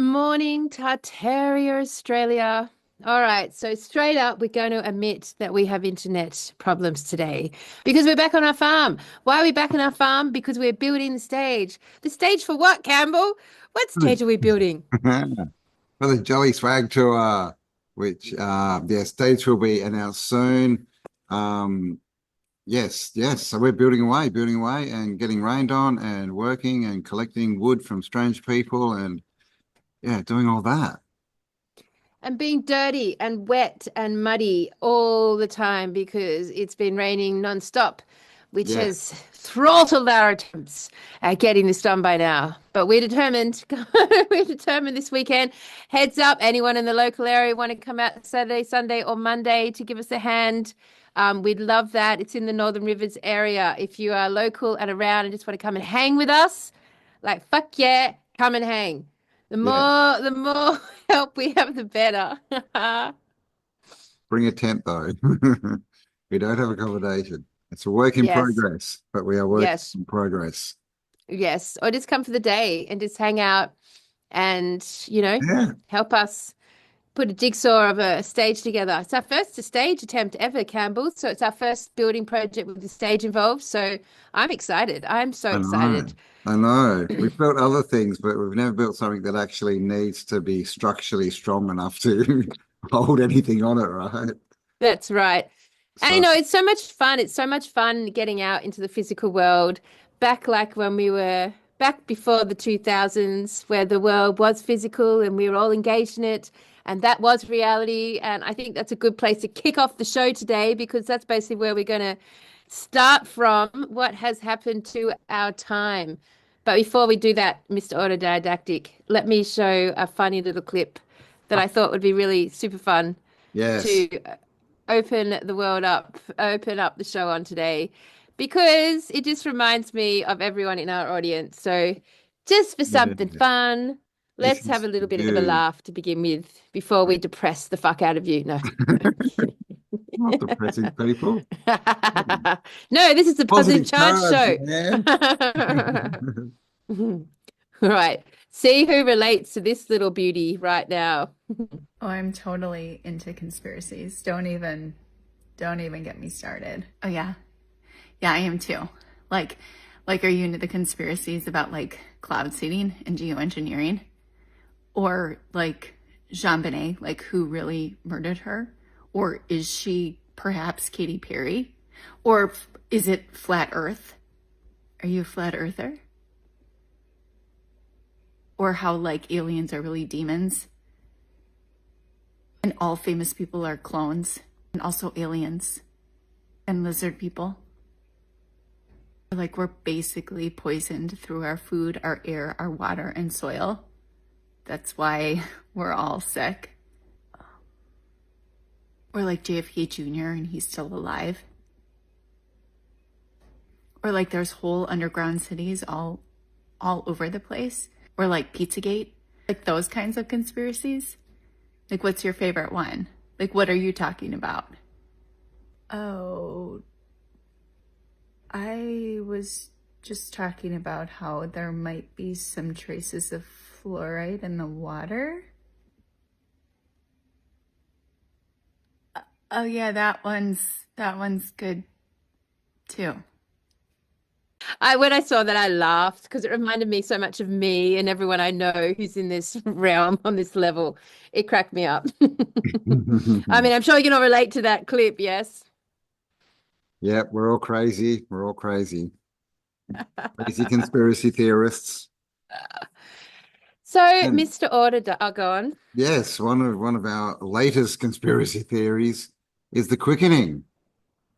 morning, Tartaria, Australia. All right, so straight up, we're going to admit that we have internet problems today because we're back on our farm. Why are we back on our farm? Because we're building the stage. The stage for what, Campbell? What stage are we building? For the Jolly Swag Tour, which dates will be announced soon. Um, yes. So we're building away, and getting rained on, and working and collecting wood from strange people, and doing all that. And being dirty and wet and muddy all the time because it's been raining non-stop, which Yeah, has throttled our attempts at getting this done by now. But we're determined. We're determined this weekend. Heads up, anyone in the local area want to come out Saturday, Sunday, or Monday to give us a hand? We'd love that. It's in the Northern Rivers area. If you are local and around and just want to come and hang with us, like fuck yeah, come and hang. yeah. The more help we have, the better. Bring a tent though. We don't have accommodation. It's a work in Yes, progress, but we are working yes, in progress. yes. Or just come for the day and just hang out and, you know, Yeah, help us put a jigsaw of a stage together. It's our first stage attempt ever, Campbell. So it's our first building project with the stage involved. So I'm excited. I'm so I know. excited. I know. We've built other things, but we've never built something that actually needs to be structurally strong enough to hold anything on it, right? That's right. And you So, know, it's so much fun. It's so much fun getting out into the physical world. Back like when we were back before the 2000s, where the world was physical and we were all engaged in it. And that was reality. And I think that's a good place to kick off the show today because that's basically where we're going to start from what has happened to our time. But before we do that, Mr. Autodidactic, let me show a funny little clip that I thought would be really super fun yes. to open the world up, open up the show on today because it just reminds me of everyone in our audience. So, just for Yeah. something fun, This let's have a is little bit of a good. laugh to begin with before we depress the fuck out of you. No, no, kidding. Not depressing people. No, this is a positive Positive charge charge, show. man. Right. See who relates to this little beauty right now. Oh, I'm totally into conspiracies. Don't even get me started. Oh yeah. Yeah, I am too. Like like are you into the conspiracies about like cloud seeding and geoengineering? Or like Jean Benet, like who really murdered her? Or is she perhaps Katy Perry? Or is it flat earth? Are you a flat earther? Or how like aliens are really demons and all famous people are clones and also aliens and lizard people? Like we're basically poisoned through our food, our air, our water, and soil. That's why we're all sick. Or like JFK Jr. and he's still alive. Or like there's whole underground cities all over the place. Or like Pizzagate. Like those kinds of conspiracies. Like what's your favorite one? Like what are you talking about? Oh, I was just talking about how there might be some traces of fluoride in the water. Oh yeah, that one's good too. I when I saw that I laughed because it reminded me so much of me and everyone I know who's in this realm on this level. It cracked me up. I mean, I'm sure you can all relate to that clip, yes? Yep, we're all crazy. We're all crazy. Crazy conspiracy theorists. So, And Mr. Order, I'll go on. yes, one of our latest conspiracy theories is the quickening.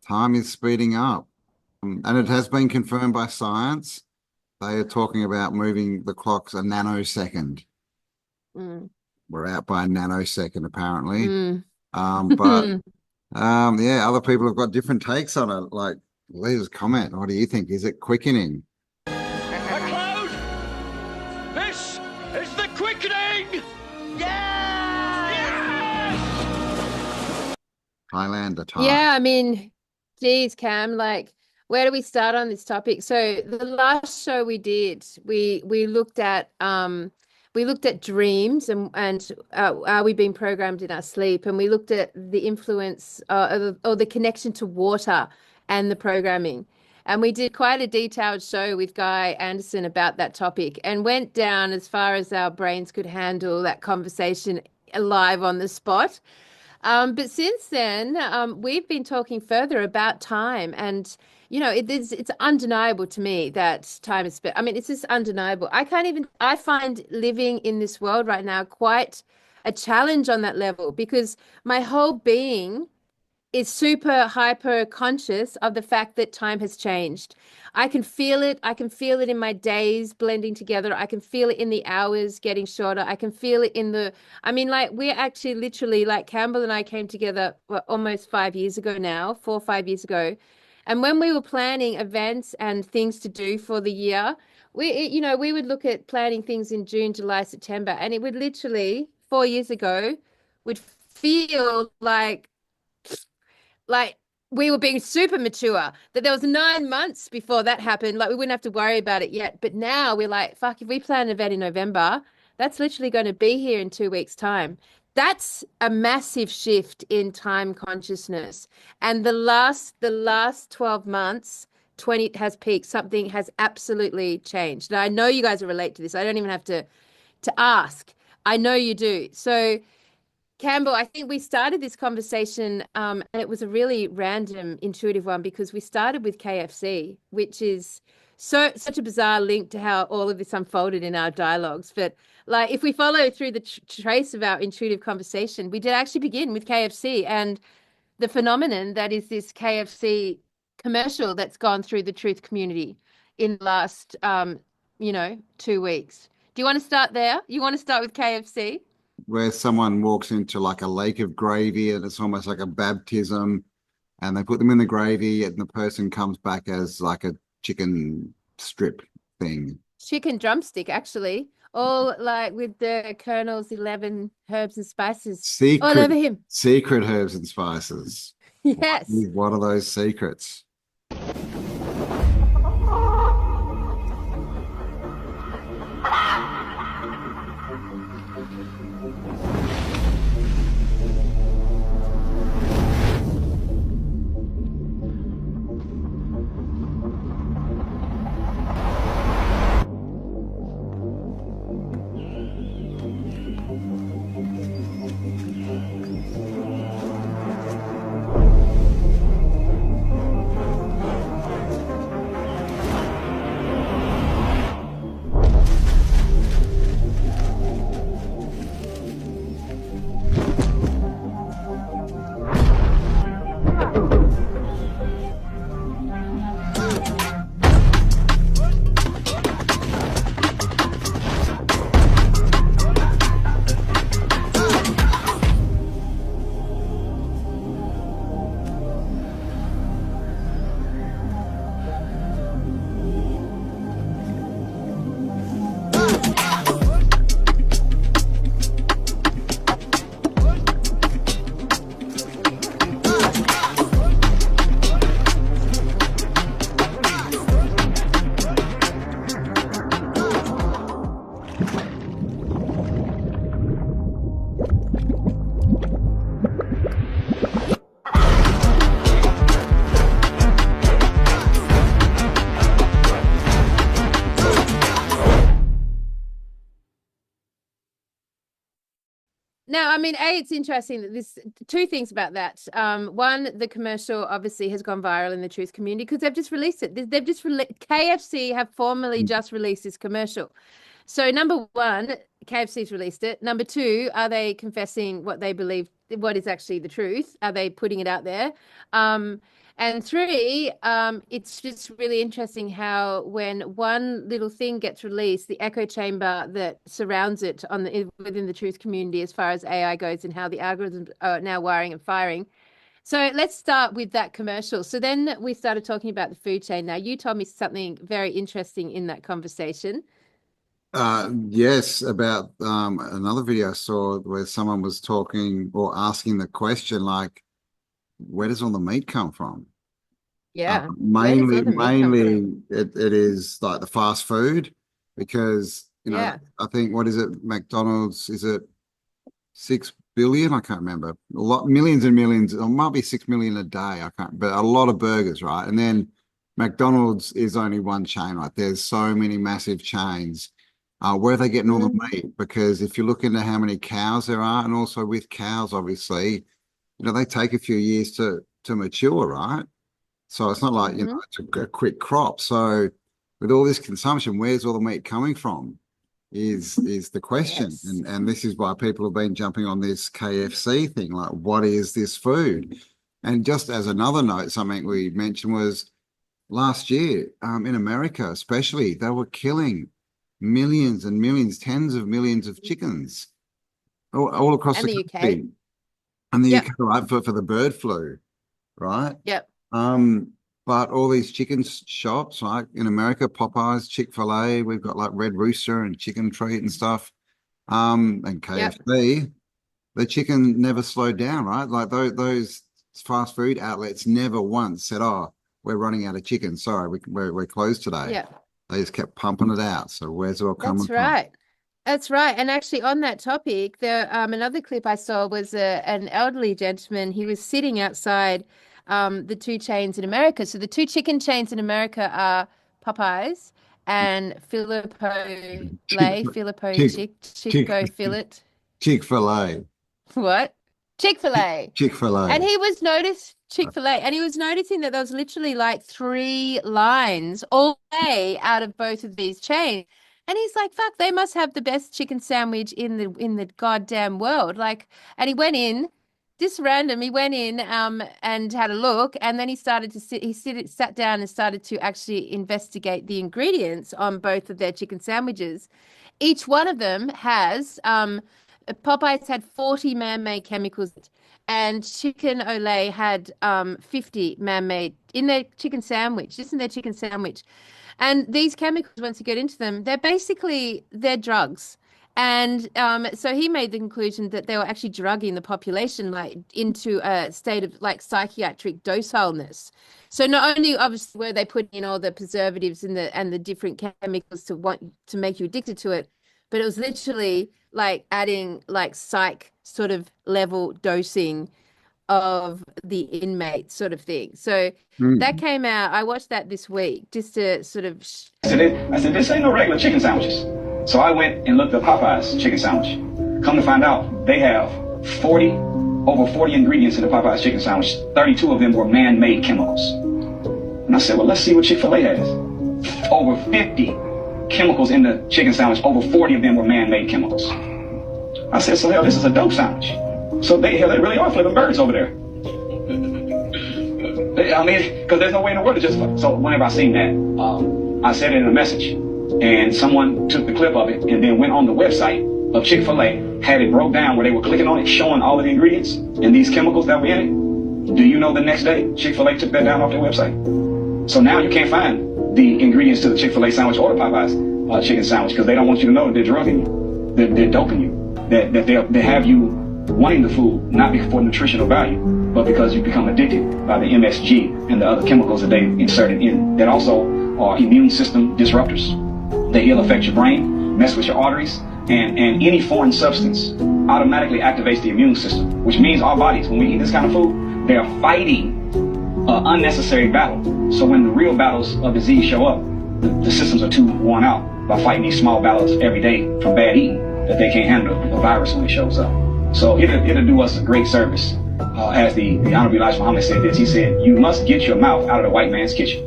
Time is speeding up. And it has been confirmed by science. They are talking about moving the clocks a nanosecond. Mm. We're out by a nanosecond, apparently. Mm. But yeah, other people have got different takes on it. Like, leave us a comment. What do you think? Is it quickening? A cloud! This is the quickening! Yeah! Yes! Highlander time. Yeah, I mean, geez, Cam, like, where do we start on this topic? So the last show we did, we looked at we looked at dreams and are we being programmed in our sleep? And we looked at the influence or the connection to water and the programming. And we did quite a detailed show with Guy Anderson about that topic and went down as far as our brains could handle that conversation live on the spot. But since then, we've been talking further about time, and it's undeniable to me that time is spent. I mean, it's just undeniable. I find living in this world right now quite a challenge on that level because my whole being is super hyper conscious of the fact that time has changed. I can feel it. I can feel it in my days blending together. I can feel it in the hours getting shorter. I can feel it I mean, like we're actually literally like Campbell and I came together almost 5 years ago now, 4 or 5 years ago. And when we were planning events and things to do for the year, we would look at planning things in June, July, September, and it would literally 4 years ago would feel like we were being super mature, that there was 9 months before that happened. Like we wouldn't have to worry about it yet. But now we're like, fuck, if we plan an event in November, that's literally going to be here in 2 weeks' time. That's a massive shift in time consciousness. And the last 12 months, 20 has peaked. Something has absolutely changed. And I know you guys will relate to this. I don't even have to ask. I know you do. So Campbell, I think we started this conversation, and it was a really random, intuitive one because we started with KFC, which is such a bizarre link to how all of this unfolded in our dialogues. But like, if we follow through the trace of our intuitive conversation, we did actually begin with KFC and the phenomenon that is this KFC commercial that's gone through the truth community in the last, 2 weeks. Do you want to start there? You want to start with KFC? Where someone walks into like a lake of gravy and it's almost like a baptism, and they put them in the gravy and the person comes back as like a chicken strip thing. Chicken drumstick, actually, all like with the Colonel's 11 herbs and spices all over him. Secret herbs and spices. Yes. What are those secrets? Now, I mean, it's interesting that two things about that. One, the commercial obviously has gone viral in the truth community because they've just released it. KFC have formally just released this commercial. So number one, KFC's released it. Number two, are they confessing what they believe, what is actually the truth? Are they putting it out there? And three, it's just really interesting how when one little thing gets released, the echo chamber that surrounds it within the truth community as far as AI goes and how the algorithms are now wiring and firing. So let's start with that commercial. So then we started talking about the food chain. Now, you told me something very interesting in that conversation. Yes, about another video I saw where someone was talking or asking the question like, where does all the meat come from? Yeah. Mainly it is like the fast food, because you know, Yeah. I think, what is it? McDonald's, is it 6 billion? I can't remember. A lot, millions and millions. It might be 6 million a day. I can't, but a lot of burgers, right? And then McDonald's is only one chain, right? There's so many massive chains. Where are they getting all the meat? Because if you look into how many cows there are, and also with cows, obviously, you know, they take a few years to mature, right? So it's not like, you know, it's a quick crop. So with all this consumption, where's all the meat coming from? Is the question. Yes. And this is why people have been jumping on this KFC thing, like, what is this food? And just as another note, something we mentioned was last year, in America especially, they were killing millions and millions, tens of millions of chickens all across And the the UK. country. And the Yep. UK, right, for the bird flu, right? Yep. But all these chicken shops, right, in America, Popeyes, Chick-fil-A, we've got like Red Rooster and Chicken Treat and stuff, and KFC, the chicken never slowed down, right? Like those fast food outlets never once said, "Oh, we're running out of chicken. Sorry, we're closed today." Yeah. They just kept pumping it out. So where's it all coming That's right. That's right. And actually, on that topic, another clip I saw was an elderly gentleman. He was sitting outside the two chains in America. So the two chicken chains in America are Popeyes and Filippo Lay, from? Filippo Chick, Chico Fillet. Chick-fil-A, What? Chick-fil-A. Chick-fil-A. And he was Chick-fil-A, and he was noticing that there was literally like 3 lines all day out of both of these chains. And he's like, fuck, they must have the best chicken sandwich in the goddamn world. Like, and he went in, just random, he went in and had a look, and then he started to sat down and started to actually investigate the ingredients on both of their chicken sandwiches. Each one of them has Popeyes had 40 man-made chemicals, and Chicken Olay had 50 man-made in their chicken sandwich, just in their chicken sandwich. And these chemicals, once you get into them, they're drugs. And so he made the conclusion that they were actually drugging the population like into a state of like psychiatric docileness. So not only obviously were they putting in all the preservatives and the different chemicals to make you addicted to it, but it was literally like adding like psych sort of level dosing of the inmate sort of thing. So that came out. I watched that this week just to sort of. I said, this ain't no regular chicken sandwiches. So I went and looked up Popeye's chicken sandwich. Come to find out, they have over 40 ingredients in the Popeye's chicken sandwich. 32 of them were man-made chemicals. And I said, well, let's see what Chick-fil-A has. Over 50 chemicals in the chicken sandwich. Over 40 of them were man-made chemicals. I said, so hell, this is a dope sandwich. So they really are flipping birds over there. I mean, because there's no way in the world to justify. So whenever I seen that, I said it in a message, and someone took the clip of it and then went on the website of Chick-fil-A, had it broke down where they were clicking on it, showing all of the ingredients and these chemicals that were in it. Do you know the next day Chick-fil-A took that down off their website? So now you can't find the ingredients to the Chick-fil-A sandwich or the Popeye's chicken sandwich because they don't want you to know that they're drugging you, they're doping you, that they have you wanting the food not for nutritional value, but because you become addicted by the MSG and the other chemicals that they inserted in that also are immune system disruptors. They ill affect your brain, mess with your arteries, and any foreign substance automatically activates the immune system, which means our bodies, when we eat this kind of food, they are fighting unnecessary battle. So when the real battles of disease show up, the systems are too worn out by fighting these small battles every day from bad eating that they can't handle a virus when it shows up. So it'll do us a great service. As the Honorable Elijah Muhammad said this, he said, you must get your mouth out of the white man's kitchen.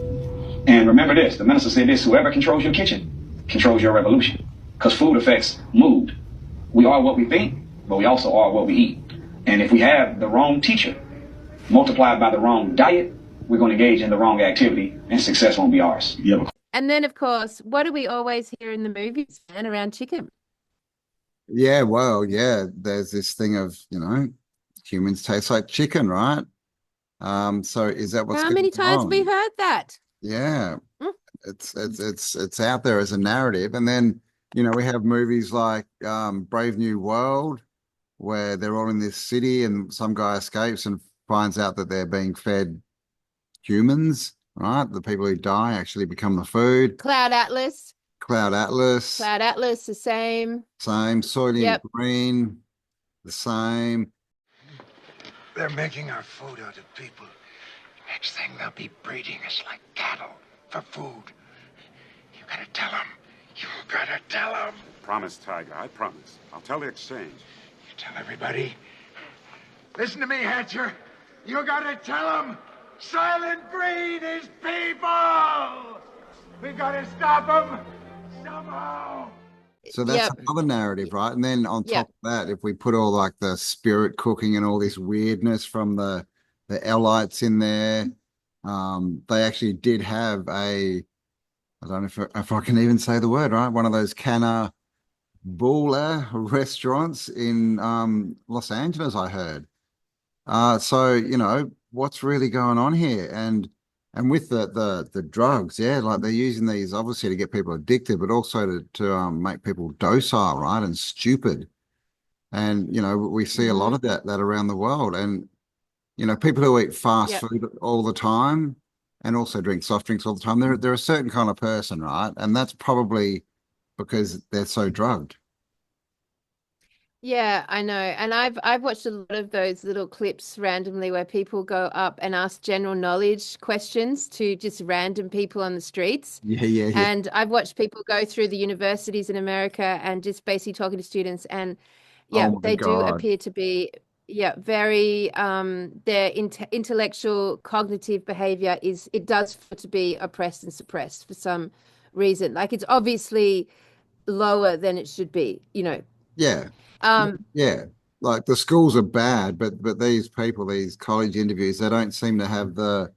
And remember this, the minister said this, whoever controls your kitchen controls your revolution. Because food affects mood. We are what we think, but we also are what we eat. And if we have the wrong teacher multiplied by the wrong diet, we're going to engage in the wrong activity and success won't be ours. And then, of course, what do we always hear in the movies, man, around chicken? Yeah, well, yeah, there's this thing of, you know, humans taste like chicken, right? So is that what's How many times have we heard that? Yeah. It's out there as a narrative. And then, you know, we have movies like Brave New World, where they're all in this city and some guy escapes and finds out that they're being fed humans, right? The people who die actually become the food. Cloud Atlas. Cloud Atlas, Cloud Atlas, the same. same. Soylent Yep. Green, the same. They're making our food out of people. Next thing, they'll be breeding us like cattle for food. You gotta tell them. You gotta tell them. Promise, Tiger, I promise. I'll tell the exchange. You tell everybody. Listen to me, Hatcher. You gotta tell them. Silent Breed is people. We gotta stop them somehow. So that's Yep. another narrative, right? And then on Yep. top of that, if we put all like the spirit cooking and all this weirdness from the Elites in there, they actually did have I don't know if I can even say the word, right? One of those Cana Bula restaurants in Los Angeles, I heard. So you know what's really going on here, and with the drugs, yeah, like they're using these obviously to get people addicted, but also to make people docile, right, and stupid. And you know we see a lot of that around the world, and you know people who eat fast Yep. food all the time and also drink soft drinks all the time. They're a certain kind of person, right? And that's probably because they're so drugged. Yeah, I know. And I've watched a lot of those little clips randomly where people go up and ask general knowledge questions to just random people on the streets. Yeah. And I've watched people go through the universities in America and just basically talking to students. And yeah, Oh my they do God. appear to be, yeah, very, their intellectual cognitive behavior it does feel to be oppressed and suppressed for some reason. Like it's obviously lower than it should be, you know. Yeah. Um, Yeah. Like the schools are bad, but these people, these college interviews, they don't seem to have the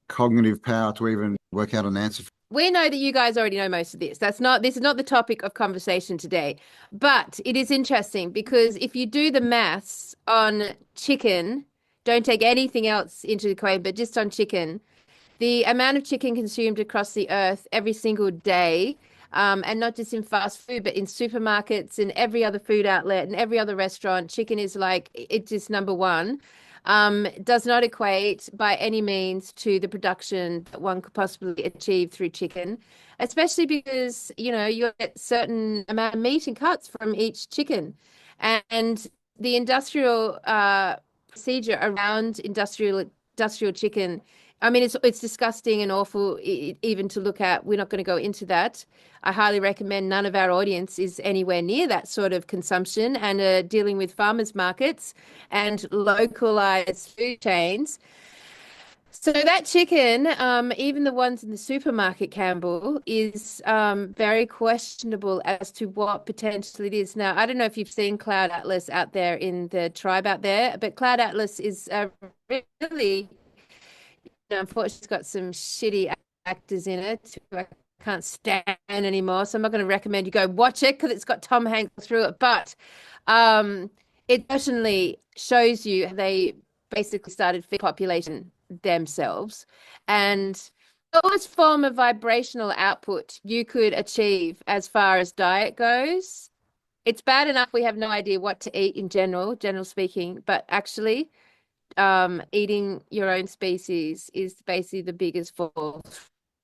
cognitive power to even work out an answer. We know that you guys already know most of this. This is not the topic of conversation today. But it is interesting because if you do the maths on chicken, don't take anything else into the equation, but just on chicken, the amount of chicken consumed across the earth every single day, and not just in fast food, but in supermarkets and every other food outlet and every other restaurant, chicken is like it's just number one. Does not equate by any means to the production that one could possibly achieve through chicken, especially because, you know, you get certain amount of meat and cuts from each chicken. And the industrial procedure around industrial chicken, I mean, it's disgusting and awful even to look at. We're not going to go into that. I highly recommend none of our audience is anywhere near that sort of consumption and dealing with farmers markets and localized food chains. So that chicken, even the ones in the supermarket, Campbell, is very questionable as to what potentially it is. Now, I don't know if you've seen Cloud Atlas out there in the tribe out there, but Cloud Atlas is really, unfortunately, it's got some shitty actors in it who I can't stand anymore. So I'm not going to recommend you go watch it because it's got Tom Hanks through it. But it certainly shows you they basically started feeding population themselves. And the lowest form of vibrational output you could achieve as far as diet goes, it's bad enough we have no idea what to eat in general speaking, but actually eating your own species is basically the biggest fall.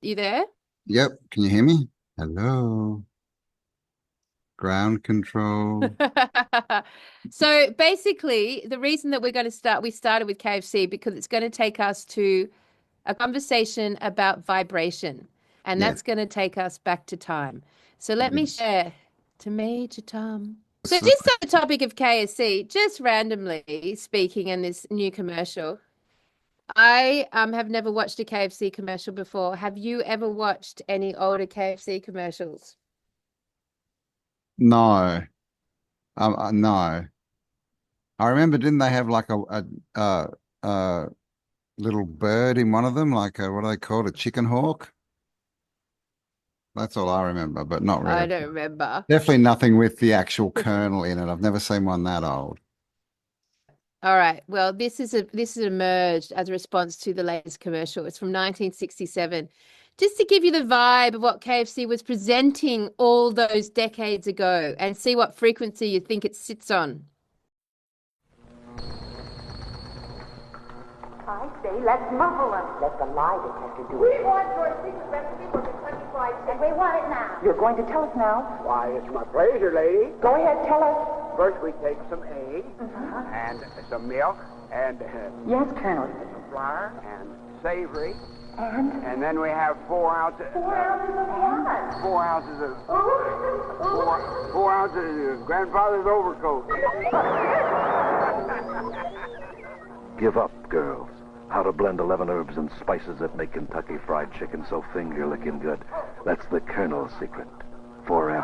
You there? Yep. Can you hear me? Hello. Ground control. So basically, the reason that we started with KFC because it's going to take us to a conversation about vibration, and Yeah. that's going to take us back to time. So let me share to Major Tom. So just on the topic of KFC, just randomly speaking in this new commercial, I have never watched a KFC commercial before. Have you ever watched any older KFC commercials? No. No. I remember, didn't they have like a little bird in one of them, like what are they called, a chicken hawk? That's all I remember, but not really. I don't remember. Definitely nothing with the actual kernel in it. I've never seen one that old. All right. Well, this is emerged as a response to the latest commercial. It's from 1967. Just to give you the vibe of what KFC was presenting all those decades ago and see what frequency you think it sits on. I say let's muffle them. Let the lie detector do it. We want your secret recipe for Kentucky Fried Chicken. And we want it now. You're going to tell us now? Why, it's my pleasure, lady. Go ahead, tell us. First, we take some eggs and some milk and Yes, Colonel. some flour and savory. And? And then we have 4 ounces. 4 ounces of what? 4 ounces of 4 ounces of grandfather's overcoat. Give up, girls. How to blend 11 herbs and spices that make Kentucky Fried Chicken so finger-licking good. That's the Colonel's secret. Forever.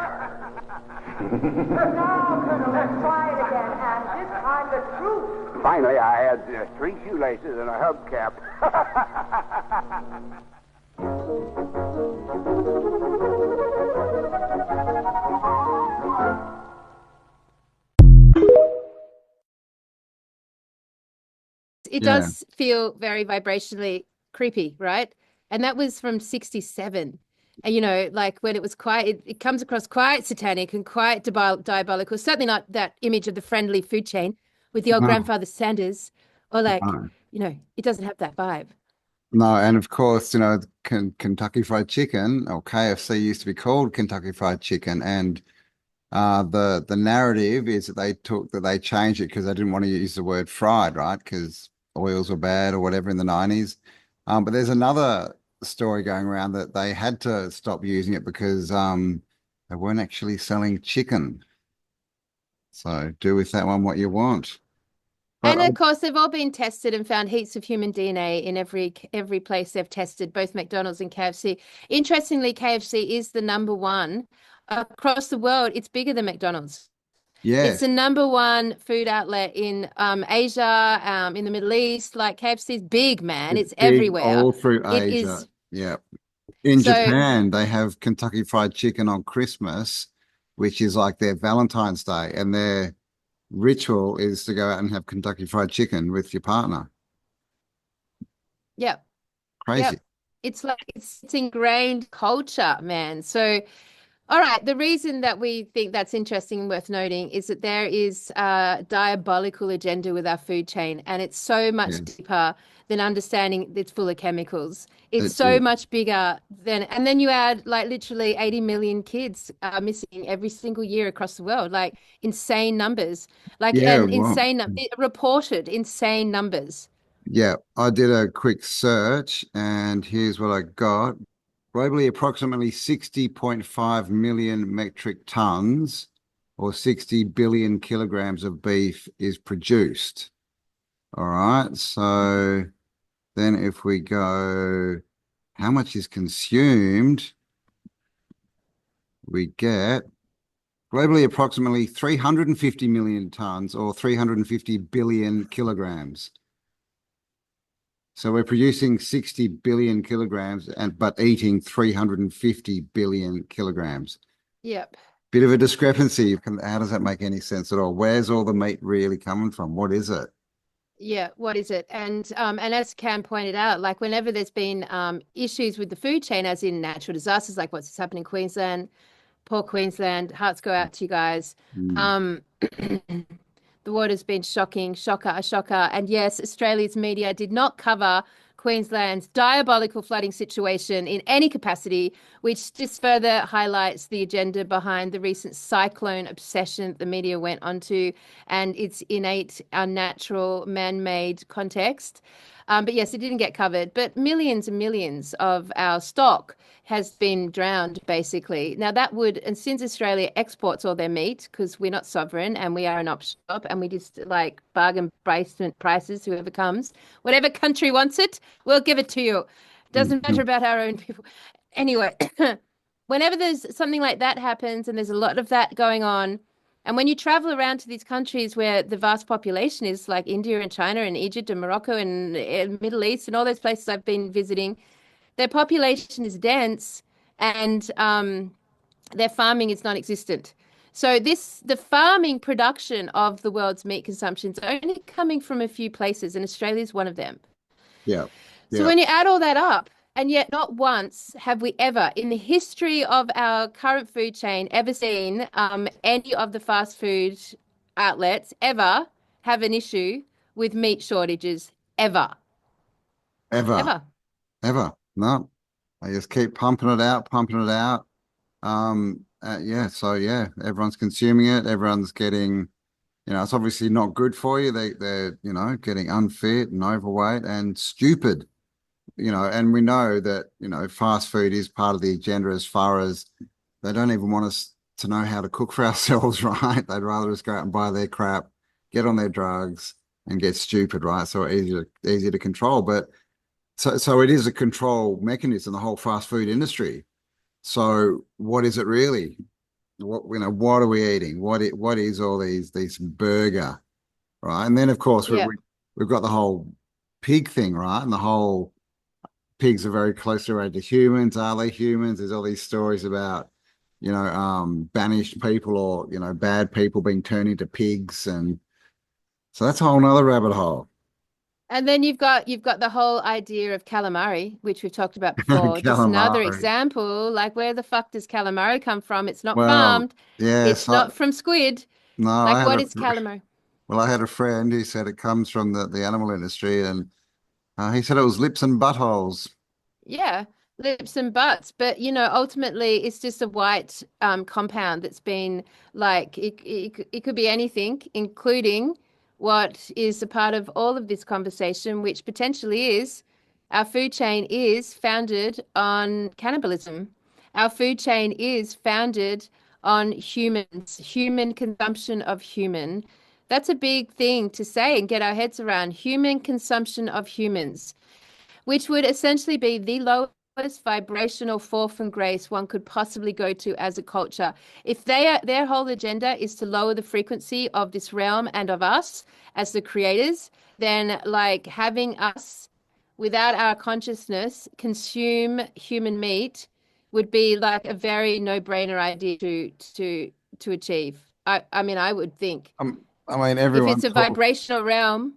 Now, Colonel, let's try it again, and this time the truth. Finally, I had 3 shoelaces and a hubcap. It does feel very vibrationally creepy, right? And that was from 67. And, you know, like when it was quite, it comes across quite satanic and quite diabolical. Certainly not that image of the friendly food chain with the old grandfather Sanders, or like, you know, it doesn't have that vibe. No, and of course, you know, Kentucky Fried Chicken, or KFC, used to be called Kentucky Fried Chicken, and the narrative is that they changed it because they didn't want to use the word fried, right? Because oils were bad or whatever in the 90s. But there's another story going around that they had to stop using it because they weren't actually selling chicken. So do with that one what you want. And of course, they've all been tested and found heaps of human DNA in every place they've tested, both McDonald's and KFC. Interestingly, KFC is the #1 across the world. It's bigger than McDonald's. Yeah, it's the #1 food outlet in Asia, in the Middle East. Like KFC is big, man. It's big everywhere. all through It Asia. is. Yeah. In So- Japan, they have Kentucky Fried Chicken on Christmas, which is like their Valentine's Day, and their ritual is to go out and have Kentucky Fried Chicken with your partner. Yep. Crazy. Yep. It's like it's ingrained culture, man. So, all right, the reason that we think that's interesting and worth noting is that there is a diabolical agenda with our food chain, and it's so much deeper than understanding it's full of chemicals. It's so much bigger than, and then you add like literally 80 million kids missing every single year across the world, like insane numbers, like reported insane numbers. Yeah, I did a quick search and here's what I got. Globally, approximately 60.5 million metric tons or 60 billion kilograms of beef is produced. All right, so then if we go, how much is consumed? We get globally approximately 350 million tons or 350 billion kilograms. So we're producing 60 billion kilograms but eating 350 billion kilograms. Yep. Bit of a discrepancy. How does that make any sense at all? Where's all the meat really coming from? What is it? Yeah, what is it? And as Cam pointed out, like whenever there's been issues with the food chain, as in natural disasters, like what's happening in Queensland, poor Queensland, hearts go out to you guys. The water's been shocking, shocker. And yes, Australia's media did not cover Queensland's diabolical flooding situation in any capacity, which just further highlights the agenda behind the recent cyclone obsession the media went onto and its innate, unnatural, man-made context. But yes, it didn't get covered. But millions and millions of our stock has been drowned, basically. Now that would, and since Australia exports all their meat, because we're not sovereign and we are an op shop and we just like bargain basement prices, whoever comes, whatever country wants it, we'll give it to you. Doesn't matter about our own people. Anyway, whenever there's something like that happens, and there's a lot of that going on, and when you travel around to these countries where the vast population is like India and China and Egypt and Morocco and Middle East and all those places I've been visiting, their population is dense and their farming is non-existent. So the farming production of the world's meat consumption is only coming from a few places, and Australia is one of them. Yeah. So when you add all that up, and yet not once have we ever, in the history of our current food chain, ever seen any of the fast food outlets ever have an issue with meat shortages, ever. ever, ever. ever. No, they just keep pumping it out, pumping it out. Yeah, so yeah, everyone's consuming it. Everyone's getting, it's obviously not good for you. They're, getting unfit and overweight and stupid, and we know that, fast food is part of the agenda as far as they don't even want us to know how to cook for ourselves, right? They'd rather just go out and buy their crap, get on their drugs and get stupid, right? So easy to control. But so it is a control mechanism, the whole fast food industry. So what is it really? What are we eating? What is all these burger, right? And then of course Yeah. we've got the whole pig thing, right? And the whole pigs are very closely related to humans. Are they humans? There's all these stories about, banished people or, bad people being turned into pigs. And so that's a whole nother rabbit hole. And then you've got the whole idea of calamari, which we've talked about before. Just another Calamari. example, like where the fuck does calamari come from? It's not Well, farmed. yes, It's not from squid. no, Like, what is calamari? well, I had a friend who said it comes from the animal industry, and he said it was lips and buttholes. Yeah, lips and butts. But ultimately, it's just a white compound that's been like it could be anything, including what is a part of all of this conversation, which potentially is our food chain is founded on cannibalism. Our food chain is founded on humans, human consumption of human. That's a big thing to say and get our heads around. Human consumption of humans, which would essentially be the lowest vibrational fall from grace one could possibly go to as a culture. If their whole agenda is to lower the frequency of this realm and of us as the creators, then like having us without our consciousness consume human meat would be like a very no-brainer idea to achieve. I mean, I would think I mean, if everyone it's a vibrational realm.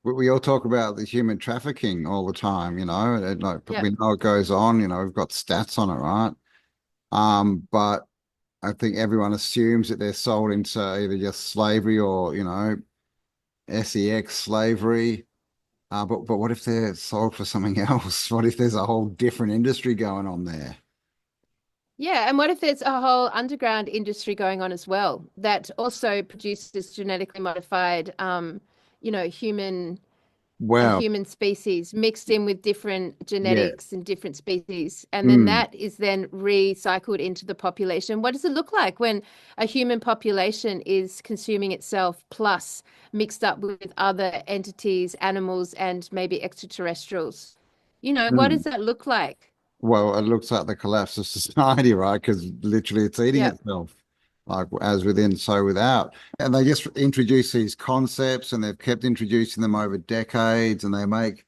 We all talk about the human trafficking all the time, like Yeah. we know it goes on, we've got stats on it, right? But I think everyone assumes that they're sold into either just slavery or, sex slavery. But what if they're sold for something else? What if there's a whole different industry going on there? Yeah, and what if there's a whole underground industry going on as well that also produces genetically modified, human Well, human species mixed in with different yeah. genetics and different species, and then that is then recycled into the population. What does it look like when a human population is consuming itself plus mixed up with other entities, animals, and maybe extraterrestrials? What does that look like? Well, it looks like the collapse of society, right? Because literally it's eating Yeah. itself, like as within, so without. And they just introduce these concepts and they've kept introducing them over decades and they make,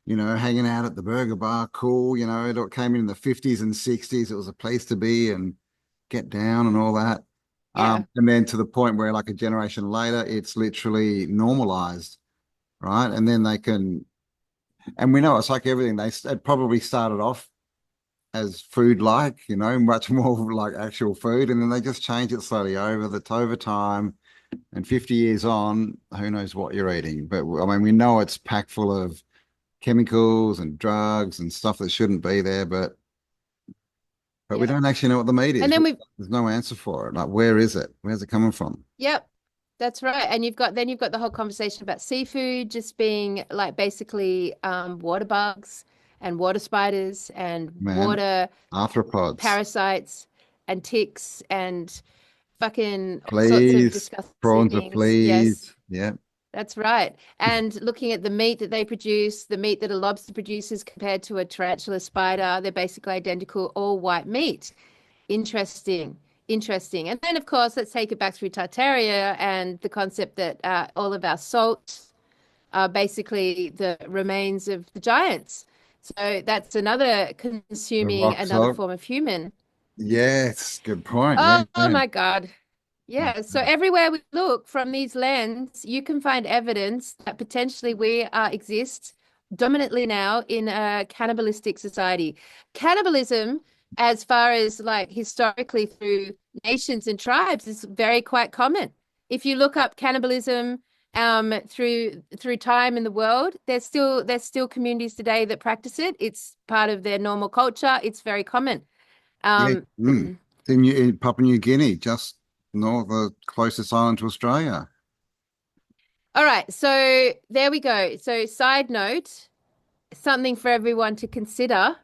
hanging out at the burger bar cool. It came in the 50s and 60s. It was a place to be and get down and all that. Yeah. And then to the point where like a generation later, it's literally normalized, right? And then and we know it's like everything. It probably started off as food like, much more like actual food. And then they just change it slowly over time. And 50 years on, who knows what you're eating. But I mean, we know it's packed full of chemicals and drugs and stuff that shouldn't be there, but we don't actually know what the meat is. And then there's no answer for it. Like, where is it? Where's it coming from? Yep. That's right. And you've got the whole conversation about seafood just being like basically water bugs and water spiders and water arthropods, parasites and ticks and fucking all sorts of fleas, disgusting prawns of things. fleas. Yes, Yeah. that's right. And looking at the meat that they produce, the meat that a lobster produces compared to a tarantula spider, they're basically identical, all white meat. Interesting. And then, of course, let's take it back through Tartaria and the concept that all of our salts are basically the remains of the giants. So that's another consuming another salt. form of human. Yes, good point. Oh my God. Yeah. So everywhere we look from these lands, you can find evidence that potentially we exist dominantly now in a cannibalistic society. Cannibalism, as far as like historically through nations and tribes, is very quite common. If you look up cannibalism through time in the world. There's still communities today that practice it. It's part of their normal culture. It's very common. Yeah. Um, In Papua New Guinea, just north of the closest island to Australia. all right, so there we go. So side note, something for everyone to consider,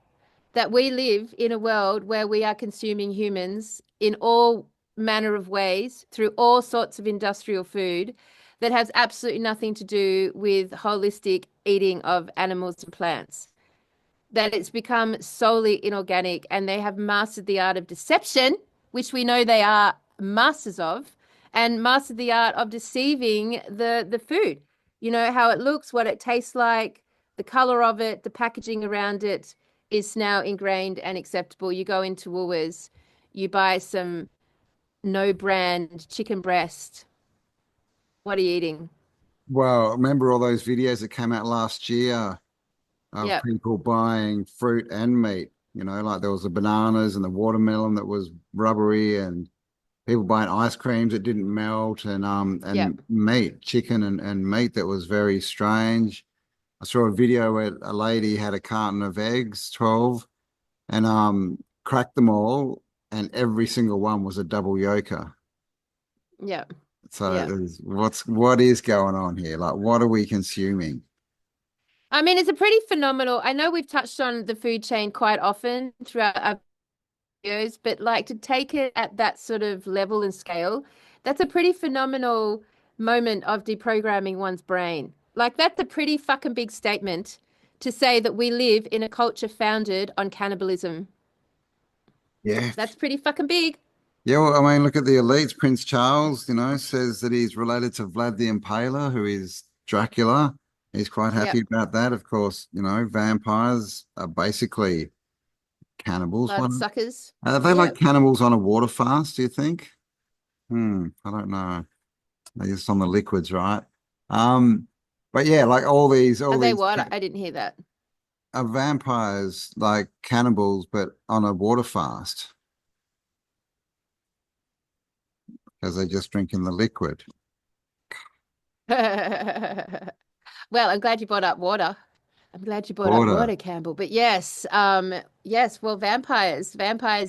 that we live in a world where we are consuming humans in all manner of ways through all sorts of industrial food that has absolutely nothing to do with holistic eating of animals and plants. That it's become solely inorganic, and they have mastered the art of deception, which we know they are masters of, and mastered the art of deceiving the food. You know, how it looks, what it tastes like, the color of it, the packaging around it is now ingrained and acceptable. You go into Woolworths, you buy some no brand chicken breast. What are you eating? Well, remember all those videos that came out last year of Yeah. people buying fruit and meat? You know, like there was the bananas and the watermelon that was rubbery, and people buying ice creams that didn't melt, Yeah. and meat, chicken and meat that was very strange. I saw a video where a lady had a carton of eggs, 12, and cracked them all, and every single one was a double yolker. Yeah. So Yeah. what is going on here? Like, what are we consuming? I mean, it's a pretty phenomenal. I know we've touched on the food chain quite often throughout our videos, but like to take it at that sort of level and scale, that's a pretty phenomenal moment of deprogramming one's brain. Like that's a pretty fucking big statement to say that we live in a culture founded on cannibalism. Yeah. That's pretty fucking big. Yeah, well, I mean, look at the elites. Prince Charles, says that he's related to Vlad the Impaler, who is Dracula. He's quite happy Yep. about that. Of course, vampires are basically cannibals. Blood suckers. Are they like Yep. cannibals on a water fast, do you think? I don't know. They're just on the liquids, right? But yeah, like all these Are they what? I didn't hear that. are vampires like cannibals, but on a water fast because they're just drinking the liquid. Well, I'm glad you brought up water. I'm glad you brought up Water. water, Campbell. But yes, yes, well, vampires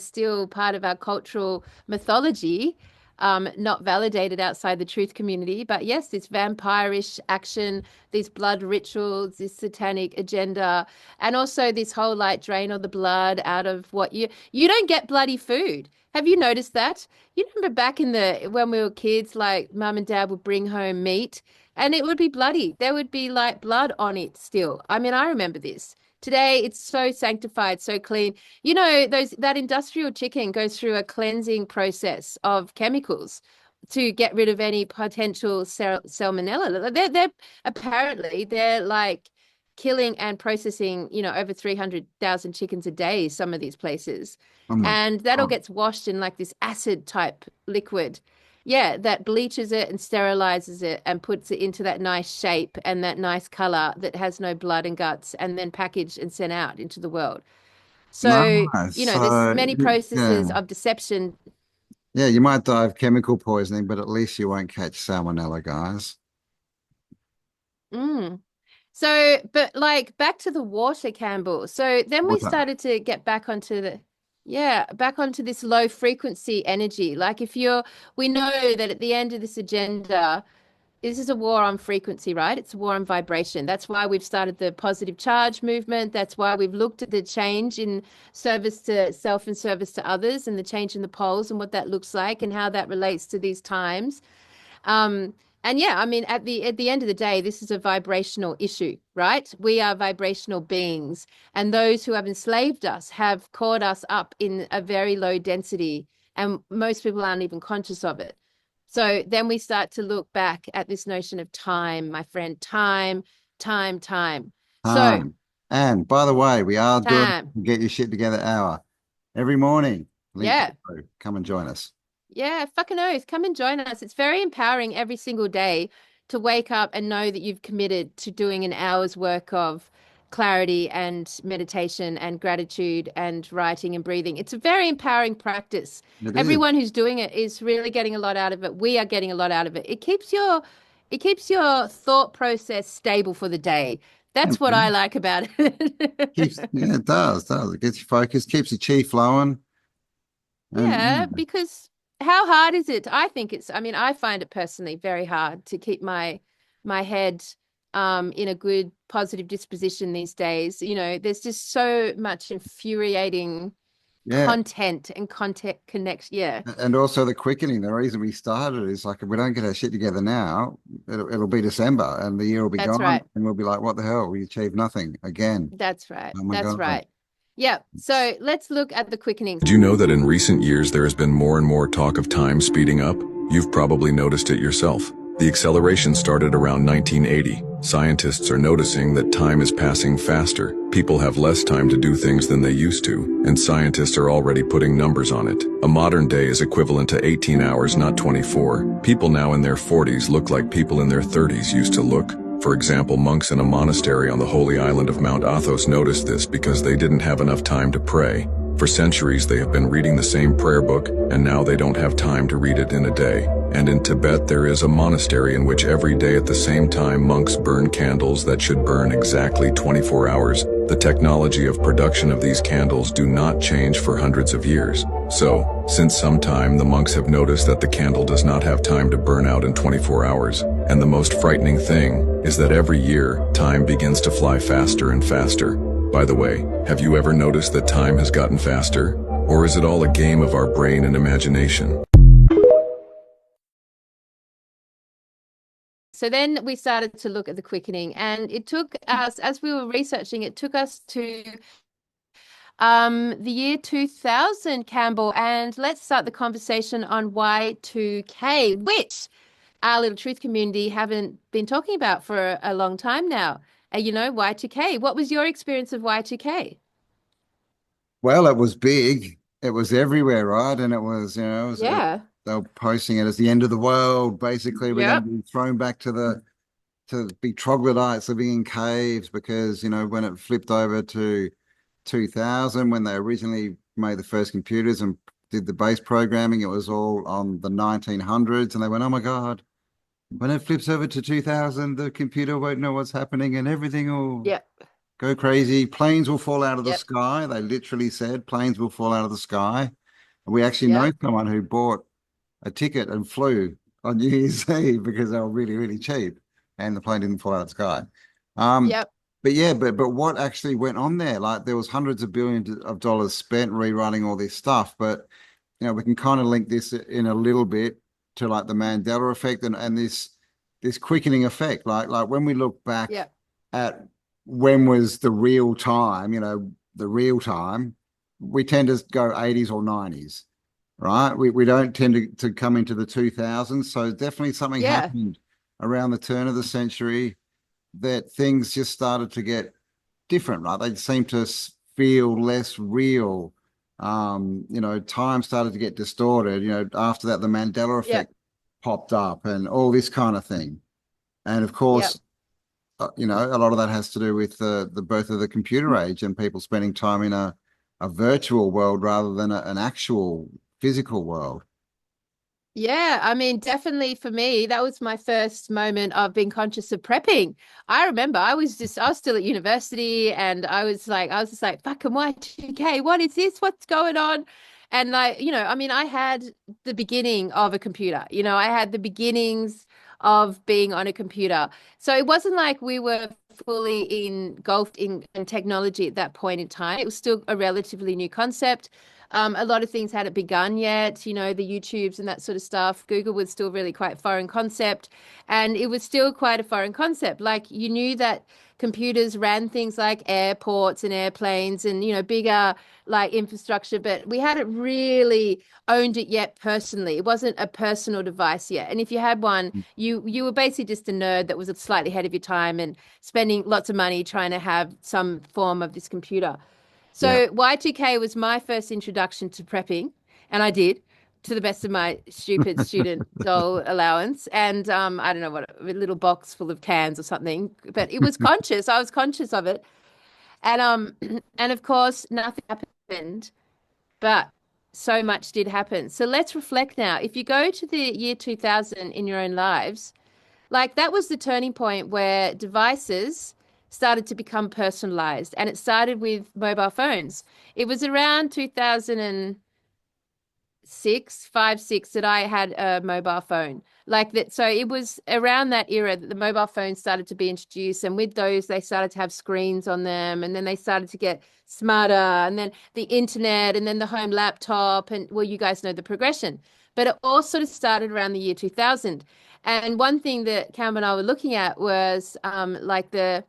still part of our cultural mythology, not validated outside the truth community. But yes, this vampirish action, these blood rituals, this satanic agenda, and also this whole like drain all the blood out of what you don't get bloody food. Have you noticed that? You remember back in the when we were kids, like mum and dad would bring home meat and it would be bloody. There would be like blood on it still. I mean, I remember this. Today it's so sanctified, so clean. You know, that industrial chicken goes through a cleansing process of chemicals to get rid of any potential salmonella. They're apparently they're like killing and processing, over 300,000 chickens a day, some of these places. Oh my And that all God. gets washed in like this acid type liquid. Yeah, that bleaches it and sterilizes it and puts it into that nice shape and that nice color that has no blood and guts, and then packaged and sent out into the world. So, Nice. there's So, many yeah. processes of deception. Yeah, you might die of chemical poisoning, but at least you won't catch salmonella, guys. Mm. So, but like back to the water, Campbell. So then we Water. started to get back onto this low frequency energy. Like we know that at the end of this agenda, this is a war on frequency, right? It's a war on vibration. That's why we've started the positive charge movement. That's why we've looked at the change in service to self and service to others, and the change in the poles and what that looks like and how that relates to these times. And yeah, I mean, at the end of the day, this is a vibrational issue, right? We are vibrational beings, and those who have enslaved us have caught us up in a very low density, and most people aren't even conscious of it. So then we start to look back at this notion of time, my friend, time, time, time. So And by the way, we are doing time, Get Your Shit Together hour every morning. Link yeah. below. Come and join us. Yeah, fucking oath. Come and join us. It's very empowering every single day to wake up and know that you've committed to doing an hour's work of clarity and meditation and gratitude and writing and breathing. It's a very empowering practice. It is. Everyone who's doing it is really getting a lot out of it. We are getting a lot out of it. it keeps your thought process stable for the day. That's what I like about it. Yeah, it does. It gets you focused, keeps your chi flowing. Yeah, And because how hard is it? I mean, I find it personally very hard to keep my head in a good positive disposition these days. You know, there's just so much infuriating yeah. content and content connect. Yeah, And also the quickening. The reason we started is like if we don't get our shit together now, it'll be December and the year will be that's gone, right. and we'll be like, what the hell? We achieved nothing again. That's right. Oh my That's God. right. Yeah. So let's look at the quickenings. Do you know that in recent years there has been more and more talk of time speeding up? You've probably noticed it yourself. The acceleration started around 1980. Scientists are noticing that time is passing faster. People have less time to do things than they used to, and scientists are already putting numbers on it. A modern day is equivalent to 18 hours, not 24. People now in their 40s look like people in their 30s used to look. For example, monks in a monastery on the holy island of Mount Athos noticed this because they didn't have enough time to pray. For centuries they have been reading the same prayer book, and now they don't have time to read it in a day. And in Tibet there is a monastery in which every day at the same time monks burn candles that should burn exactly 24 hours. The technology of production of these candles do not change for hundreds of years. So, since some time the monks have noticed that the candle does not have time to burn out in 24 hours. And the most frightening thing is that every year, time begins to fly faster and faster. By the way, have you ever noticed that time has gotten faster? Or is it all a game of our brain and imagination? So then we started to look at the quickening, and it took us, as we were researching, it took us to the year 2000, Campbell, and let's start the conversation on Y2K, which our little truth community haven't been talking about for a long time now. You know, Y2K. What was your experience of Y2K? Well, it was big. It was everywhere, right? And it was, Yeah. they were posting it as the end of the world. Basically, we're Yep. going to be thrown back to be troglodytes living in caves because, when it flipped over to 2000, when they originally made the first computers and did the base programming, it was all on the 1900s. And they went, oh my God, when it flips over to 2000, the computer won't know what's happening and everything will Yep. go crazy. Planes will fall out of the Yep. sky. They literally said planes will fall out of the sky. And we actually know Yep. someone who bought a ticket and flew on New Year's Eve because they were really, really cheap and the plane didn't fall out of the sky. Yep. But yeah, but what actually went on there? Like there was hundreds of billions of dollars spent rewriting all this stuff. But we can kind of link this in a little bit to like the Mandela effect and this quickening effect. Like when we look back Yep. at when was the real time, the real time, we tend to go 80s or 90s, right? We don't tend to come into the 2000s. So definitely something Yeah. happened around the turn of the century that things just started to get different, right? They seem to feel less real. Time started to get distorted. After that, the Mandela effect popped up and all this kind of thing. And of course, a lot of that has to do with the birth of the computer age and people spending time in a virtual world rather than an actual physical world. Yeah, I mean, definitely for me, that was my first moment of being conscious of prepping. I remember I was still at university and I was just like, fucking Y2K, what is this? What's going on? And I mean, I had the beginning of a computer, I had the beginnings of being on a computer. So it wasn't like we were fully engulfed in technology at that point in time. It was still a relatively new concept. A lot of things hadn't begun yet, the YouTubes and that sort of stuff. Google was still really quite foreign concept. And it was still quite a foreign concept. Like you knew that computers ran things like airports and airplanes and, bigger like infrastructure, but we hadn't really owned it yet personally. It wasn't a personal device yet. And if you had one, you were basically just a nerd that was slightly ahead of your time and spending lots of money trying to have some form of this computer. So Y2K was my first introduction to prepping, and I did to the best of my stupid student dole allowance. And I don't know what, a little box full of cans or something, but it was conscious. I was conscious of it. And and of course nothing happened, but so much did happen. So let's reflect now. If you go to the year 2000 in your own lives, Like that was the turning point where devices started to become personalized, and it started with mobile phones. It was around 2006, 5, 6 that I had a mobile phone like that. So it was around that era that the mobile phones started to be introduced. And with those, they started to have screens on them. And then they started to get smarter. And then the internet, and then the home laptop. And well, you guys know the progression. But it all sort of started around the year 2000. And one thing that Cam and I were looking at was like the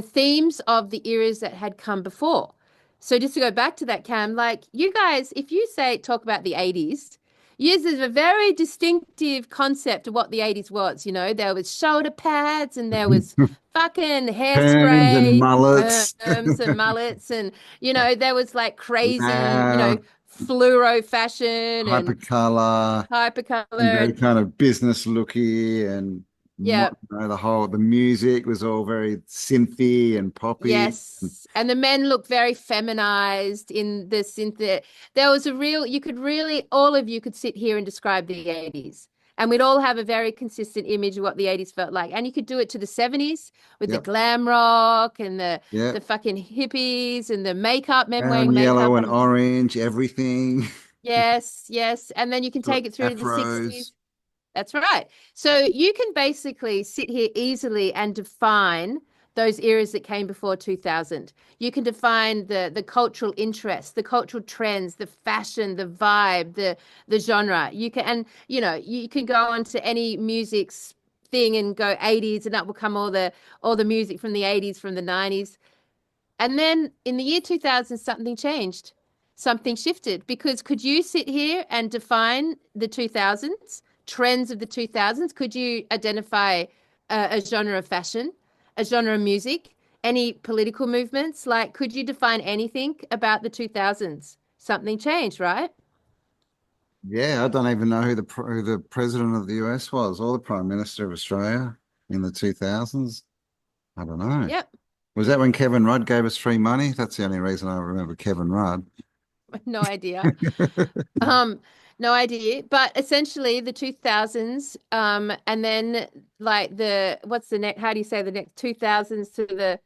themes of the eras that had come before. So just to go back to that, Cam, like you guys, if you say talk about the 80s, yes, there's a very distinctive concept of what the 80s was. You know, there was shoulder pads and there was fucking Perms and hairspray, mullets. perms and mullets, and you know, there was like crazy, you know, Loud, fluoro fashion and hypercolor, hypercolor and very and kind of business looky, and yeah. the music was all very synthy and poppy. Yes. And the men look very feminized in the synth. There was a real, you could really, all of you could sit here and describe the 80s. And we'd all have a very consistent image of what the 80s felt like. And you could do it to the 70s with the Yep. glam rock and Yeah. the fucking hippies and the makeup, men wearing Brown, makeup. yellow, and orange, everything. Yes, yes. And then you can take it through to the 60s. Afros. That's right. So you can basically sit here easily and define those eras that came before 2000. You can define the cultural interests, the cultural trends, the fashion, the vibe, the genre. You can, and you know, you can go on to any music's thing and go 80s, and that will come all the music from the 80s, from the 90s. And then in the year 2000, something changed. Something shifted, because could you sit here and define the 2000s, trends of the 2000s? Could you identify a genre of fashion, a genre of music, any political movements? Like, could you define anything about the 2000s? Something changed, right? Yeah, I don't even know who the president of the US was, or the prime minister of Australia in the 2000s. I don't know. Yep. Was that when Kevin Rudd gave us free money? That's the only reason I remember Kevin Rudd. No idea. No idea. But essentially the 2000s, and then like what's the next, how do you say the next 2000s to the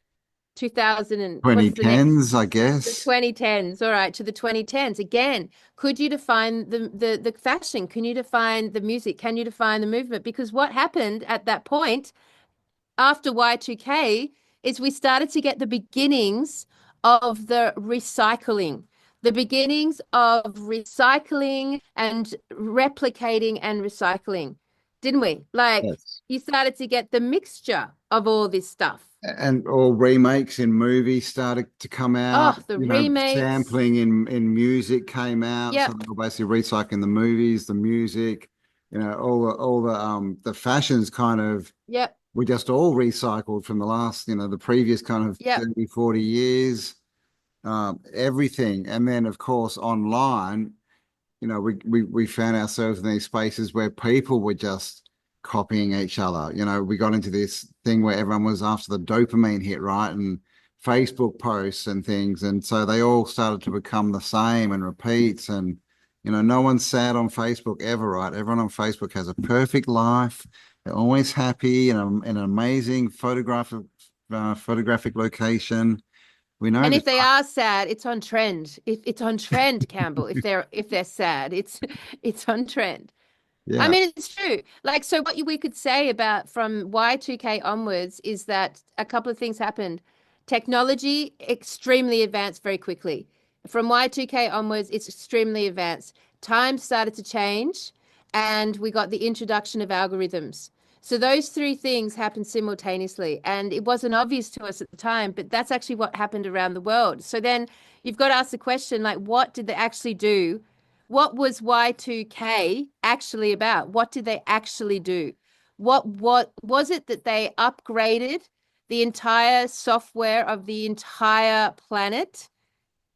2000 and what's the next? 2010s, I The guess. 2010s. All right, to the 2010s. Again, could you define the fashion? Can you define the music? Can you define the movement? Because what happened at that point after Y2K is we started to get the beginnings of the recycling, the beginnings of recycling and replicating and recycling, didn't we? Like Yes. you started to get the mixture of all this stuff. And all remakes in movies started to come out. Oh, the You know, remakes. sampling in music came out. Yep. So they were basically recycling the movies, the music, you know, all the fashions kind of Yep. we just all recycled from the last, you know, the previous kind of Yep. 30, 40 years, everything. And then, of course, online, you know, we found ourselves in these spaces where people were just copying each other. You know, we got into this thing where everyone was after the dopamine hit, right? And Facebook posts and things. And so they all started to become the same and repeats. And, you know, no one's sad on Facebook ever, right? Everyone on Facebook has a perfect life. They're always happy in an amazing photographic location. We know And this. if they are sad, it's on trend. If it's on trend, Campbell, if they're sad, it's on trend. Yeah. I mean, it's true. Like, so what we could say about from Y2K onwards is that a couple of things happened. Technology extremely advanced very quickly. From Y2K onwards, it's extremely advanced. Time started to change, and we got the introduction of algorithms. So those three things happened simultaneously, and it wasn't obvious to us at the time, but that's actually what happened around the world. So then you've got to ask the question, like, what did they actually do? What was Y2K actually about? What did they actually do? What was it that they upgraded the entire software of the entire planet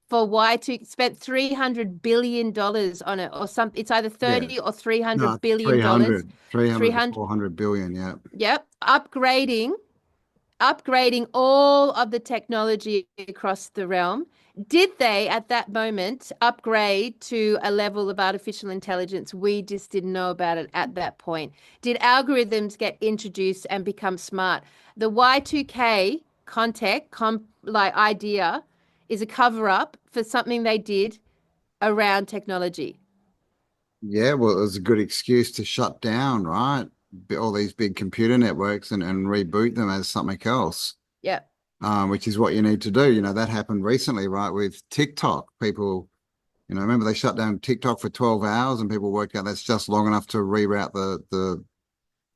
for Y2, spent $300 billion on it or something? It's either 30 or $300 billion. 300 to 400 billion, yeah. Yep. Upgrading all of the technology across the realm Did they at that moment upgrade to a level of artificial intelligence we just didn't know about it at that point? Did algorithms get introduced and become smart? The Y2K like idea is a cover up for something they did around technology. Yeah, well, it was a good excuse to shut down, right? All these big computer networks and reboot them as something else. Yeah. Which is what you need to do. That happened recently, right? With TikTok. People, remember they shut down TikTok for 12 hours and people worked out that's just long enough to reroute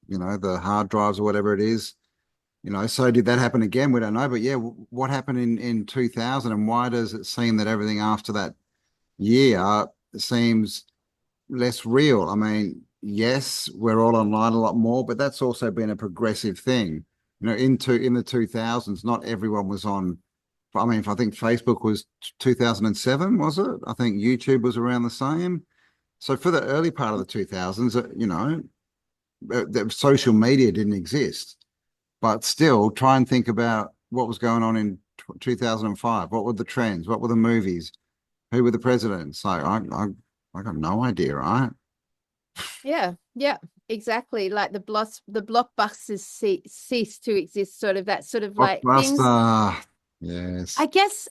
the hard drives or whatever it is. So did that happen again? We don't know. But yeah, what happened in 2000 and why does it seem that everything after that year seems less real? I mean, yes, we're all online a lot more, but that's also been a progressive thing. In the 2000s, not everyone was on. I mean, if I think Facebook was 2007, was it? I think YouTube was around the same. So for the early part of the 2000s, the social media didn't exist. But still, try and think about what was going on in 2005. What were the trends? What were the movies? Who were the presidents? Like, I got no idea, right? Yeah, exactly. Like the blockbusters cease to exist. Sort of like things. Yes. I guess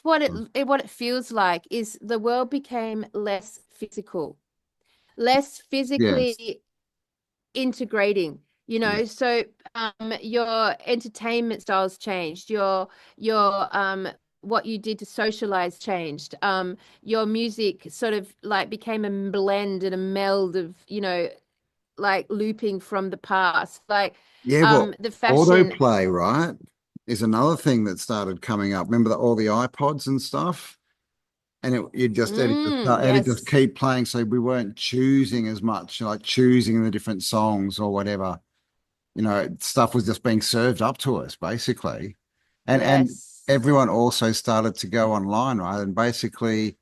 what it feels like is the world became less physical, less Yes. physically integrating. Yeah. So your entertainment styles changed. Your what you did to socialize changed. Your music sort of like became a blend and a meld of like looping from the past. Like Yeah, well, the fashion. autoplay, right, is another thing that started coming up. Remember all the iPods and stuff? And it'd just Yes. keep playing. So we weren't choosing as much, like choosing the different songs or whatever. Stuff was just being served up to us, basically. And Yes. everyone also started to go online, right? And basically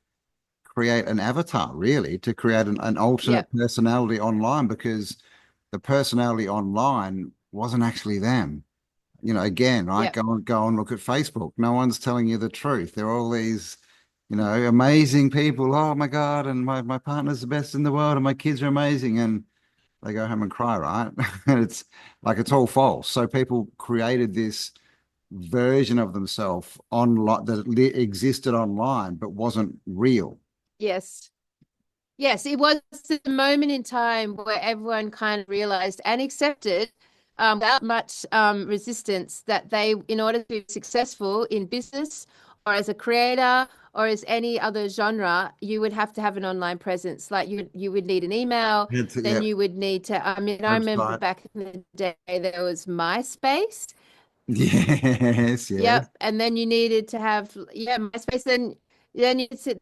create an avatar, really, to create an alternate Yep. personality online because the personality online wasn't actually them. Again, right? Yep. Go and look at Facebook. No one's telling you the truth. There are all these, amazing people. Oh my God, and my partner's the best in the world, and my kids are amazing. And they go home and cry, right? And it's like it's all false. So people created this version of themselves online that existed online but wasn't real. Yes. Yes, it was the moment in time where everyone kind of realized and accepted, without much resistance, that in order to be successful in business or as a creator or as any other genre, you would have to have an online presence. Like you would need an email, then Yeah, you would need to. I mean, I remember website. back in the day there was MySpace. Yes, yes. Yep, and then you needed to have MySpace. Then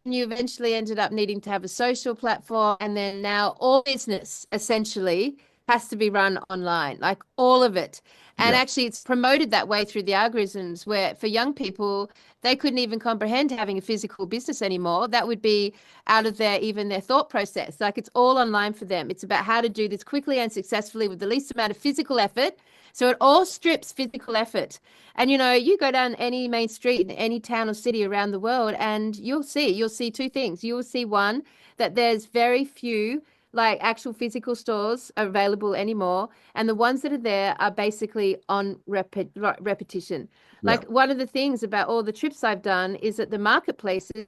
you eventually ended up needing to have a social platform, and then now all business essentially has to be run online, like all of it. And Yeah. actually, it's promoted that way through the algorithms, where for young people, they couldn't even comprehend having a physical business anymore. That would be out of their thought process. Like it's all online for them. It's about how to do this quickly and successfully with the least amount of physical effort. So it all strips physical effort. And you go down any main street in any town or city around the world, and you'll see two things. You will see one, that there's very few like actual physical stores available anymore, and the ones that are there are basically on repetition. Yeah. Like one of the things about all the trips I've done is that the marketplaces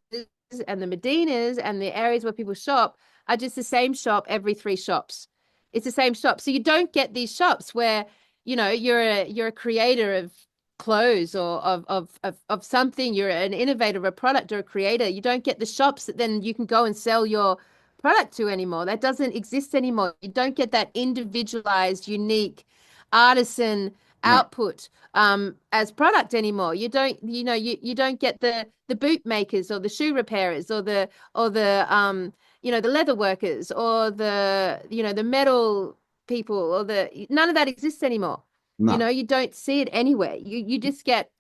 and the Medinas and the areas where people shop are just the same shop every three shops. It's the same shop. So you don't get these shops where you're a creator of clothes or of something. You're an innovator of a product or a creator. You don't get the shops that then you can go and sell your product to anymore. That doesn't exist anymore. You don't get that individualized, unique artisan No, output as product anymore. You don't get the boot makers or the shoe repairers or the leather workers or the metal people or none of that exists anymore. no. You don't see it anywhere. You just get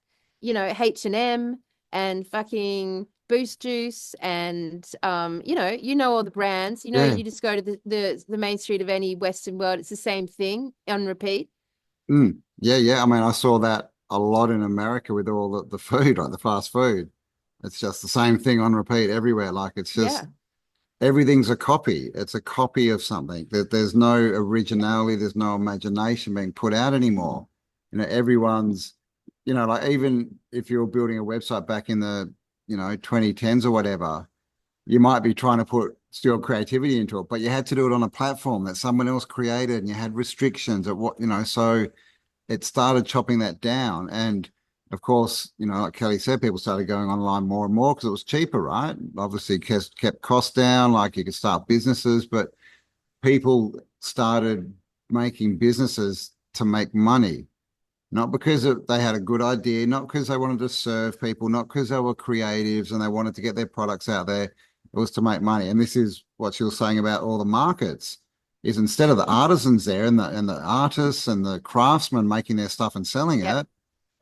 H&M and fucking Boost Juice and all the brands. Yeah. You just go to the main street of any Western world, it's the same thing on repeat. Yeah, yeah. I mean, I saw that a lot in America with all the food, like the fast food. It's just the same thing on repeat everywhere. Like it's just everything's a copy. It's a copy of something. There's no originality. There's no imagination being put out anymore. You know, everyone's, you know, like even if you're building a website back in the, you know, 2010s or whatever, you might be trying to put still creativity into it, but you had to do it on a platform that someone else created and you had restrictions at what, you know, so it started chopping that down. And of course, you know, like Kelly said, people started going online more and more because it was cheaper, right? Obviously kept costs down, like you could start businesses, but people started making businesses to make money, not because they had a good idea, not because they wanted to serve people, not because they were creatives and they wanted to get their products out there. It was to make money. And this is what she was saying about all the markets, is instead of the artisans there and the artists and the craftsmen making their stuff and selling it,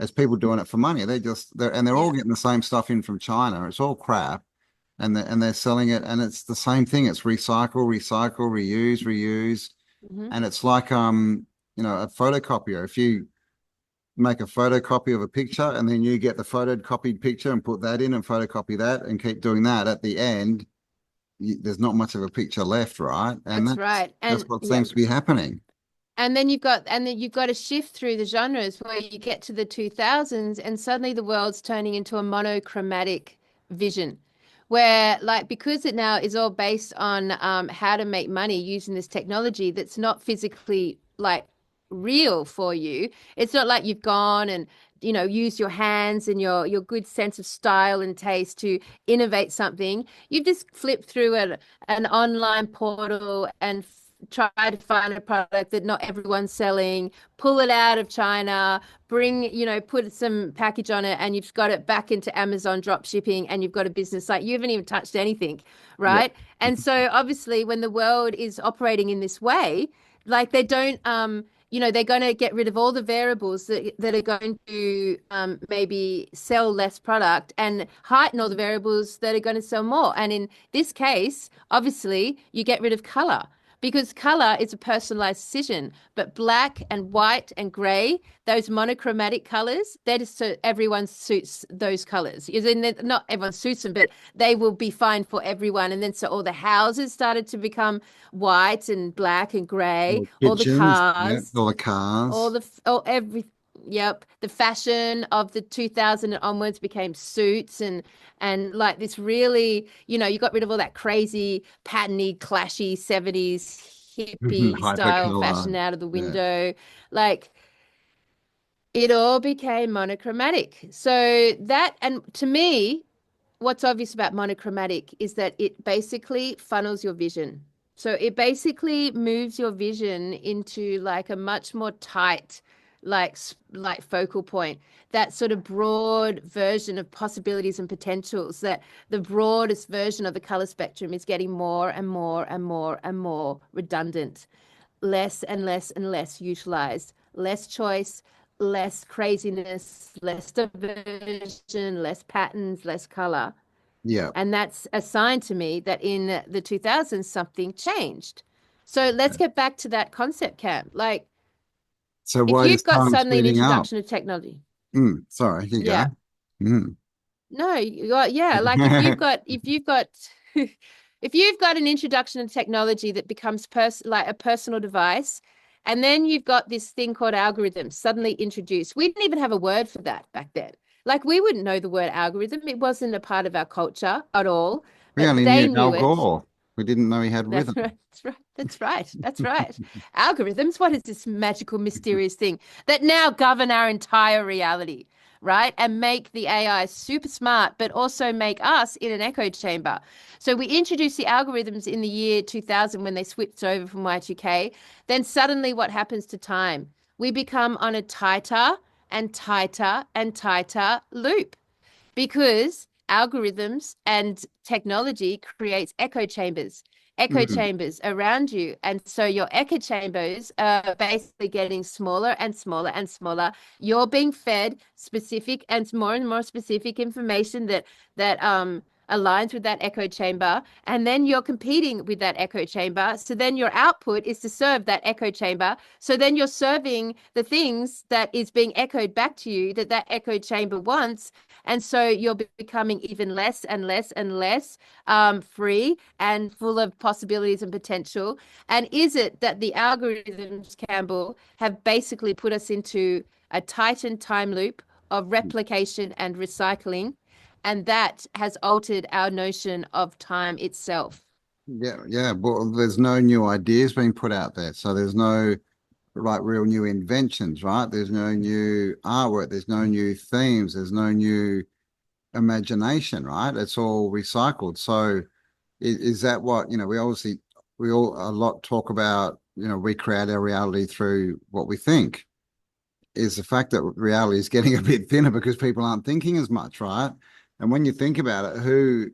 as people doing it for money. They're all getting the same stuff in from China. It's all crap. And they're selling it, and it's the same thing. It's recycle, reuse, reuse. And it's like you know, a photocopier. If you make a photocopy of a picture and then you get the photocopied picture and put that in and photocopy that and keep doing that, at the end, there's not much of a picture left, right? And that's right. And that's what seems to be happening. And then you've got a shift through the genres where you get to the 2000s and suddenly the world's turning into a monochromatic vision where, like, because it now is all based on how to make money using this technology that's not physically like real for you. It's not like you've gone and, you know, used your hands and your good sense of style and taste to innovate something. You've just flipped through an online portal and try to find a product that not everyone's selling, pull it out of China, put some package on it, and you've got it back into Amazon drop shipping, and you've got a business. Like, you haven't even touched anything, right? Yep. And so obviously when the world is operating in this way, like, they don't they're going to get rid of all the variables that are going to maybe sell less product and heighten all the variables that are going to sell more. And in this case, obviously, you get rid of color, because color is a personalized decision, but black and white and gray, those monochromatic colors, that is so everyone suits those colors. Not everyone suits them, but they will be fine for everyone. And then so all the houses started to become white and black and gray, all the cars, the fashion of the 2000 and onwards became suits and like this really, you got rid of all that crazy patterny, clashy 70s hippie style fashion out of the window. Like, it all became monochromatic. So that, and to me, what's obvious about monochromatic is that it basically funnels your vision. So it basically moves your vision into like a much more tight, like focal point, that sort of broad version of possibilities and potentials, that the broadest version of the color spectrum is getting more and more and more and more redundant, less and less and less utilized, less choice, less craziness, less diversion, less patterns, less color. Yeah. And that's a sign to me that in the 2000s, something changed. So let's get back to that concept, Cam. Like, so if you've got suddenly an introduction of technology. Sorry, you go. No, like if you've got an introduction of technology that becomes like a personal device, and then you've got this thing called algorithms suddenly introduced. We didn't even have a word for that back then. Like, we wouldn't know the word algorithm. It wasn't a part of our culture at all. We only knew Al Gore. We didn't know he had rhythm. That's right. Algorithms, what is this magical, mysterious thing that now govern our entire reality, right? And make the AI super smart, but also make us in an echo chamber. So we introduced the algorithms in the year 2000 when they switched over from Y2K. Then suddenly what happens to time? We become on a tighter and tighter and tighter loop, because algorithms and technology creates echo chambers around you. And so your echo chambers are basically getting smaller and smaller and smaller. You're being fed specific and more specific information that aligns with that echo chamber, and then you're competing with that echo chamber. So then your output is to serve that echo chamber. So then you're serving the things that is being echoed back to you that echo chamber wants. And so you're becoming even less and less and less free and full of possibilities and potential. And is it that the algorithms, Campbell, have basically put us into a tightened time loop of replication and recycling, and that has altered our notion of time itself? Yeah. Well, there's no new ideas being put out there. So there's no like real new inventions, right? There's no new artwork. There's no new themes. There's no new imagination, right? It's all recycled. So is that what, we obviously, we all a lot talk about, we create our reality through what we think. Is the fact that reality is getting a bit thinner because people aren't thinking as much, right? And when you think about it, who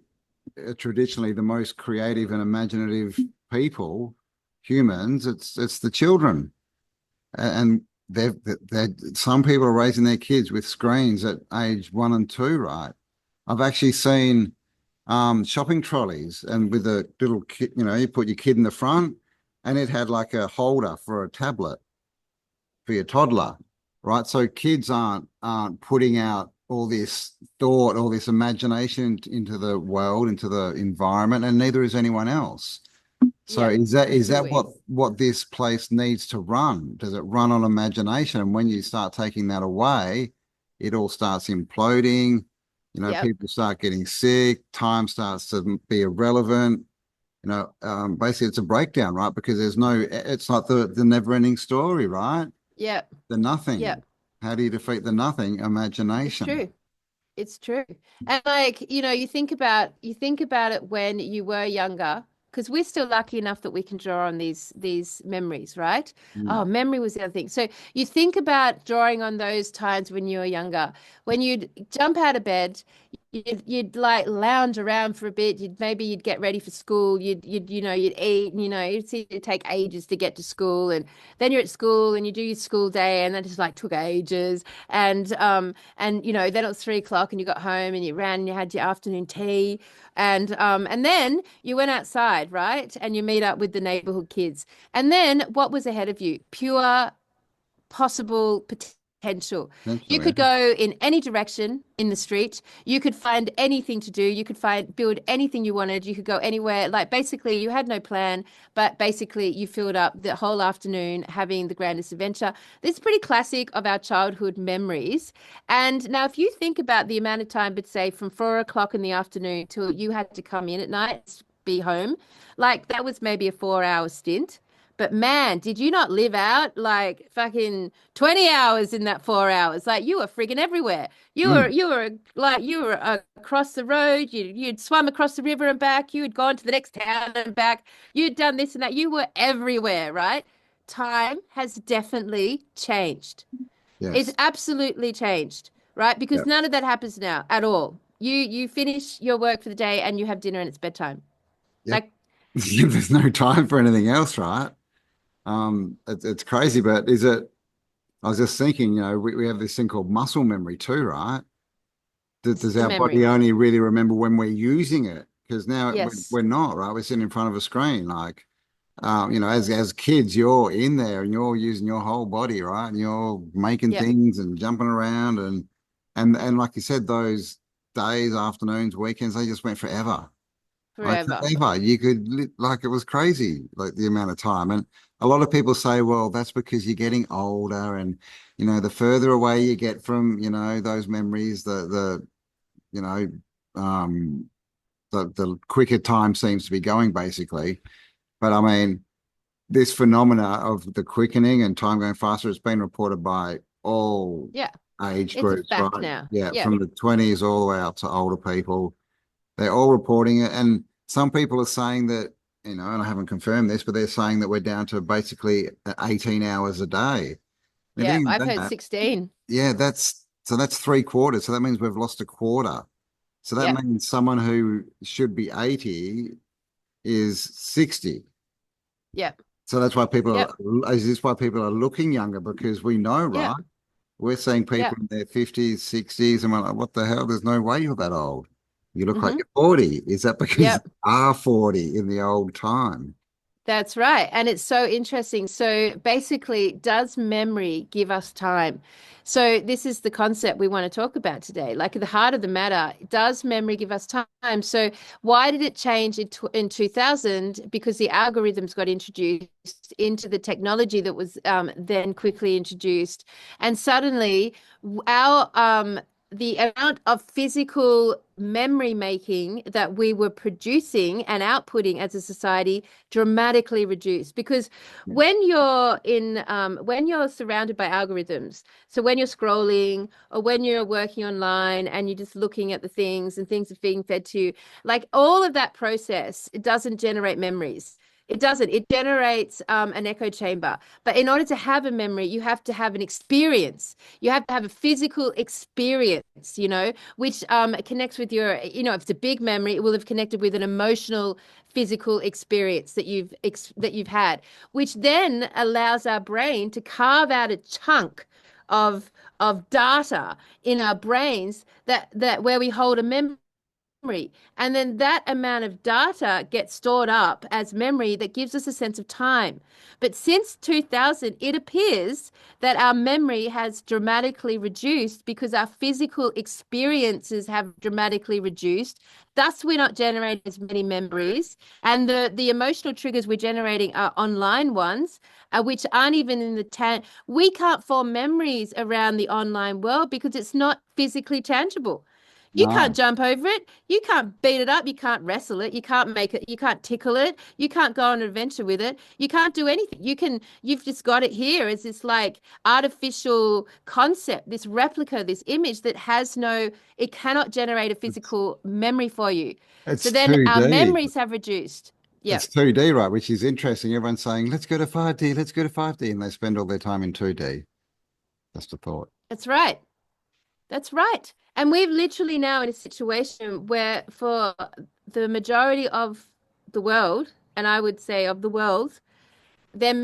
are traditionally the most creative and imaginative people, humans, it's the children. And they're some people are raising their kids with screens at age 1 and 2, right? I've actually seen shopping trolleys, and with a little kid, you put your kid in the front and it had like a holder for a tablet for your toddler, right? So kids aren't putting out all this thought, all this imagination into the world, into the environment, and neither is anyone else. So is that what this place needs to run? Does it run on imagination? And when you start taking that away, it all starts imploding. People start getting sick. Time starts to be irrelevant. Basically it's a breakdown, right? Because it's like the never-ending story, right? Yeah. The nothing. Yeah. How do you defeat the nothing? Imagination. It's true. And like, you think about it when you were younger, because we're still lucky enough that we can draw on these memories, right? Oh, memory was the other thing. So you think about drawing on those times when you were younger, when you'd jump out of bed, you'd like lounge around for a bit. You'd get ready for school. You'd eat. It'd take ages to get to school, and then you're at school and you do your school day, and that just like took ages. And then it was 3 o'clock, and you got home and you ran and you had your afternoon tea, and then you went outside, right? And you meet up with the neighborhood kids, and then what was ahead of you? Pure possible potential. You could go in any direction in the street. You could find anything to do. You could build anything you wanted. You could go anywhere. Like basically you had no plan, but basically you filled up the whole afternoon having the grandest adventure. This is pretty classic of our childhood memories. And now if you think about the amount of time, but say from 4 o'clock in the afternoon till you had to come in at night, be home, like that was maybe a 4-hour stint. But man, did you not live out like fucking 20 hours in that 4 hours? Like you were friggin' everywhere. You were across the road. You'd swum across the river and back. You had gone to the next town and back. You'd done this and that. You were everywhere, right? Time has definitely changed. Yes. It's absolutely changed, right? Because none of that happens now at all. You finish your work for the day and you have dinner and it's bedtime. Like there's no time for anything else, right? It's crazy, but I was just thinking, we have this thing called muscle memory too, right? Does our body only really remember when we're using it? Because now we're not, right? We're sitting in front of a screen. Like, as kids, you're in there and you're using your whole body, right? And you're making things and jumping around and like you said, those days, afternoons, weekends, they just went forever. Forever. Like, you could like it was crazy, like the amount of time. And a lot of people say, well, that's because you're getting older, and the further away you get from those memories, the quicker time seems to be going, basically. But I mean, this phenomena of the quickening and time going faster, it's been reported by all age groups, it's back right? now. Yeah, from the 20s all the way up to older people. They're all reporting it, and some people are saying that, and I haven't confirmed this, but they're saying that we're down to basically 18 hours a day. Yeah, I've heard 16. Yeah, that's 3/4. So that means we've lost a quarter. So that means someone who should be 80 is 60. Yeah. So that's why is this why people are looking younger? Because we know, right? We're seeing people in their 50s, 60s, and we're like, what the hell? There's no way you're that old. You look like Hmm. you're 40. Is that because Yep. you are 40 in the old time? That's right. And it's so interesting. So basically, does memory give us time? So this is the concept we want to talk about today. Like at the heart of the matter, does memory give us time? So why did it change in 2000? Because the algorithms got introduced into the technology that was then quickly introduced. And suddenly our the amount of physical memory making that we were producing and outputting as a society dramatically reduced, because when you're surrounded by algorithms, so when you're scrolling or when you're working online and you're just looking at the things and things are being fed to you, like all of that process, it doesn't generate memories. It doesn't. It generates an echo chamber. But in order to have a memory, you have to have an experience. You have to have a physical experience, which connects with your, if it's a big memory, it will have connected with an emotional, physical experience that you've had, which then allows our brain to carve out a chunk of data in our brains that where we hold a memory. And then that amount of data gets stored up as memory that gives us a sense of time. But since 2000, it appears that our memory has dramatically reduced because our physical experiences have dramatically reduced. Thus, we're not generating as many memories. And the emotional triggers we're generating are online ones, which aren't even in the we can't form memories around the online world because it's not physically tangible. You can't No. jump over it. You can't beat it up. You can't wrestle it. You can't make it. You can't tickle it. You can't go on an adventure with it. You can't do anything. You've just got it here as this like artificial concept, this replica, this image that it cannot generate a physical memory for you. So It's then our 2D. memories have reduced. Yeah, It's 2D, right? Which is interesting. Everyone's saying, let's go to 5D, let's go to 5D. And they spend all their time in 2D. That's the thought. that's right. That's right. And we're literally now in a situation where for the majority of the world, and I would say of the world, their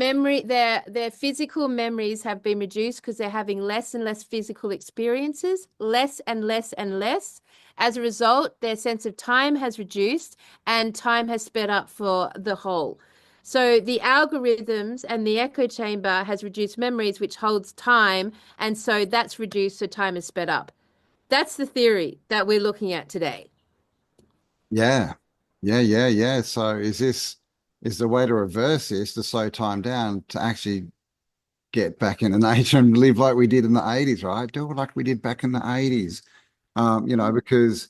physical memories have been reduced because they're having less and less physical experiences, less and less and less. As a result, their sense of time has reduced and time has sped up for the whole. So the algorithms and the echo chamber has reduced memories, which holds time, and so that's reduced, so time is sped up. That's the theory that we're looking at today. Yeah. Yeah. So is the way to reverse this to slow time down to actually get back in the nature and live like we did in the 80s, right? Do it like we did back in the 80s. Because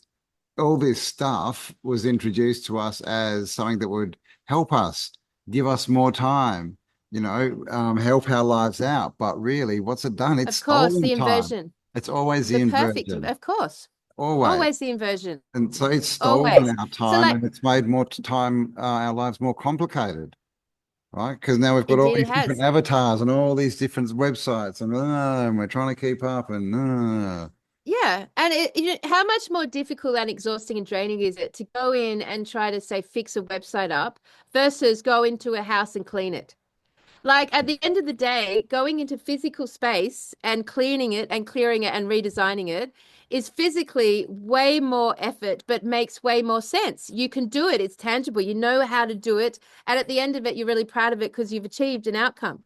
all this stuff was introduced to us as something that would help us, give us more time, help our lives out. But really, what's it done? It's Of course, stolen the time. inversion. It's always the The perfect, inversion. of course. Always. Always the inversion. And so it's stolen Always. our So time like, and it's made more time, our lives more complicated, right? Because now we've got all indeed it these different has. avatars and all these different websites and we're trying to keep up and Yeah. And how much more difficult and exhausting and draining is it to go in and try to say fix a website up versus go into a house and clean it? Like at the end of the day, going into physical space and cleaning it and clearing it and redesigning it is physically way more effort, but makes way more sense. You can do it. It's tangible. You know how to do it. And at the end of it, you're really proud of it because you've achieved an outcome.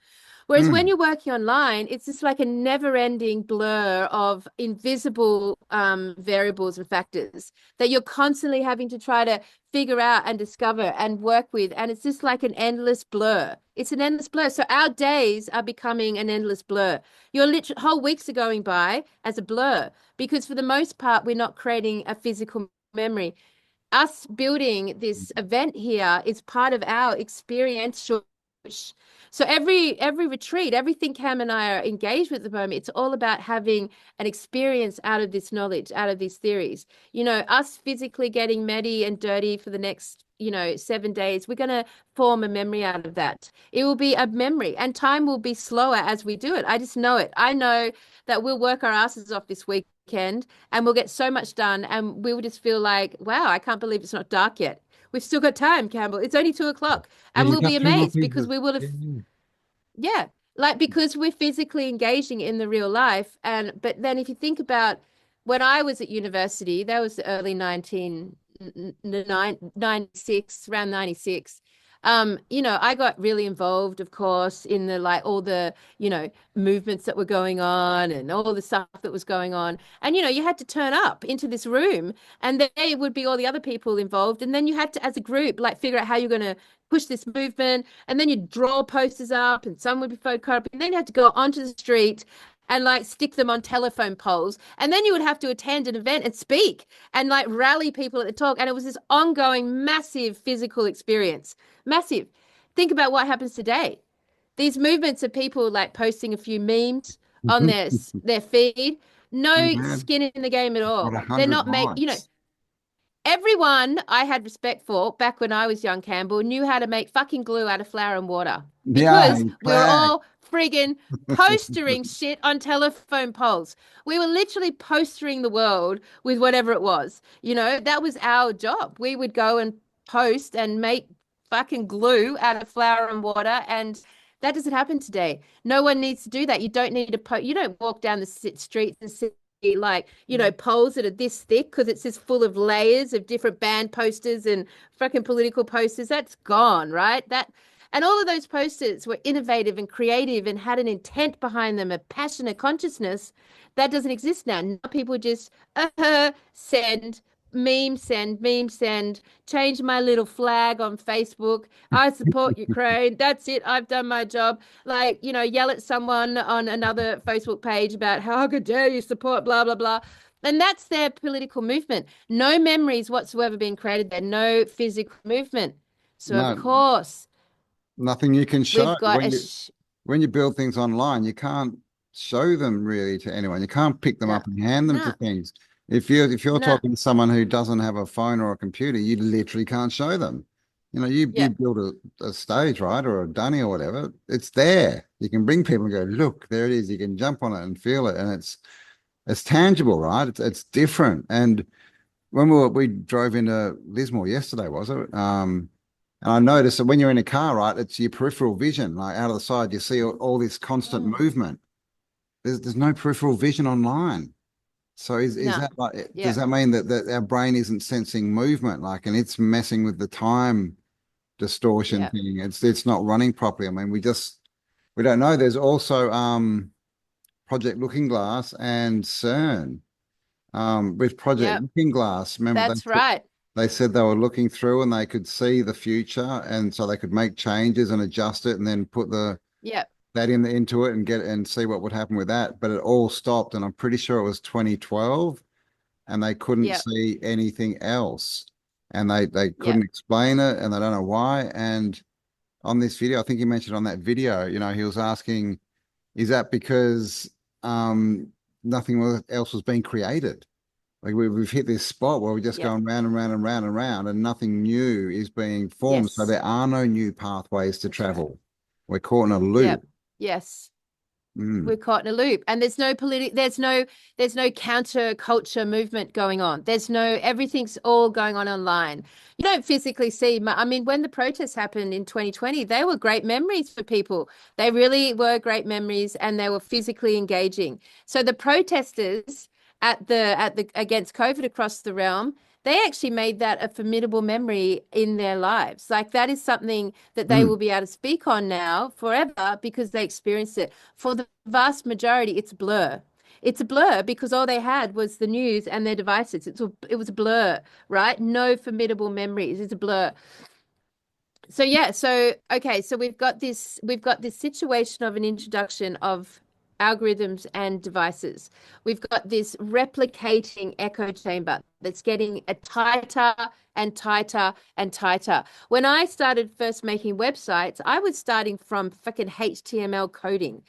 Whereas when you're working online, it's just like a never-ending blur of invisible variables and factors that you're constantly having to try to figure out and discover and work with. And it's just like an endless blur. It's an endless blur. So our days are becoming an endless blur. Your whole weeks are going by as a blur because for the most part, we're not creating a physical memory. Us building this event here is part of our experiential. So every retreat, everything Cam and I are engaged with at the moment, it's all about having an experience out of this knowledge, out of these theories. Us physically getting muddy and dirty for the next, 7 days, we're going to form a memory out of that. It will be a memory and time will be slower as we do it. I just know it. I know that we'll work our asses off this weekend and we'll get so much done and we will just feel like, wow, I can't believe it's not dark yet. We've still got time, Campbell. It's only 2 o'clock. And you've we'll got be two more amazed people. because we will have, Yeah. like because we're physically engaging in the real life. But then if you think about when I was at university, that was the early 1996, around 96. I got really involved, of course, in the like all the, movements that were going on and all the stuff that was going on. And, you had to turn up into this room and there would be all the other people involved. And then you had to, as a group, like figure out how you're going to push this movement. And then you'd draw posters up and some would be photocopying. And then you had to go onto the street and like stick them on telephone poles. And then you would have to attend an event and speak and like rally people at the talk. And it was this ongoing, massive physical experience. Massive. Think about what happens today. These movements of people like posting a few memes on their feed. No skin in the game at all. They're not everyone I had respect for back when I was young, Campbell, knew how to make fucking glue out of flour and water because we were all friggin' postering shit on telephone poles. We were literally postering the world with whatever it was. That was our job. We would go and post and make fucking glue out of flour and water, and that doesn't happen today. No one needs to do that. You don't need to you don't walk down the streets and see like, poles that are this thick because it's just full of layers of different band posters and fucking political posters. That's gone, right? And all of those posters were innovative and creative and had an intent behind them, a passion, a consciousness that doesn't exist now. Now people just send, meme send, change my little flag on Facebook. I support Ukraine. That's it. I've done my job. Like, yell at someone on another Facebook page about how dare you support blah, blah, blah. And that's their political movement. No memories whatsoever being created there. No physical movement. So, of course, nothing you can show. We've got when you build things online, you can't show them really to anyone. You can't pick them up and hand them to things. If you're talking to someone who doesn't have a phone or a computer, you literally can't show them. You build a stage, right, or a dunny or whatever. It's there. You can bring people and go, look, there it is. You can jump on it and feel it, and it's tangible, right? It's different. And when we drove into Lismore yesterday, was it? And I noticed that when you're in a car, right, it's your peripheral vision. Like out of the side, you see all this constant movement. There's no peripheral vision online. So is that like, does that mean that our brain isn't sensing movement, like, and it's messing with the time distortion thing? It's not running properly. I mean, we don't know. There's also Project Looking Glass and CERN. With Project Looking Glass, remember that's right. They said they were looking through and they could see the future, and so they could make changes and adjust it and then put that into it and see what would happen with that. But it all stopped, and I'm pretty sure it was 2012, and they couldn't see anything else, and they couldn't explain it, and they don't know why. And on this video, I think he mentioned on that video, he was asking, is that because nothing else was being created? Like we've hit this spot where we're just going round and round and round and round, and nothing new is being formed. So there are no new pathways to travel. We're caught in a loop. Yes. We're caught in a loop, and there's no counter culture movement going on. Everything's all going on online. You don't physically see. I mean, when the protests happened in 2020, they were great memories for people. They really were great memories, and they were physically engaging. So the protesters at the against COVID across the realm, they actually made that a formidable memory in their lives. Like that is something that they will be able to speak on now forever because they experienced it. For the vast majority, it's a blur. It's a blur because all they had was the news and their devices. It was a blur, right? No formidable memories. It's a blur. So so we've got this situation of an introduction of algorithms and devices. We've got this replicating echo chamber that's getting tighter and tighter and tighter. When I started first making websites, I was starting from fucking HTML coding,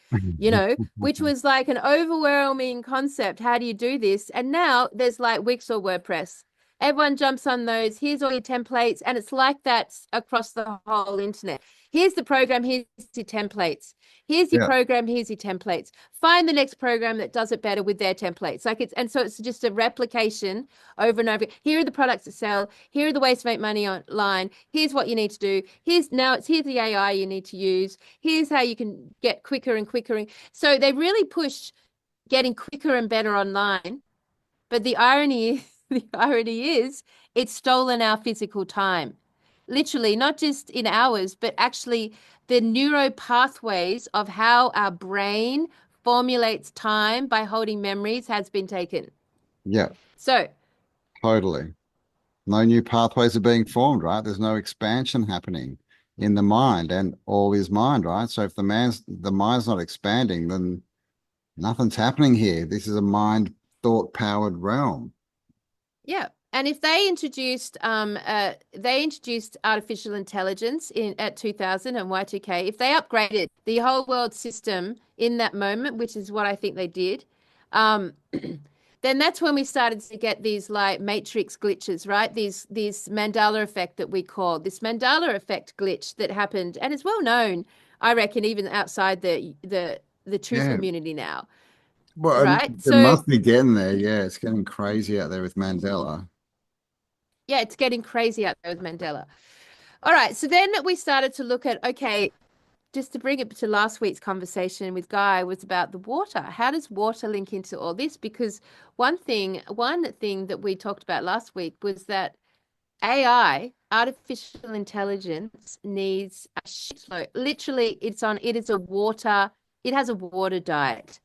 which was like an overwhelming concept. How do you do this? And now there's like Wix or WordPress. Everyone jumps on those. Here's all your templates. And it's like that across the whole internet. Here's the program. Here's your templates. Here's your program. Here's your templates. Find the next program that does it better with their templates. So it's just a replication over and over. Here are the products that sell. Here are the ways to make money online. Here's what you need to do. Here's the AI you need to use. Here's how you can get quicker and quicker. So they really push getting quicker and better online. But the irony, the irony is it's stolen our physical time. Literally, not just in hours, but actually the neuro pathways of how our brain formulates time by holding memories has been taken. Yeah, So, totally. No new pathways are being formed, right? There's no expansion happening in the mind, and all is mind, right? So if the mind's not expanding, then nothing's happening here. This is a mind thought powered realm. yeah. And if they introduced artificial intelligence at 2000 and Y2K, if they upgraded the whole world system in that moment, which is what I think they did, then that's when we started to get these like matrix glitches, right? These Mandela effect that we call this Mandela effect glitch that happened, and it's well known, I reckon, even outside the truth community now. Well, right? it So must be getting there. Yeah, it's getting crazy out there with Mandela. yeah, it's getting crazy out there with Mandela. All right, so then we started to look at, okay, just to bring it to last week's conversation with Guy was about the water. How does water link into all this? Because one thing that we talked about last week was that AI, artificial intelligence, needs a shitload. Literally, it has a water diet.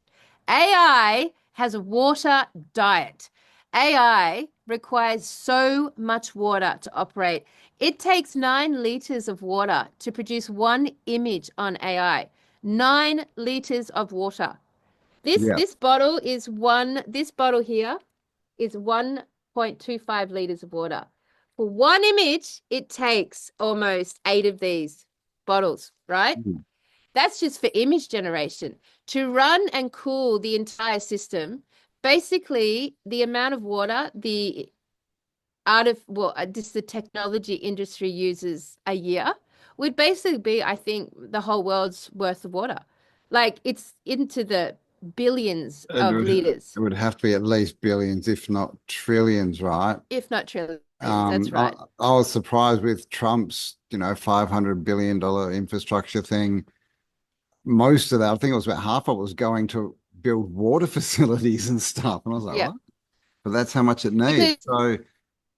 AI has a water diet. AI requires so much water to operate. It takes 9 liters of water to produce one image on AI. 9 liters of water. This bottle here is 1.25 liters of water. For one image, it takes almost 8 of these bottles, right? That's just for image generation. To run and cool the entire system, basically the amount of water just the technology industry uses a year would basically be, I think, the whole world's worth of water. Like it's into the billions of liters. It would have to be at least billions, if not trillions, right? If not trillions, that's right. I was surprised with Trump's, $500 billion infrastructure thing. Most of that, I think it was about half of it was going to build water facilities and stuff. And I was like, what? But that's how much it needs. So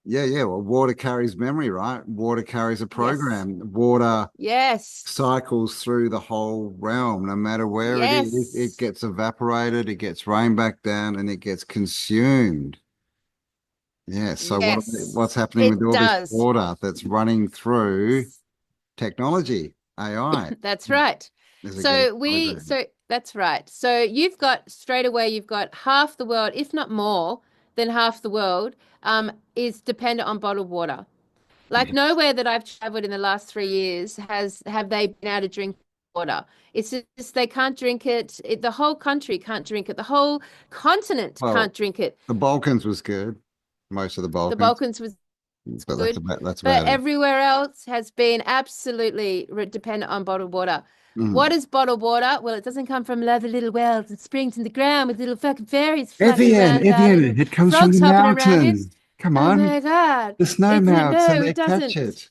yeah. Well, water carries memory, right? Water carries a program. Water cycles through the whole realm. No matter where it is, it gets evaporated, it gets rained back down, and it gets consumed. Yeah. So what's happening with all this water that's running through technology, AI? That's right. That's right. So you've got half the world, if not more than half the world, is dependent on bottled water. Like nowhere that I've traveled in the last 3 years have they been able to drink water. It's just they can't drink it. The whole country can't drink it. The whole continent can't drink it. The Balkans was good. Most of the Balkans. The Balkans was good. That's but everywhere else has been absolutely dependent on bottled water. What is bottled water? Well, it doesn't come from lovely little wells and springs in the ground with little fucking fairies flying around. Evian, it comes from the mountains. Come on. Oh my God. The snow mounts, and they catch it.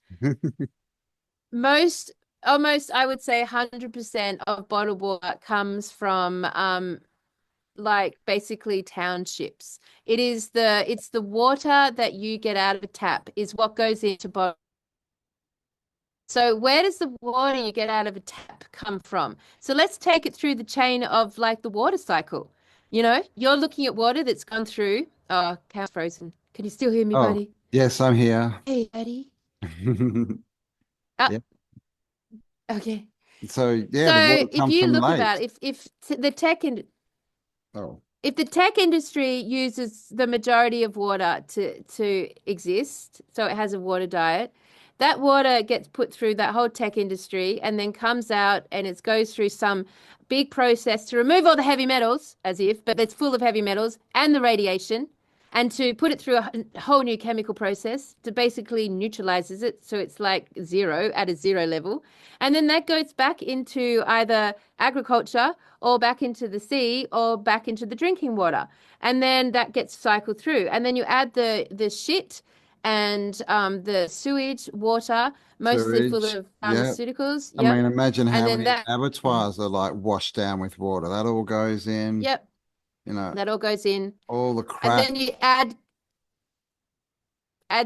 Almost, I would say 100% of bottled water comes from like basically townships. It's the water that you get out of a tap is what goes into bottled. So where does the water you get out of a tap come from? So let's take it through the chain of like the water cycle. You're looking at water that's gone through. Oh, cow's frozen. Can you still hear me, buddy? Yes, I'm here. Hey, buddy. Okay. So if you look about if the tech if the tech industry uses the majority of water to exist, so it has a water diet, that water gets put through that whole tech industry and then comes out and it goes through some big process to remove all the heavy metals, but it's full of heavy metals and the radiation, and to put it through a whole new chemical process to basically neutralizes it. So it's like at a zero level. And then that goes back into either agriculture or back into the sea or back into the drinking water. And then that gets cycled through. And then you add the shit and the sewage water, mostly full of pharmaceuticals. I mean, imagine how many abattoirs are like washed down with water. That all goes in. Yep. you know, That all goes in. all the And crap. then you add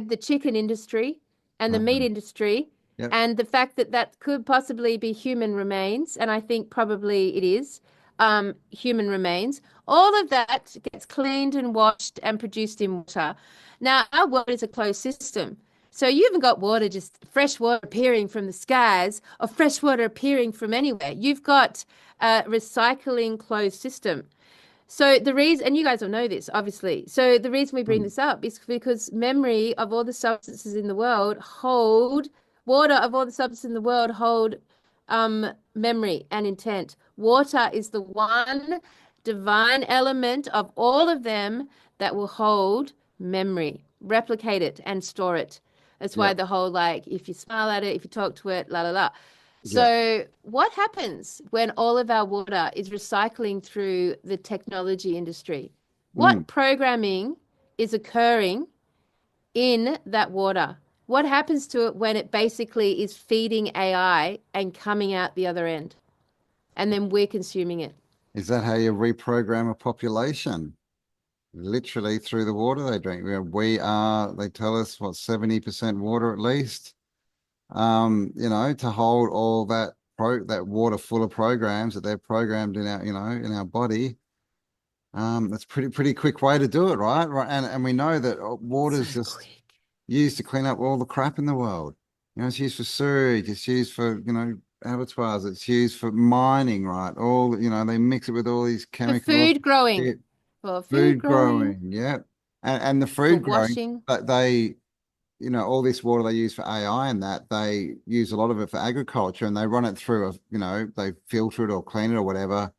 the chicken industry and the meat industry Yep. and the fact that that could possibly be human remains, and I think probably it is human remains. All of that gets cleaned and washed and produced in water. Now, our world is a closed system. So you haven't got water, just fresh water appearing from the skies or fresh water appearing from anywhere. You've got a recycling closed system. So the reason, and you guys will know this, obviously. So the reason we bring this up is because memory of all the substances in the world hold, water of all the substances in the world hold memory and intent. Water is the one divine element of all of them that will hold memory, replicate it, and store it. That's why Yeah. the whole, like, if you smile at it, if you talk to it, la la la. Yeah. So what happens when all of our water is recycling through the technology industry? What programming is occurring in that water? What happens to it when it basically is feeding AI and coming out the other end? And then we're consuming it. Is that how you reprogram a population? Literally through the water they drink. We are, they tell us, what, 70% water at least? You know, to hold all that water full of programs that they're programmed in our, you know, in our body. That's pretty quick way to do it, right? Right. And we know that water's just used to clean up all the crap in the world. You know, it's used for sewage, it's used for, you know, abattoirs, it's used for mining, right? All, you know, they mix it with all these For chemicals. food growing. Yeah. For Food growing, yeah. And the for food growing, washing. but they, you know, all this water they use for AI and that, they use a lot of it for agriculture and they run it through a, you know, they filter it or clean it or whatever.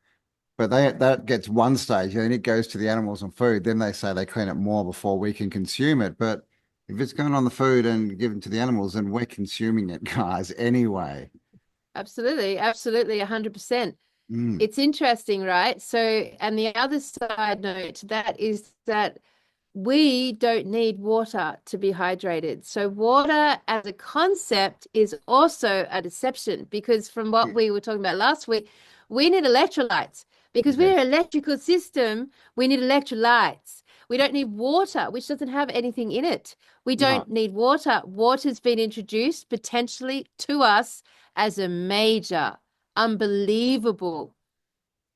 But that gets one stage and it goes to the animals and food. Then they say they clean it more before we can consume it. But if it's going on the food and given to the animals, then we're consuming it, guys, anyway. Absolutely. Absolutely. 100%. It's interesting, right? So, and the other side note to that is that we don't need water to be hydrated. So water as a concept is also a deception because from what we were talking about last week, we need electrolytes because we're an electrical system. We need electrolytes. We don't need water, which doesn't have anything in it. We don't need water. Water's been introduced potentially to us as a major, unbelievable,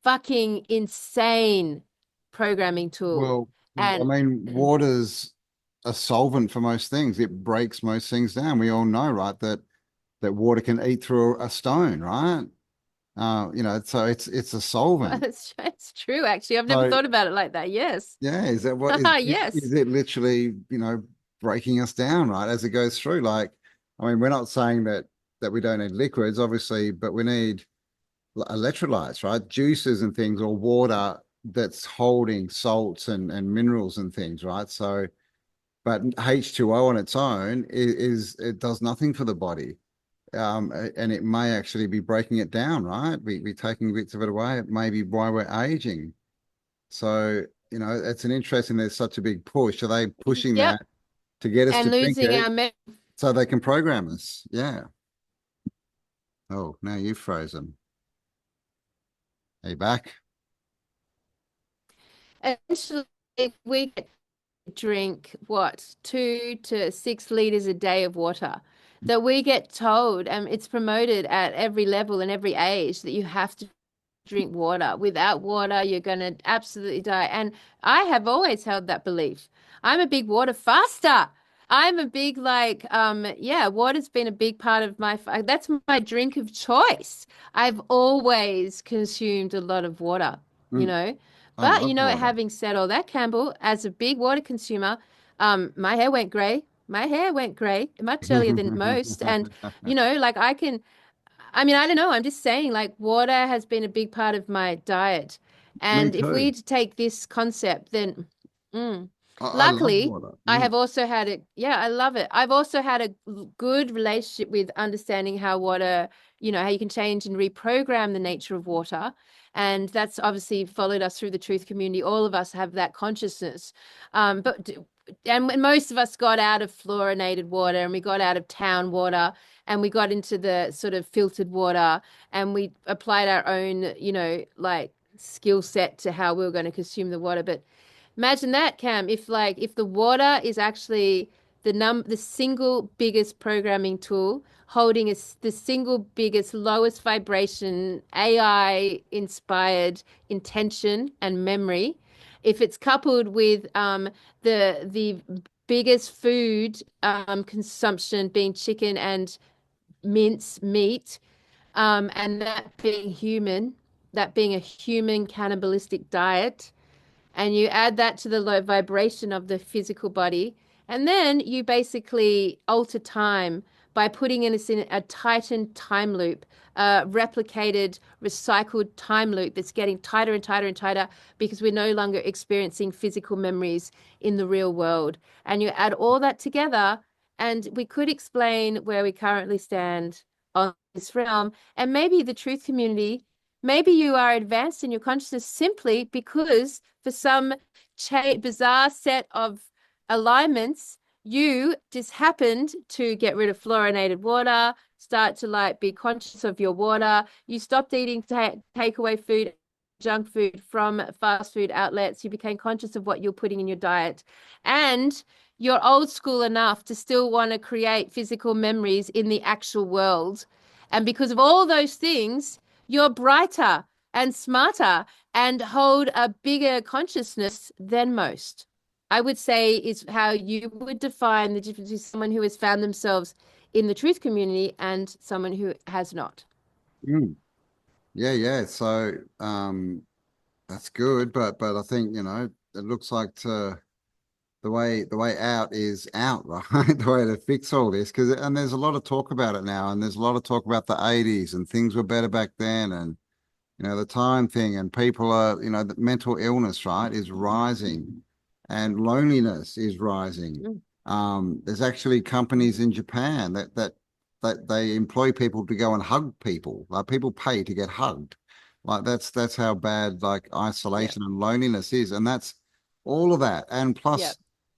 fucking insane programming tool. Well, I And mean, water's a solvent for most things. It breaks most things down. We all know, right, that water can eat through a stone, right? You know, so it's a solvent. it's true, actually. I've never So, thought about it like that. Yes. yeah, is that what Yes. is it literally, you know, breaking us down, right, as it goes through? Like, I mean, we're not saying that we don't need liquids, obviously, but we need electrolytes, right? Juices and things, or water that's holding salts and minerals and things, right? So, but H2O on its own is it does nothing for the body. And it may actually be breaking it down, right? We taking bits of it away. It may be why we're aging. So, you know, it's an interesting, there's such a big push. Are they pushing that to get us And to drink losing it our so they can program us? Yeah. Oh, now you've frozen. Are you back? Eventually, we drink what 2 to 6 liters a day of water that we get told, and it's promoted at every level and every age that you have to drink water. Without water, you're going to absolutely die. And I have always held that belief. I'm a big water faster. I'm a big yeah, water's been a big part of that's my drink of choice. I've always consumed a lot of water, you know. I But love you know, water. having said all that, Campbell, as a big water consumer, my hair went grey. My hair went grey much earlier than most. And, you know, like I mean, I don't know. I'm just saying, like, water has been a big part of my diet. Me And if too. we take this concept, then I love luckily, water. I have also had I love it. I've also had a good relationship with understanding how water, you know, how you can change and reprogram the nature of water. And that's obviously followed us through the truth community. All of us have that consciousness. And most of us got out of fluorinated water and we got out of town water and we got into the sort of filtered water and we applied our own, you know, like skill set to how we were going to consume the water. But imagine that, Cam, if the water is actually the single biggest programming tool holding the single biggest lowest vibration AI inspired intention and memory, if it's coupled with the biggest food consumption being chicken and mince meat, and that being a human cannibalistic diet, and you add that to the low vibration of the physical body, and then you basically alter time by putting us in a tightened time loop, a replicated, recycled time loop that's getting tighter and tighter and tighter because we're no longer experiencing physical memories in the real world. And you add all that together, and we could explain where we currently stand on this realm. And maybe the truth community, maybe you are advanced in your consciousness simply because for some bizarre set of alignments, you just happened to get rid of fluorinated water, start to be conscious of your water. You stopped eating takeaway food, junk food from fast food outlets. You became conscious of what you're putting in your diet. And you're old school enough to still want to create physical memories in the actual world. And because of all those things, you're brighter and smarter and hold a bigger consciousness than most. I would say is how you would define the difference between someone who has found themselves in the truth community and someone who has not. Yeah. So that's good, but I think, it looks like the way out is out, right? The way to fix all this, and there's a lot of talk about it now, and there's a lot of talk about the 80s and things were better back then, and the time thing, and people are, the mental illness, right, is rising, and loneliness is rising. There's actually companies in Japan that they employ people to go and hug people. Like, people pay to get hugged. Like, that's how bad isolation and loneliness is, and that's all of that, and plus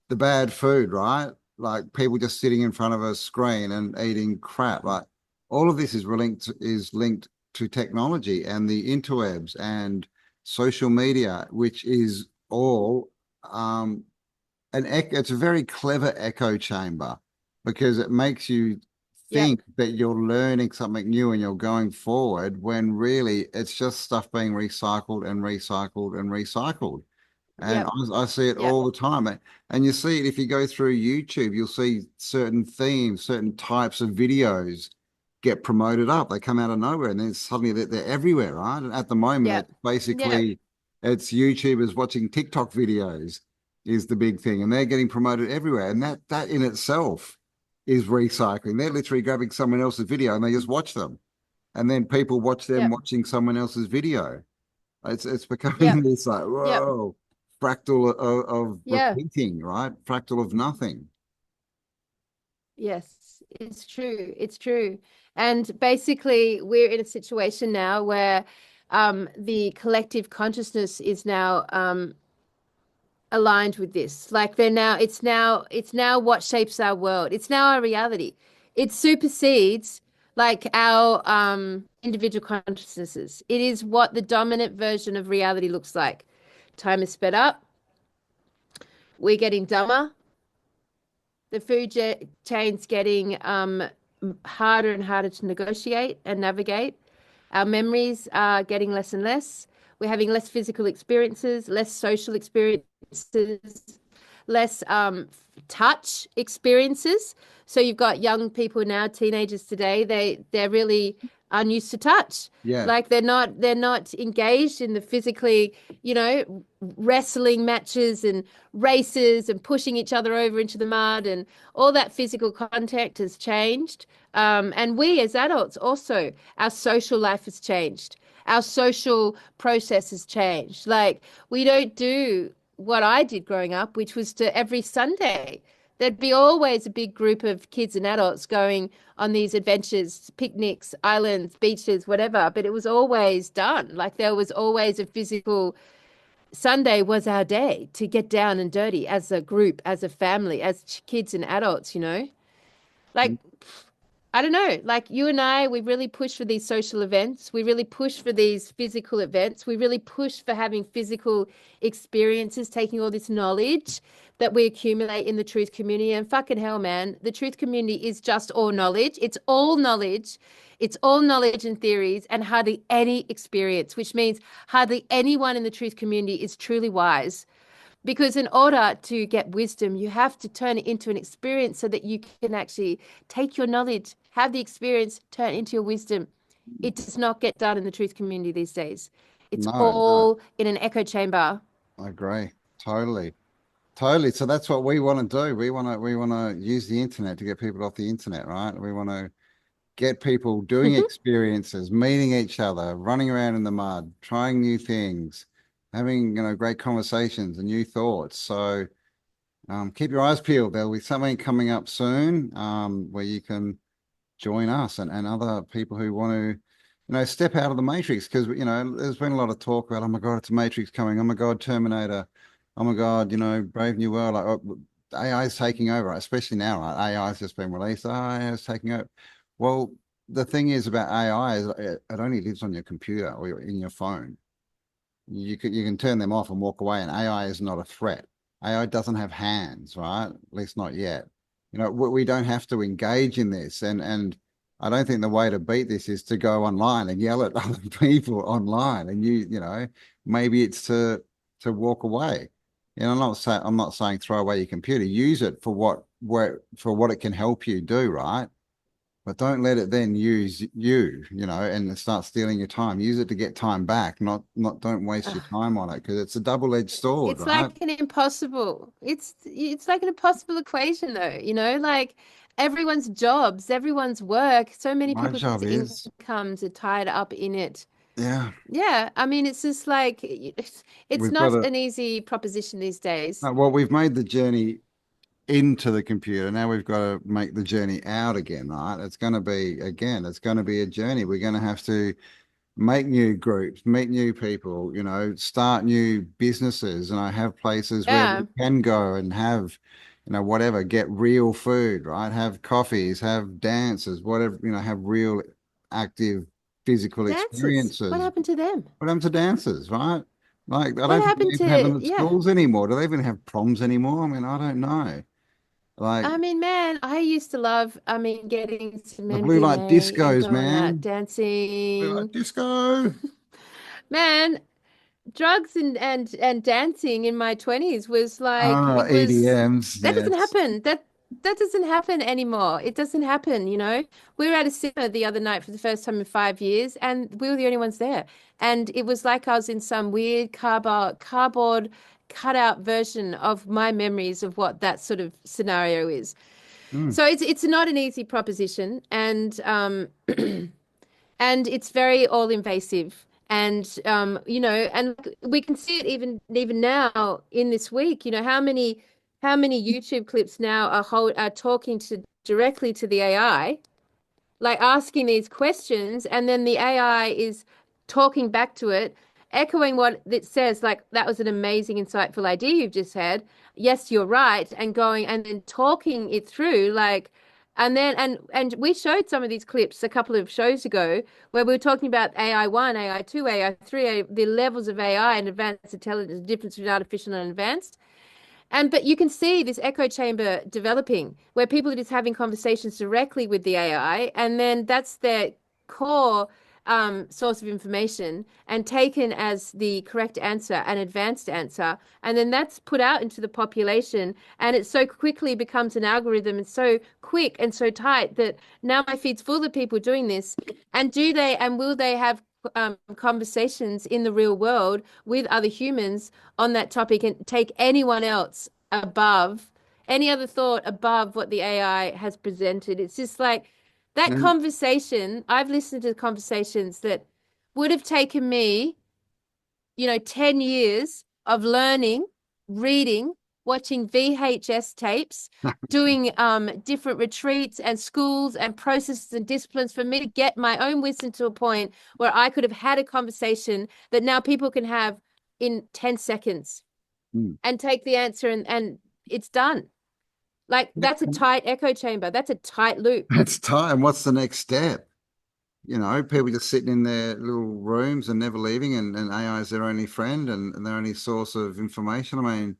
the bad food, right? Like, people just sitting in front of a screen and eating crap. Like, all of this is linked to technology and the interwebs and social media, which is all it's a very clever echo chamber, because it makes you think that you're learning something new and you're going forward, when really it's just stuff being recycled and recycled and recycled. And I see it all the time. And you see it if you go through YouTube, you'll see certain themes, certain types of videos get promoted up. They come out of nowhere, and then suddenly they're everywhere, right? And at the moment, basically, it's YouTubers watching TikTok videos is the big thing, and they're getting promoted everywhere. And that in itself is recycling. They're literally grabbing someone else's video and they just watch them, and then people watch them watching someone else's video. It's becoming this whoa, fractal of repeating, right? Fractal of nothing. Yes, it's true. It's true. And basically, we're in a situation now where the collective consciousness is now aligned with this. Like, it's now what shapes our world. It's now our reality. It supersedes our individual consciousnesses. It is what the dominant version of reality looks like. Time is sped up. We're getting dumber. The food chain's getting harder and harder to negotiate and navigate. Our memories are getting less and less. We're having less physical experiences, less social experiences, less touch experiences. So you've got young people now, teenagers today, they're really unused to touch. Like, they're not engaged in the physically, wrestling matches and races and pushing each other over into the mud, and all that physical contact has changed. And we as adults also, our social life has changed. Our social process has changed. Like, we don't do what I did growing up, which was to every Sunday, there'd be always a big group of kids and adults going on these adventures, picnics, islands, beaches, whatever. But it was always done. Like, there was always a physical. Sunday was our day to get down and dirty as a group, as a family, as kids and adults, Like, I don't know, like you and I, we really push for these social events. We really push for these physical events. We really push for having physical experiences, taking all this knowledge that we accumulate in the truth community. And fucking hell, man, the truth community is just all knowledge. It's all knowledge. It's all knowledge and theories and hardly any experience, which means hardly anyone in the truth community is truly wise. Because in order to get wisdom, you have to turn it into an experience so that you can actually take your knowledge, have the experience, turn it into your wisdom. It does not get done in the truth community these days. It's No. all in an echo chamber. I agree. Totally. Totally. So that's what we want to do. We want to use the internet to get people off the internet, right? We want to get people doing experiences, meeting each other, running around in the mud, trying new things, having, great conversations and new thoughts. So keep your eyes peeled. There'll be something coming up soon where you can join us and other people who want to, step out of the matrix. Because, there's been a lot of talk about, oh my God, it's a matrix coming. Oh my God, Terminator. Oh my God, Brave New World. Like, AI is taking over, especially now, right? AI has just been released. AI is taking over. Well, the thing is about AI is it only lives on your computer or in your phone. You can turn them off and walk away, and AI is not a threat. AI doesn't have hands, right? At least not yet. We don't have to engage in this, and I don't think the way to beat this is to go online and yell at other people online, and maybe it's to walk away. I'm not saying throw away your computer. Use it for what it can help you do, right? But don't let it then use you, and start stealing your time. Use it to get time back, not don't waste your time on it, because it's a double-edged sword, It's right? like an impossible, it's like an impossible equation though, like everyone's jobs, everyone's work, so many My people's job is, incomes are tied up in it. yeah, Yeah, I mean, it's just like it's we've got not to, an easy proposition these days. well, we've made the journey into the computer. Now we've got to make the journey out again, right? It's going to be, again, it's going to be a journey. We're going to have to make new groups, meet new people, start new businesses. And I have places where we Yeah, can go and have, whatever, get real food, right? Have coffees, have dances, whatever, have real active physical dances. What experiences. happened to them? What happened to dances, right? Like, I What don't think they happened even have to, them at yeah. schools anymore. Do they even have proms anymore? I mean, I don't know. Like I mean, man, I used to love, I mean, getting some the blue light MDMA and discos, going out man. Blue light dancing. disco. Man, drugs and dancing in my 20s was like Ah, it was EDMs. that doesn't Yes. happen. That doesn't happen anymore. It doesn't happen. We were at a cinema the other night for the first time in 5 years, and we were the only ones there. And it was like I was in some weird cardboard cutout version of my memories of what that sort of scenario is. Mm. So it's not an easy proposition, and and it's very all invasive. And and we can see it even now in this week. How many YouTube clips now are talking to directly to the AI, like asking these questions, and then the AI is talking back to it, echoing what it says, like, that was an amazing, insightful idea you've just had. Yes, you're right, and going and then talking it through, like, and then and we showed some of these clips a couple of shows ago where we were talking about AI 1, AI 2, AI 3, the levels of AI and advanced intelligence, the difference between artificial and advanced. But you can see this echo chamber developing where people are just having conversations directly with the AI, and then that's their core source of information and taken as the correct answer, an advanced answer. And then that's put out into the population, and it so quickly becomes an algorithm and so quick and so tight that now my feed's full of people doing this. And will they have conversations in the real world with other humans on that topic and take anyone else above any other thought above what the AI has presented? It's just like that Mm. conversation. I've listened to conversations that would have taken me, 10 years of learning, reading, watching VHS tapes, doing different retreats and schools and processes and disciplines for me to get my own wisdom to a point where I could have had a conversation that now people can have in 10 seconds Mm. and take the answer, and it's done. Like that's a tight echo chamber. That's a tight loop. It's time. What's the next step? You know, people just sitting in their little rooms and never leaving, and AI is their only friend and their only source of information. I mean,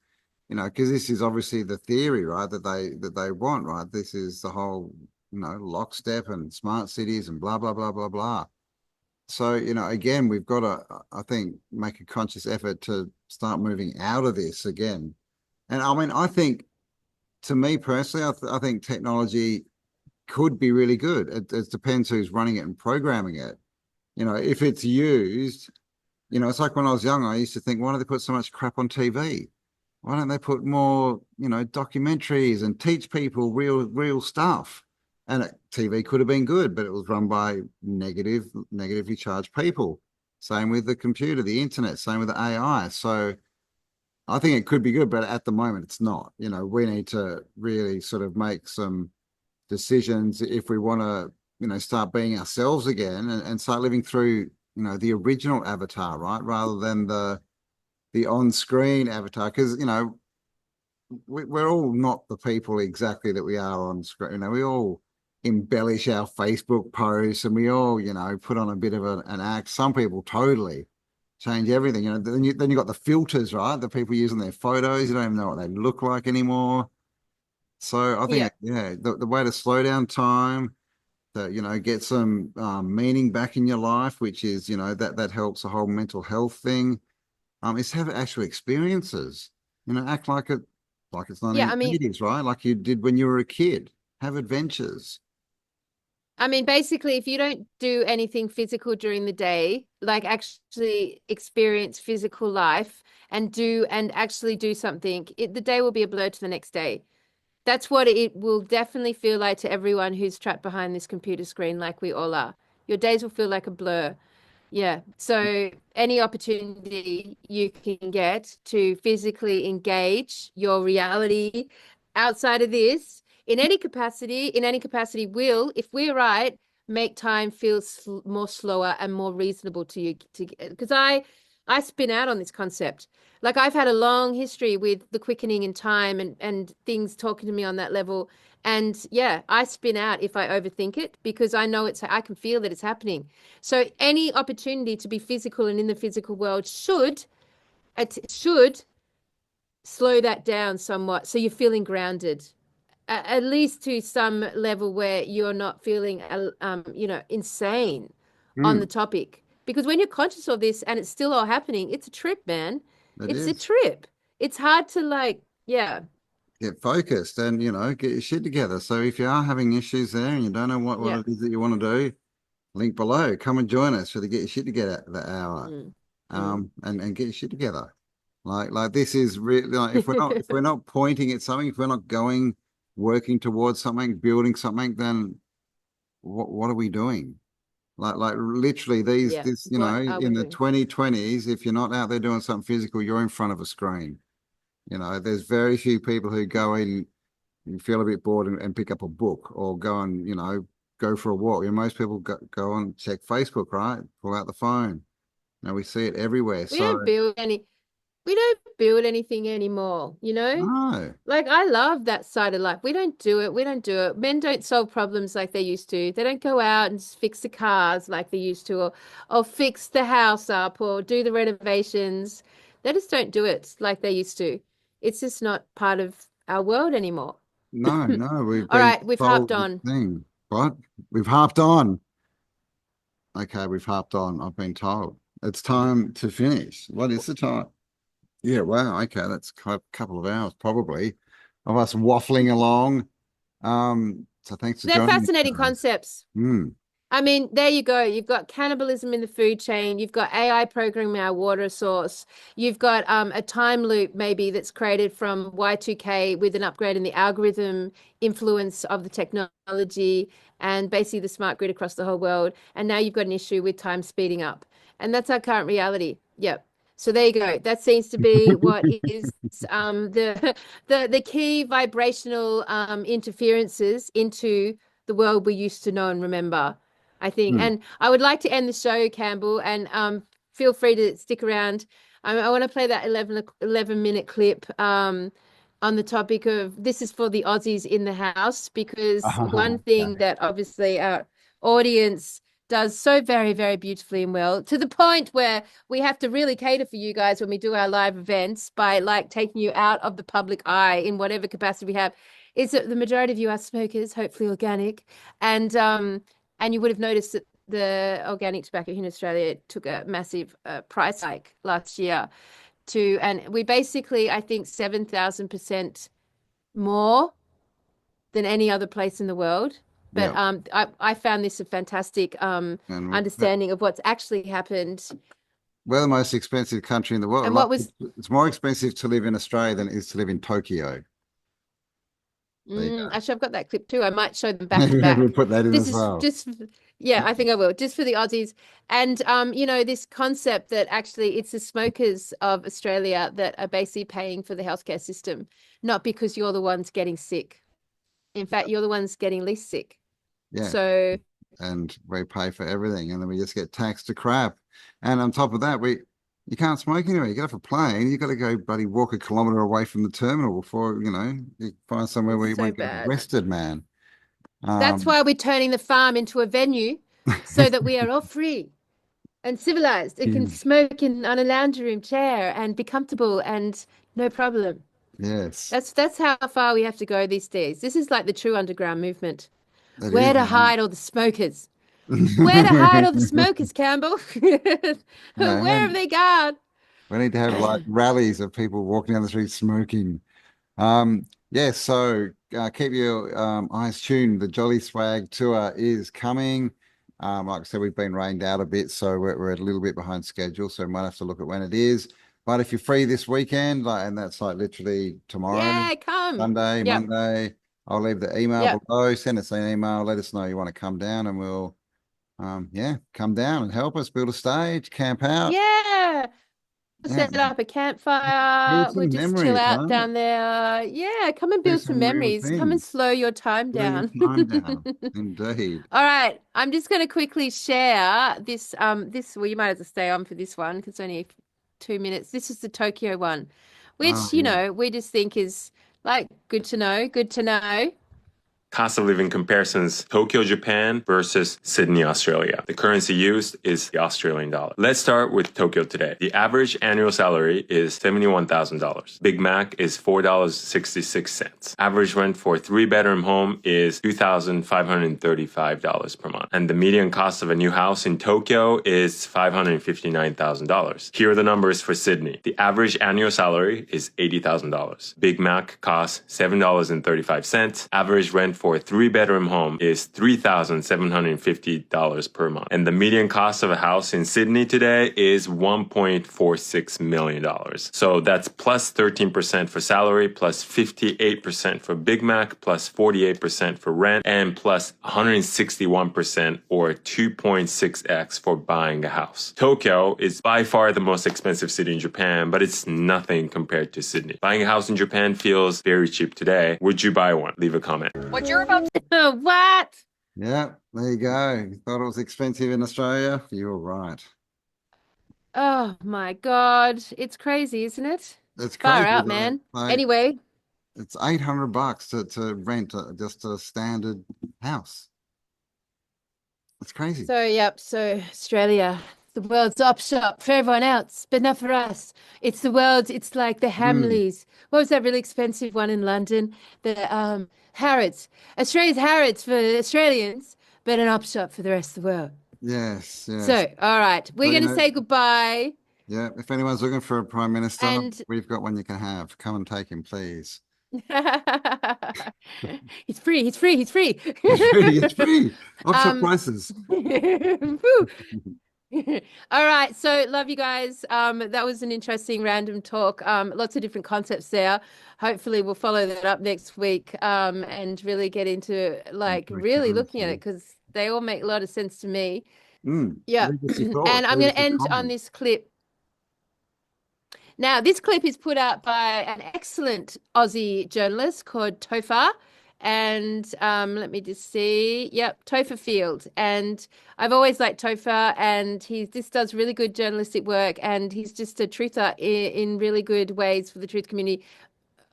you know, because this is obviously the theory, right? That they want, right? This is the whole, you know, lockstep and smart cities and blah blah blah blah blah. So, you know, again, we've got to, I think, make a conscious effort to start moving out of this again. And I mean, I think, to me personally, I think technology could be really good. It depends who's running it and programming it. You know, if it's used, you know, it's like when I was young, I used to think, why do they put so much crap on TV? Why don't they put more, you know, documentaries and teach people real stuff? And TV could have been good, but it was run by negatively charged people. Same with the computer, the internet, same with the AI. So I think it could be good, but at the moment it's not. You know, we need to really sort of make some decisions if we want to, you know, start being ourselves again and start living through, you know, the original avatar, right? Rather than the on-screen avatar. Because, you know, we're all not the people exactly that we are on screen. You know, we all embellish our Facebook posts and we all, you know, put on a bit of an act. Some people totally change everything. You know, then you got the filters, right? The people using their photos, you don't even know what they look like anymore. So I think, yeah, the way to slow down time, to, you know, get some meaning back in your life, which is, you know, that helps the whole mental health thing, is have actual experiences. You know, act like it's Yeah, I mean, 1980s, right? Like you did when you were a kid. Have adventures. I mean, basically, if you don't do anything physical during the day, like actually experience physical life and actually do something, the day will be a blur to the next day. That's what it will definitely feel like to everyone who's trapped behind this computer screen, like we all are. Your days will feel like a blur. Yeah. So any opportunity you can get to physically engage your reality outside of this in any capacity will, if we're right, make time feel more slower and more reasonable to you because I spin out on this concept. Like I've had a long history with the quickening in time and things talking to me on that level. And yeah, I spin out if I overthink it because I know I can feel that it's happening. So any opportunity to be physical and in the physical world should slow that down somewhat. So you're feeling grounded, at least to some level where you're not feeling, you know, insane on the topic. Because when you're conscious of this and it's still all happening, it's a trip, man. It's a trip. It's hard to like, yeah. Get focused and, you know, get your shit together. So if you are having issues there and you don't know what it is that you want to do, link below. Come and join us for the Get Your Shit Together the hour. And get your shit together. Like this is really like if we're not pointing at something, if we're not working towards something, building something, then what are we doing? Like literally this, you know, in the 2020s, if you're not out there doing something physical, you're in front of a screen. You know, there's very few people who go in and feel a bit bored and pick up a book or go and, you know, go for a walk. You know, most people go on, check Facebook, right? Pull out the phone. Now we see it everywhere. We don't build anything anymore, you know? No. Like I love that side of life. We don't do it. We don't do it. Men don't solve problems like they used to. They don't go out and fix the cars like they used to or fix the house up or do the renovations. They just don't do it like they used to. It's just not part of our world anymore. No, we've All been right, we've harped told on. this thing. What? We've harped on. Okay, we've harped on. I've been told. It's time to finish. What is the time? Yeah, wow. Okay, that's a couple of hours probably of us waffling along. So thanks for They're joining fascinating us. concepts. I mean, there you go. You've got cannibalism in the food chain. You've got AI programming our water source. You've got a time loop maybe that's created from Y2K with an upgrade in the algorithm influence of the technology and basically the smart grid across the whole world. And now you've got an issue with time speeding up. And that's our current reality. Yep. So there you go. That seems to be what is the key vibrational interferences into the world we used to know and remember. I think. And I would like to end the show, Campbell, and feel free to stick around. I want to play that 11-minute clip on the topic of this is for the Aussies in the house, because one thing that obviously our audience does so very, very beautifully and well, to the point where we have to really cater for you guys when we do our live events by like taking you out of the public eye in whatever capacity we have, is that the majority of you are smokers, hopefully organic. And you would have noticed that the organic tobacco here in Australia took a massive price hike last year and we basically, I think 7,000% more than any other place in the world. But I found this a fantastic understanding of what's actually happened. We're the most expensive country in the world. And what was it's more expensive to live in Australia than it is to live in Tokyo. Actually, I've got that clip too. I might show them back to back. We'll put that in This as is well. yeah, I think I will, just for the Aussies. And you know, this concept that actually it's the smokers of Australia that are basically paying for the healthcare system, not because you're the ones getting sick. In fact, you're the ones getting least sick. Yeah. So and we pay for everything, and then we just get taxed to crap. And on top of that, you can't smoke anywhere. You get off a plane, you got to go bloody walk a kilometre away from the terminal before you find somewhere where you won't get arrested, man. That's why we're turning the farm into a venue so that we are all free and civilized and can smoke on a lounge room chair and be comfortable and no problem. Yes. That's how far we have to go these days. This is like the true underground movement. Where to hide all the smokers? Where to hide all the smokers, Campbell? Where have they gone? We need to have like rallies of people walking down the street smoking. So keep your eyes tuned. The Jolly Swag tour is coming. Like I said, we've been rained out a bit, so we're a little bit behind schedule, so we might have to look at when it is. But if you're free this weekend, and that's like literally tomorrow, come. Sunday, Monday, I'll leave the email below. Send us an email. Let us know you want to come down, and we'll, come down and help us build a stage, camp out. Yeah. Set up a campfire. We'll just chill out down there. Yeah, come and build some memories. Come and slow your time down. Indeed. All right. I'm just going to quickly share this. Well, you might have to stay on for this one because it's only 2 minutes. This is the Tokyo one, which, we just think is like good to know. Good to know. Cost of living comparisons, Tokyo, Japan versus Sydney, Australia. The currency used is the Australian dollar. Let's start with Tokyo today. The average annual salary is $71,000. Big Mac is $4.66. Average rent for a 3-bedroom home is $2,535 per month. And the median cost of a new house in Tokyo is $559,000. Here are the numbers for Sydney. The average annual salary is $80,000. Big Mac costs $7.35. Average rent for a 3-bedroom home is $3,750 per month. And the median cost of a house in Sydney today is $1.46 million. So that's plus 13% for salary, plus 58% for Big Mac, plus 48% for rent, and plus 161% or 2.6x for buying a house. Tokyo is by far the most expensive city in Japan, but it's nothing compared to Sydney. Buying a house in Japan feels very cheap today. Would you buy one? Leave a comment. What you're about to what? Yeah, there you go. You thought it was expensive in Australia? You're right. Oh my God. It's crazy, isn't it? It's far crazy, out, man. Anyway. It's $800 to rent just a standard house. It's crazy. So Australia, the world's op shop for everyone else, but not for us. It's the world. It's like the Hamleys. What was that really expensive one in London? The Harrods. Australia's Harrods for Australians, but an op shop for the rest of the world. Yes. So, all right, we're going to say goodbye. Yeah, if anyone's looking for a prime minister, we've got one you can have. Come and take him, please. He's free. It's free. Option prices. All right, so love you guys. That was an interesting random talk. Lots of different concepts there. Hopefully we'll follow that up next week and really get into really looking at it because they all make a lot of sense to me. Yeah. And I'm going to end on this clip. Now, this clip is put out by an excellent Aussie journalist called Topher. And let me just see. Yep, Topher Field. And I've always liked Topher, and he just does really good journalistic work, and he's just a truther in really good ways for the truth community.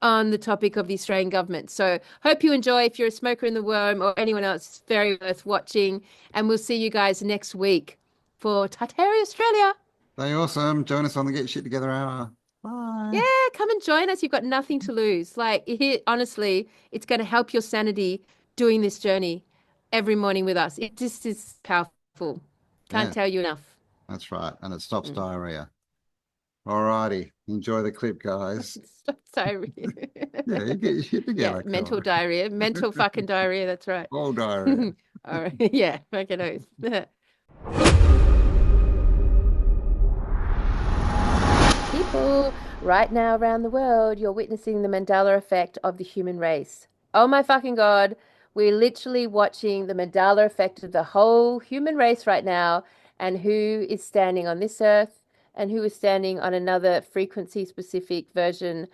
on the topic of the Australian government. So hope you enjoy. If you're a smoker in the worm or anyone else, it's very worth watching. And we'll see you guys next week for Tartaria Australia. Stay awesome. Join us on the Get Shit Together hour. Bye. Yeah, come and join us. You've got nothing to lose. Like, honestly, it's going to help your sanity doing this journey every morning with us. It just is powerful. Can't tell you enough. That's right. And it stops diarrhea. All righty. Enjoy the clip, guys. Stop diarrhea. Yeah, you get your shit together. Yeah, mental diarrhea. Mental fucking diarrhea. That's right. All diarrhea. All right. Yeah, fucking oath. People, right now around the world, you're witnessing the Mandela effect of the human race. Oh my fucking God. We're literally watching the Mandela effect of the whole human race right now, and who is standing on this earth and who is standing on another frequency-specific version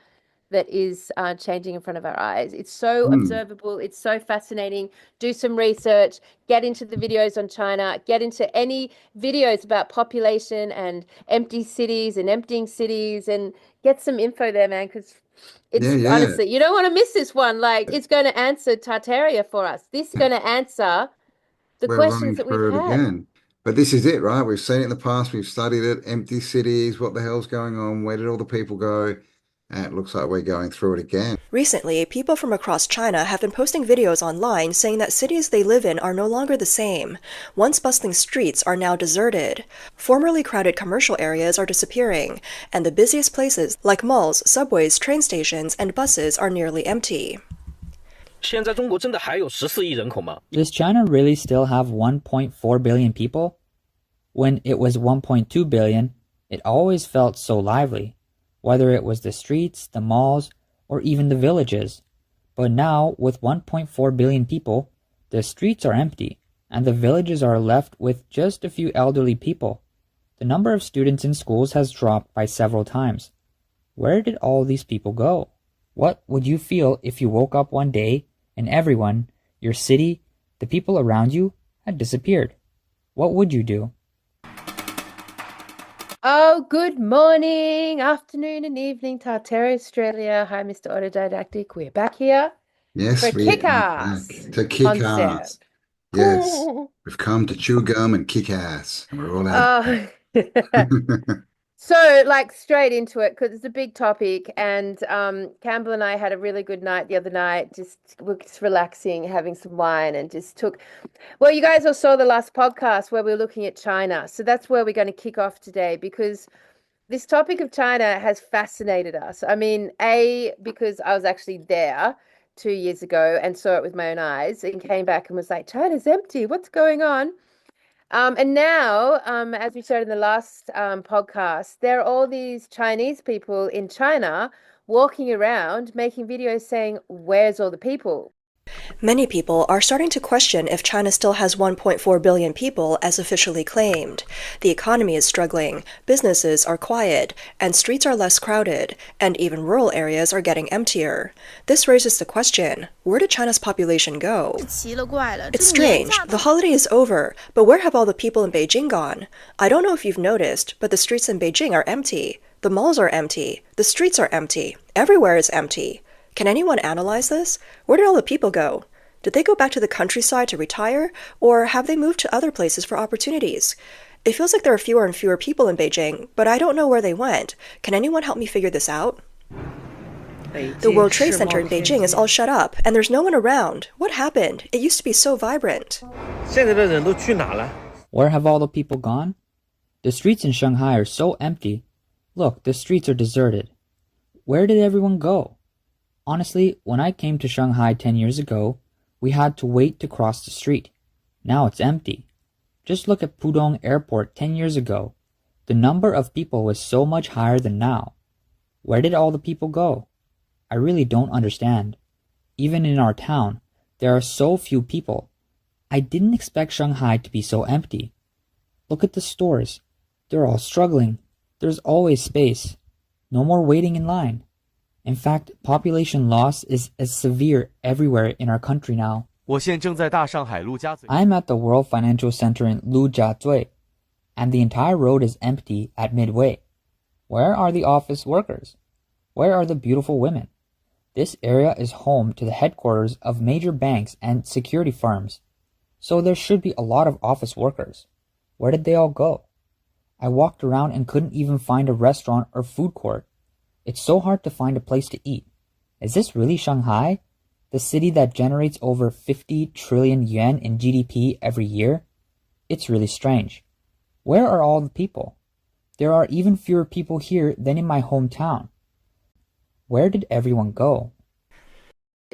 that is changing in front of our eyes. It's so observable. It's so fascinating. Do some research. Get into the videos on China. Get into any videos about population and empty cities and emptying cities, and get some info there, man, because it's honestly, you don't want to miss this one. Like, it's going to answer Tartaria for us. This is going to answer the questions that we've had. Again. But this is it, right? We've seen it in the past. We've studied it. Empty cities. What the hell's going on? Where did all the people go? And it looks like we're going through it again. Recently, people from across China have been posting videos online saying that cities they live in are no longer the same. Once bustling streets are now deserted. Formerly crowded commercial areas are disappearing, and the busiest places like malls, subways, train stations, and buses are nearly empty. Does China really still have 1.4 billion people? When it was 1.2 billion, it always felt so lively, whether it was the streets, the malls, or even the villages. But now, with 1.4 billion people, the streets are empty, and the villages are left with just a few elderly people. The number of students in schools has dropped by several times. Where did all these people go? What would you feel if you woke up one day and everyone, your city, the people around you, had disappeared? What would you do? Oh, good morning, afternoon, and evening, Tartaria Australia. Hi, Mr. Autodidactic. We're back here. Yes, for kick-ass. To kick ass. Yes, we've come to chew gum and kick ass. And we're all out. So, like, straight into it, because it's a big topic. And Campbell and I had a really good night the other night. We're just relaxing, having some wine, and just took... Well, you guys all saw the last podcast where we were looking at China. So that's where we're going to kick off today, because this topic of China has fascinated us. I mean, because I was actually there 2 years ago and saw it with my own eyes and came back and was like, China's empty. What's going on? And now, as we said in the last podcast, there are all these Chinese people in China walking around making videos saying, where's all the people? Many people are starting to question if China still has 1.4 billion people as officially claimed. The economy is struggling, businesses are quiet, and streets are less crowded, and even rural areas are getting emptier. This raises the question, where did China's population go? It's strange, the holiday is over, but where have all the people in Beijing gone? I don't know if you've noticed, but the streets in Beijing are empty. The malls are empty. The streets are empty. Everywhere is empty. Can anyone analyze this? Where did all the people go? Did they go back to the countryside to retire, or have they moved to other places for opportunities? It feels like there are fewer and fewer people in Beijing, but I don't know where they went. Can anyone help me figure this out? The World Trade Center in Beijing is all shut up, and there's no one around. What happened? It used to be so vibrant. Where have all the people gone? The streets in Shanghai are so empty. Look, the streets are deserted. Where did everyone go? Honestly, when I came to Shanghai 10 years ago, we had to wait to cross the street. Now it's empty. Just look at Pudong Airport 10 years ago. The number of people was so much higher than now. Where did all the people go? I really don't understand. Even in our town, there are so few people. I didn't expect Shanghai to be so empty. Look at the stores. They're all struggling. There's always space. No more waiting in line. In fact, population loss is as severe everywhere in our country now. I'm at the World Financial Center in Lujiazui, and the entire road is empty at midway. Where are the office workers? Where are the beautiful women? This area is home to the headquarters of major banks and security firms, so there should be a lot of office workers. Where did they all go? I walked around and couldn't even find a restaurant or food court. It's so hard to find a place to eat. Is this really Shanghai? The city that generates over 50 trillion yuan in GDP every year? It's really strange. Where are all the people? There are even fewer people here than in my hometown. Where did everyone go?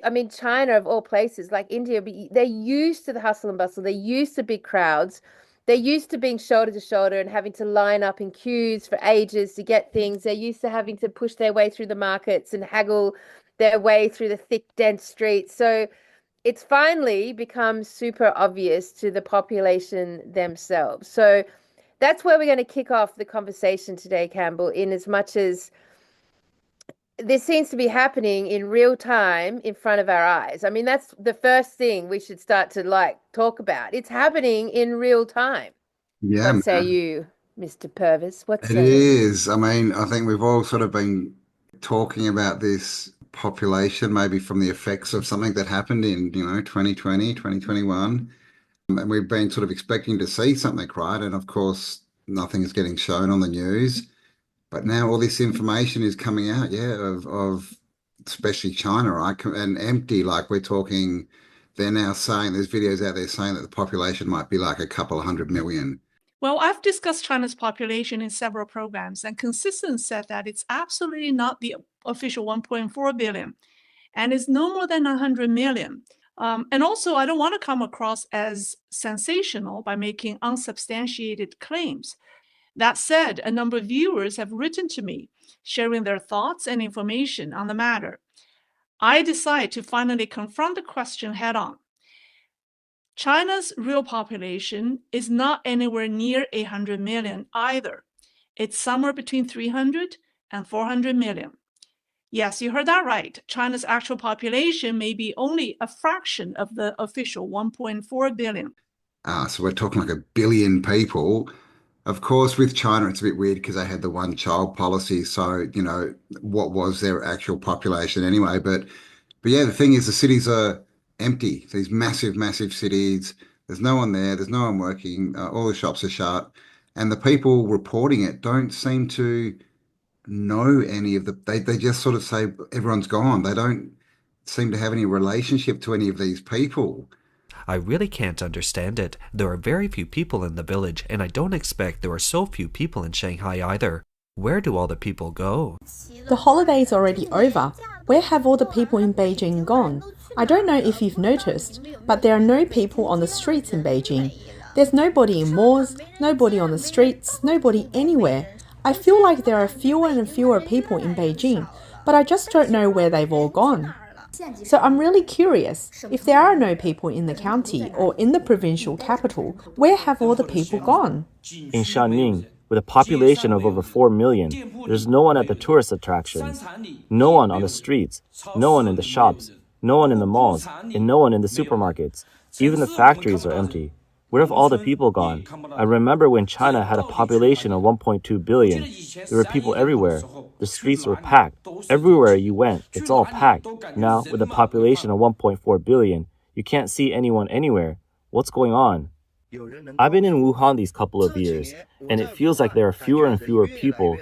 I mean, China, of all places, like India, they're used to the hustle and bustle. They're used to big crowds. They're used to being shoulder to shoulder and having to line up in queues for ages to get things. They're used to having to push their way through the markets and haggle their way through the thick, dense streets. So it's finally become super obvious to the population themselves. So that's where we're going to kick off the conversation today, Campbell, in as much as this seems to be happening in real time in front of our eyes. I mean, that's the first thing we should start to talk about. It's happening in real time. Yeah, What say man. you, Mr. Purvis? What It say you? is. I mean, I think we've all sort of been talking about this population, maybe from the effects of something that happened in, 2020, 2021. And we've been sort of expecting to see something, right? And of course, nothing is getting shown on the news. But now all this information is coming out, yeah, of especially China, right? And empty, like we're talking, they're now saying there's videos out there saying that the population might be like a couple of 100 million. Well, I've discussed China's population in several programs, and Consistent said that it's absolutely not the official 1.4 billion, and it's no more than 100 million. And also, I don't want to come across as sensational by making unsubstantiated claims. That said, a number of viewers have written to me, sharing their thoughts and information on the matter. I decide to finally confront the question head on. China's real population is not anywhere near 800 million either. It's somewhere between 300 and 400 million. Yes, you heard that right. China's actual population may be only a fraction of the official 1.4 billion. So we're talking like a billion people. Of course, with China, it's a bit weird because they had the one child policy. So, what was their actual population anyway? But yeah, the thing is, the cities are empty. These massive, massive cities. There's no one there. There's no one working. All the shops are shut. And the people reporting it don't seem to know any of they just sort of say everyone's gone. They don't seem to have any relationship to any of these people. I really can't understand it. There are very few people in the village, and I don't expect there are so few people in Shanghai either. Where do all the people go? The holiday's already over. Where have all the people in Beijing gone? I don't know if you've noticed, but there are no people on the streets in Beijing. There's nobody in malls, nobody on the streets, nobody anywhere. I feel like there are fewer and fewer people in Beijing, but I just don't know where they've all gone. So I'm really curious, if there are no people in the county or in the provincial capital, where have all the people gone? In Shanning, with a population of over 4 million, there's no one at the tourist attractions, no one on the streets, no one in the shops, no one in the malls, and no one in the supermarkets. Even the factories are empty. Where have all the people gone? I remember when China had a population of 1.2 billion. There were people everywhere. The streets were packed. Everywhere you went, it's all packed. Now, with a population of 1.4 billion, you can't see anyone anywhere. What's going on? I've been in Wuhan these couple of years, and it feels like there are fewer and fewer people.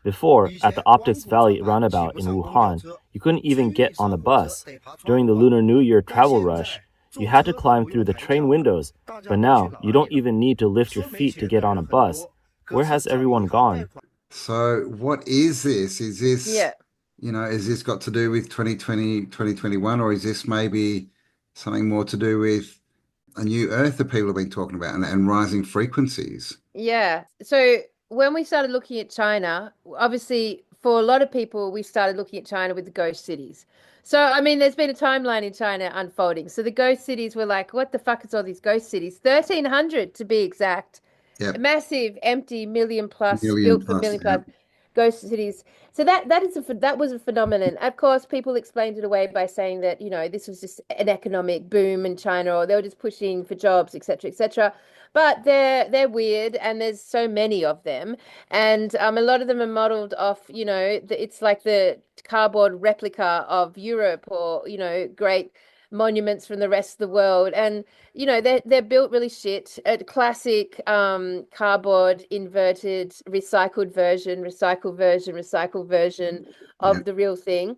Before, at the Optics Valley roundabout in Wuhan, you couldn't even get on a bus. During the Lunar New Year travel rush, you had to climb through the train windows, but now you don't even need to lift your feet to get on a bus. Where has everyone gone? So what is this? Is this, is this got to do with 2020, 2021, or is this maybe something more to do with a new Earth that people have been talking about and rising frequencies? Yeah. So when we started looking at China, obviously for a lot of people, we started looking at China with the ghost cities. So, I mean, there's been a timeline in China unfolding. So the ghost cities were like, what the fuck is all these ghost cities? 1,300 to be exact. Yep. Massive, empty, million plus, built for million plus ghost cities. So that was a phenomenon. Of course, people explained it away by saying that, this was just an economic boom in China, or they were just pushing for jobs, etc., etc. but they're weird, and there's so many of them, and a lot of them are modeled off, it's like the cardboard replica of Europe, or great monuments from the rest of the world, and they're built really shit. A classic cardboard inverted recycled version of the real thing.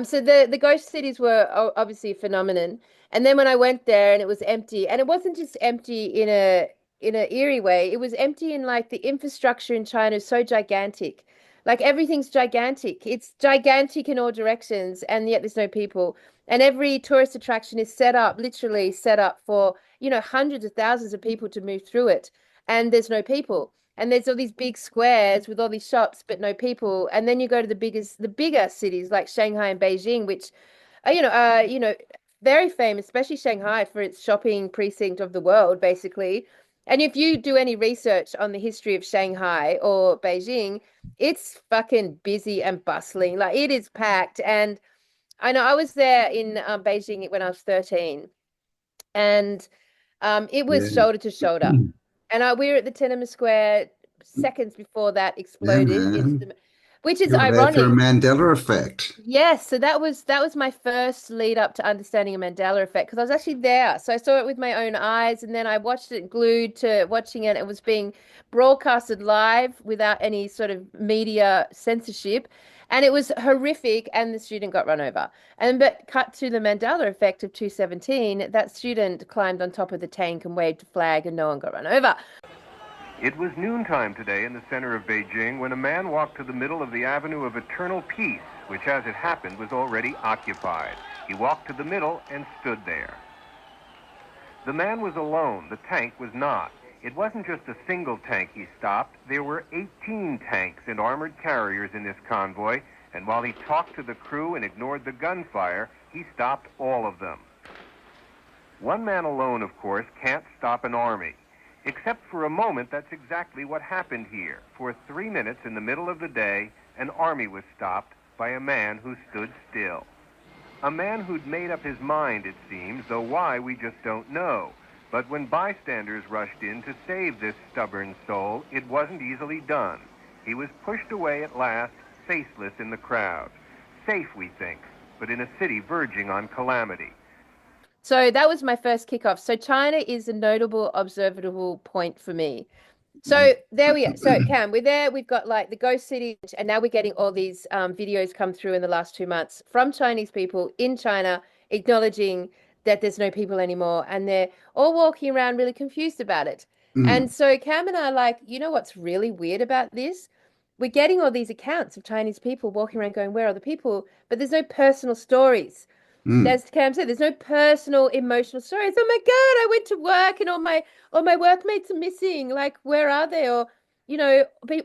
So the ghost cities were obviously a phenomenon. And then when I went there and it was empty, and it wasn't just empty in a eerie way, it was empty in like the infrastructure in China is so gigantic. Like everything's gigantic. It's gigantic in all directions, and yet there's no people. And every tourist attraction is literally set up for, hundreds of thousands of people to move through it. And there's no people. And there's all these big squares with all these shops, but no people. And then you go to the bigger cities like Shanghai and Beijing, which very famous, especially Shanghai for its shopping precinct of the world, basically. And if you do any research on the history of Shanghai or Beijing, it's fucking busy and bustling. Like it is packed. And I know I was there in Beijing when I was 13, and it was shoulder to shoulder. And we were at the Tiananmen Square seconds before that exploded, which is You were there through a ironic. Mandela effect. Yes, so that was my first lead up to understanding a Mandela effect, because I was actually there. So I saw it with my own eyes, and then I watched it glued to watching it. It was being broadcasted live without any sort of media censorship. And it was horrific, and the student got run over. But cut to the Mandela effect of 2017, that student climbed on top of the tank and waved a flag, and no one got run over. It was noontime today in the center of Beijing when a man walked to the middle of the Avenue of Eternal Peace, which, as it happened, was already occupied. He walked to the middle and stood there. The man was alone. The tank was not. It wasn't just a single tank he stopped. There were 18 tanks and armored carriers in this convoy, and while he talked to the crew and ignored the gunfire, he stopped all of them. One man alone, of course, can't stop an army. Except for a moment, that's exactly what happened here. For 3 minutes in the middle of the day, an army was stopped by a man who stood still. A man who'd made up his mind, it seems, though why we just don't know. But when bystanders rushed in to save this stubborn soul, it wasn't easily done. He was pushed away at last, faceless in the crowd. Safe, we think, but in a city verging on calamity. So that was my first kickoff. So China is a notable observable point for me. So there we are. So Cam, we're there. We've got like the ghost city, and now we're getting all these videos come through in the last 2 months from Chinese people in China acknowledging that there's no people anymore, and they're all walking around really confused about it. And so Cam and I are like, what's really weird about this? We're getting all these accounts of Chinese people walking around going, where are the people? But there's no personal stories. As Cam said, there's no personal emotional stories. Oh my God, I went to work and all my workmates are missing. Like, where are they? Or,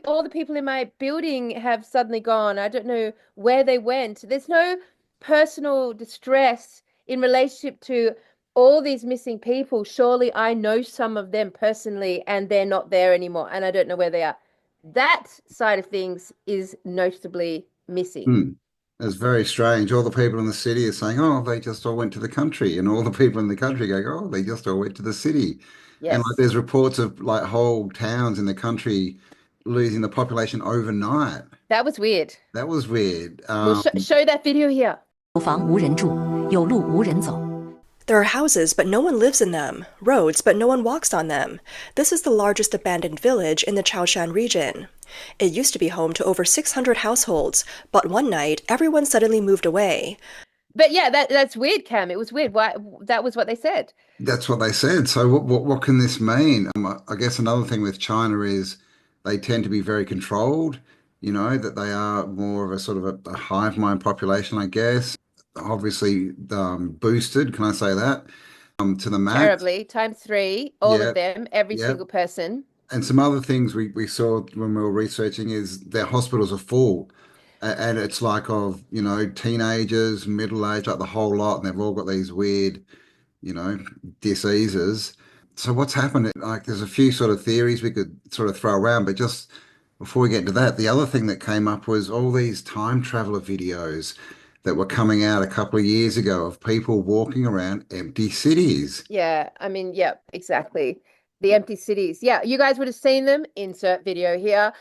all the people in my building have suddenly gone. I don't know where they went. There's no personal distress in relationship to all these missing people. Surely I know some of them personally, and they're not there anymore, and I don't know where they are. That side of things is noticeably missing. It's very strange. All the people in the city are saying, oh, they just all went to the country. And all the people in the country go, oh, they just all went to the city. Yes. And like there's reports of like whole towns in the country losing the population overnight. That was weird. That was weird. We'll show that video here. There are houses, but no one lives in them. Roads, but no one walks on them. This is the largest abandoned village in the Chaoshan region. It used to be home to over 600 households, but one night, everyone suddenly moved away. But yeah, that's weird, Cam. It was weird. Why? That was what they said. That's what they said. So what can this mean? I guess another thing with China is they tend to be very controlled, that they are more of a sort of a hive mind population, I guess. Obviously boosted, can I say that, to the max. Terribly, ×3, all of them, every single person. And some other things we saw when we were researching is their hospitals are full, and it's like of teenagers, middle age, like the whole lot, and they've all got these weird diseases. So what's happened? Like there's a few sort of theories we could sort of throw around, but just before we get into that, the other thing that came up was all these time traveler videos that were coming out a couple of years ago of people walking around empty cities. Yeah, I mean, yeah, exactly. The empty cities. Yeah, you guys would have seen them. Insert video here.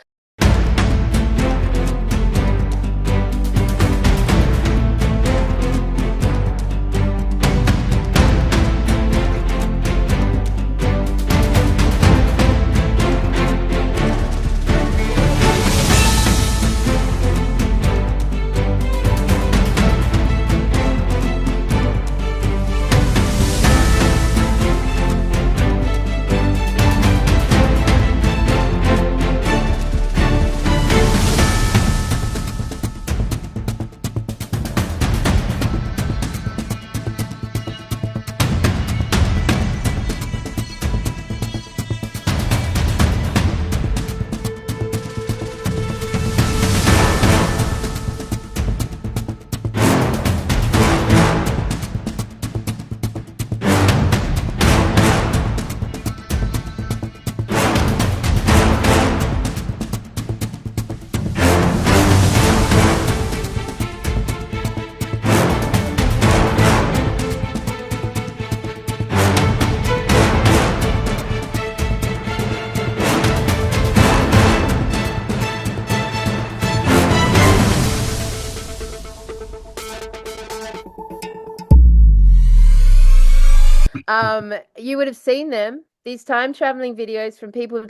You would have seen them. These time traveling videos from people.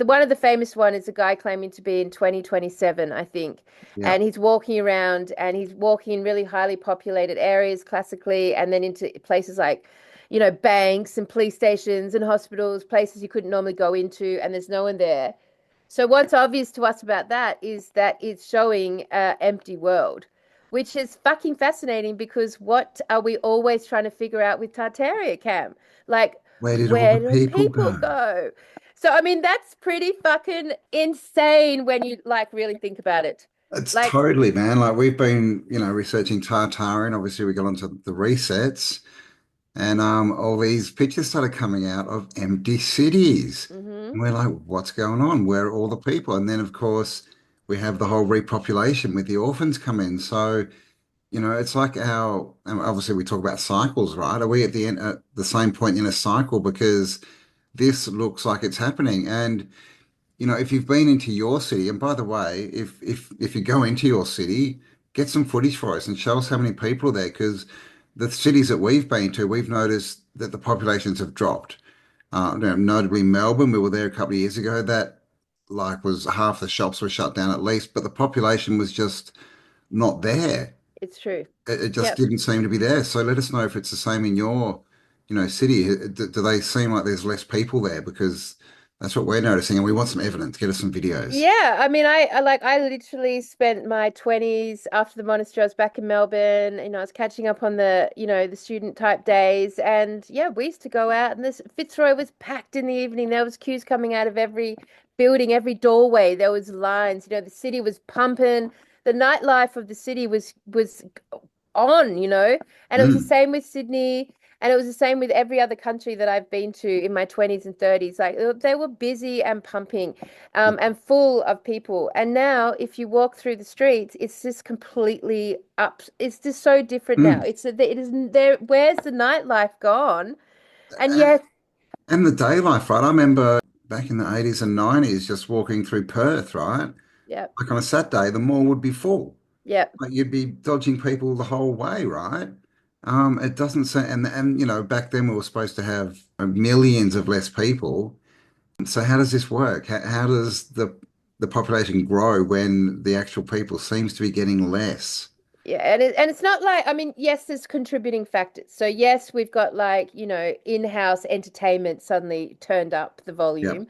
One of the famous one is a guy claiming to be in 2027, I think, Yeah. and he's walking around and he's walking in really highly populated areas, classically, and then into places like, banks and police stations and hospitals, places you couldn't normally go into, and there's no one there. So what's obvious to us about that is that it's showing an empty world, which is fucking fascinating, because what are we always trying to figure out with Tartaria, Cam? Like, Where did all where the do people people go? go? So, I mean, that's pretty fucking insane when you really think about it. It's Like, totally, man. Like we've been, researching Tartaria, and obviously we got onto the resets, and all these pictures started coming out of empty cities. And we're like, what's going on? Where are all the people? And then of course we have the whole repopulation with the orphans come in. So, it's like and obviously we talk about cycles, right? Are we at the end at the same point in a cycle? Because this looks like it's happening. And if you've been into your city, and by the way, if you go into your city, get some footage for us and show us how many people are there, because the cities that we've been to, we've noticed that the populations have dropped. Notably Melbourne, we were there a couple of years ago. That was half the shops were shut down at least, but the population was just not there. it's true. It just Yep. didn't seem to be there. So let us know if it's the same in your, city. Do they seem like there's less people there? Because that's what we're noticing, and we want some evidence. Get us some videos. Yeah, I mean, I literally spent my 20s after the monastery. I was back in Melbourne. I was catching up on the student type days. And yeah, we used to go out, and this Fitzroy was packed in the evening. There was queues coming out of every building, every doorway. There was lines. The city was pumping. The nightlife of the city was on, and it was the same with Sydney. And it was the same with every other country that I've been to in my 20s and 30s. Like, they were busy and pumping, and full of people. And now, if you walk through the streets, it's just completely up. It's just so different now. It is there. Where's the nightlife gone? And yet, And the day life, right? I remember back in the 80s and 90s just walking through Perth, right? yep, Like on a Saturday, the mall would be full. yep. Like you'd be dodging people the whole way, right? It doesn't say, and back then we were supposed to have millions of less people. So how does this work? How does the population grow when the actual people seems to be getting less? Yeah, and it's not like, I mean, yes, there's contributing factors. So yes, we've got in-house entertainment suddenly turned up the Yep. volume.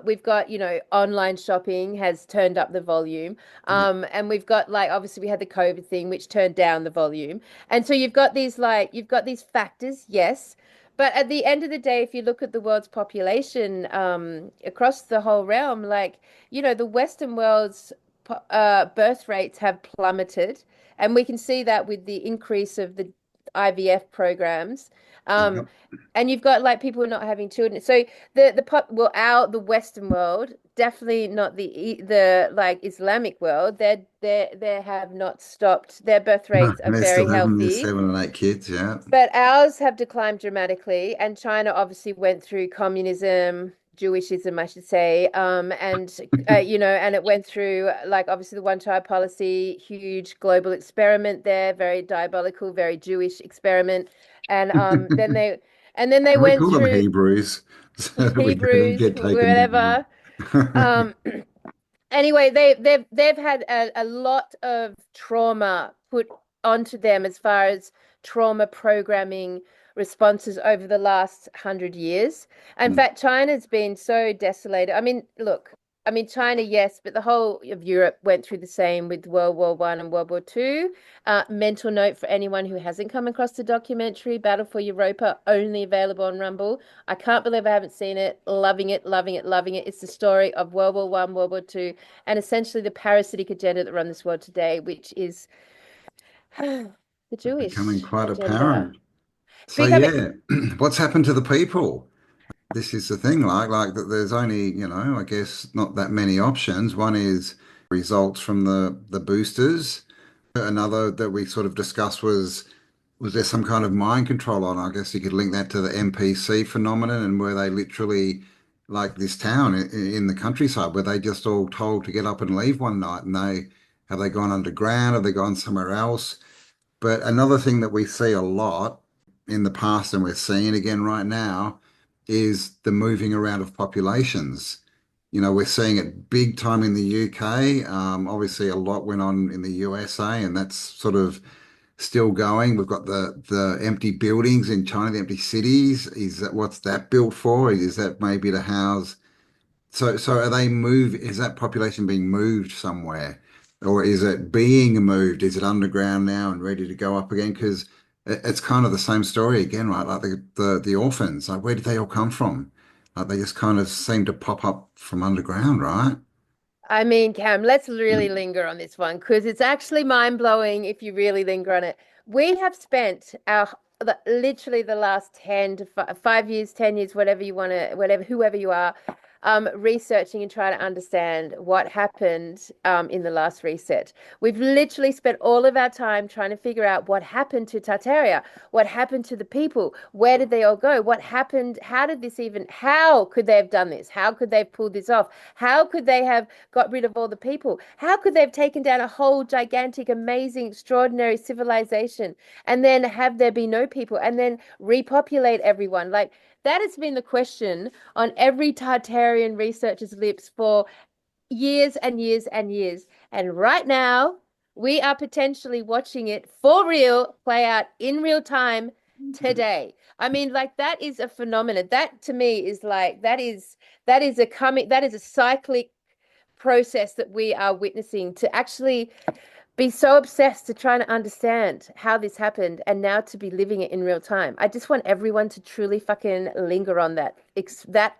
We've got, online shopping has turned up the volume. And we've got, obviously we had the COVID thing, which turned down the volume. And so you've got these factors, yes. But at the end of the day, if you look at the world's population, across the whole realm, the Western world's birth rates have plummeted, and we can see that with the increase of the IVF programs. And you've got like people not having children. So the Western world, definitely not the like Islamic world. They have not stopped. Their birth rates are They're very still having their healthy. 7 and 8 kids, yeah. But ours have declined dramatically, and China obviously went through communism, Jewishism, I should say, and and it went through like obviously the one-child policy, huge global experiment there, very diabolical, very Jewish experiment, and then they Can we went call them through Hebrews so that we don't Hebrews, get taken down? whatever. Um, anyway, they've had a lot of trauma put onto them as far as trauma programming responses over the last 100 years. In fact, China's been so desolated. I mean, look, China, yes, but the whole of Europe went through the same with World War One and World War Two. Mental note for anyone who hasn't come across the documentary Battle for Europa, only available on Rumble. I can't believe I haven't seen it. Loving it, loving it, loving it. It's the story of World War One, World War Two, and essentially the parasitic agenda that run this world today, which is the Jewish Becoming quite agenda. apparent. So yeah, what's happened to the people? This is the thing, like that there's only, I guess not that many options. One is results from the boosters. Another that we sort of discussed was there some kind of mind control on? I guess you could link that to the NPC phenomenon, and where they literally, like this town in the countryside, where they just all told to get up and leave one night, and have they gone underground? Have they gone somewhere else? But another thing that we see a lot in the past, and we're seeing again right now, is the moving around of populations. We're seeing it big time in the UK. Obviously, a lot went on in the USA, and that's sort of still going. We've got the empty buildings in China, the empty cities. What's that built for? Is that maybe to house? So is that population being moved somewhere? Or is it being moved? Is it underground now and ready to go up again? Because it's kind of the same story again, right? Like the orphans, like where did they all come from? Like they just kind of seem to pop up from underground, right? I mean, Cam, let's really linger on this one because it's actually mind-blowing if you really linger on it. We have spent literally the last 10 to 5 years, 10 years, whatever you want to, whatever, whoever you are, researching and trying to understand what happened in the last reset. We've literally spent all of our time trying to figure out what happened to Tartaria, what happened to the people, where did they all go, what happened, how could they have done this? How could they have pulled this off? How could they have got rid of all the people? How could they have taken down a whole gigantic, amazing, extraordinary civilization and then have there be no people and then repopulate everyone? Like, that has been the question on every Tartarian researcher's lips for years and years and years. And right now, we are potentially watching it for real play out in real time today. I mean, like, that is a phenomenon. That to me is like that is a cyclic process that we are witnessing to actually be so obsessed to trying to understand how this happened and now to be living it in real time. I just want everyone to truly fucking linger on that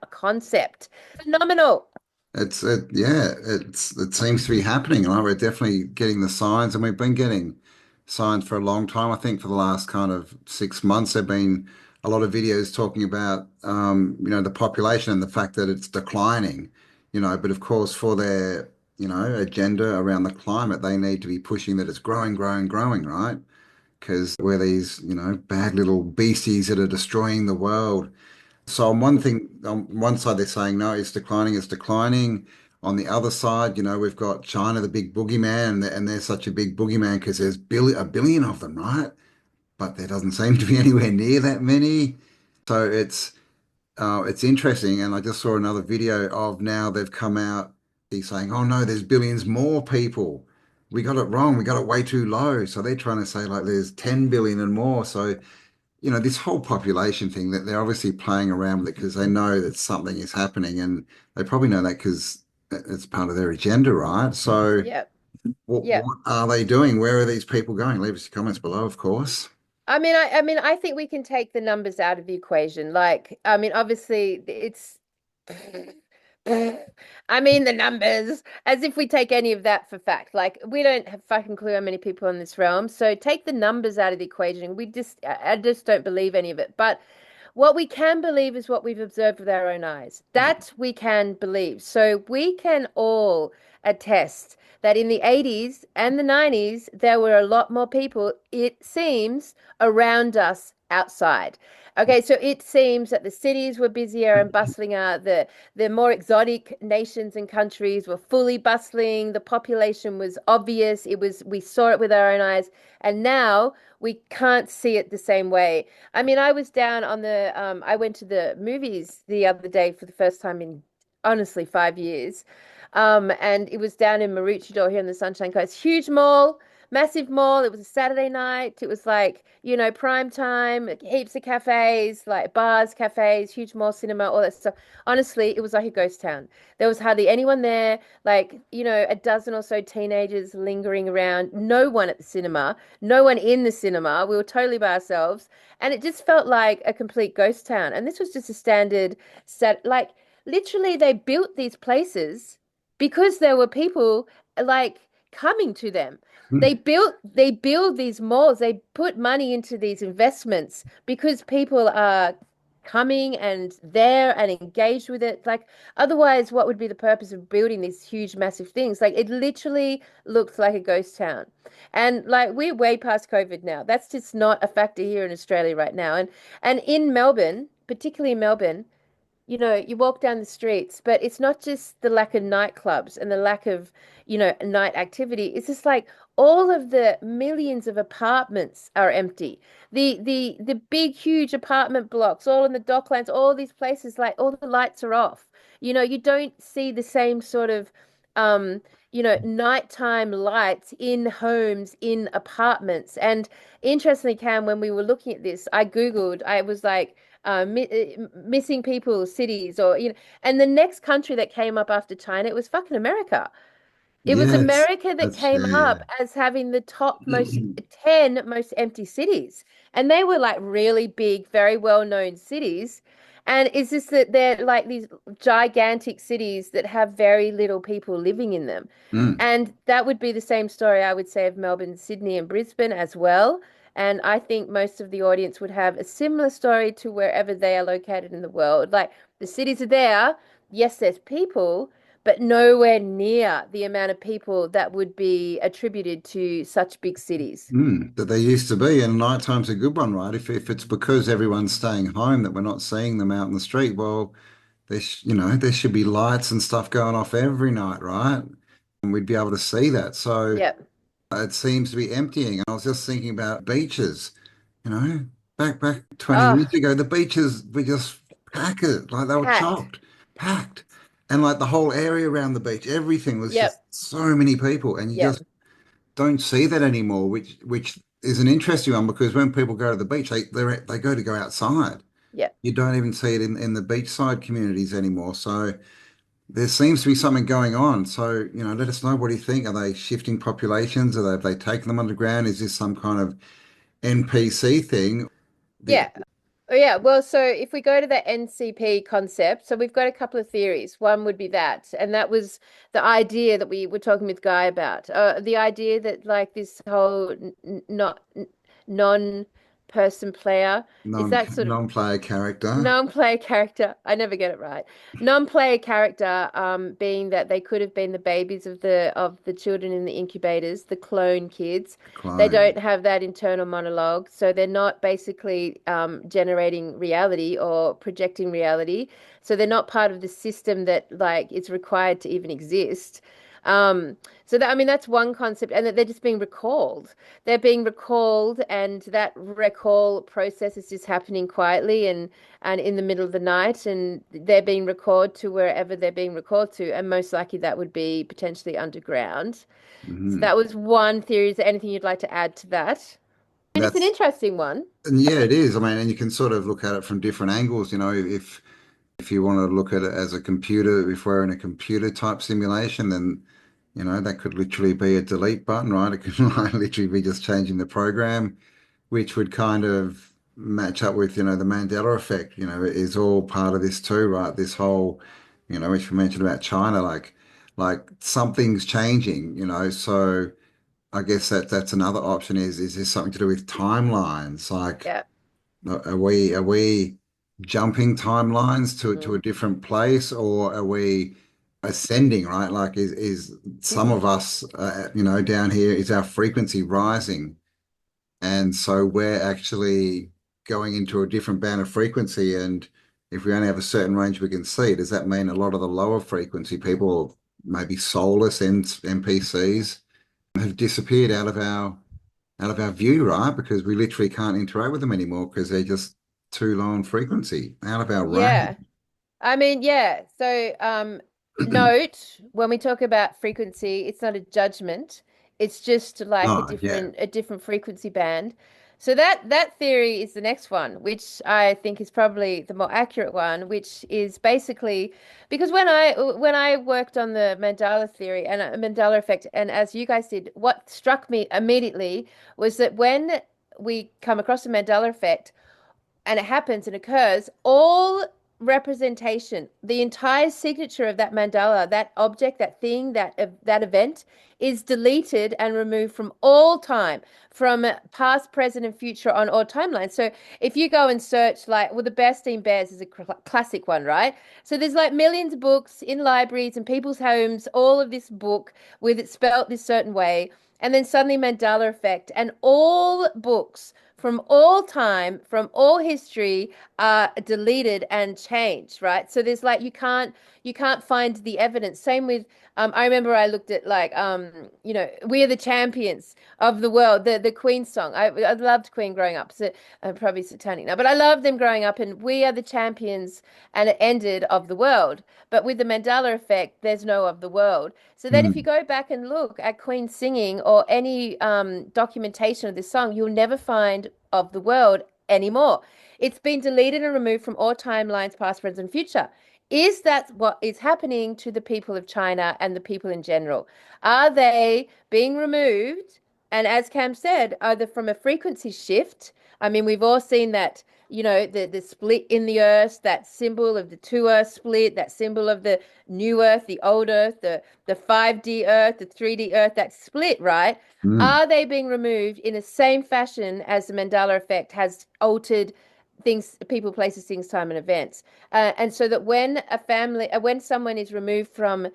concept. Phenomenal. It seems to be happening, and we're definitely getting the signs, and we've been getting signs for a long time. I think for the last kind of 6 months, there've been a lot of videos talking about the population and the fact that it's declining, but of course for their agenda around the climate, they need to be pushing that it's growing, growing, growing, right? Because we're these, bad little beasties that are destroying the world. So on one side they're saying no, it's declining, it's declining. On the other side, we've got China, the big boogeyman, and they're such a big boogeyman because there's a billion of them, right? But there doesn't seem to be anywhere near that many. So it's interesting, and I just saw another video of now they've come out. He's saying, "Oh no, there's billions more people. We got it wrong. We got it way too low." So they're trying to say like there's 10 billion and more. So this whole population thing that they're obviously playing around with it because they know that something is happening, and they probably know that because it's part of their agenda, right? So Yep. what Yep. are they doing? Where are these people going? Leave us your comments below, of course. I think we can take the numbers out of the equation. Like, I mean, obviously, it's I mean, the numbers, as if we take any of that for fact. Like, we don't have fucking clue how many people in this realm. So take the numbers out of the equation. I just don't believe any of it. But what we can believe is what we've observed with our own eyes. That we can believe. So we can all attest that in the 80s and the 90s, there were a lot more people, it seems, around us outside. Okay, so it seems that the cities were busier and bustlinger. The more exotic nations and countries were fully bustling. The population was obvious. We saw it with our own eyes. And now we can't see it the same way. I mean, I was down on I went to the movies the other day for the first time in honestly 5 years. And it was down in Maroochydore here on the Sunshine Coast. Huge mall, massive mall. It was a Saturday night. It was like, prime time, heaps of cafes, like bars, cafes, huge mall, cinema, all that stuff. Honestly, it was like a ghost town. There was hardly anyone there, like, a dozen or so teenagers lingering around, no one at the cinema, no one in the cinema. We were totally by ourselves. And it just felt like a complete ghost town. And this was just a standard set, like, literally, they built these places because there were people like coming to them. They build these malls, they put money into these investments because people are coming and there and engaged with it. Like, otherwise, what would be the purpose of building these huge, massive things? Like, it literally looked like a ghost town. And like, we're way past COVID now. That's just not a factor here in Australia right now. And in Melbourne, particularly in Melbourne, you walk down the streets, but it's not just the lack of nightclubs and the lack of, night activity. It's just like all of the millions of apartments are empty. The big, huge apartment blocks, all in the Docklands, all these places, like all the lights are off. You don't see the same sort of, nighttime lights in homes, in apartments. And interestingly, Cam, when we were looking at this, I Googled, I was like, missing people cities, or and the next country that came up after China, it was fucking America. It was Yes, America that that's came true. up Yeah. as having the top most 10 most empty cities, and they were like really big, very well known cities. And it's just that they're like these gigantic cities that have very little people living in them. Mm. And that would be the same story, I would say, of Melbourne, Sydney, and Brisbane as well. And I think most of the audience would have a similar story to wherever they are located in the world. Like, the cities are there. Yes, there's people, but nowhere near the amount of people that would be attributed to such big cities. That they used to be, and nighttime's a good one, right? If it's because everyone's staying home that we're not seeing them out in the street, well, there should be lights and stuff going off every night, right? And we'd be able to see that. So Yep. it seems to be emptying. I was just thinking about beaches, you know, back 20 Oh, years ago, the beaches were just packed, like they were packed. chocked, packed. And like the whole area around the beach, everything was just Yep. so many people, and you Yep. just don't see that anymore, which is an interesting one because when people go to the beach, they go outside. Yep. You don't even see it in the beachside communities anymore. So there seems to be something going on. So, let us know, what do you think? Are they shifting populations? Have they taken them underground? Is this some kind of NPC thing? The, Yeah. Oh, yeah. Well, so if we go to the NCP concept, so we've got a couple of theories. One would be that, and that was the idea that we were talking with Guy about. The idea that like this whole not non-person player is that sort of non-player character. non-player character. I never get it right. Non-player character, being that they could have been the babies of the children in the incubators, the clone kids. They Clone. don't have that internal monologue, so they're not basically generating reality or projecting reality. So they're not part of the system that like is required to even exist. So that, I mean, that's one concept, and that they're just being recalled. They're being recalled, and that recall process is just happening quietly and in the middle of the night, and they're being recalled to wherever they're being recalled to, and most likely that would be potentially underground. So Mhm. that was one theory. Is there anything you'd like to add to that? And it's an That's interesting one. And yeah, it is. I mean, and you can sort of look at it from different angles. If you want to look at it as a computer, if we're in a computer type simulation, then that could literally be a delete button, right? It could like literally be just changing the program, which would kind of match up with the Mandela effect. Is all part of this too, right? This whole which we mentioned about China, like something's changing, so I guess that's another option is there something to do with timelines? Like, Yeah. are we jumping timelines to a Mm. different place, or are we ascending, right? Like, is some of us, down here, is our frequency rising? And so we're actually going into a different band of frequency. And if we only have a certain range we can see, does that mean a lot of the lower frequency people, maybe soulless NPCs, have disappeared out of our view, right? Because we literally can't interact with them anymore because they're just too low on frequency, out of our range. Yeah. I mean, yeah. So, note when we talk about frequency, it's not a judgment. It's just like a Oh, yeah. different frequency band. So that theory is the next one, which I think is probably the more accurate one, which is basically because when I worked on the Mandela theory and Mandela effect, and as you guys did, what struck me immediately was that when we come across the Mandela effect, and it happens and occurs, all representation, the entire signature of that mandala, that object, that thing, that event is deleted and removed from all time, from past, present, and future on all timelines. So if you go and search, like, well, the Bernstein Bears is a classic one, right? So there's like millions of books in libraries and people's homes, all of this book with it spelt this certain way. And then suddenly Mandela effect, and all books from all time, from all history, are deleted and changed, right? So there's like you can't find the evidence. Same with I remember I looked at like We Are the Champions of the World, the Queen song. I loved Queen growing up. So I'm probably satanic now, but I loved them growing up, and We Are the Champions, and it ended of the world. But with the Mandela effect, there's no of the world. So then if you go back and look at Queen singing or any documentation of this song, you'll never find of the world anymore. It's been deleted and removed from all timelines, past, present, and future. Is that what is happening to the people of China and the people in general? Are they being removed? And as Cam said, either from a frequency shift. I mean, we've all seen that, the split in the earth, that symbol of the two earth split, that symbol of the new earth, the old earth, the 5D earth, the 3D earth, that split, right? Are they being removed in the same fashion as the Mandela effect has altered things, people, places, things, time, and events? And so that when someone is removed from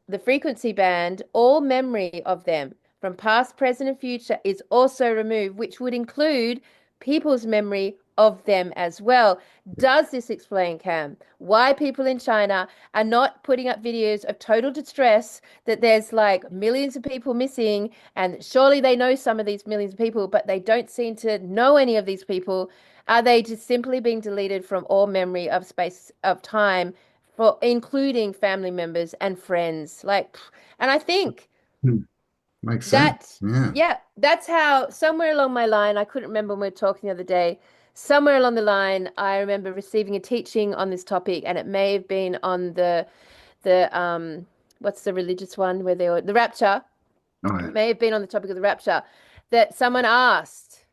the frequency band, all memory of them from past, present, and future is also removed, which would include people's memory of them as well. Does this explain, Cam, why people in China are not putting up videos of total distress, that there's like millions of people missing, and surely they know some of these millions of people, but they don't seem to know any of these people? Are they just simply being deleted from all memory of space, of time, for including family members and friends? And I think Makes sense. that, Yeah. yeah, that's how somewhere along my line, I couldn't remember when we were talking the other day, somewhere along the line, I remember receiving a teaching on this topic, and it may have been on the what's the religious one where the rapture. Oh, It yeah. may have been on the topic of the rapture, that someone asked,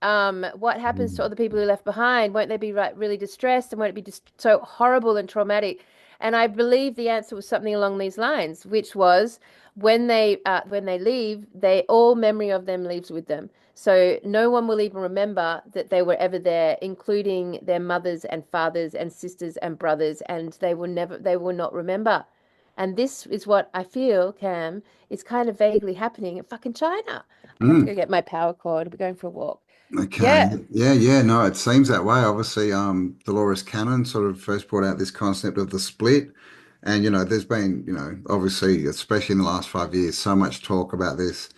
what happens to all the people who are left behind? Won't they be really distressed, and won't it be just so horrible and traumatic? And I believe the answer was something along these lines, which was when they leave, they all memory of them leaves with them. So no one will even remember that they were ever there, including their mothers and fathers and sisters and brothers, and they will not remember. And this is what I feel, Cam, is kind of vaguely happening in fucking China. I have to go get my power cord. We're going for a walk. Okay. Yeah. Yeah. No, it seems that way. Obviously, Dolores Cannon sort of first brought out this concept of the split. And, there's been, obviously, especially in the last 5 years, so much talk about this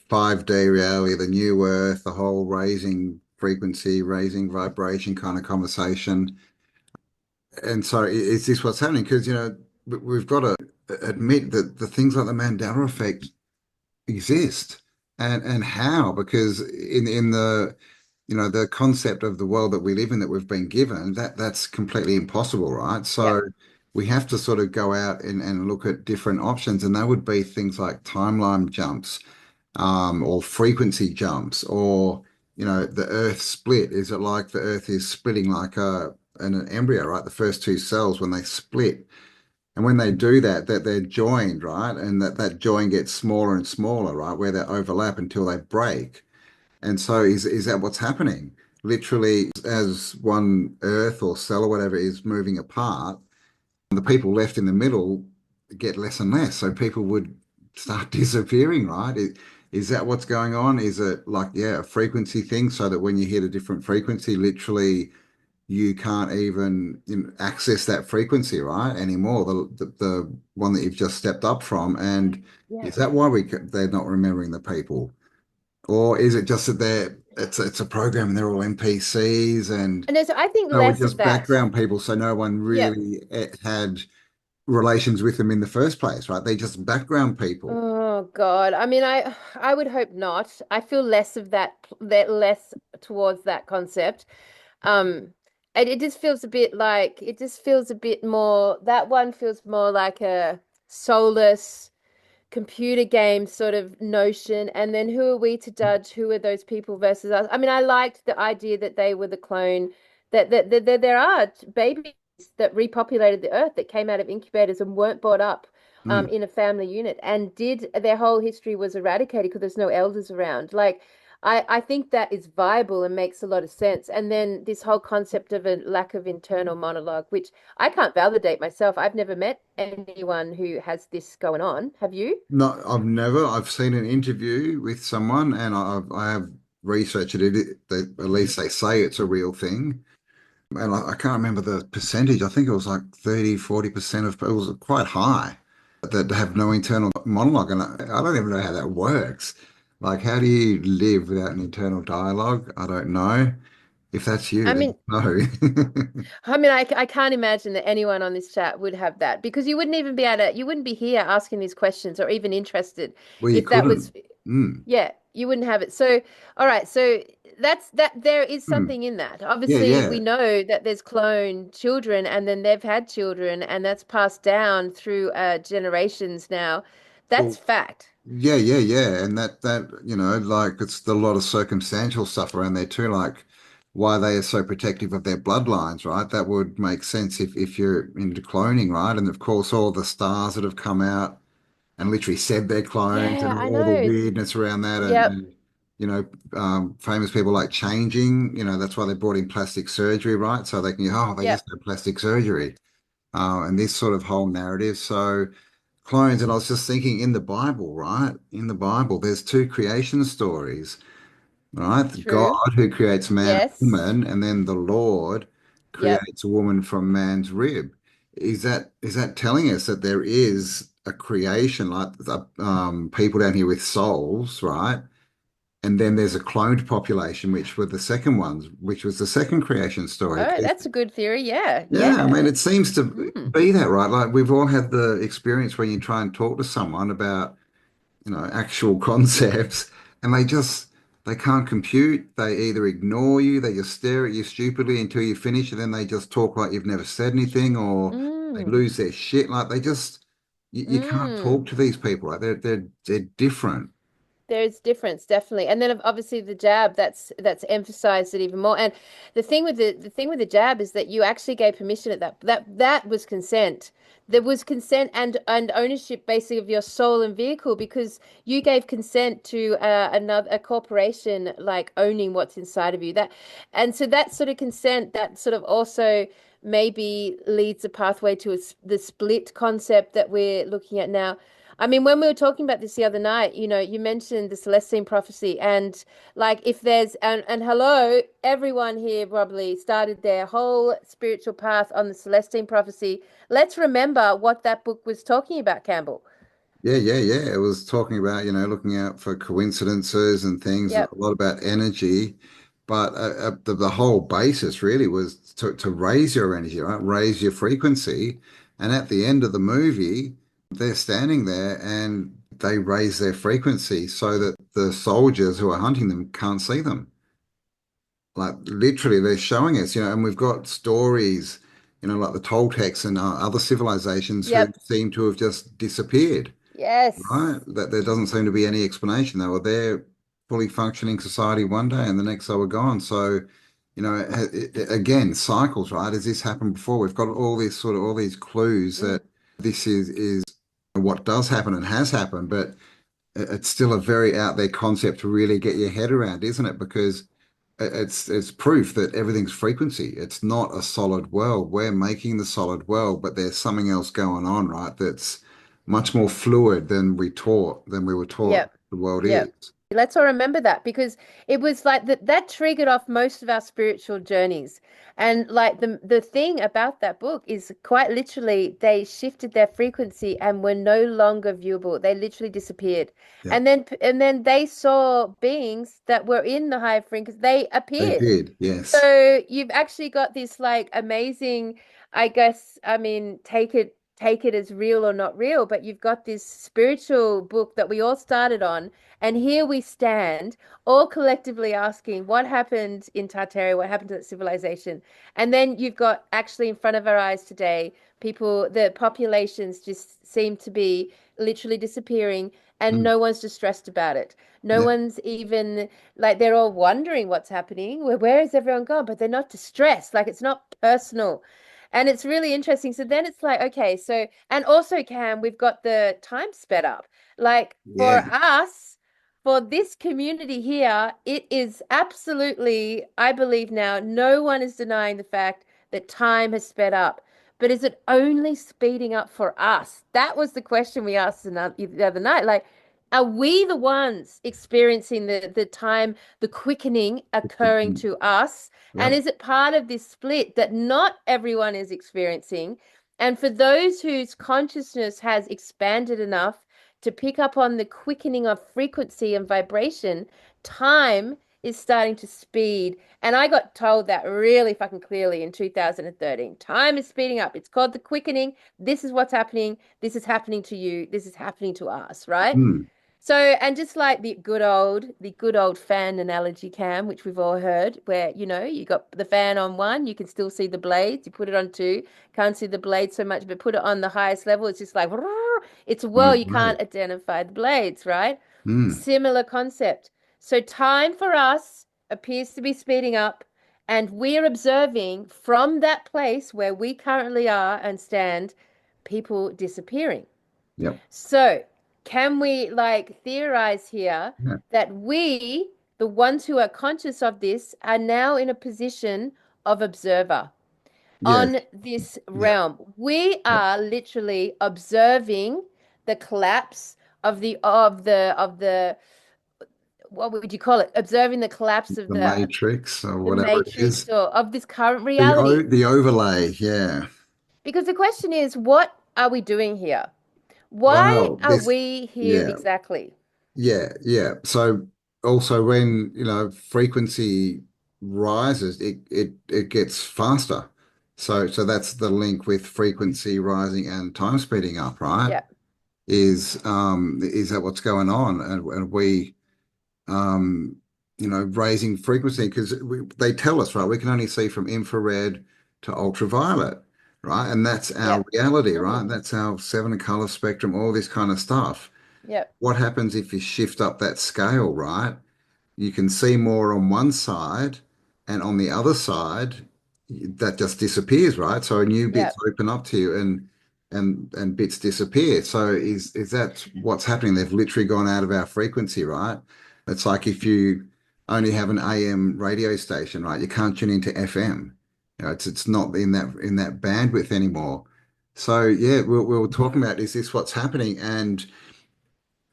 5D reality, the new earth, the whole raising frequency, raising vibration kind of conversation. And so is this what's happening? Because, we've got to admit that the things like the Mandela effect exist. And how? Because in the concept of the world that we live in, that we've been given, that's completely impossible, right? So we have to sort of go out and look at different options, and that would be things like timeline jumps, or frequency jumps, or the Earth split. Is it like the Earth is splitting like an embryo, right? The first two cells, when they split, And when they do that, that they're joined, right? And that join gets smaller and smaller, right? Where they overlap until they break. And so is that what's happening? Literally, as one Earth or cell or whatever is moving apart, the people left in the middle get less and less. So people would start disappearing, right? Is that what's going on? Is it like, yeah, a frequency thing so that when you hit a different frequency, literally you can't even access that frequency, right, anymore, the one that you've just stepped up from. And Yeah. is that why they're not remembering the people? Or is it just that it's a program and they're all NPCs and And so I think no, we're less of just that. background people, so no one Yeah. really had relations with them in the first place, right? They just background people. Oh God. I mean, I would hope not. I feel less of that less towards that concept. It just feels a bit like it just feels a bit more that one feels more like a soulless computer game sort of notion. And then who are we to judge who are those people versus us? I mean, I liked the idea that they were the clone, that there are babies that repopulated the earth that came out of incubators and weren't brought up Mm. in a family unit and did their whole history was eradicated because there's no elders around. Like I think that is viable and makes a lot of sense. And then this whole concept of a lack of internal monologue, which I can't validate myself. I've never met anyone who has this going on. Have you? No, I've seen an interview with someone and I have researched it. At least they say it's a real thing. And I can't remember the percentage. I think it was like 30, 40% of people, it was quite high that have no internal monologue. And I don't even know how that works. Like, how do you live without an internal dialogue? I don't know. If that's you, I then mean, no. I can't imagine that anyone on this chat would have that because you wouldn't even be able to, you wouldn't be here asking these questions or even interested Well, you if that was, couldn't. Mm, yeah, you wouldn't have it. So, all right, so there is mm. something in that. Yeah, Obviously, yeah. we know that there's cloned children and then they've had children and that's passed down through generations now. That's Well, fact. yeah, yeah, yeah. And like it's a lot of circumstantial stuff around there too, like why they are so protective of their bloodlines, right? That would make sense if you're into cloning, right? And of course, all the stars that have come out and literally said they're clones Yeah, and I all the know. weirdness around that Yep, and famous people like changing, that's why they brought in plastic surgery, right? So they can, oh, they yep. just had plastic surgery, and this sort of whole narrative. So clones, and I was just thinking in the Bible, right? In the Bible, there's two creation stories, right? True. God who creates man and Yes. woman, and then the Lord Yep. creates a woman from man's rib. Is that telling us that there is a creation like people down here with souls, right? And then there's a cloned population, which were the second ones, which was the second creation story. Oh, that's a good theory. Yeah, Yeah, I yeah. mean, it seems to Mm. be that, right? Like we've all had the experience when you try and talk to someone about, actual concepts, and they can't compute. They either ignore you, they just stare at you stupidly until you finish, and then they just talk like you've never said anything, or they Mm. lose their shit. Like they just, you can't Mm. talk to these people, right? They're different. There's difference, definitely. And then obviously the jab, that's emphasized it even more. And the thing with the jab is that you actually gave permission at that was consent. There was consent and ownership basically of your soul and vehicle because you gave consent to a corporation like owning what's inside of you. And so that sort of consent, that sort of also maybe leads a pathway to the split concept that we're looking at now. I mean, when we were talking about this the other night, you mentioned the Celestine prophecy, and like if there's and hello, everyone here probably started their whole spiritual path on the Celestine prophecy. Let's remember what that book was talking about, Campbell. Yeah, yeah, yeah. It was talking about, looking out for coincidences and things, a Yep. lot about energy. But the whole basis really was to raise your energy, right? Raise your frequency. And at the end of the movie, they're standing there and they raise their frequency so that the soldiers who are hunting them can't see them. Like literally, they're showing us, and we've got stories, like the Toltecs and other civilizations who Yep. seem to have just disappeared, right? Yes. That there doesn't seem to be any explanation. They were there, fully functioning society one day, and the next they were gone. So, again, cycles, right? Has this happened before? We've got all these clues Mm. that This is what does happen and has happened, but it's still a very out there concept to really get your head around, isn't it? Because it's proof that everything's frequency. It's not a solid world. We're making the solid world, but there's something else going on, right? That's much more fluid than we were taught Yep. the world is. Yep. Let's all remember that, because it was like that triggered off most of our spiritual journeys. And like the thing about that book is quite literally they shifted their frequency and were no longer viewable. They literally disappeared. Yeah. And then they saw beings that were in the higher frequency. They They appeared. did, yes. So you've actually got this like amazing, I guess, I mean, take it as real or not real, but you've got this spiritual book that we all started on, and here we stand, all collectively asking what happened in Tartaria, what happened to that civilization. And then you've got actually in front of our eyes today, people, the populations just seem to be literally disappearing, and no one's distressed about it. No Yeah. one's even like, they're all wondering what's happening. Where is everyone gone? But they're not distressed. Like, it's not personal. And it's really interesting. So then it's like, okay, so, and also, Cam, we've got the time sped up. Like for Yeah. us, for this community here, it is absolutely, I believe now, no one is denying the fact that time has sped up. But is it only speeding up for us? That was the question we asked the other night. Like, are we the ones experiencing the time, the quickening occurring to us? And Yep. is it part of this split that not everyone is experiencing? And for those whose consciousness has expanded enough to pick up on the quickening of frequency and vibration, time is starting to speed. And I got told that really fucking clearly in 2013. Time is speeding up. It's called the quickening. This is what's happening. This is happening to you. This is happening to us, right? Mm. So, and just like the good old fan analogy, Cam, which we've all heard, where, you know, you got the fan on one, you can still see the blades. You put it on two, can't see the blades so much, but put it on the highest level, it's just like, it's a whirl, you can't identify the blades, right? Mm. Similar concept. So time for us appears to be speeding up, and we're observing from that place where we currently are and stand, people disappearing. Yep. So, can we like theorize here Yeah. that we, the ones who are conscious of this, are now in a position of observer on this realm? We are literally observing the collapse of the what would you call it? Observing the collapse of The matrix or the whatever it matrix is. or of this current reality. The overlay, yeah. Because the question is, what are we doing here? Why Well, are we here yeah, exactly? yeah. So also when, frequency rises, it gets faster. So that's the link with frequency rising and time speeding up, right? Yeah. Is that what's going on? And we raising frequency because they tell us, right? We can only see from infrared to ultraviolet, right? And that's our reality, right? That's our seven color spectrum, all this kind of stuff. Yep. What happens if you shift up that scale, right? You can see more on one side, and on the other side, that just disappears, right? So new bits open up to you, and bits disappear. So is that what's happening? They've literally gone out of our frequency, right? It's like if you only have an AM radio station, right? You can't tune into FM. It's not in that bandwidth anymore. So yeah, we were talking about, is this what's happening? And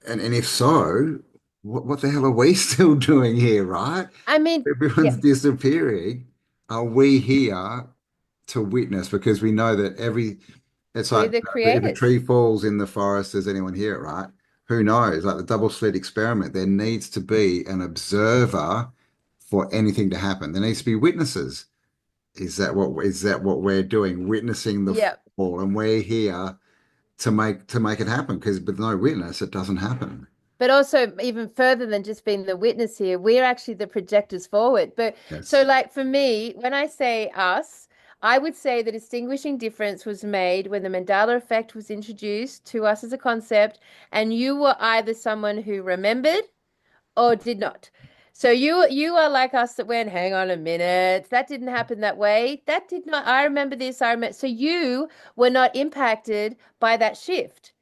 if so, what the hell are we still doing here, right? I mean, Everyone's disappearing. Are we here to witness? Because we know that it's we're like the if a creators. tree falls in the forest, does anyone hear it, right? Who knows? Like the double slit experiment, there needs to be an observer for anything to happen. There needs to be witnesses. Is that what we're doing? Witnessing the fall, and we're here to make it happen, because with no witness, it doesn't happen. But also, even further than just being the witness here, we're actually the projectors forward. But so, like for me, when I say us, I would say the distinguishing difference was made when the Mandela effect was introduced to us as a concept, and you were either someone who remembered or did not. So you are like us that went, hang on a minute, that didn't happen that way. That did not. I remember this. I remember. So you were not impacted by that shift.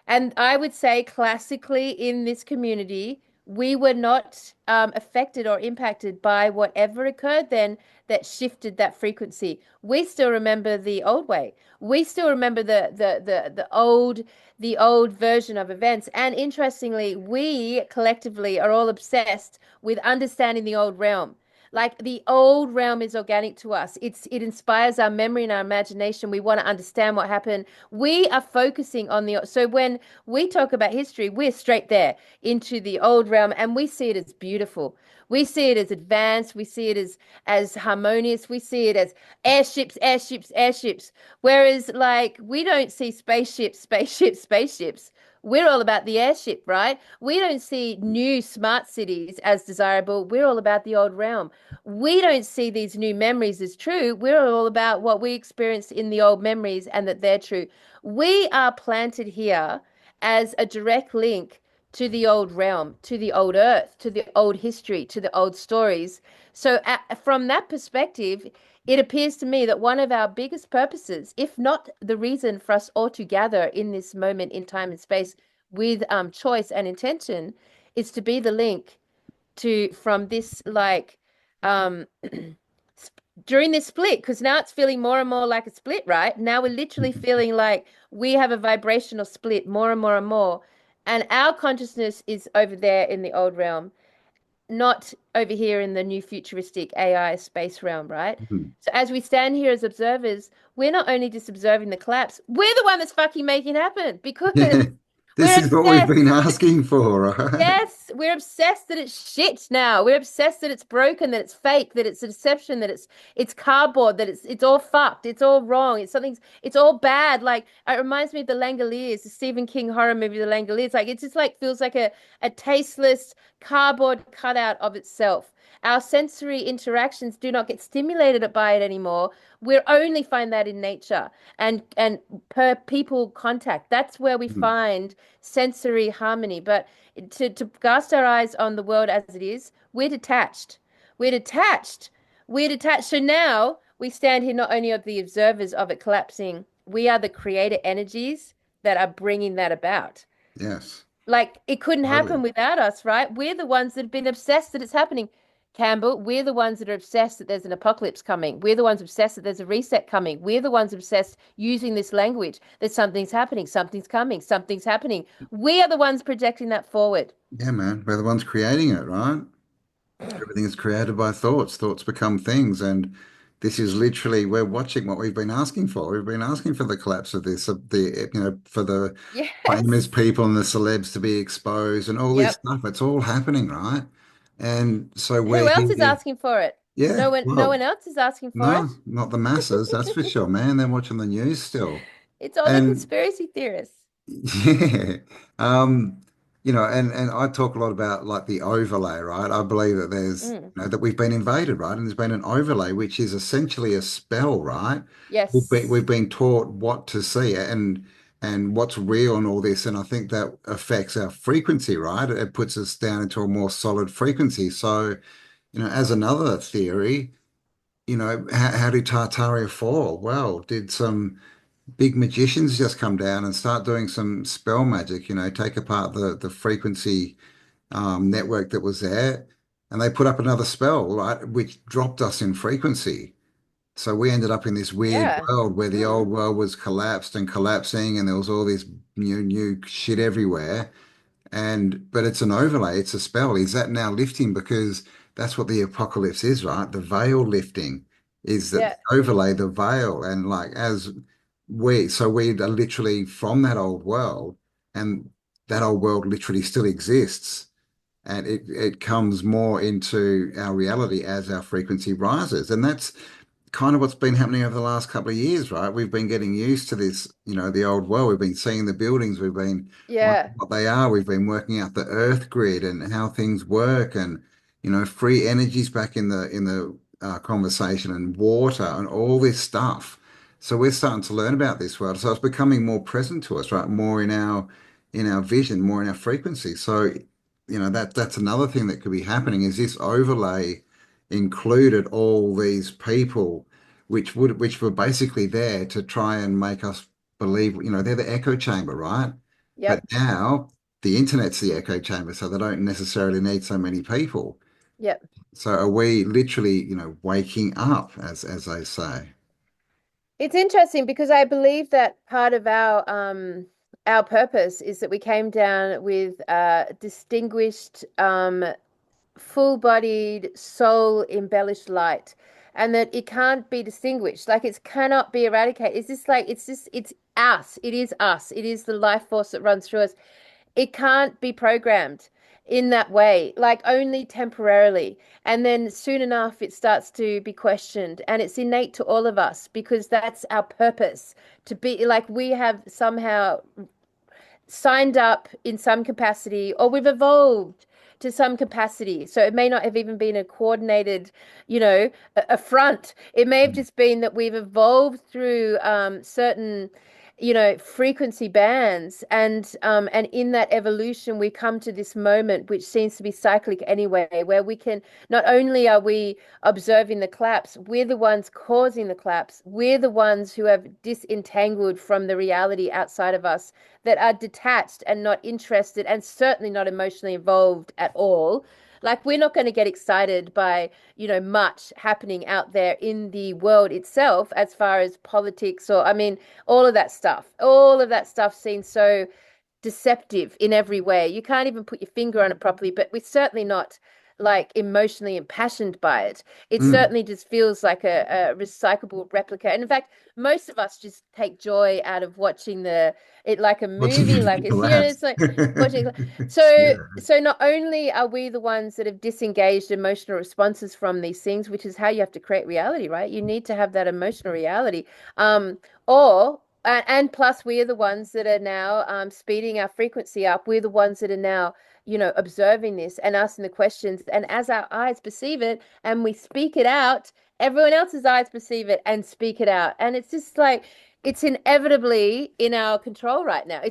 And I would say classically in this community, we were not affected or impacted by whatever occurred then that shifted that frequency. We still remember the old way. We still remember the old version of events. And interestingly, we collectively are all obsessed with understanding the old realm. Like the old realm is organic to us. It inspires our memory and our imagination. We want to understand what happened. We are focusing on so when we talk about history, we're straight there into the old realm and we see it as beautiful. We see it as advanced. We see it as harmonious. We see it as airships, airships, airships. Whereas like we don't see spaceships, spaceships, spaceships. We're all about the airship, right? We don't see new smart cities as desirable. We're all about the old realm. We don't see these new memories as true. We're all about what we experienced in the old memories and that they're true. We are planted here as a direct link to the old realm, to the old earth, to the old history, to the old stories. So, from that perspective, it appears to me that one of our biggest purposes, if not the reason for us all to gather in this moment in time and space with choice and intention, is to be the link to from this like during this split, because now it's feeling more and more like a split, right? Now we're literally feeling like we have a vibrational split more and more and more. And our consciousness is over there in the old realm, not over here in the new futuristic AI space realm, right? So as we stand here as observers, we're not only just observing the collapse, we're the one that's fucking making it happen because Yeah, this we're is what we've been obsessed. asking for, right? Yes, we're obsessed that it's shit now. We're obsessed that it's broken, that it's fake, that it's a deception, that it's cardboard, that it's all fucked, it's all wrong, it's all bad. Like it reminds me of the Langoliers, the Stephen King horror movie, The Langoliers. Like it just like feels like a tasteless cardboard cutout of itself. Our sensory interactions do not get stimulated by it anymore. We only find that in nature and per people contact. That's where we find sensory harmony. But to cast our eyes on the world as it is, we're detached. We're detached. We're detached. So now we stand here not only of the observers of it collapsing, we are the creator energies that are bringing that about. Yes. Like it couldn't Totally. happen without us, right? We're the ones that have been obsessed that it's happening. Campbell, we're the ones that are obsessed that there's an apocalypse coming. We're the ones obsessed that there's a reset coming. We're the ones obsessed using this language that something's happening, something's coming, something's happening. We are the ones projecting that forward. Yeah, man. We're the ones creating it, right? Everything is created by thoughts. Thoughts become things. And this is literally, we're watching what we've been asking for. We've been asking for the collapse of this, of for the famous Yes. people and the celebs to be exposed and all this Yep. stuff. It's all happening, right? And so Who we're else is here. asking for it? Yeah, No well, one else is asking for no, it. not the masses, that's for sure, man. They're watching the news still. It's all the And conspiracy theorists. yeah. Um, and I talk a lot about like the overlay, right? I believe that Mm. that we've been invaded, right? And there's been an overlay, which is essentially a spell, right? We've Yes. been taught what to see and what's real and all this. And I think that affects our frequency, right? It puts us down into a more solid frequency. So, as another theory, how did Tartaria fall? Well, did some big magicians just come down and start doing some spell magic, take apart the frequency network that was there, and they put up another spell, right, which dropped us in frequency. So we ended up in this weird Yeah. world where the old Mm. world was collapsed and collapsing, and there was all this new shit everywhere. But it's an overlay, it's a spell. Is that now lifting? Because that's what the apocalypse is, right? The veil lifting is that Yeah. overlay the veil. And like so we are literally from that old world, and that old world literally still exists. And it comes more into our reality as our frequency rises. And that's kind of what's been happening over the last couple of years, right? We've been getting used to this, the old world. We've been seeing the buildings, we've been Yeah. wondering what they are, we've been working out the earth grid and how things work, and free energies back in the conversation, and water and all this stuff. So we're starting to learn about this world. So it's becoming more present to us, right? More in our vision, more in our frequency. So that's another thing that could be happening is this overlay included all these people which were basically there to try and make us believe, they're the echo chamber, right? But Yep. now the internet's the echo chamber, so they don't necessarily need so many people. Yep. So are we literally, waking up, as they say? It's interesting because I believe that part of our purpose is that we came down with distinguished full-bodied, soul-embellished light, and that it can't be distinguished. Like it cannot be eradicated. It's us. It is us. It is the life force that runs through us. It can't be programmed in that way, like only temporarily. And then soon enough, it starts to be questioned. And it's innate to all of us because that's our purpose to be like we have somehow signed up in some capacity or we've evolved to some capacity. So it may not have even been a coordinated, a front. It may have just been that we've evolved through certain frequency bands, and in that evolution we come to this moment which seems to be cyclic anyway, where we can not only are we observing the collapse, we're the ones causing the collapse, we're the ones who have disentangled from the reality outside of us, that are detached and not interested and certainly not emotionally involved at all. Like we're not going to get excited by, much happening out there in the world itself as far as politics or, I mean, all of that stuff. All of that stuff seems so deceptive in every way. You can't even put your finger on it properly, but we're certainly not like emotionally impassioned by it. It certainly just feels like a recyclable replica. And in fact, most of us just take joy out of watching it like a movie, like it's Collapse. it's like watching. So not only are we the ones that have disengaged emotional responses from these things, which is how you have to create reality, right? You need to have that emotional reality. Or and plus we are the ones that are now speeding our frequency up. We're the ones that are now observing this and asking the questions. And as our eyes perceive it and we speak it out, everyone else's eyes perceive it and speak it out. And it's just like, it's inevitably in our control right now.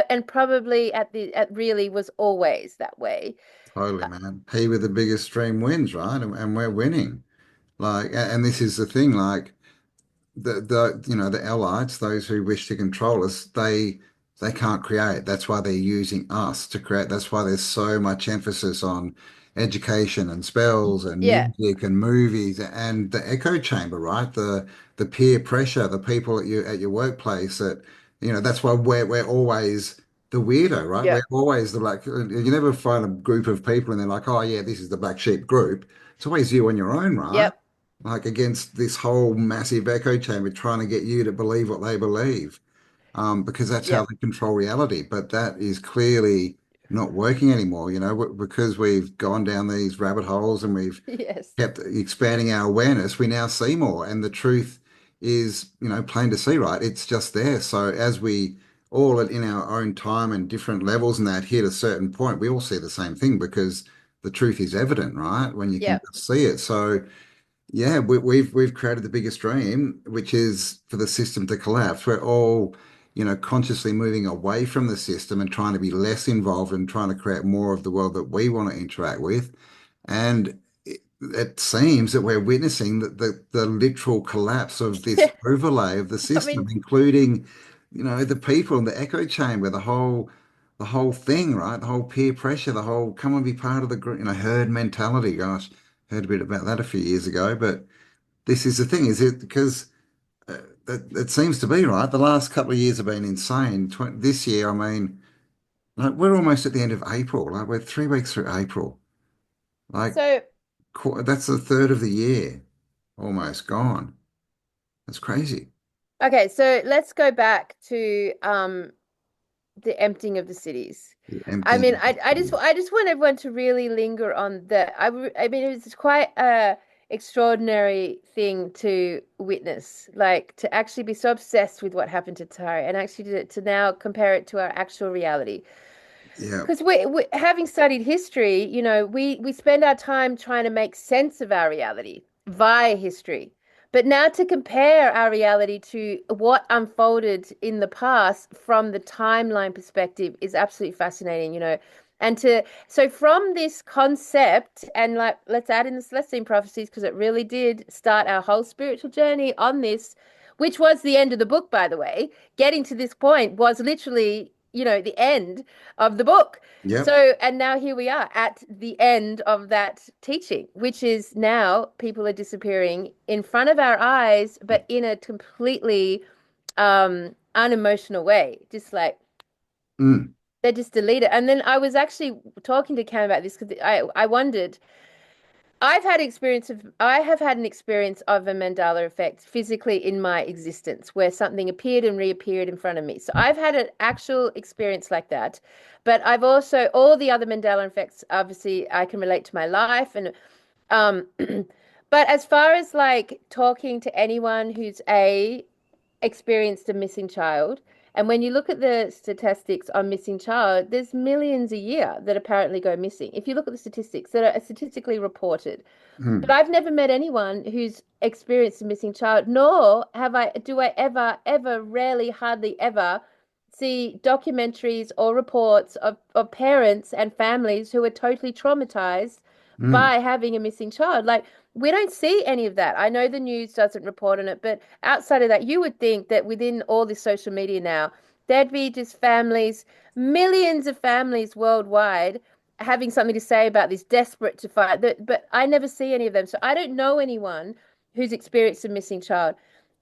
And probably at really was always that way. Totally, man. He with the biggest stream wins, right? And we're winning. Like, and this is the thing, like, the allies, those who wish to control us, they can't create. That's why they're using us to create. That's why there's so much emphasis on education and spells and Yeah. music and movies and the echo chamber, right? The peer pressure, the people at your workplace that, that's why we're always the weirdo, right? Yeah. We're always the black. You never find a group of people and they're like, oh yeah, this is the black sheep group. It's always you on your own, right? Yep. Like against this whole massive echo chamber trying to get you to believe what they believe, because that's how Yep. they control reality. But that is clearly not working anymore, because we've gone down these rabbit holes and we've Yes. kept expanding our awareness. We now see more, and the truth is, plain to see, right? It's just there. So as we all in our own time and different levels and that hit a certain point, we all see the same thing because the truth is evident, right? When you can Yep. just see it. So yeah, we've created the biggest dream, which is for the system to collapse. We're all, consciously moving away from the system and trying to be less involved and trying to create more of the world that we want to interact with. And it seems that we're witnessing the literal collapse of this overlay of the system, mean, including, the people in the echo chamber, the whole thing, right? The whole peer pressure, the whole come and be part of the group, herd mentality. Gosh, heard a bit about that a few years ago, but this is the thing, is it because it seems to be right. The last couple of years have been insane. This year, I mean, like we're almost at the end of April. Like we're 3 weeks through April. Like so that's a third of the year almost gone. That's crazy. okay, so let's go back to the emptying of the cities. I mean, I just want everyone to really linger on that. I mean, it was quite a extraordinary thing to witness, like to actually be so obsessed with what happened to Tartaria and actually to now compare it to our actual reality. Yeah. Because we having studied history, we spend our time trying to make sense of our reality via history. But now to compare our reality to what unfolded in the past from the timeline perspective is absolutely fascinating, you know. And so from this concept, and like let's add in the Celestine prophecies because it really did start our whole spiritual journey on this, which was the end of the book, by the way. Getting to this point was literally, you know, the end of the book. Yep. So, and now here we are at the end of that teaching, which is now people are disappearing in front of our eyes, but in a completely unemotional way, just like they're just deleted. And then I was actually talking to Cam about this because I wondered, I have had an experience of a Mandela effect physically in my existence where something appeared and reappeared in front of me. So I've had an actual experience like that. But I've also, all the other Mandela effects, obviously I can relate to my life. And but as far as like talking to anyone who's experienced a missing child, and when you look at the statistics on missing child, there's millions a year that apparently go missing. If you look at the statistics that are statistically reported. But I've never met anyone who's experienced a missing child, nor do I ever, rarely, hardly ever see documentaries or reports of parents and families who are totally traumatized by having a missing child. Like, we don't see any of that. I know the news doesn't report on it, but outside of that, you would think that within all this social media now, there'd be just families, millions of families worldwide having something to say about this, desperate to fight. But I never see any of them. So I don't know anyone who's experienced a missing child.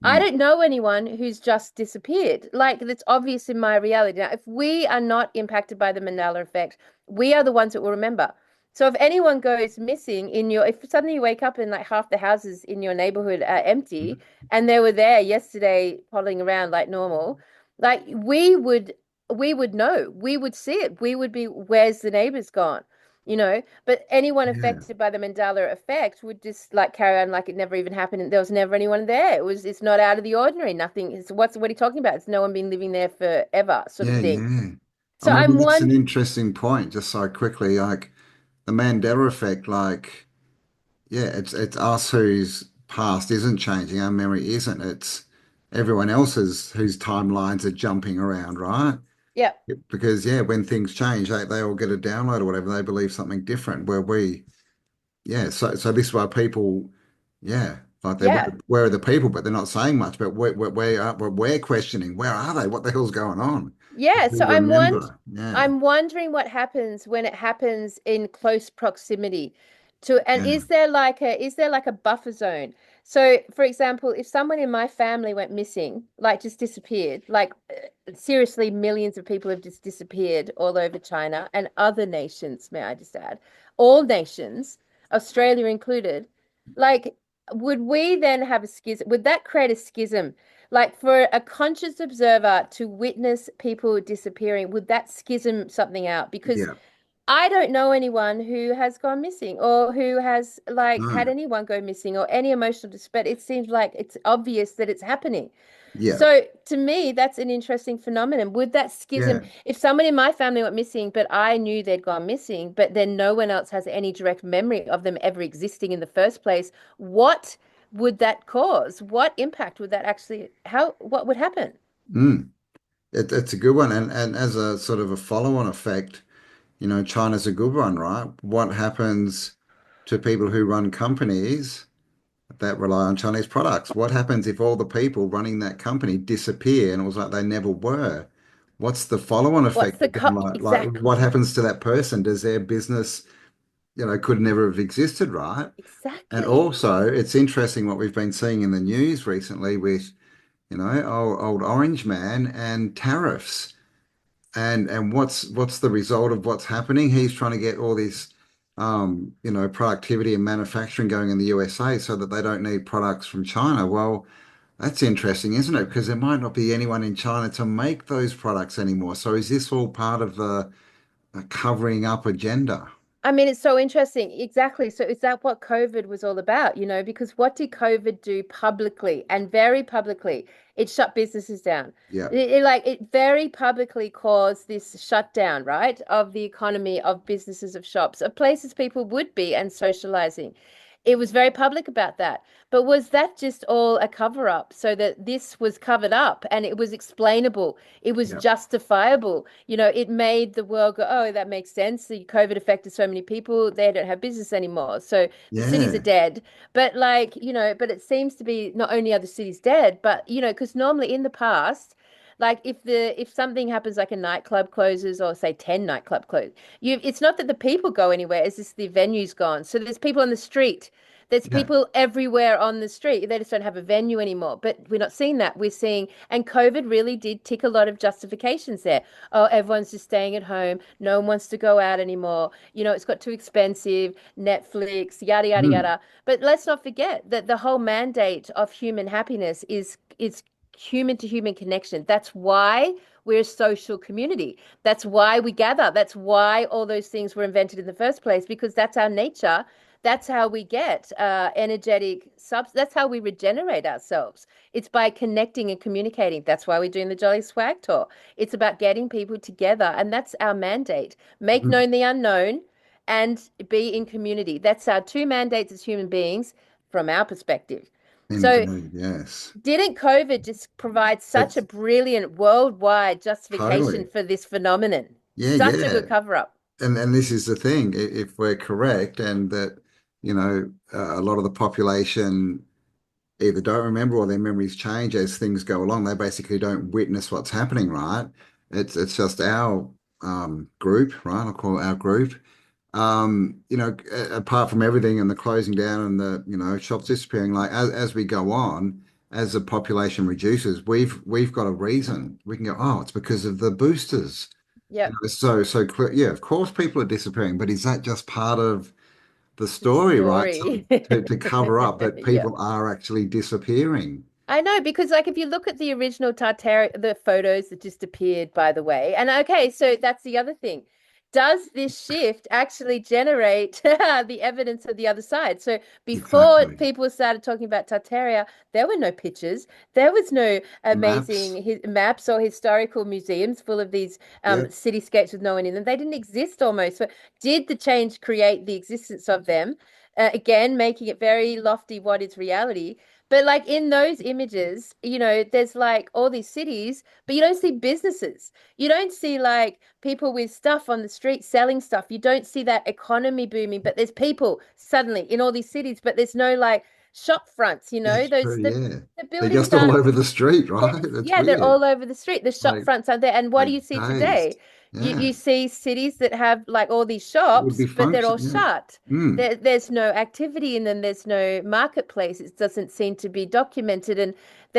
I don't know anyone who's just disappeared. Like, that's obvious in my reality. Now, if we are not impacted by the Mandela effect, we are the ones that will remember. So if anyone goes missing if suddenly you wake up and like half the houses in your neighborhood are empty and they were there yesterday pottling around like normal, like we would know, we would see it, we would be, where's the neighbors gone, you know? But anyone affected by the Mandela effect would just like carry on like it never even happened and there was never anyone there. It's not out of the ordinary, nothing. What are you talking about? It's no one been living there forever, sort of thing. Yeah. So I mean, I'm that's an one. interesting point, just so quickly, like the Mandela effect, like, yeah, it's us whose past isn't changing, our memory isn't. It's everyone else's whose timelines are jumping around, right? Yeah. Because yeah, when things change, they all get a download or whatever, they believe something different. So this is why people, yeah, like they're Yeah. where are the people, but they're not saying much. But we're questioning, where are they? What the hell's going on? Yeah, We so remember, yeah, I'm wondering what happens when it happens in close proximity to, and yeah, is there like a buffer zone? So, for example, if someone in my family went missing, like just disappeared, like seriously, millions of people have just disappeared all over China and other nations, may I just add, all nations, Australia included, like, would we then have a schism? Would that create a schism? Like, for a conscious observer to witness people disappearing, would that schism something out? Because yeah. I don't know anyone who has gone missing or who has like had No, anyone go missing or any emotional distress. It seems like it's obvious that it's happening. yeah, So to me, that's an interesting phenomenon. Would that schism, yeah. if someone in my family went missing, but I knew they'd gone missing, but then no one else has any direct memory of them ever existing in the first place, what would that cause? What impact would that actually, what would happen? Mm. It's a good one, and as a sort of a follow-on effect, China's a good one, right? What happens to people who run companies that rely on Chinese products? What happens if all the people running that company disappear and it was like they never were? What's the follow-on What's effect the again? Like what exactly, happens to that person? Does their business, could never have existed, right? And exactly. also, it's interesting what we've been seeing in the news recently with, old Orange Man and tariffs. And what's the result of what's happening? He's trying to get all this productivity and manufacturing going in the USA so that they don't need products from China. Well, that's interesting, isn't it? Because there might not be anyone in China to make those products anymore. So is this all part of a covering up agenda? I mean, it's so interesting. Exactly. So is that what COVID was all about? You know, because what did COVID do publicly and very publicly? It shut businesses down. Yeah. It very publicly caused this shutdown, right, of the economy, of businesses, of shops, of places people would be and socializing. It was very public about that. But was that just all a cover up so that this was covered up and it was explainable? It was Yeah. justifiable. It made the world go, oh, that makes sense. The COVID affected so many people, they don't have business anymore. So the cities are Yeah. dead. But but it seems to be not only are the cities dead, but because normally in the past, like if something happens like a nightclub closes or say 10 nightclub close, it's not that the people go anywhere, it's just the venue's gone. So there's people on the street. There's Yeah. people everywhere on the street. They just don't have a venue anymore. But we're not seeing that. We're seeing, and COVID really did tick a lot of justifications there. Oh, everyone's just staying at home. No one wants to go out anymore. It's got too expensive. Netflix, yada, yada, Mm. yada. But let's not forget that the whole mandate of human happiness is human to human connection. That's why we're a social community. That's why we gather. That's why all those things were invented in the first place, because that's our nature. That's how we get energetic subs. That's how we regenerate ourselves. It's by connecting and communicating. That's why we're doing the Jolly Swag Tour. It's about getting people together, and that's our mandate. Make known the unknown and be in community. That's our two mandates as human beings from our perspective. So Indeed, yes. didn't COVID just provide such a It's brilliant worldwide justification totally. for this phenomenon? Yeah, Such a yeah. good cover up. And this is the thing, if we're correct, and that, a lot of the population either don't remember or their memories change as things go along. They basically don't witness what's happening, right? It's just our group, right? I'll call it our group. Apart from everything and the closing down and the, shops disappearing, like as we go on, as the population reduces, we've got a reason. We can go, oh, it's because of the boosters. Yeah. So clear, yeah, of course people are disappearing, but is that just part of the The story, right? story. To cover up that Yeah. people are actually disappearing. I know, because if you look at the original Tartaria, the photos that just appeared, by the way, and okay, so that's the other thing. Does this shift actually generate the evidence of the other side? So before Exactly. people started talking about Tartaria, there were no pictures. There was no Maps. amazing maps or historical museums full of these Yeah. cityscapes with no one in them. They didn't exist almost. So did the change create the existence of them? Again, making it very lofty, what is reality? But in those images, there's all these cities, but you don't see businesses. You don't see people with stuff on the street selling stuff. You don't see that economy booming, but there's people suddenly in all these cities, but there's no shop fronts, It's those true, yeah. the They're buildings just all aren't over the street, right? It's yeah, they're weird. all over the street. The shop Like fronts are there. And what like do you see today? dazed. You Yeah. see cities that have all these It would be shops, but they're all function, yeah. shut. Mm. There's no activity in them. There's no marketplace. It doesn't seem to be documented. And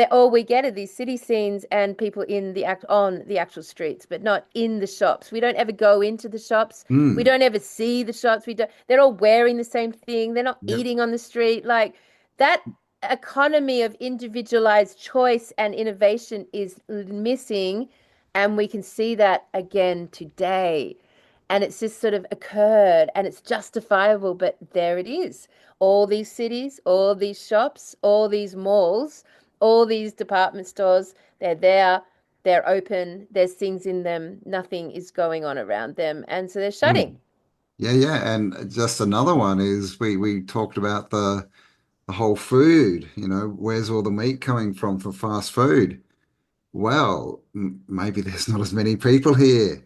all we get are these city scenes and people in the on the actual streets, but not in the shops. We don't ever go into the shops. We Mm. don't ever see the shops. They're all wearing the same thing. They're not Yep. eating on the street. That economy of individualized choice and innovation is missing, and we can see that again today. And it's just sort of occurred and it's justifiable, but there it is. All these cities, all these shops, all these malls, all these department stores, they're there, they're open, there's things in them, nothing is going on around them. And so they're Mm. shutting. Yeah, yeah. And just another one is we talked about the whole food, where's all the meat coming from for fast food? Well, maybe there's not as many people here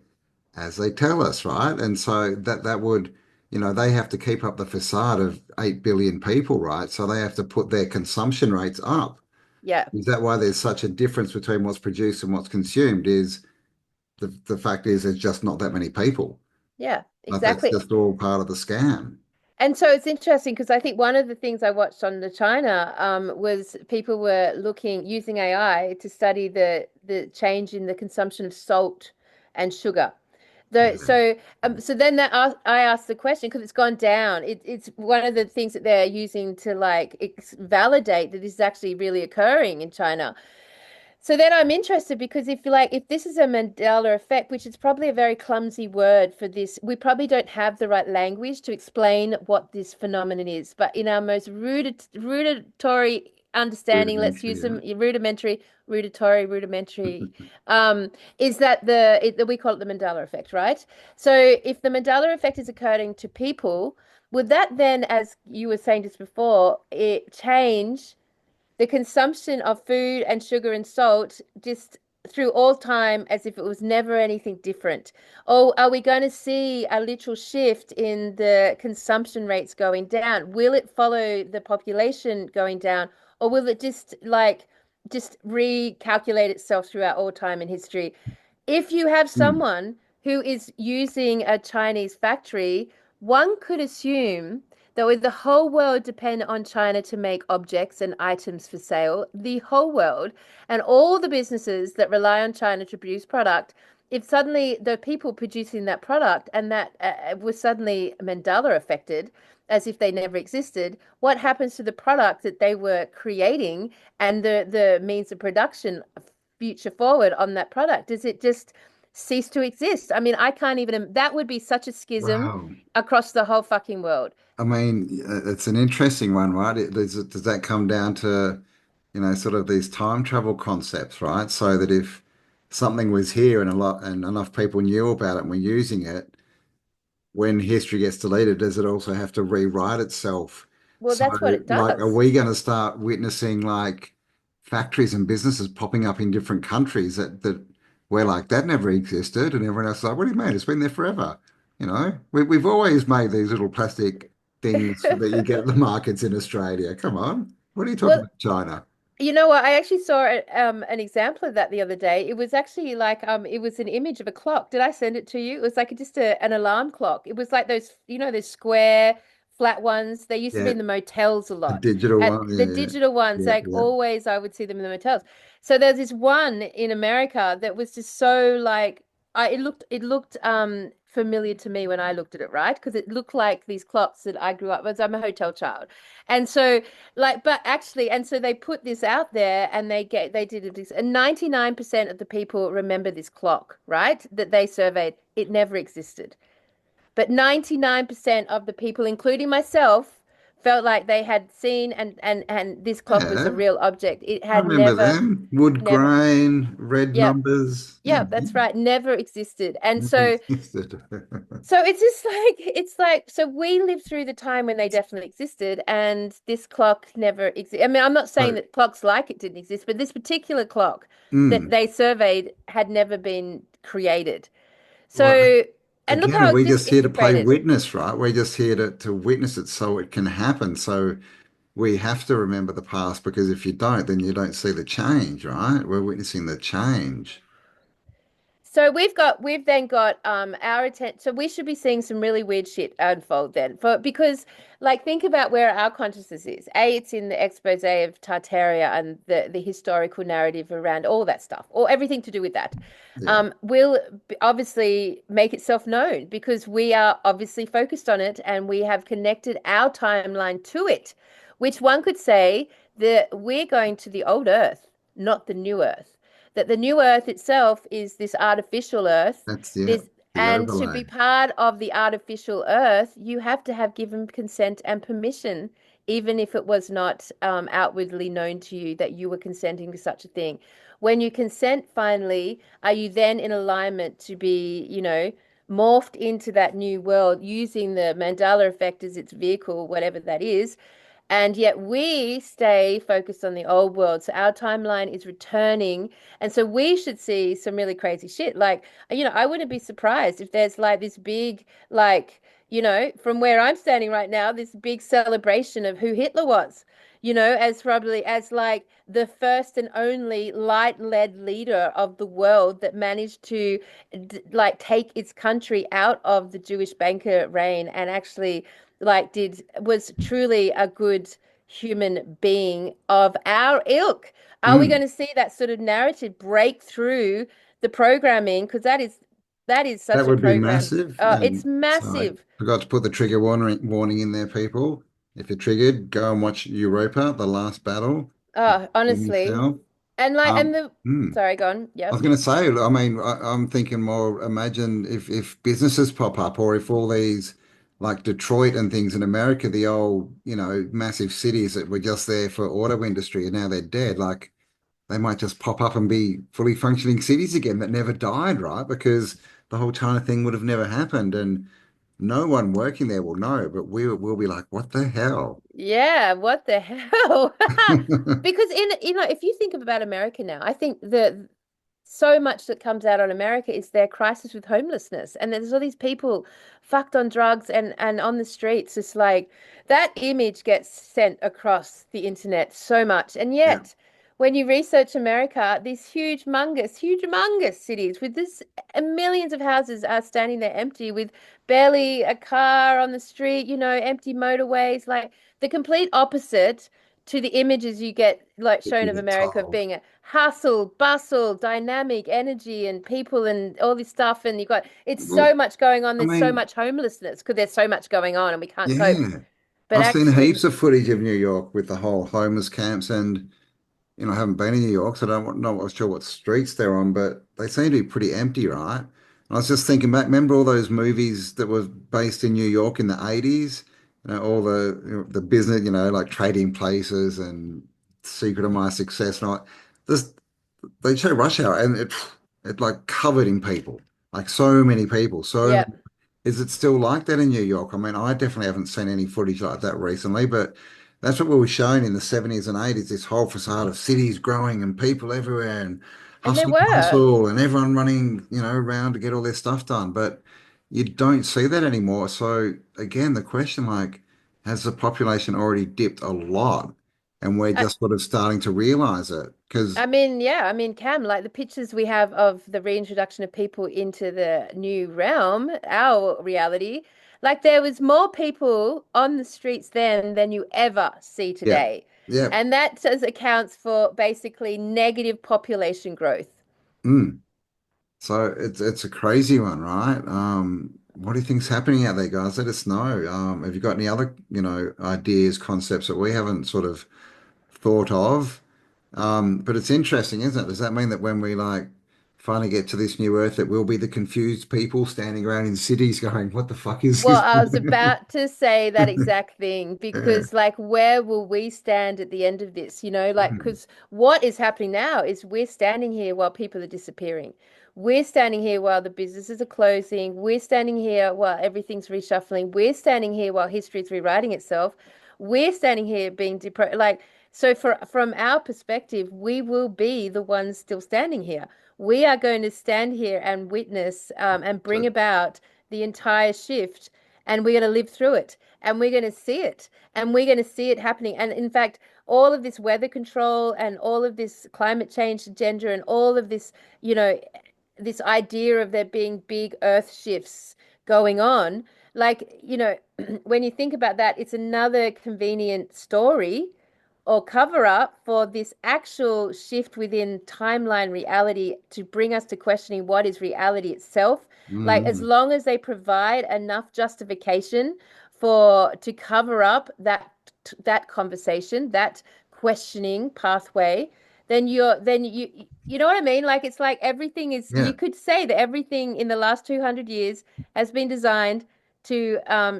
as they tell us, right? And so that would, they have to keep up the facade of 8 billion people, right? So they have to put their consumption rates up. Yeah. Is that why there's such a difference between what's produced and what's consumed? Is the fact is there's just not that many people. Yeah, Like that's exactly. just all part of the scam. And so it's interesting because I think one of the things I watched on the China was people were using AI to study the change in the consumption of salt and sugar. So then I asked the question because it's gone down. It's one of the things that they're using to validate that this is actually really occurring in China. So then I'm interested because if this is a Mandela effect, which is probably a very clumsy word for this, we probably don't have the right language to explain what this phenomenon is. But in our most ruditory understanding, let's Rudimentary, use yeah. them rudimentary, is that we call it the Mandela effect, right? So if the Mandela effect is occurring to people, would that then, as you were saying just before, it change the consumption of food and sugar and salt just through all time as if it was never anything different? Or are we going to see a literal shift in the consumption rates going down? Will it follow the population going down, or will it just recalculate itself throughout all time in history? If you have Mm. someone who is using a Chinese factory, one could assume that with the whole world depend on China to make objects and items for sale, the whole world and all the businesses that rely on China to produce product, if suddenly the people producing that product and that was suddenly Mandela affected, as if they never existed, what happens to the product that they were creating and the means of production future forward on that product? Does it just cease to exist? I mean, I can't even, that would be such a schism Wow. across the whole fucking world. I mean, it's an interesting one, right? Does that come down to, sort of these time travel concepts, right? So that if something was here and enough people knew about it and were using it, when history gets deleted, does it also have to rewrite itself? Well, So, that's what it like, are does. we going to start witnessing like factories and businesses popping up in different countries that we're like, that never existed, and everyone else is like, what do you mean? It's been there forever. We've always made these little plastic things that you get at the markets in Australia. Come on, what are you talking Well, about, China? you know what? I actually saw an example of that the other day. It was actually like it was an image of a clock. Did I send it to you? It was like just an alarm clock. It was like those, those square flat ones. They used to be Yeah, in the motels a a lot. digital And one. the Yeah, digital ones, yeah, like yeah, always I would see them in the motels. So there's this one in America that was just so like it looked familiar to me when I looked at it, right? Because it looked like these clocks that I grew up with. I'm a hotel child. And so like, but actually, and so they put this out there and they did it. And 99% of the people remember this clock, right? That they surveyed. It never existed. But 99% of the people, including myself, felt like they had seen and this clock was a yeah. real object. It I had remember never, them. Wood never. grain, red Yep. numbers. Yeah, Yep, that's right. Never existed. And never so existed. so it's like so we lived through the time when they definitely existed, and this clock never existed. I mean, I'm not saying So, that clocks like it didn't exist, but this particular clock that mm, they surveyed had never been created. well, So, and look again, how we're just here to play disintegrated. witness, right? We're just here to witness it so it can happen. So we have to remember the past because if you don't, then you don't see the change, right? We're witnessing the change. So we've then got our attention. So we should be seeing some really weird shit unfold then, because like think about where our consciousness is. It's in the expose of Tartaria and the historical narrative around all that stuff, or everything to do with that. Yeah. Will obviously make itself known because we are obviously focused on it and we have connected our timeline to it, which one could say that we're going to the old Earth, not the new Earth, that the new earth itself is this artificial earth. That's yeah, This, the and to be overlay. part of the artificial earth, you have to have given consent and permission, even if it was not outwardly known to you that you were consenting to such a thing. When you consent finally, are you then in alignment to be, morphed into that new world using the Mandela effect as its vehicle, whatever that is? And yet we stay focused on the old world. So our timeline is returning. And so we should see some really crazy shit. Like, I wouldn't be surprised if there's like this big, like, from where I'm standing right now, this big celebration of who Hitler was, as probably as like the first and only light-led leader of the world that managed to like take its country out of the Jewish banker reign and actually like was truly a good human being of our ilk. Are we going Mm. to see that sort of narrative break through the programming? Because that is That such a would be programmed. massive. It's And so I massive. forgot to put the trigger warning in there, people. If you're triggered, go and watch Europa, The Last Battle. Oh, In honestly. yourself. And like, and Um, the hmm. sorry, go on. I was Yep. going to say, I'm thinking more, imagine if businesses pop up or if all these like Detroit and things in America, the old, massive cities that were just there for auto industry and now they're dead. Like they might just pop up and be fully functioning cities again that never died, right? Because the whole China thing would have never happened. And no one working there will know, but we'll be like, what the hell? Yeah, what the hell? Because if you think about America now, I think that so much that comes out on America is their crisis with homelessness. And there's all these people fucked on drugs and on the streets. It's like that image gets sent across the internet so much. And Yeah. yet, when you research America, these humongous cities with this millions of houses are standing there empty with barely a car on the street, empty motorways, like the complete opposite to the images you get like That shown you of get America of told. being a hustle, bustle, dynamic energy and people and all this stuff. And it's so Well, much going on. I There's so mean, much homelessness because there's so much going on and we can't cope. yeah. But I've seen actually, heaps of footage of New York with the whole homeless camps and I haven't been in New York, so I don't know sure what streets they're on, but they seem to be pretty empty, right? And I was just thinking back, remember all those movies that were based in New York in the 80s? All the business, like Trading Places and Secret of My Success and all that. This they show Rush Hour and it like covered in people, like so many people. So yeah. is it still like that in New York? I mean, I definitely haven't seen any footage like that recently, but that's what we were shown in the 70s and 80s, this whole facade of cities growing and people everywhere and And there hustle, were. hustle and everyone running, around to get all their stuff done. But you don't see that anymore. So again, the question like, has the population already dipped a lot? And we're I, just sort of starting to realize it because, I mean, yeah, I mean, Cam, like the pictures we have of the reintroduction of people into the new realm, our reality, like there was more people on the streets then than you ever see yeah, today. yeah. And that says accounts for basically negative population growth. Mm. So it's a crazy one, right? What do you think's happening out there, guys? Let us know. Have you got any other, ideas, concepts that we haven't sort of thought of? But it's interesting, isn't it? Does that mean that when we like finally get to this new earth, that we'll be the confused people standing around in cities going, "What the fuck is Well, this?" I was about to say that exact thing Yeah. because, like, where will we stand at the end of this? Like, Mm. because what is happening now is we're standing here while people are disappearing. We're standing here while the businesses are closing. We're standing here while everything's reshuffling. We're standing here while history is rewriting itself. We're standing here being depressed. Like, so from our perspective, we will be the ones still standing here. We are going to stand here and witness and bring So, about the entire shift and we're going to live through it and we're going to see it and we're going to see it happening. And in fact, all of this weather control and all of this climate change agenda and all of this, you know, this idea of there being big earth shifts going on, like, when you think about that, it's another convenient story or cover up for this actual shift within timeline reality to bring us to questioning what is reality itself. Like, as mm, long as they provide enough justification for to cover up that conversation, that questioning pathway, then you know what I mean? Like, it's like everything is, yeah. you could say that everything in the last 200 years has been designed to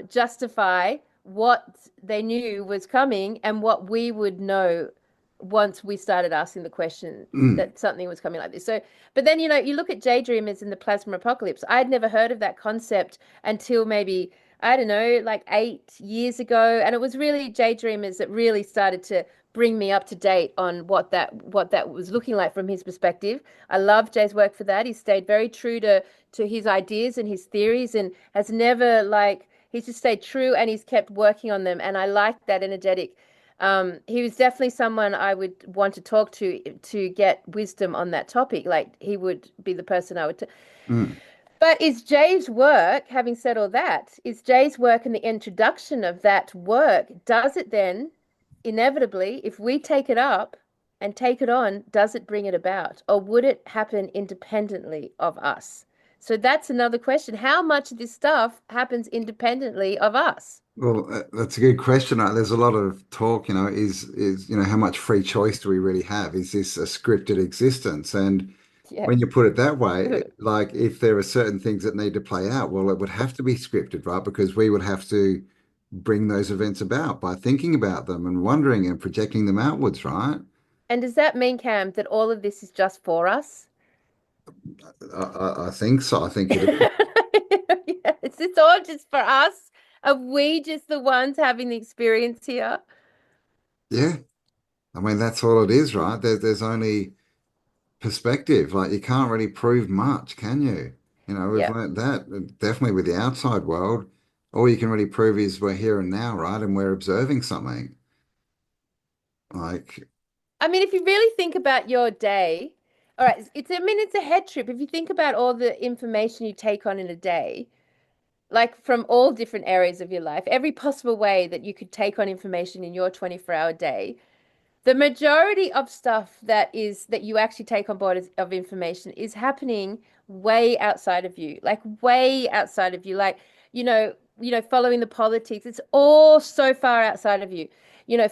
justify what they knew was coming and what we would know once we started asking the question Mm, that something was coming like this. So, but then, you look at daydreamers in the plasma apocalypse. I'd never heard of that concept until maybe, I don't know, like 8 years ago. And it was really daydreamers that really started to bring me up to date on what that was looking like from his perspective. I love Jay's work for that. He stayed very true to his ideas and his theories and has never like he's just stayed true and he's kept working on them. And I like that energetic. He was definitely someone I would want to talk to get wisdom on that topic. Like he would be the person I would. mm. But is Jay's work, having said all that, is Jay's work and the introduction of that work, does it then inevitably, if we take it up and take it on, does it bring it about? Or would it happen independently of us? So that's another question. How much of this stuff happens independently of us? Well, that's a good question. There's a lot of talk, is how much free choice do we really have? Is this a scripted existence? And when you put it that way, like if there are certain things that need to play out, well, it would have to be scripted, right? Because we would have to bring those events about by thinking about them and wondering and projecting them outwards, right? And does that mean, Cam, that all of this is just for us? I think so. I think it is. Yes, it's all just for us. Are we just the ones having the experience here? Yeah. I mean, that's all it is, right? There's only perspective. Like you can't really prove much, can you? You know, we've Yeah. learned that definitely with the outside world. All you can really prove is we're here and now, right? And we're observing something. Like, I mean, if you really think about your day, all right, I mean, it's a head trip. If you think about all the information you take on in a day, like from all different areas of your life, every possible way that you could take on information in your 24-hour day, the majority of stuff that you actually take on board of information is happening way outside of you, like way outside of you, like following the politics. It's all so far outside of you.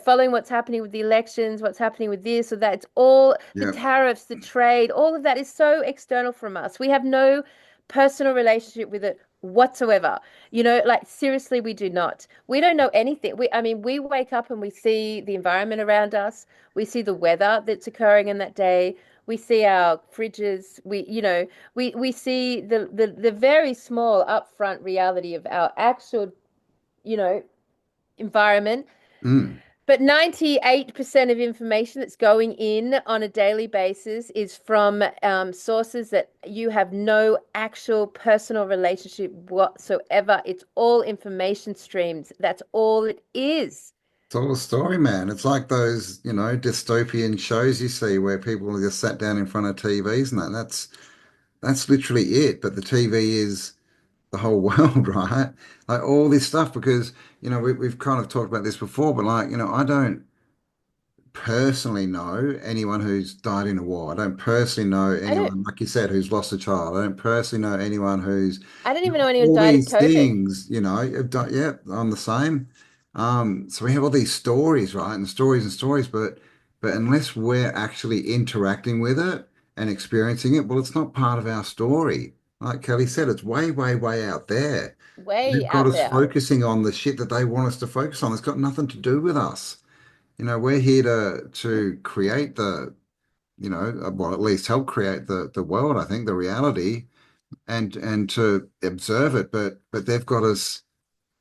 Following what's happening with the elections, what's happening with this or that. It's all the yeah. tariffs, the trade, all of that is so external from us. We have no personal relationship with it whatsoever. Like seriously, we do not. We don't know anything. I mean, we wake up and we see the environment around us. We see the weather that's occurring in that day. We see our fridges. We see the very small upfront reality of our actual, environment. Mm. But 98% of information that's going in on a daily basis is from sources that you have no actual personal relationship whatsoever. It's all information streams. That's all it is. It's all a story, man. It's like those, dystopian shows you see where people are just sat down in front of TVs and that. That's literally it. But the TV is the whole world, right? Like all this stuff because, we've kind of talked about this before, but like, I don't personally know anyone who's died in a war. I don't personally know anyone, like you said, who's lost a child. I don't personally know anyone who's I don't even know anyone all died of these COVID. things, have done, yeah, I'm the same. So we have all these stories, right? And stories, but unless we're actually interacting with it and experiencing it, well, it's not part of our story. Like Kelly said, it's way, way, way out there. Way They've got out us there. focusing on the shit that they want us to focus on. It's got nothing to do with us. We're here to create well, at least help create the world, I think, the reality and to observe it. But they've got us,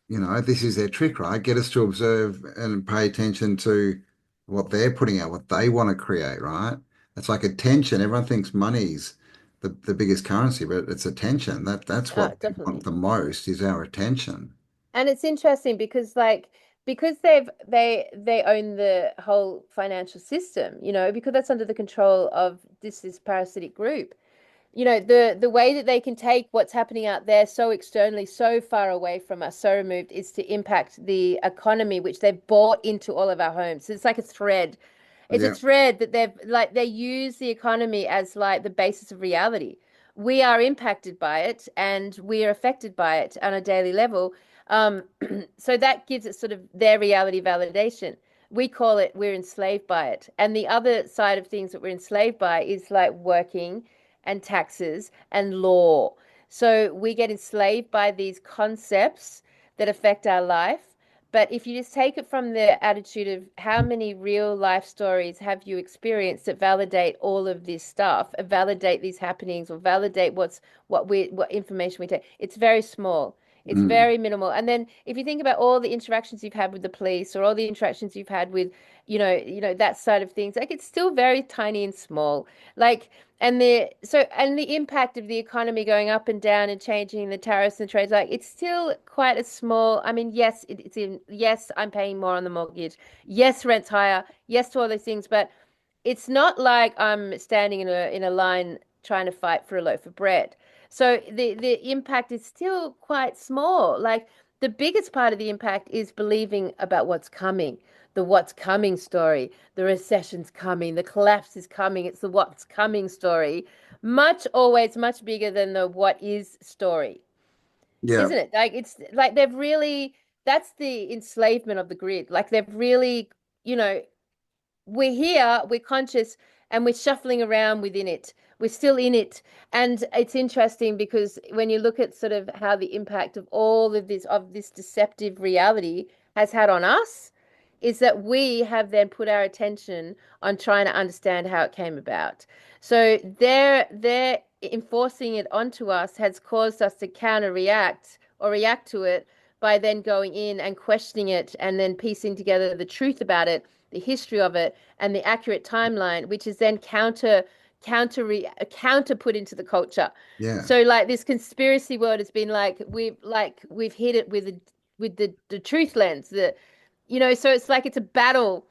this is their trick, right? Get us to observe and pay attention to what they're putting out, what they want to create, right? It's like attention. Everyone thinks money's the biggest currency, but it's attention. That's what we want Definitely. the most is our attention. And it's interesting because they own the whole financial system, because that's under the control of this parasitic group. The way that they can take what's happening out there so externally, so far away from us, so removed, is to impact the economy, which they've bought into all of our homes. So it's like a thread. It's a Yeah. thread that they use the economy as like the basis of reality. We are impacted by it and we are affected by it on a daily level. Um, so that gives it sort of their reality validation. We call it we're enslaved by it. And the other side of things that we're enslaved by is like working and taxes and law. So we get enslaved by these concepts that affect our life. But if you just take it from the attitude of how many real life stories have you experienced that validate all of this stuff, validate these happenings, or validate what information we take, it's very small. It's Mm. very minimal. And then if you think about all the interactions you've had with the police or all the interactions you've had with, that side of things, like it's still very tiny and small. Like and the impact of the economy going up and down and changing the tariffs and trades, like it's still quite a small. I mean, yes, yes, I'm paying more on the mortgage. Yes, rent's higher. Yes, to all those things, but it's not like I'm standing in a line trying to fight for a loaf of bread. So the impact is still quite small. Like the biggest part of the impact is believing about what's coming, the what's coming story. The recession's coming, the collapse is coming. It's the what's coming story. Always much bigger than the what is story, Yeah. isn't it? Like it's like that's the enslavement of the grid. Like they've really, we're here, we're conscious, and we're shuffling around within it. We're still in it. And it's interesting because when you look at sort of how the impact of all of this deceptive reality has had on us, is that we have then put our attention on trying to understand how it came about. So their enforcing it onto us has caused us to counter react or react to it by then going in and questioning it and then piecing together the truth about it, the history of it, and the accurate timeline, which is then counter put into the culture. Yeah. So like this conspiracy world has been we've hit it with the truth lens, so it's like it's a battle.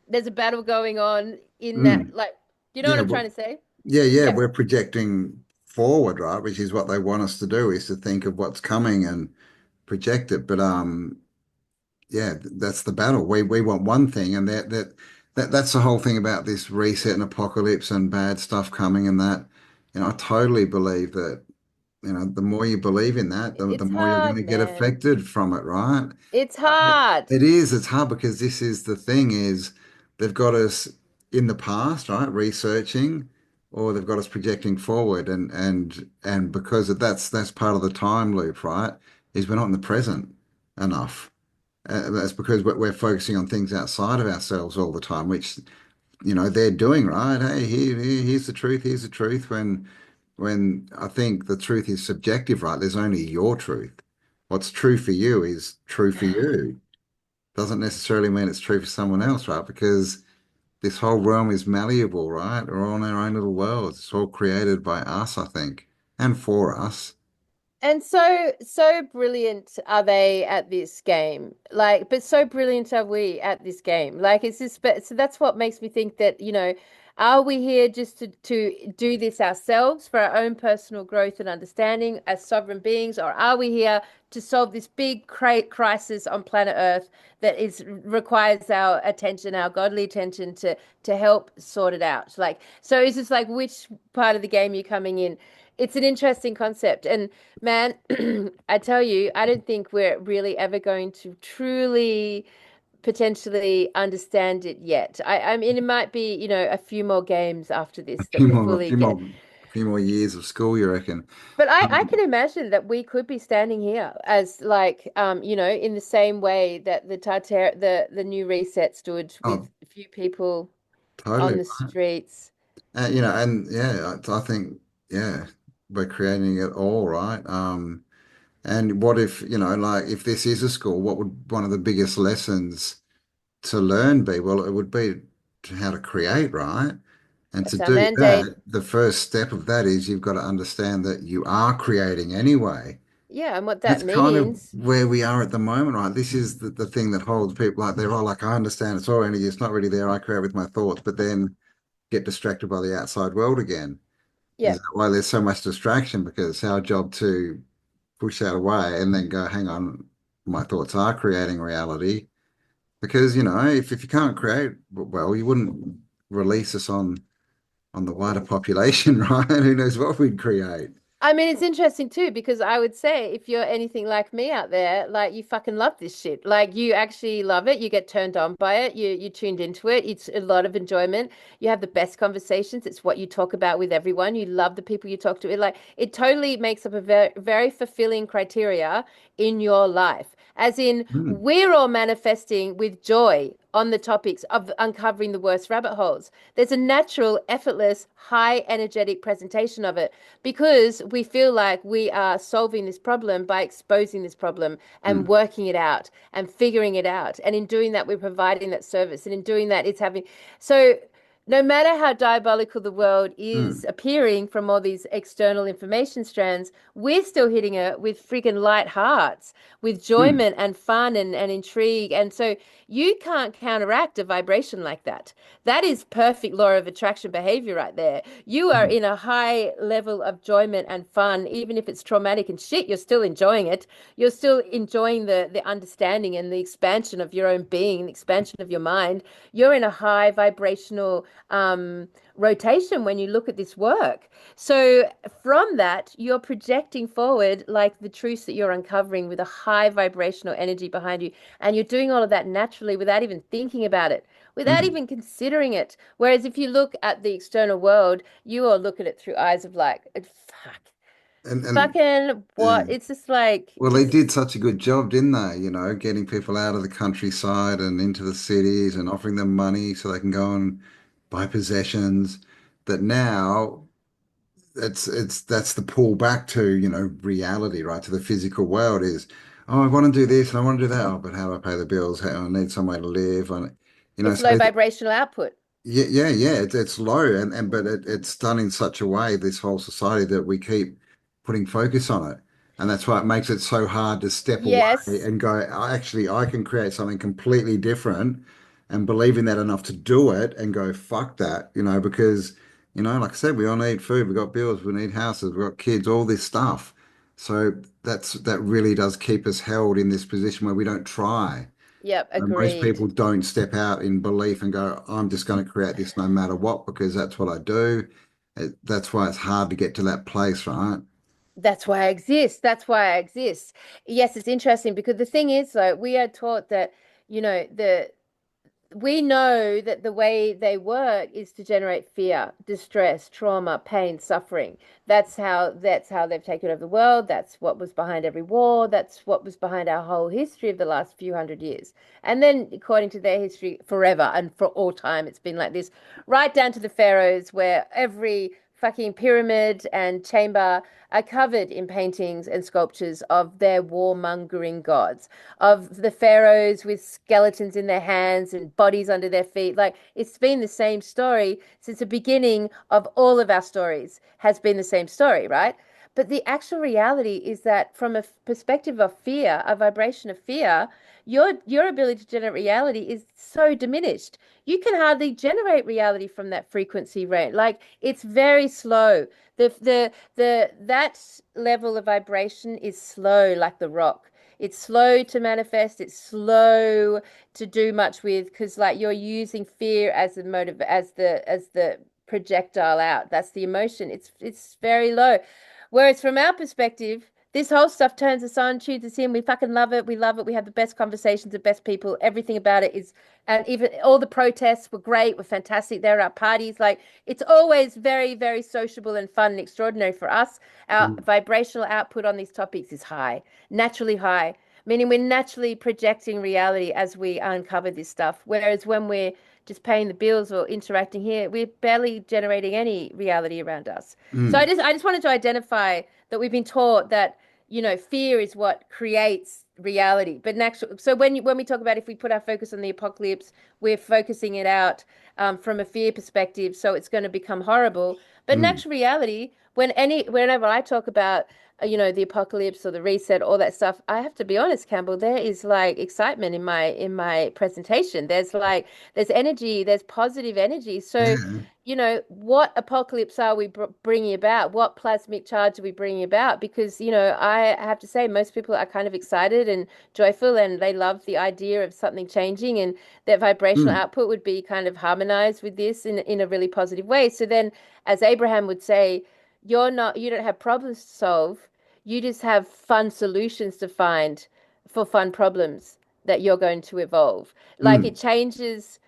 There's a battle going on in that, like, you know what Yeah, I'm trying to say? yeah, we're projecting forward, right? Which is what they want us to do, is to think of what's coming and project it. But yeah, that's the battle. We want one thing, and that's the whole thing about this reset and apocalypse and bad stuff coming, and that, I totally believe that, the more you believe in that, the It's more you're going hard, to get man. affected from it, right? It's hard. It is. It's hard because this is the thing, is they've got us in the past, right, researching, or they've got us projecting forward, and because that's part of the time loop, right? Is we're not in the present enough. That's because we're focusing on things outside of ourselves all the time, which, they're doing, right? Hey, here's the truth. Here's the truth. When I think the truth is subjective, right? There's only your truth. What's true for you is true for you. Doesn't necessarily mean it's true for someone else, right? Because this whole realm is malleable, right? We're all in our own little worlds. It's all created by us, I think, and for us. And so brilliant are they at this game. Like, but so brilliant are we at this game. Like, it's just, but so that's what makes me think that, are we here just to do this ourselves for our own personal growth and understanding as sovereign beings, or are we here to solve this big crisis on planet Earth that requires our attention, our godly attention, to help sort it out? Like, so it's just like, which part of the game you're coming in? It's an interesting concept. And man, I tell you, I don't think we're really ever going to truly potentially understand it yet. I mean, it might be, a few more games after A this that few we more, a fully few get. more, a few more years of school, you reckon? But I can imagine that we could be standing here as like, in the same way that the new reset stood Oh, with a few people on totally the right. streets. And yeah, I think, yeah, we're creating it all, right? And what if, like, if this is a school, what would one of the biggest lessons to learn be? Well, it would be how to create, right? And to That's our do mandate. that, the first step of that is you've got to understand that you are creating anyway. Yeah, and what That's that kind of means. where we are at the moment, right? This is the thing that holds people, like, they're all like, I understand it's all energy, it's not really there. I create with my thoughts, but then get distracted by the outside world again. Yeah. Is that why there's so much distraction? Because it's our job to push that away and then go, hang on, my thoughts are creating reality. Because, if you can't create, well, you wouldn't release us on the wider population, right? Who knows what we'd create? I mean, it's interesting too, because I would say if you're anything like me out there, like you fucking love this shit. Like you actually love it. You get turned on by it. You tuned into it. It's a lot of enjoyment. You have the best conversations. It's what you talk about with everyone. You love the people you talk to. It totally makes up a very, very fulfilling criteria in your life. As in, we're all manifesting with joy on the topics of uncovering the worst rabbit holes. There's a natural, effortless, high energetic presentation of it because we feel like we are solving this problem by exposing this problem and working it out and figuring it out. And in doing that, we're providing that service. And in doing that, it's having. So no matter how diabolical the world is appearing from all these external information strands, we're still hitting it with freaking light hearts, with enjoyment and fun and intrigue. And so you can't counteract a vibration like that. That is perfect law of attraction behavior right there. You are in a high level of enjoyment and fun, even if it's traumatic and shit, you're still enjoying it. You're still enjoying the understanding and the expansion of your own being, the expansion of your mind. You're in a high vibrational rotation when you look at this work. So from that, you're projecting forward like the truths that you're uncovering with a high vibrational energy behind you. And you're doing all of that naturally without even thinking about it, without even considering it. Whereas if you look at the external world, you all look at it through eyes of like, fuck, And fucking yeah. what? It's just like, Well, they did such a good job, didn't they? You know, getting people out of the countryside and into the cities and offering them money so they can go and buy possessions. That now it's that's the pull back to, reality, right? To the physical world is, oh, I want to do this and I want to do that. Oh, but how do I pay the bills? How I need somewhere to live and it's low so vibrational output. yeah. It's low, and but it's done in such a way, this whole society, that we keep putting focus on it, and that's why it makes it so hard to step away Yes. and go, Actually, I can create something completely different, and believe in that enough to do it, and go, fuck that, because like I said, we all need food, we got bills, we need houses, we got kids, all this stuff. So that really does keep us held in this position where we don't try. Yep, Most agreed. people don't step out in belief and go, I'm just going to create this no matter what, because that's what I do. That's why it's hard to get to that place, right? That's why I exist. That's why I exist. Yes, it's interesting because the thing is, though, we are taught that, the we know that the way they work is to generate fear, distress, trauma, pain, suffering. That's how they've taken over the world. That's what was behind every war. That's what was behind our whole history of the last few hundred years. And then according to their history, forever and for all time, it's been like this, right down to the pharaohs, where every fucking pyramid and chamber are covered in paintings and sculptures of their warmongering gods, of the pharaohs with skeletons in their hands and bodies under their feet. Like, it's been the same story since the beginning of all of our stories, has been the same story, right? But the actual reality is that from a perspective of fear, a vibration of fear, your ability to generate reality is so diminished. You can hardly generate reality from that frequency range. Like, it's very slow. That level of vibration is slow, like the rock. It's slow to manifest. It's slow to do much with, because like you're using fear as the motive, as the projectile out. That's the emotion. It's very low. Whereas from our perspective, this whole stuff turns us on, tunes us in. We fucking love it. We love it. We have the best conversations, the best people. Everything about it is, and even all the protests were great, were fantastic. There are parties. Like, it's always very, very sociable and fun and extraordinary for us. Our vibrational output on these topics is high, naturally high, meaning we're naturally projecting reality as we uncover this stuff. Whereas when we're just paying the bills or interacting here, we're barely generating any reality around us. So I just wanted to identify that we've been taught that, fear is what creates reality. But naturally, so when we talk about, if we put our focus on the apocalypse, we're focusing it out from a fear perspective, so it's going to become horrible. But in actual reality, whenever I talk about the apocalypse or the reset, all that stuff, I have to be honest, Campbell, there is like excitement in my presentation. There's energy, there's positive energy. So what apocalypse are we bringing about? What plasmic charge are we bringing about? Because I have to say, most people are kind of excited and joyful, and they love the idea of something changing, and that vibrational output would be kind of harmonized with this in a really positive way. So then, as Abraham would say, you don't have problems to solve. You just have fun solutions to find for fun problems that you're going to evolve. Like, it changes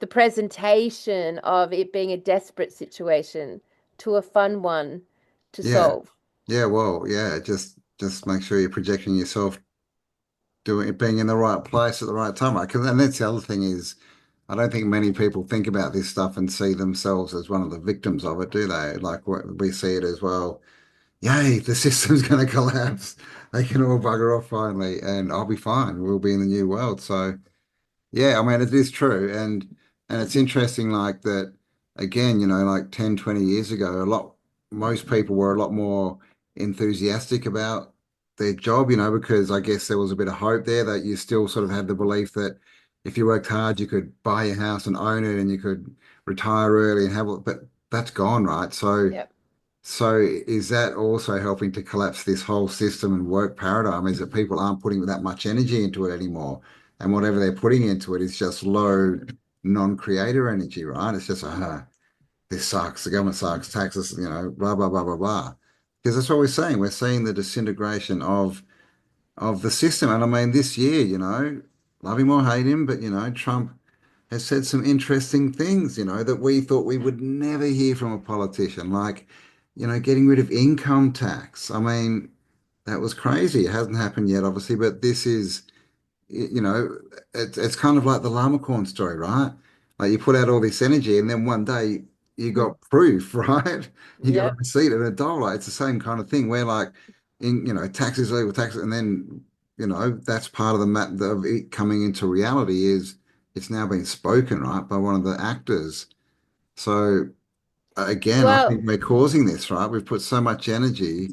the presentation of it being a desperate situation to a fun one to Yeah. solve. Yeah, well, yeah, just make sure you're projecting yourself, being in the right place at the right time, right? And that's the other thing is, I don't think many people think about this stuff and see themselves as one of the victims of it, do they? Like, we see it as, well, yay, the system's going to collapse. They can all bugger off finally, and I'll be fine. We'll be in the new world. So, yeah, I mean, it is true. And it's interesting, like that, again, like 10, 20 years ago, most people were a lot more enthusiastic about their job, because I guess there was a bit of hope there, that you still sort of had the belief that if you worked hard, you could buy your house and own it, and you could retire early and have it, but that's gone, right? Yep. So is that also helping to collapse this whole system and work paradigm? Is that people aren't putting that much energy into it anymore? And whatever they're putting into it is just low non-creator energy, right? It's just, this sucks, the government sucks, taxes, blah, blah, blah, blah, blah. Because that's what we're saying. We're seeing the disintegration of the system. And I mean, this year, love him or hate him, but Trump has said some interesting things, that we thought we would never hear from a politician, like, getting rid of income tax. I mean, that was crazy. It hasn't happened yet, obviously, but this is, you know, it's kind of like the llama corn story, right? Like you put out all this energy and then one day you got proof, right? You got a Yep. receipt and a dollar. It's the same kind of thing where like taxes, legal taxes, and then, that's part of the mat of it coming into reality is it's now been spoken, right, by one of the actors. So again, I Well, think we're causing this, right? We've put so much energy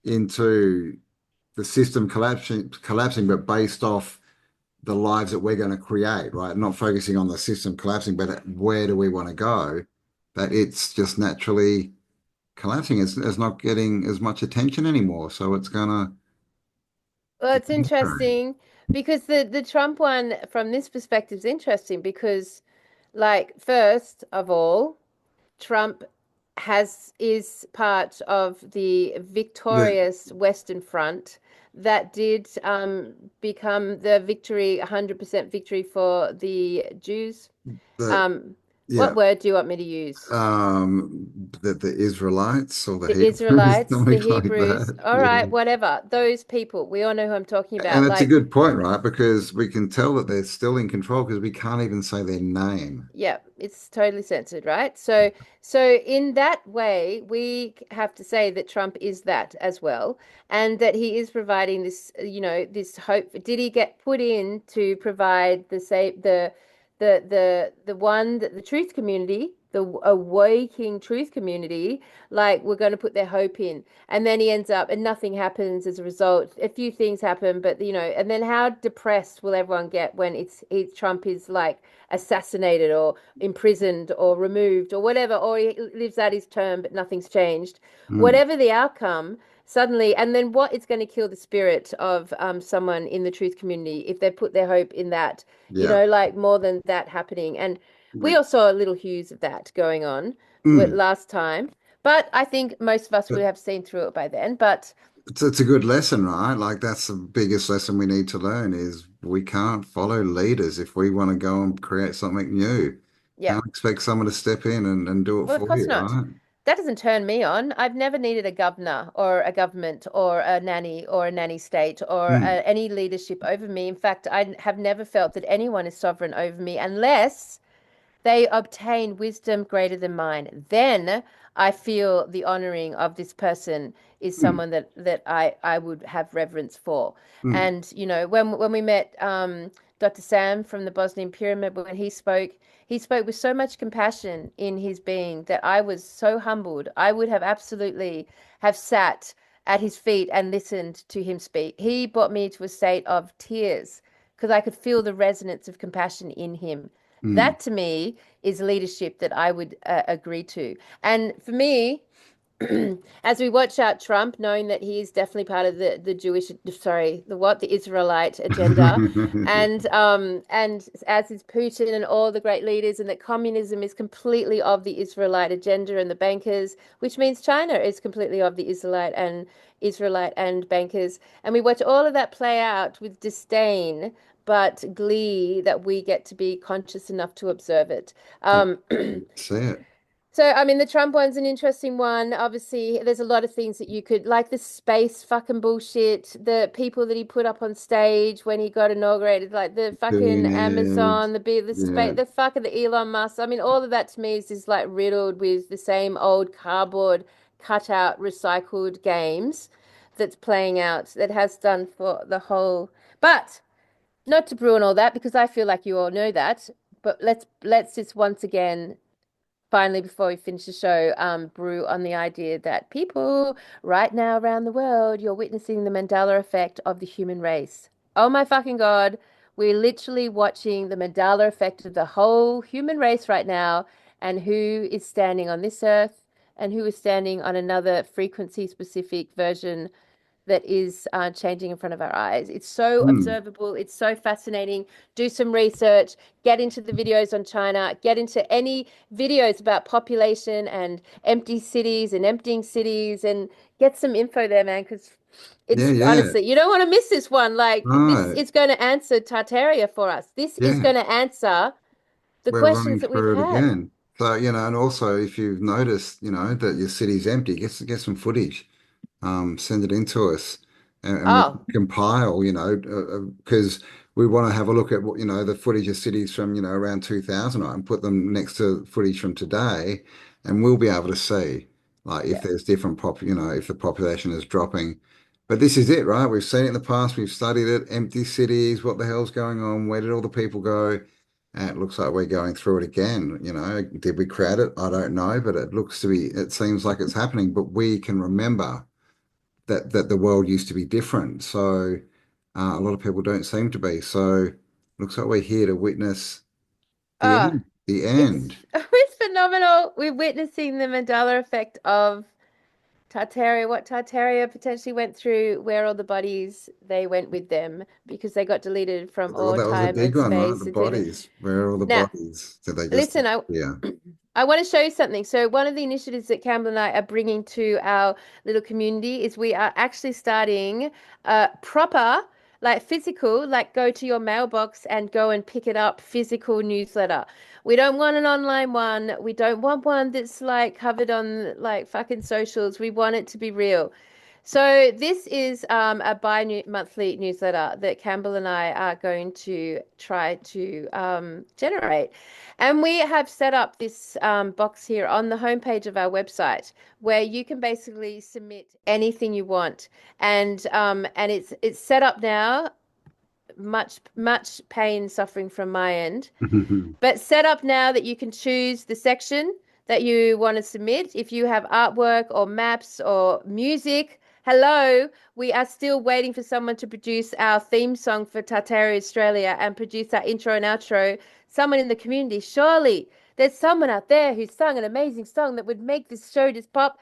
into the system collapsing, but based off the lives that we're going to create, right? Not focusing on the system collapsing, but where do we want to go? That it's just naturally collapsing. It's not getting as much attention anymore. So it's gonna well, it's interesting because the Trump one from this perspective is interesting because, like, first of all, Trump is part of the the victorious Western Front that did become the victory, 100% victory for the Jews. the Um, yeah. what word do you want me to use? The Israelites or the The Hebrews, Israelites, the something like Hebrews, that. all right, Yeah. whatever. Those people, we all know who I'm talking And about. it's a Like, good point, right? Because we can tell that they're still in control because we can't even say their name. yeah, it's totally censored, right? So in that way, we have to say that Trump is that as well, and that he is providing this, this hope. Did he get put in to provide the one that the truth community, the awakening truth community, like we're going to put their hope in, and then he ends up and nothing happens as a result. A few things happen, but and then how depressed will everyone get when Trump is like assassinated or imprisoned or removed or whatever, or he lives out his term but nothing's changed. Mm. Whatever the outcome, suddenly, and then what is going to kill the spirit of someone in the truth community if they put their hope in that, Yeah. like more than that happening. And we We, all saw little hues of that going on mm. last time. But I think most of us would But have seen through it by then. But it's a good lesson, right? Like that's the biggest lesson we need to learn is we can't follow leaders if we want to go and create something new. yeah, Can't expect someone to step in and do it well, of for course you, not. right? That doesn't turn me on. I've never needed a governor or a government or a nanny state or Mm. any leadership over me. In fact, I have never felt that anyone is sovereign over me unless they obtain wisdom greater than mine. Then I feel the honoring of this person is Mm. someone that I would have reverence for. Mm. And when we met Dr. Sam from the Bosnian Pyramid, when he spoke with so much compassion in his being that I was so humbled. I would have absolutely have sat at his feet and listened to him speak. He brought me to a state of tears because I could feel the resonance of compassion in him. Mm. That to me is leadership that I would agree to. And for me, as we watch out Trump, knowing that he is definitely part of the Jewish, sorry, the Israelite agenda, and as is Putin and all the great leaders, and that communism is completely of the Israelite agenda and the bankers, which means China is completely of the Israelite and bankers, and we watch all of that play out with disdain but glee that we get to be conscious enough to observe it. See it. So, I mean, the Trump one's an interesting one. Obviously, there's a lot of things that you could, like the space fucking bullshit, the people that he put up on stage when he got inaugurated, like the fucking Billionaires. Amazon, the Yeah. space, the fucking the Elon Musk. I mean, all of that to me is just like riddled with the same old cardboard cutout recycled games that's playing out that has done for the whole. But not to brew and all that because I feel like you all know that. But let's just once again finally, before we finish the show, brew on the idea that people right now around the world, you're witnessing the Mandela effect of the human race. Oh my fucking God. We're literally watching the Mandela effect of the whole human race right now and who is standing on this earth and who is standing on another frequency specific version that is changing in front of our eyes. It's so Mm. observable. It's so fascinating. Do some research, get into the videos on China, get into any videos about population and empty cities and emptying cities and get some info there, man, because Yeah, it's yeah. honestly, you don't want to miss this one. Like, this Right. is going to answer Tartaria for us. This is Yeah. going to answer the we're questions running that we've through it had. again. So, and also if you've noticed, that your city's empty, get some footage, send it in to us, and we Oh, compile, because we want to have a look at what, the footage of cities from, around 2000 and put them next to footage from today, and we'll be able to see, like, if yeah. there's different if the population is dropping. But this is it, right? We've seen it in the past, we've studied it, empty cities, what the hell's going on? Where did all the people go? And it looks like we're going through it again. Did we create it? I don't know, but it seems like it's happening. But we can remember that the world used to be different. So a lot of people don't seem to be. So looks like we're here to witness the Oh, end. The it's end. it's phenomenal. We're witnessing the Mandela effect of Tartaria, what Tartaria potentially went through, where all the bodies they went with them because they got deleted from Well, all that was a time big and one, right? space, The including bodies. Where are all the now. bodies? Did they just Listen, yeah. I want to show you something. So one of the initiatives that Campbell and I are bringing to our little community is we are actually starting proper, like physical, like go to your mailbox and go and pick it up, physical newsletter. We don't want an online one. We don't want one that's like covered on like fucking socials. We want it to be real. So this is a bi-monthly newsletter that Campbell and I are going to try to generate. And we have set up this box here on the homepage of our website where you can basically submit anything you want. And it's set up now, much pain suffering from my end. But set up now that you can choose the section that you want to submit. If you have artwork or maps or music, hello, we are still waiting for someone to produce our theme song for Tartaria Australia and produce our intro and outro. Someone in the community, surely there's someone out there who's sung an amazing song that would make this show just pop.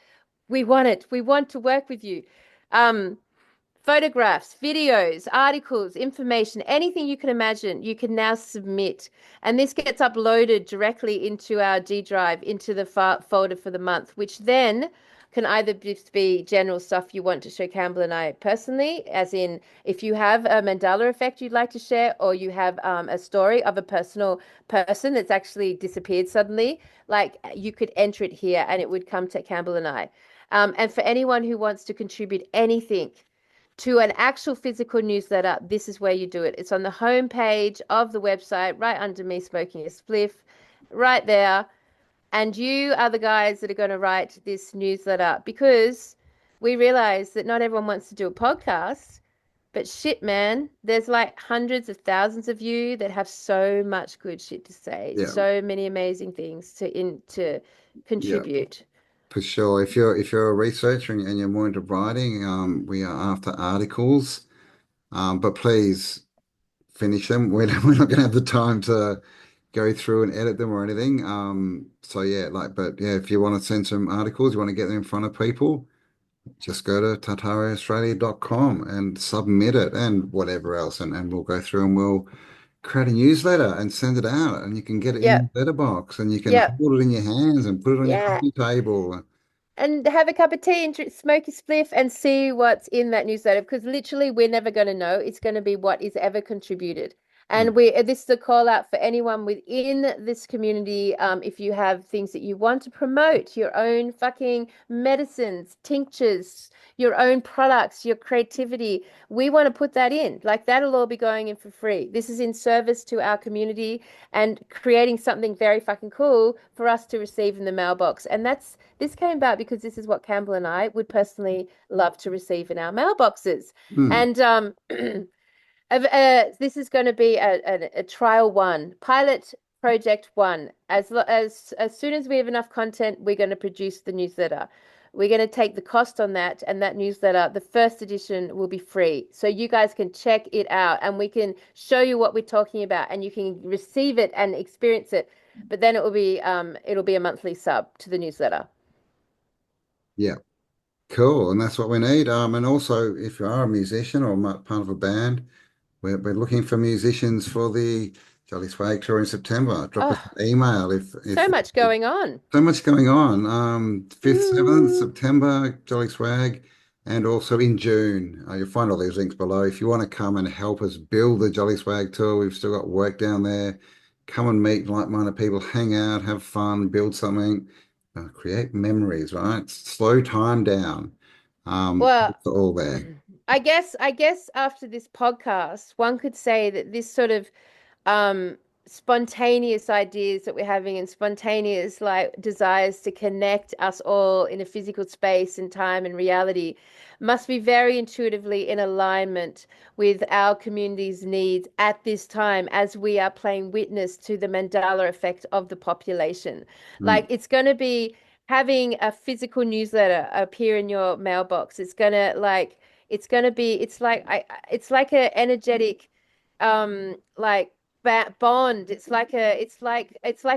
We want it. We want to work with you. Photographs, videos, articles, information, anything you can imagine, you can now submit. And this gets uploaded directly into our G drive, into the folder for the month, which then can either just be general stuff you want to show Campbell and I personally, as in if you have a Mandela effect you'd like to share, or you have a story of a personal person that's actually disappeared suddenly, like you could enter it here and it would come to Campbell and I. And for anyone who wants to contribute anything to an actual physical newsletter, this is where you do it. It's on the home page of the website, right under me smoking a spliff, right there. And you are the guys that are going to write this newsletter because we realize that not everyone wants to do a podcast. But shit, man, there's like hundreds of thousands of you that have so much good shit to say, Yeah. so many amazing things to contribute. For sure. If you're a researcher and you're more into writing, we are after articles. But please finish them. We're not going to have the time to go through and edit them or anything. So yeah, but yeah, if you want to send some articles, you want to get them in front of people, just go to tartariaaustralia.com and submit it and whatever else, and we'll go through and we'll create a newsletter and send it out, and you can get it in your letterbox and you can hold it in your hands and put it on your coffee table. And have a cup of tea and smoke a spliff and see what's in that newsletter, because literally we're never going to know. It's going to be what is ever contributed. And this is a call out for anyone within this community. If you have things that you want to promote, your own fucking medicines, tinctures, your own products, your creativity, we want to put that in. Like that'll all be going in for free. This is in service to our community and creating something very fucking cool for us to receive in the mailbox. And this came about because this is what Campbell and I would personally love to receive in our mailboxes. And this is going to be a trial one, pilot project one. As soon as we have enough content, we're going to produce the newsletter. We're going to take the cost on that, and that newsletter, the first edition, will be free. So you guys can check it out, and we can show you what we're talking about, and you can receive it and experience it. But then it'll be a monthly sub to the newsletter. Yeah. Cool. And that's what we need. And also, if you are a musician or part of a band, we're looking for musicians for the Jolly Swag Tour in September. Drop us an email if so much going on. So much going on. 5th, 7th September, Jolly Swag, and also in June. You'll find all these links below. If you want to come and help us build the Jolly Swag Tour, we've still got work down there. come and meet like-minded people, hang out, have fun, build something, create memories, right? Slow time down. Well, It's all there. I guess after this podcast, one could say that this sort of um spontaneous ideas that we're having and spontaneous like desires to connect us all in a physical space and time and reality must be very intuitively in alignment with our community's needs at this time as we are playing witness to the Mandela effect of the population. Like it's going to be having a physical newsletter appear in your mailbox. It's going to be it's like a energetic like bond. It's like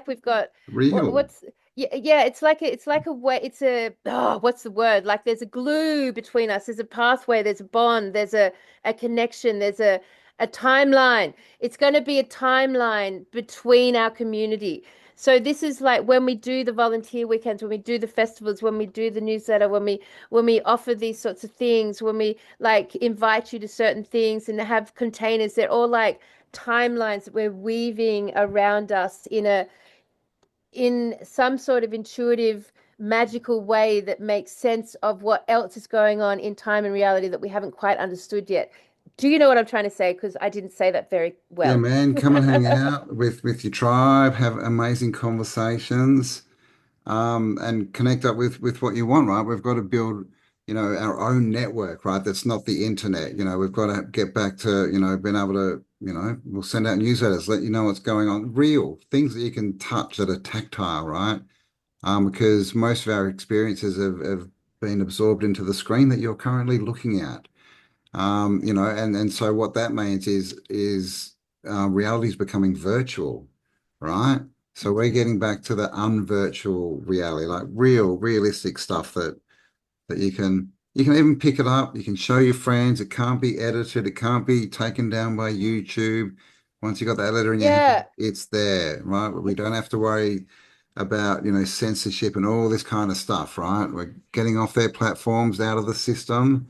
we've got Real. what's yeah, it's like a way, it's a what's the word, like there's a glue between us, there's a pathway, there's a bond, there's a connection, there's a timeline. It's going to be a timeline between our community. So this is like when we do the volunteer weekends, when we do the festivals, when we do the newsletter, when we offer these sorts of things, when we like invite you to certain things and have containers, they're all like timelines that we're weaving around us in some sort of intuitive magical way that makes sense of what else is going on in time and reality that we haven't quite understood yet. Do you know what I'm trying to say? Because I didn't say that very Yeah, well. man, come and hang out with your tribe, have amazing conversations, and connect up with what you want, right? We've got to build, our own network, right? That's not the internet. We've got to get back to, being able to, we'll send out newsletters, let you know what's going on, real things that you can touch that are tactile, right? Because most of our experiences have been absorbed into the screen that you're currently looking at. And so what that means is reality is becoming virtual, right? So we're getting back to the unvirtual reality, like realistic stuff that you can even pick it up, you can show your friends, it can't be edited, it can't be taken down by YouTube. Once you got that letter in your hand, Yeah. it's there, right? We don't have to worry about, censorship and all this kind of stuff, right? We're getting off their platforms, out of the system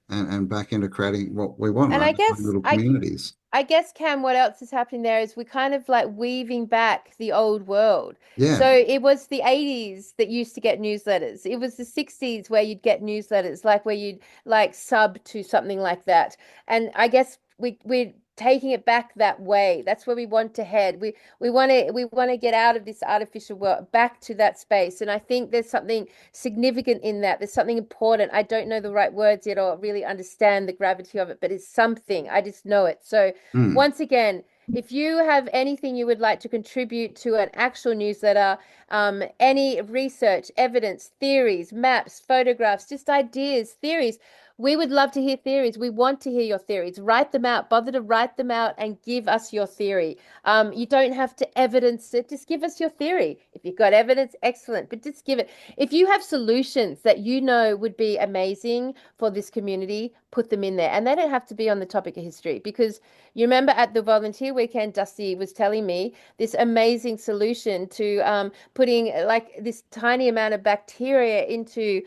and back into creating what we want, And right? I Our guess little I communities. I guess, Cam, what else is happening there is we're kind of like weaving back the old world. Yeah. So it was the 80s that used to get newsletters. It was the 60s where you'd get newsletters, like where you'd like sub to something like that. And I guess we're taking it back that way. That's where we want to head. We want to get out of this artificial world back to that space. And I think there's something significant in that. There's something important. I don't know the right words yet or really understand the gravity of it, but it's something. I just know it. So Mm. once again, if you have anything you would like to contribute to an actual newsletter, any research, evidence, theories, maps, photographs, just ideas, theories, we would love to hear theories. We want to hear your theories. Write them out. Bother to write them out and give us your theory. You don't have to evidence it. Just give us your theory. If you've got evidence, excellent. But just give it. If you have solutions that you know would be amazing for this community, put them in there. And they don't have to be on the topic of history because you remember at the volunteer weekend, Dusty was telling me this amazing solution to putting like this tiny amount of bacteria into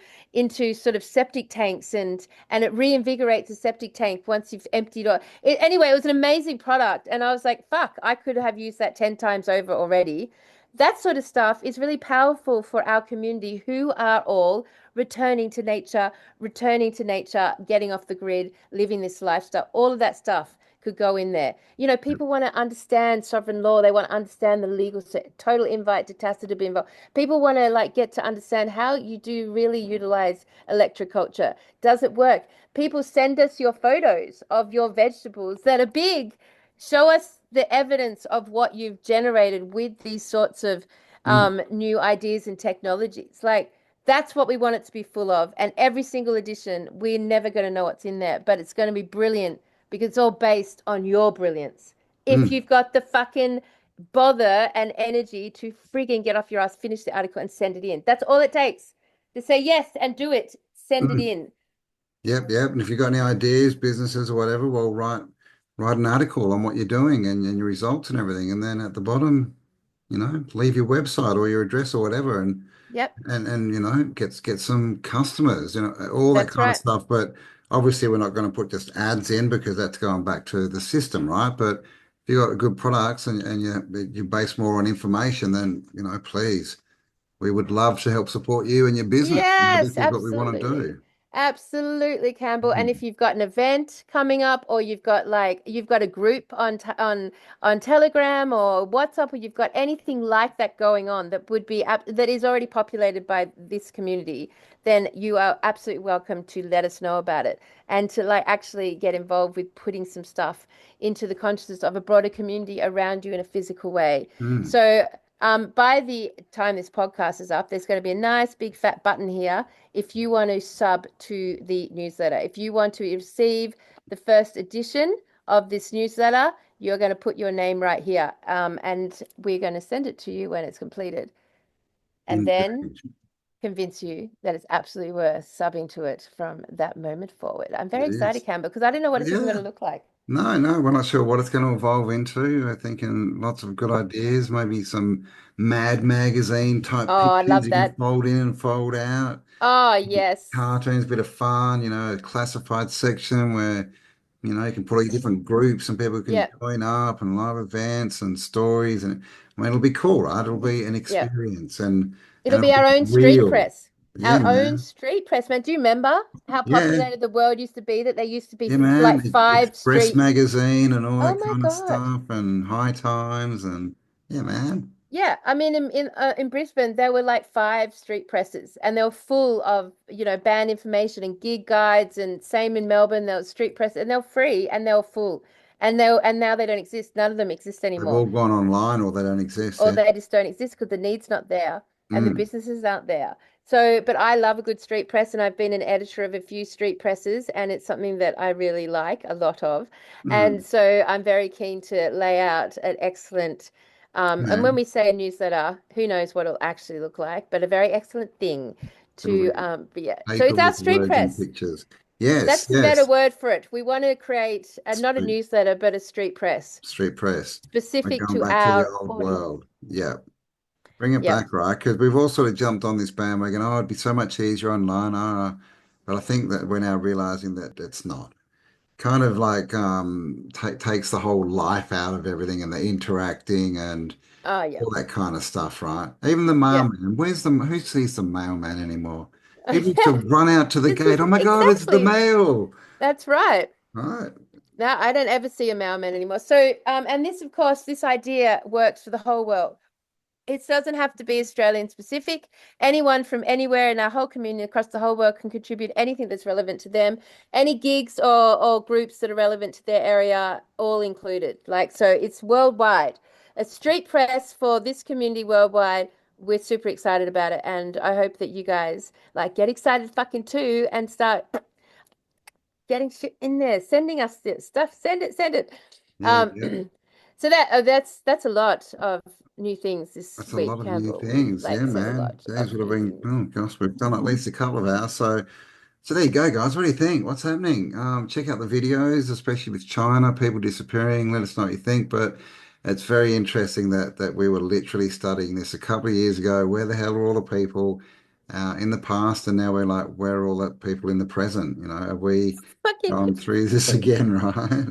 sort of septic tanks and it reinvigorates a septic tank once you've emptied it. Anyway, it was an amazing product. And I was like, fuck, I could have used that 10 times over already. That sort of stuff is really powerful for our community who are all returning to nature, getting off the grid, living this lifestyle. All of that stuff could go in there. People want to understand sovereign law. They want to understand the legal total invite to Tacit to be involved. People want to like get to understand how you do really utilize electroculture. Does it work? People send us your photos of your vegetables that are big. Show us the evidence of what you've generated with these sorts of new ideas and technologies. Like that's what we want it to be full of. And every single edition, we're never going to know what's in there, but it's going to be brilliant because it's all based on your brilliance. If Mm. you've got the fucking bother and energy to frigging get off your ass, finish the article and send it in. That's all it takes. To say yes and do it. Send it Mm. in. Yep. And if you've got any ideas, businesses or whatever, well, write an article on what you're doing and your results and everything. And then at the bottom, leave your website or your address or whatever Yep. and get some customers, all that That's kind of right. stuff. But obviously we're not going to put just ads in because that's going back to the system, right? But if you got good products and you base more on information, then please, we would love to help support you and your business. Yes, This is what we want to absolutely. do. Absolutely, Campbell. And Mm. if you've got an event coming up, or you've got a group on Telegram or WhatsApp, or you've got anything like that going on that would be that is already populated by this community, then you are absolutely welcome to let us know about it and to actually get involved with putting some stuff into the consciousness of a broader community around you in a physical way. Mm. So by the time this podcast is up, there's going to be a nice big fat button here if you want to sub to the newsletter. If you want to receive the first edition of this newsletter, you're going to put your name right here, and we're going to send it to you when it's completed. And then convince you that it's absolutely worth subbing to it from that moment forward. I'm very excited, Campbell, because I don't know what it's even going to look like. No, we're not sure what it's going to evolve into. I think in lots of good ideas, maybe some Mad Magazine type Oh, I pictures love you can that. fold in and fold out. Oh, yes. Cartoons, bit of fun, a classified section where, you can put all your different groups and people can Yep. join up and live events and stories. And I mean, it'll be cool, right? It'll be an Yep. experience and It'll it'll be our own street real. press. Yeah, Our own man. street press, man. Do you remember how Yeah. populated the world used to be? That there used to be Yeah, man. like 5 Express streets. magazine and all Oh that my kind of God. stuff and high times and yeah, man. Yeah, I mean in Brisbane there were like 5 street presses and they were full of, band information and gig guides, and same in Melbourne, there was street press and they were free and they were full. And now they don't exist. None of them exist They've anymore. all gone online or they don't exist. Or Yeah. they just don't exist because the need's not there and the Mm. businesses aren't there. So, but I love a good street press, and I've been an editor of a few street presses, and it's something that I really like a lot of. And Mm. so I'm very keen to lay out an excellent, and when Yeah. we say a newsletter, who knows what it'll actually look like, but a very excellent thing It'll to be be. So paper it's our with street words and press. pictures. Yes, That's the better yes. word for it. We want to create not a Street, newsletter, but a street press street press. We're specific going to back to the our old audience. world. Yeah. Bring it Yep. back, right? Because we've all sort of jumped on this bandwagon. Oh, it'd be so much easier online. But I think that we're now realizing that it's not. Kind of like takes the whole life out of everything and the interacting and Oh, yeah. all that kind of stuff, right? Even the Yeah. mailman. Who sees the mailman anymore? People used to run out to the gate. Oh my God, it's the Exactly. mail. That's right. Right. Now I don't ever see a mailman anymore. So, and this, of course, this idea works for the whole world. It doesn't have to be Australian specific. Anyone from anywhere in our whole community across the whole world can contribute anything that's relevant to them. Any gigs or groups that are relevant to their area, all included. So it's worldwide. A street press for this community worldwide. We're super excited about it. And I hope that you guys get excited fucking too and start getting shit in there, sending us this stuff. Send it, send it. Yeah, yeah. So that's a lot of new things this That's a week, lot of new Campbell. We've things. Yeah, said a man. lot James of would have new been, things. oh gosh, we've done at least a couple of hours. So there you go, guys. What do you think? What's happening? Check out the videos, especially with China, people disappearing. Let us know what you think. But it's very interesting that we were literally studying this a couple of years ago. Where the hell are all the people in the past? And now we're like, where are all the people in the present? Have we gone through this again, right?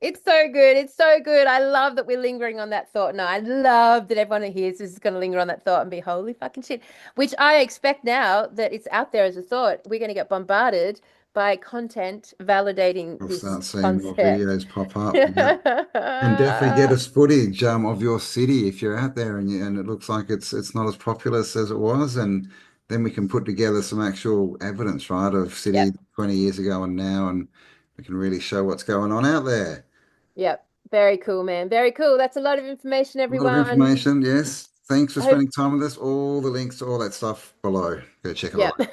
It's so good. It's so good. I love that we're lingering on that thought. No, I love that everyone who hears this is going to linger on that thought and be holy fucking shit, which I expect now that it's out there as a thought. We're going to get bombarded by content validating We'll this start seeing more concept. videos pop up. Yeah. And definitely get us footage of your city if you're out there and it looks like it's not as populous as it was, and then we can put together some actual evidence, right, of city 20 years ago and now, and we can really show what's going on out there. Yep. Very cool, man. Very cool. That's a lot of information, A lot of everyone. information, yes. Thanks for I hope spending time with us. All the links to all that stuff below. Go check it Yep. out.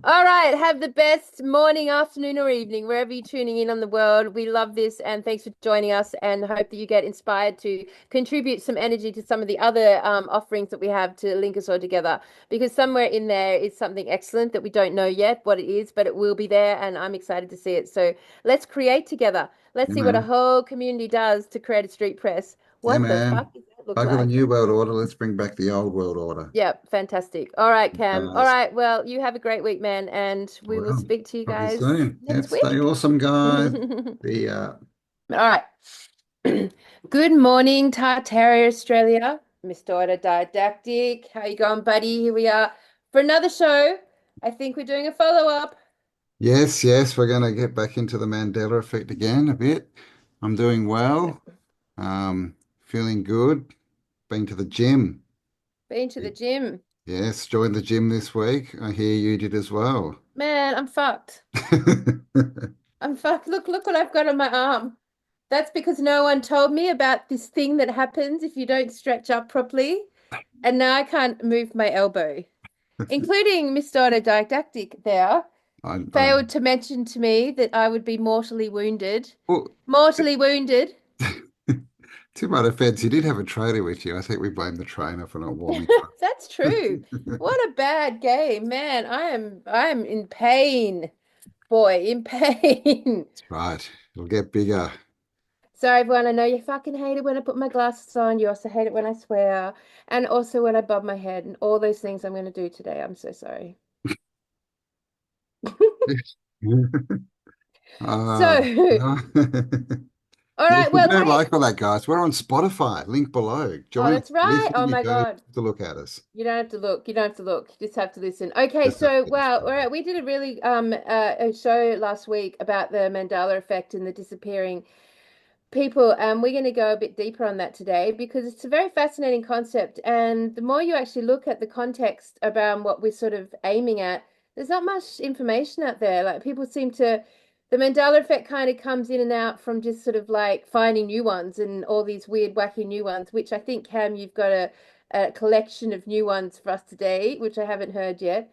All right. Have the best morning, afternoon, or evening, wherever you're tuning in on the world. We love this, and thanks for joining us, and hope that you get inspired to contribute some energy to some of the other offerings that we have to link us all together, because somewhere in there is something excellent that we don't know yet what it is, but it will be there, and I'm excited to see it. So let's create together. Let's see what a Man. whole community does to create a street press. Yeah, What the man. fuck does that look Back with the like? new world order. Let's bring back the old world order. Yep, fantastic. All right, Cam. All Guys. right, well, you have a great week, man, and we will Well, speak to you talk to you guys soon. Yeah, next week. stay awesome, guys. See ya. All right. Good morning, Tartaria, Australia. Mr. Autodidactic. How you going, buddy? Here we are for another show. I think we're doing a follow-up. Yes, yes, we're going to get back into the Mandela effect again a bit. I'm doing well. Feeling good. Been to the gym. Been to the gym. Yes, joined the gym this week. I hear you did as well. Man, I'm fucked. I'm fucked. Look what I've got on my arm. That's because no one told me about this thing that happens if you don't stretch up properly. And now I can't move my elbow, including Mr. Autodidactic there. Failed to mention to me that I would be mortally wounded. Well, Mortally wounded. to my defense, you did have a trainer with you. I think we blame the trainer for not warming up. That's true. What a bad game, man. I am in pain. Boy, in pain. That's right. It'll get bigger. Sorry, everyone. I know you fucking hate it when I put my glasses on. You also hate it when I swear. And also when I bob my head and all those things I'm going to do today. I'm so sorry. So, all right. If you Well, don't hey. like all that, guys, we're on Spotify. Link below. Join. That's right. Listen, Oh you my don't God. have to look at us. You don't have to look. You don't have to look. You just have to listen. Okay, so wow, all right. We did a really a show last week about the Mandela effect and the disappearing people, and we're going to go a bit deeper on that today because it's a very fascinating concept. And the more you actually look at the context around what we're sort of aiming at, there's not much information out there. Like people seem to, the Mandela effect kind of comes in and out from just sort of like finding new ones and all these weird, wacky new ones, which I think, Cam, you've got a collection of new ones for us today, which I haven't heard yet.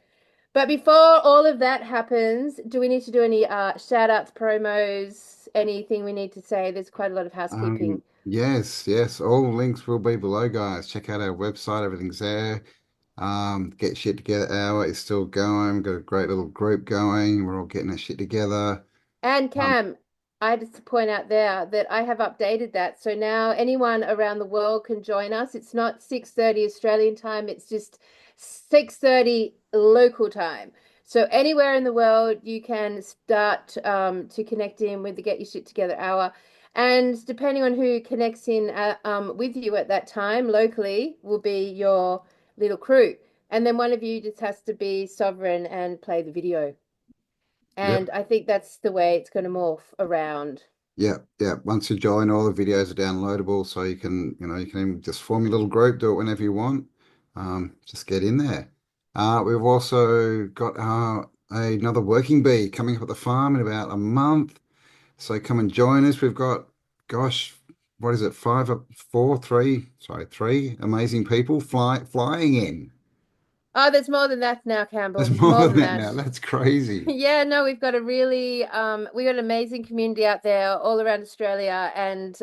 But before all of that happens, do we need to do any shout outs, promos, anything we need to say? There's quite a lot of housekeeping. Yes, yes. All links will be below, guys. Check out our website. Everything's there. Get shit together hour is still going. We've got a great little group going. We're all getting our shit together. And Cam, I just to point out there that I have updated that. So now anyone around the world can join us. It's not 6:30 Australian time, it's just 6:30 local time. So anywhere in the world you can start to connect in with the Get Your Shit Together hour. And depending on who connects in with you at that time locally will be your little crew. And then one of you just has to be sovereign and play the video. And I think that's the way it's going to morph around. Yeah, yeah. Once you join, all the videos are downloadable, so you can, you can just form your little group, do it whenever you want. Just get in there. We've also got another working bee coming up at the farm in about a month. So come and join us. We've got, gosh, what is it? Three amazing people flying in. Oh, there's more than that now, Campbell. There's more than that now. That's crazy. Yeah, no, we've got a really we got an amazing community out there all around Australia, and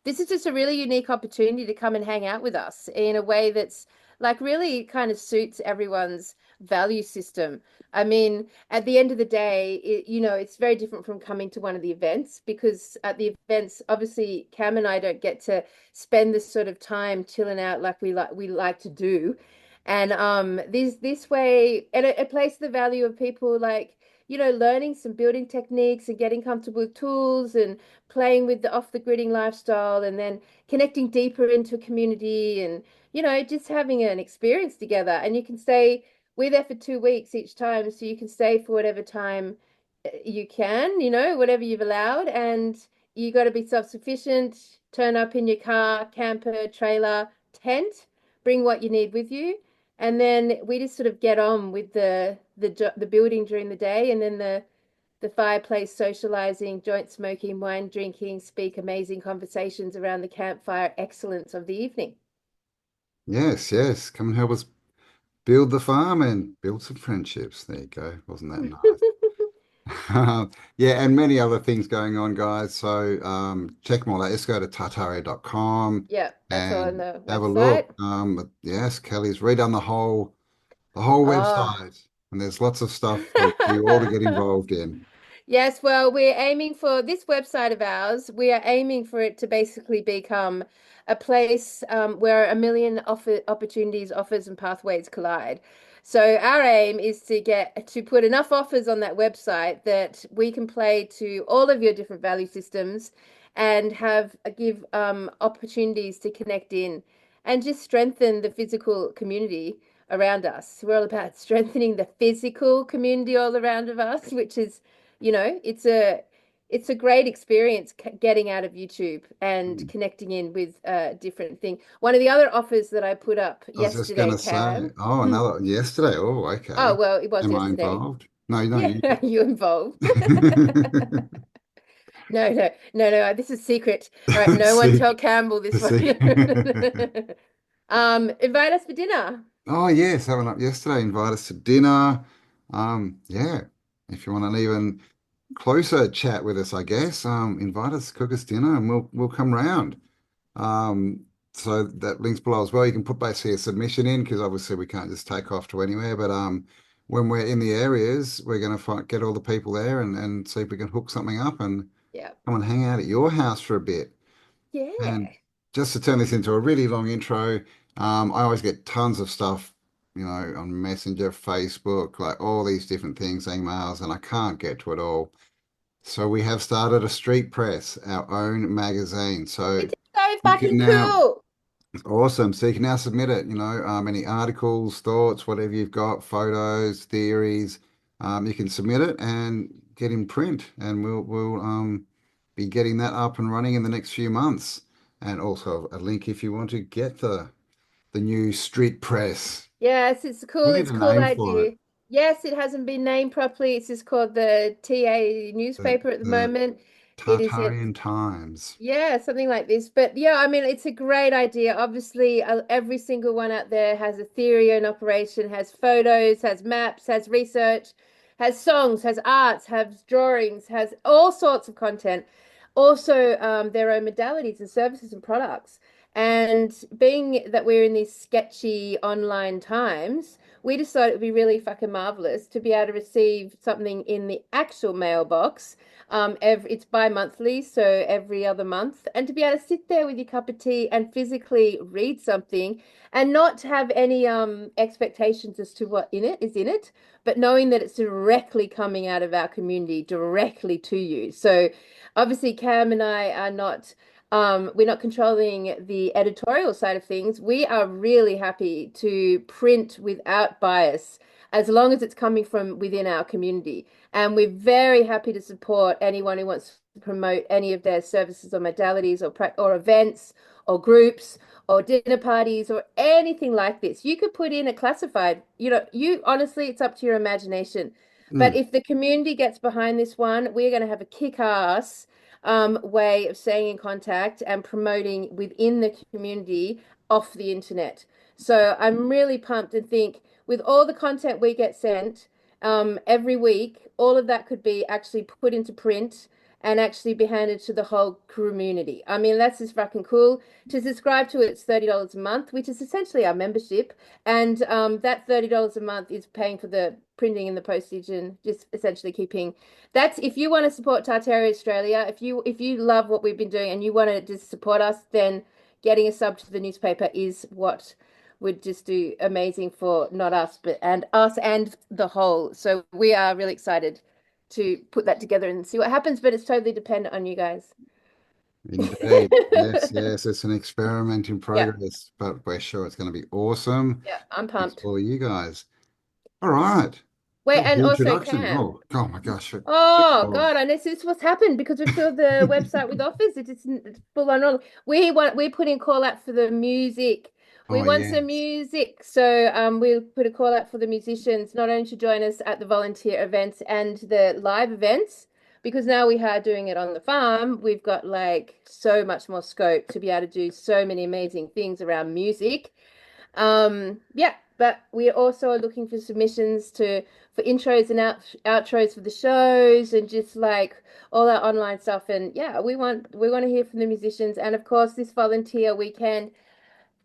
this is just a really unique opportunity to come and hang out with us in a way that's like really kind of suits everyone's value system. I mean, at the end of the day, it's very different from coming to one of the events because at the events, obviously, Cam and I don't get to spend this sort of time chilling out like we like to do. And this way, and it places the value of people like, learning some building techniques and getting comfortable with tools and playing with the off the gridding lifestyle and then connecting deeper into a community and, just having an experience together. And you can stay, we're there for 2 weeks each time, so you can stay for whatever time you can, whatever you've allowed. And you got to be self-sufficient, turn up in your car, camper, trailer, tent, bring what you need with you. And then we just sort of get on with the building during the day, and then the fireplace, socializing, joint smoking, wine drinking, speak amazing conversations around the campfire excellence of the evening. Yes, yes. Come and help us build the farm and build some friendships. There you go. Wasn't that nice? Yeah, and many other things going on, guys. So check them all out. Let's go to tartaria.com. Yeah, that's on and the have a website. look. Yes, Kelly's redone the whole website, and there's lots of stuff for you all to get involved in. Yes, well, we're aiming for this website of ours. We are aiming for it to basically become a place where a million opportunities, offers, and pathways collide. So our aim is to put enough offers on that website that we can play to all of your different value systems and give opportunities to connect in and just strengthen the physical community around us. We're all about strengthening the physical community all around of us, which is, it's a great experience getting out of YouTube and connecting in with a different thing. One of the other offers that I put up I was just going yesterday, to say, Cam. oh, another yesterday. Oh, Oh, okay. well, it was Am I yesterday. involved? No, no, you. Yeah, you involved. No. This is secret. All right, no one tell Campbell this one. Invite us for dinner. Oh, yes, having up yesterday. Invite us to dinner. Yeah, if you want an even closer chat with us, I guess, invite us, cook us dinner, and we'll come round. Um, so that link's below as well. You can put basically a submission in because obviously we can't just take off to anywhere. But when we're in the areas, we're going to get all the people there and see if we can hook something up and come and hang out at your house for a bit. Yeah. And just to turn this into a really long intro, I always get tons of stuff, on Messenger, Facebook, like all these different things, emails, and I can't get to it all. So we have started a street press, our own magazine. So It's so you fucking can now, cool. awesome. So you can now submit it, any articles, thoughts, whatever you've got, photos, theories. You can submit it and get in print, and we'll be getting that up and running in the next few months. And also a link if you want to get the new street press. Yes, it's cool. We need It's a a cool name for idea. it. Yes, it hasn't been named properly. It's just called the TA newspaper at the The moment. It is Tartarian Times. Yeah, something like this. But yeah, I mean, it's a great idea. Obviously, every single one out there has a theory in operation, has photos, has maps, has research, has songs, has arts, has drawings, has all sorts of content. Also, their own modalities and services and products. And being that we're in these sketchy online times, we decided it would be really fucking marvelous to be able to receive something in the actual mailbox. It's bi-monthly, so every other month, and to be able to sit there with your cup of tea and physically read something and not have any expectations as to what is in it, but knowing that it's directly coming out of our community, directly to you. So obviously Cam and I are not we're not controlling the editorial side of things. We are really happy to print without bias as long as it's coming from within our community. And we're very happy to support anyone who wants to promote any of their services or modalities or events or groups or dinner parties or anything like this. You could put in a classified, you honestly, it's up to your imagination. But if the community gets behind this one, we're going to have a kick-ass way of staying in contact and promoting within the community off the internet. So I'm really pumped and think with all the content we get sent every week, all of that could be actually put into print and actually be handed to the whole community. I mean, that's just fucking cool. To subscribe to it, it's $30 a month, which is essentially our membership. And that $30 a month is paying for the printing and the postage and just essentially keeping. That's if you want to support Tartaria Australia, if you love what we've been doing and you want to just support us, then getting a sub to the newspaper is what would just do amazing for not us, but and us and the whole. So we are really excited to put that together and see what happens, but it's totally dependent on you guys. Indeed. Yes, it's an experiment in Yeah. progress, but we're sure it's going to be awesome. Yeah, I'm Thanks pumped. for all you guys. All right. Wait, That was and the also introduction. Cam. Oh my gosh. Oh Oh, God, and this is what's happened because we filled the website with offers. It's full on all. We put in call out for the music. We oh want some yes. music. So we'll put a call out for the musicians, not only to join us at the volunteer events and the live events, because now we are doing it on the farm. We've got like so much more scope to be able to do so many amazing things around music. Yeah, but we also are looking for submissions for intros and outros for the shows and just like all our online stuff. And yeah, we want to hear from the musicians. And of course, this volunteer weekend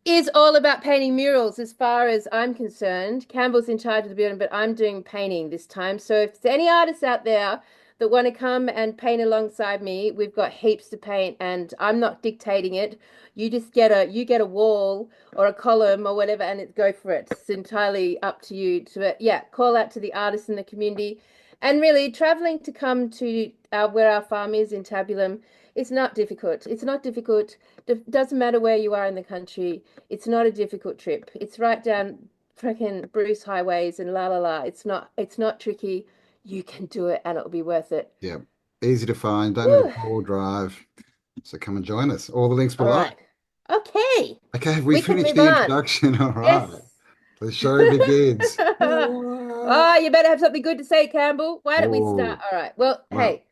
is all about painting murals as far as I'm concerned. Campbell's in charge of the building, but I'm doing painting this time. So if there's any artists out there that want to come and paint alongside me, we've got heaps to paint, and I'm not dictating it. You get a wall or a column or whatever, and go for it. It's entirely up to you to yeah, call out to the artists in the community. And really, traveling to come to where our farm is in Tabulum, it's not difficult. It's not difficult. It doesn't matter where you are in the country. It's not a difficult trip. It's right down freaking Bruce highways and la la la. It's not tricky. You can do it and it'll be worth it. Yeah, easy to find. Don't need a four-wheel drive. So come and join us. All the links All below. right. Okay. Okay, we can finished move the on. introduction. All right. Yes. The show begins. Oh, you better have something good to say, Campbell. Why don't we start? All right. Well, hey,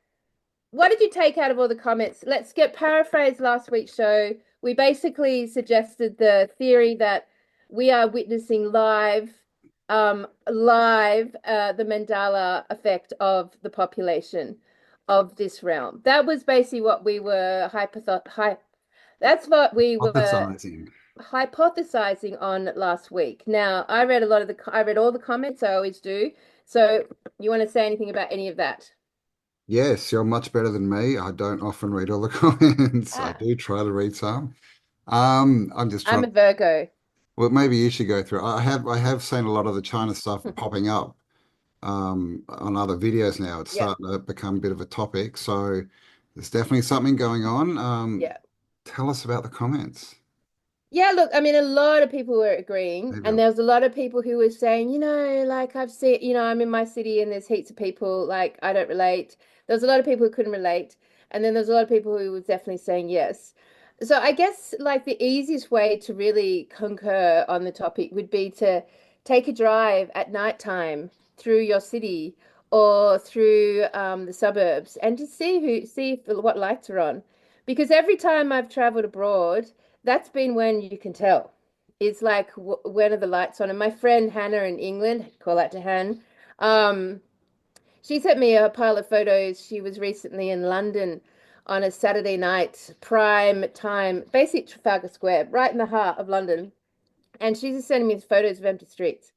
what did you take out of all the comments? Let's get paraphrased last week's show. We basically suggested the theory that we are witnessing live the Mandela effect of the population of this realm. That was basically what we were that's what we were hypothesizing on last week. Now, I read all the comments, I always do. So, you want to say anything about any of that? Yes, you're much better than me. I don't often read all the comments. I do try to read some. I'm a Virgo. Well, maybe you should go through. I have seen a lot of the China stuff popping up on other videos now. It's starting to become a bit of a topic. So there's definitely something going on. Tell us about the comments. Yeah, look, I mean, a lot of people were agreeing, and there was a lot of people who were saying, like I've seen, I'm in my city and there's heaps of people, like I don't relate. There was a lot of people who couldn't relate, and then there's a lot of people who were definitely saying yes. So I guess like the easiest way to really concur on the topic would be to take a drive at nighttime through your city or through the suburbs and to see what lights are on. Because every time I've traveled abroad, that's been when you can tell. It's like when are the lights on? And my friend Hannah in England, call out to Han, she sent me a pile of photos. She was recently in London on a Saturday night, prime time, basically Trafalgar Square, right in the heart of London. And she's just sending me photos of empty streets,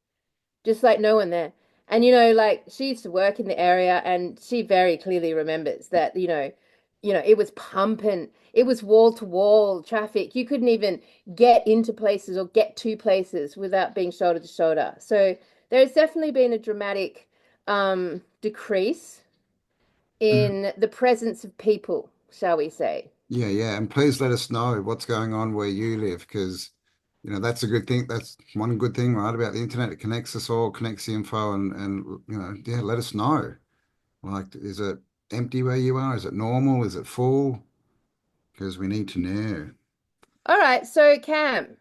just like no one there. And, like she used to work in the area and she very clearly remembers that, it was pumping. It was wall to wall traffic. You couldn't even get into places or get to places without being shoulder to shoulder. So there's definitely been a dramatic decrease in the presence of people, shall we say. Yeah. And please let us know what's going on where you live, because, that's a good thing. That's one good thing, right, about the internet. It connects us all, connects the info and let us know. Like, is it empty where you are? Is it normal? Is it full? Because we need to know. All right. So Cam.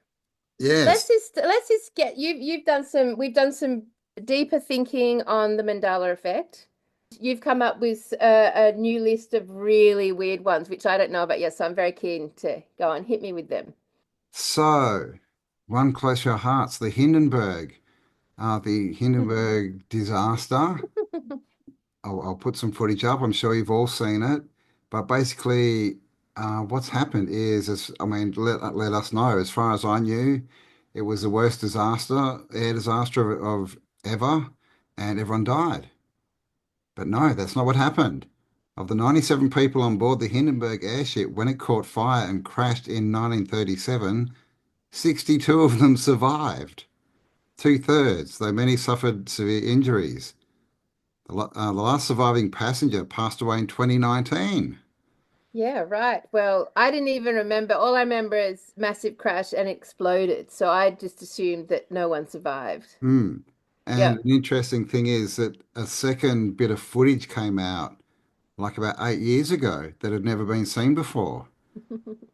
Yes. Let's just get we've done some deeper thinking on the Mandela effect. You've come up with a new list of really weird ones, which I don't know about yet, so I'm very keen to go on. Hit me with them. So, one close to our hearts, the Hindenburg disaster. I'll put some footage up. I'm sure you've all seen it. But basically, what's happened is, let us know. As far as I knew, it was the worst air disaster of ever, and everyone died. But no, that's not what happened. Of the 97 people on board the Hindenburg airship, when it caught fire and crashed in 1937, 62 of them survived. 2/3, though many suffered severe injuries. The last surviving passenger passed away in 2019. Yeah, right. Well, I didn't even remember. All I remember is massive crash and exploded. So I just assumed that no one survived. And an interesting thing is that a second bit of footage came out like about 8 years ago that had never been seen before.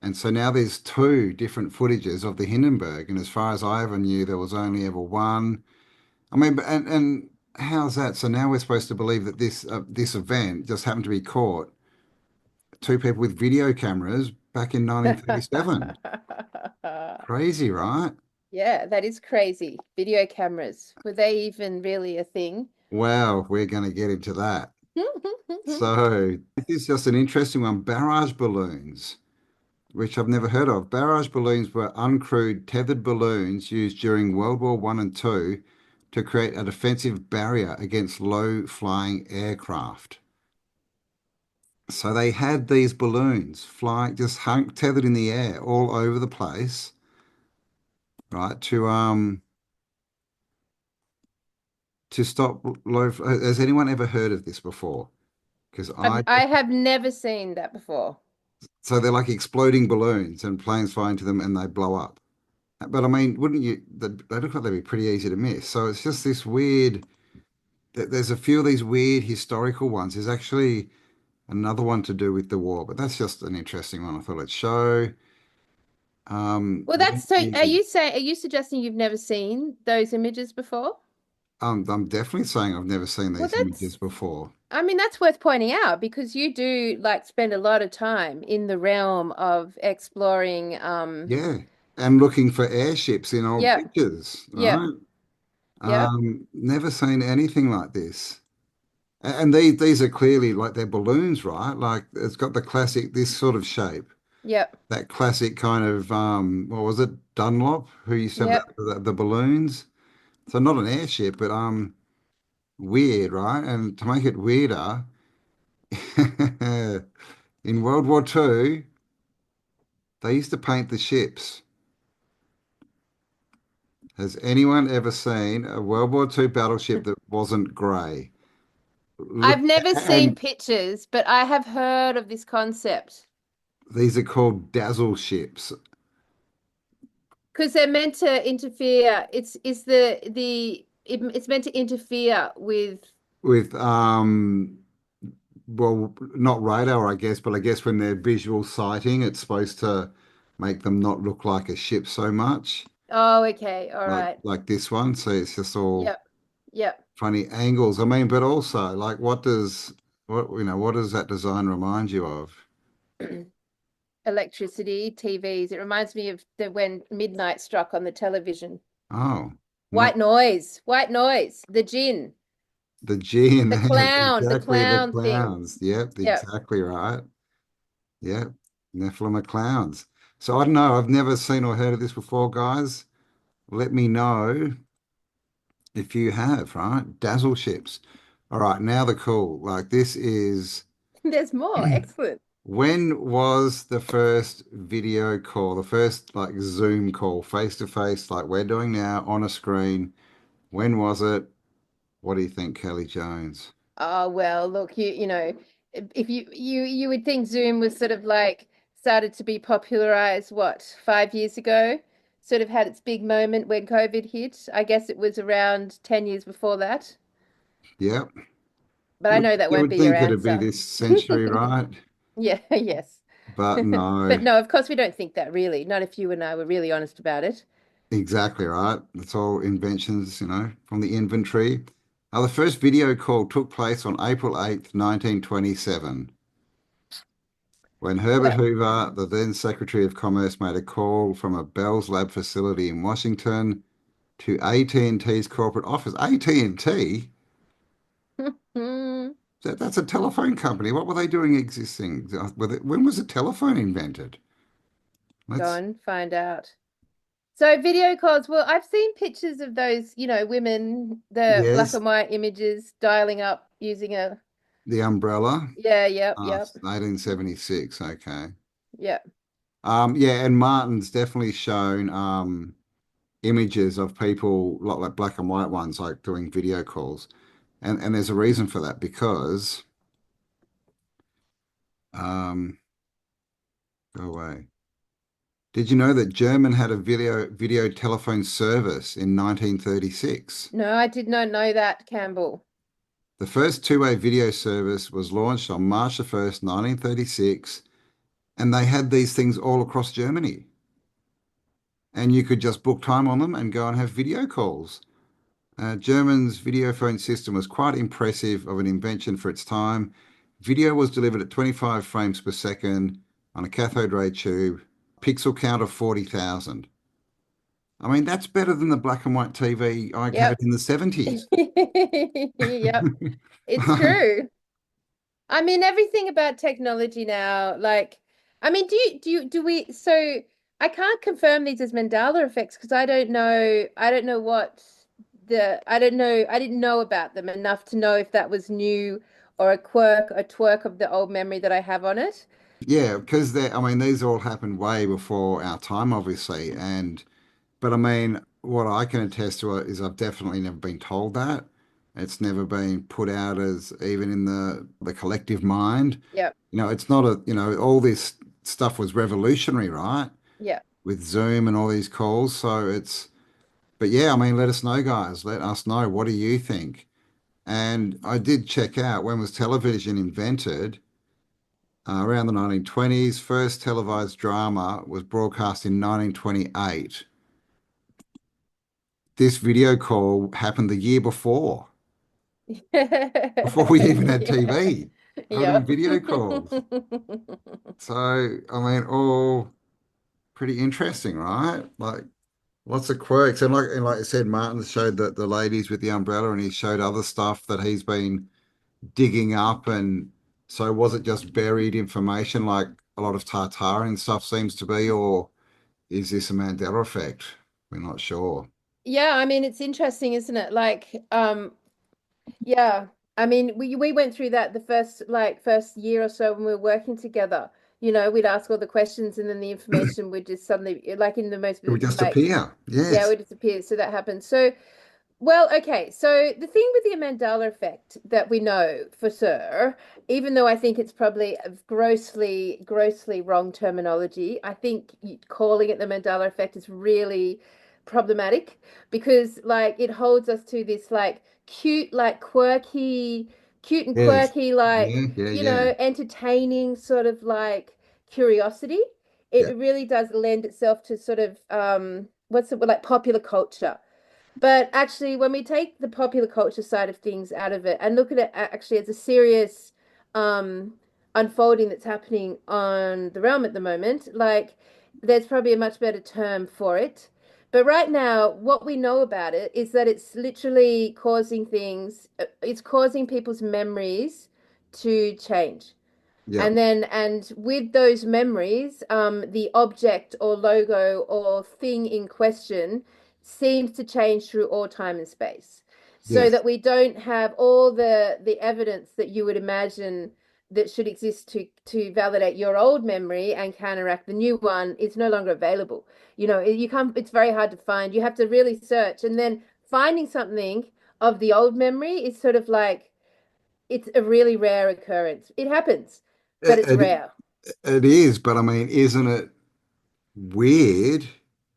And so now there's two different footages of the Hindenburg. And as far as I ever knew, there was only ever one. I mean, and how's that? So now we're supposed to believe that this event just happened to be caught two people with video cameras back in 1937. Crazy, right? Yeah, that is crazy. Video cameras. Were they even really a thing? Well, we're going to get into that. So this is just an interesting one. Barrage balloons, which I've never heard of. Barrage balloons were uncrewed tethered balloons used during World War I and II to create a defensive barrier against low-flying aircraft. So they had these balloons flying, just hung tethered in the air all over the place, right? To stop low. Has anyone ever heard of this before? Because I have never seen that before. so they're like exploding balloons and planes fly into them and they blow up. But I mean, wouldn't you? They look like they'd be pretty easy to miss. So it's just this weird. There's a few of these weird historical ones. There's actually another one to do with the war, but that's just an interesting one. I thought I'd show. Well, that's so. Are you suggesting you've never seen those images before? I'm definitely saying I've never seen Well, these images before. I mean, that's worth pointing out because you do like spend a lot of time in the realm of exploring. Yeah, and looking for airships in old Yep, pictures, yep, right? yep, Never seen anything like this. And these are clearly like they're balloons, right? Like it's got the classic this sort of shape. yep, That classic kind of what was it? Dunlop, who used to have yep. the balloons. So not an airship, but weird, right? And to make it weirder, in World War II, they used to paint the ships. Has anyone ever seen a World War II battleship that wasn't grey? Look, I've never seen and pictures, but I have heard of this concept these are called dazzle ships. because they're meant to interfere. It's meant to interfere With well, not radar, I guess, but I guess when they're visual sighting, it's supposed to make them not look like a ship so much, Oh, okay, all right. like this one. So it's just all Yep, yep. funny angles. I mean, but also like what does that design remind you of? Electricity, TVs. It reminds me of when midnight struck on the television. Oh, not White noise, the jinn, the G in there. the Exactly, the clown thing. clowns. Yep, Yep. exactly right. Yep, Nephilim are clowns. So I don't know. I've never seen or heard of this before, guys. Let me know if you have, right? Dazzle ships. All right, now the cool. Like this is There's more. Excellent. when was the first video call, the first like Zoom call, face to face, like we're doing now on a screen? When was it? What do you think, Kelly Jones? Oh, well, look, you know, if you would think Zoom was sort of like started to be popularized, what, 5 years ago? Sort of had its big moment when COVID hit. I guess it was around 10 years before that. Yep. But I know that You won't would be your think it'd be answer. this century, right? Yeah, yes. But no, But no, of course we don't think that really. Not if you and I were really honest about it. exactly right. It's all inventions, from the inventory. The first video call took place on April 8th, 1927, when Herbert Well, Hoover, the then Secretary of Commerce, made a call from a Bell's Lab facility in Washington to AT&T's corporate office. AT&T? That's a telephone company. What were they doing existing? When was the telephone invented? go Let's, on, find out. So video calls, well, I've seen pictures of those, women, the black yes, and white images dialing up using a, the umbrella. yeah, yep, yep, 1876. Okay. yep. Yeah, and Martin's definitely shown images of people like black and white ones, like doing video calls, and there's a reason for that because um, go away. Did you know that German had a video telephone service in 1936? No, I did not know that, Campbell. The first two-way video service was launched on March the 1st, 1936, and they had these things all across Germany. And you could just book time on them and go and have video calls. German's video phone system was quite impressive of an invention for its time. Video was delivered at 25 frames per second on a cathode ray tube, pixel count of 40,000. I mean, that's better than the black and white TV I had Yep. in the 70s. Yep. It's true. I mean, everything about technology now, like, I mean, do we, so I can't confirm these as Mandela effects because I don't know what I didn't know about them enough to know if that was new or a quirk, a twerk of the old memory that I have on it. Yeah, because I mean, these all happened way before our time, obviously. But I mean, what I can attest to is I've definitely never been told that. It's never been put out as even in the collective mind. Yeah. It's not all this stuff was revolutionary, right? Yeah. With Zoom and all these calls. But yeah, I mean, let us know, guys. Let us know. What do you think? And I did check out when was television invented? Around the 1920s. First televised drama was broadcast in 1928. This video call happened the year before we even had TV. They were doing Yep. video calls. So, I mean, all pretty interesting, right? Like lots of quirks. And like I said, Martin showed the ladies with the umbrella and he showed other stuff that he's been digging up. And so was it just buried information like a lot of Tartaria stuff seems to be, or is this a Mandela effect? We're not sure. Yeah, I mean, it's interesting, isn't it? Yeah, I mean, we went through that the first year or so when we were working together. We'd ask all the questions and then the information would just suddenly, like in the most It would just like, appear. yeah, it Yes. would disappear. So that happened. So, well, okay. So the thing with the Mandela effect that we know for sure, even though I think it's probably a grossly wrong terminology, I think calling it the Mandela effect is really problematic because like it holds us to this like cute, like cute and Yes. quirky, like, Yeah, yeah, yeah. entertaining sort of like curiosity. Yeah. It really does lend itself to sort of what's it like popular culture. But actually, when we take the popular culture side of things out of it and look at it actually as a serious um, unfolding that's happening on the realm at the moment, like there's probably a much better term for it. But right now, what we know about it is that it's literally causing it's causing people's memories to change. Yeah. And with those memories, the object or logo or thing in question seems to change through all time and space, so Yes. that we don't have all the evidence that you would imagine that should exist to validate your old memory and counteract the new one is no longer available. You can't, it's very hard to find. You have to really search, and then finding something of the old memory is sort of like it's a really rare occurrence. It happens, but it's It, rare. it is, but I mean, isn't it weird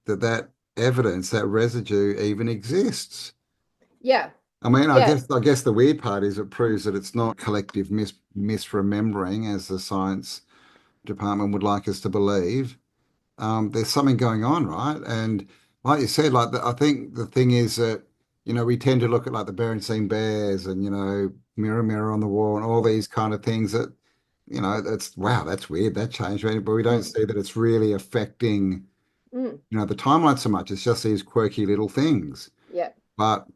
that evidence, that residue even exists? Yeah. I mean, I Yeah. guess the weird part is it proves that it's not collective misremembering as the science department would like us to believe. There's something going on, right? And like you said, I think the thing is that, we tend to look at like the Berenstain Bears and, mirror, mirror on the wall and all these kind of things that, that's wow, that's weird. That changed, right? But we don't see that it's really affecting, Mm. the timeline so much. It's just these quirky little things. Yeah. But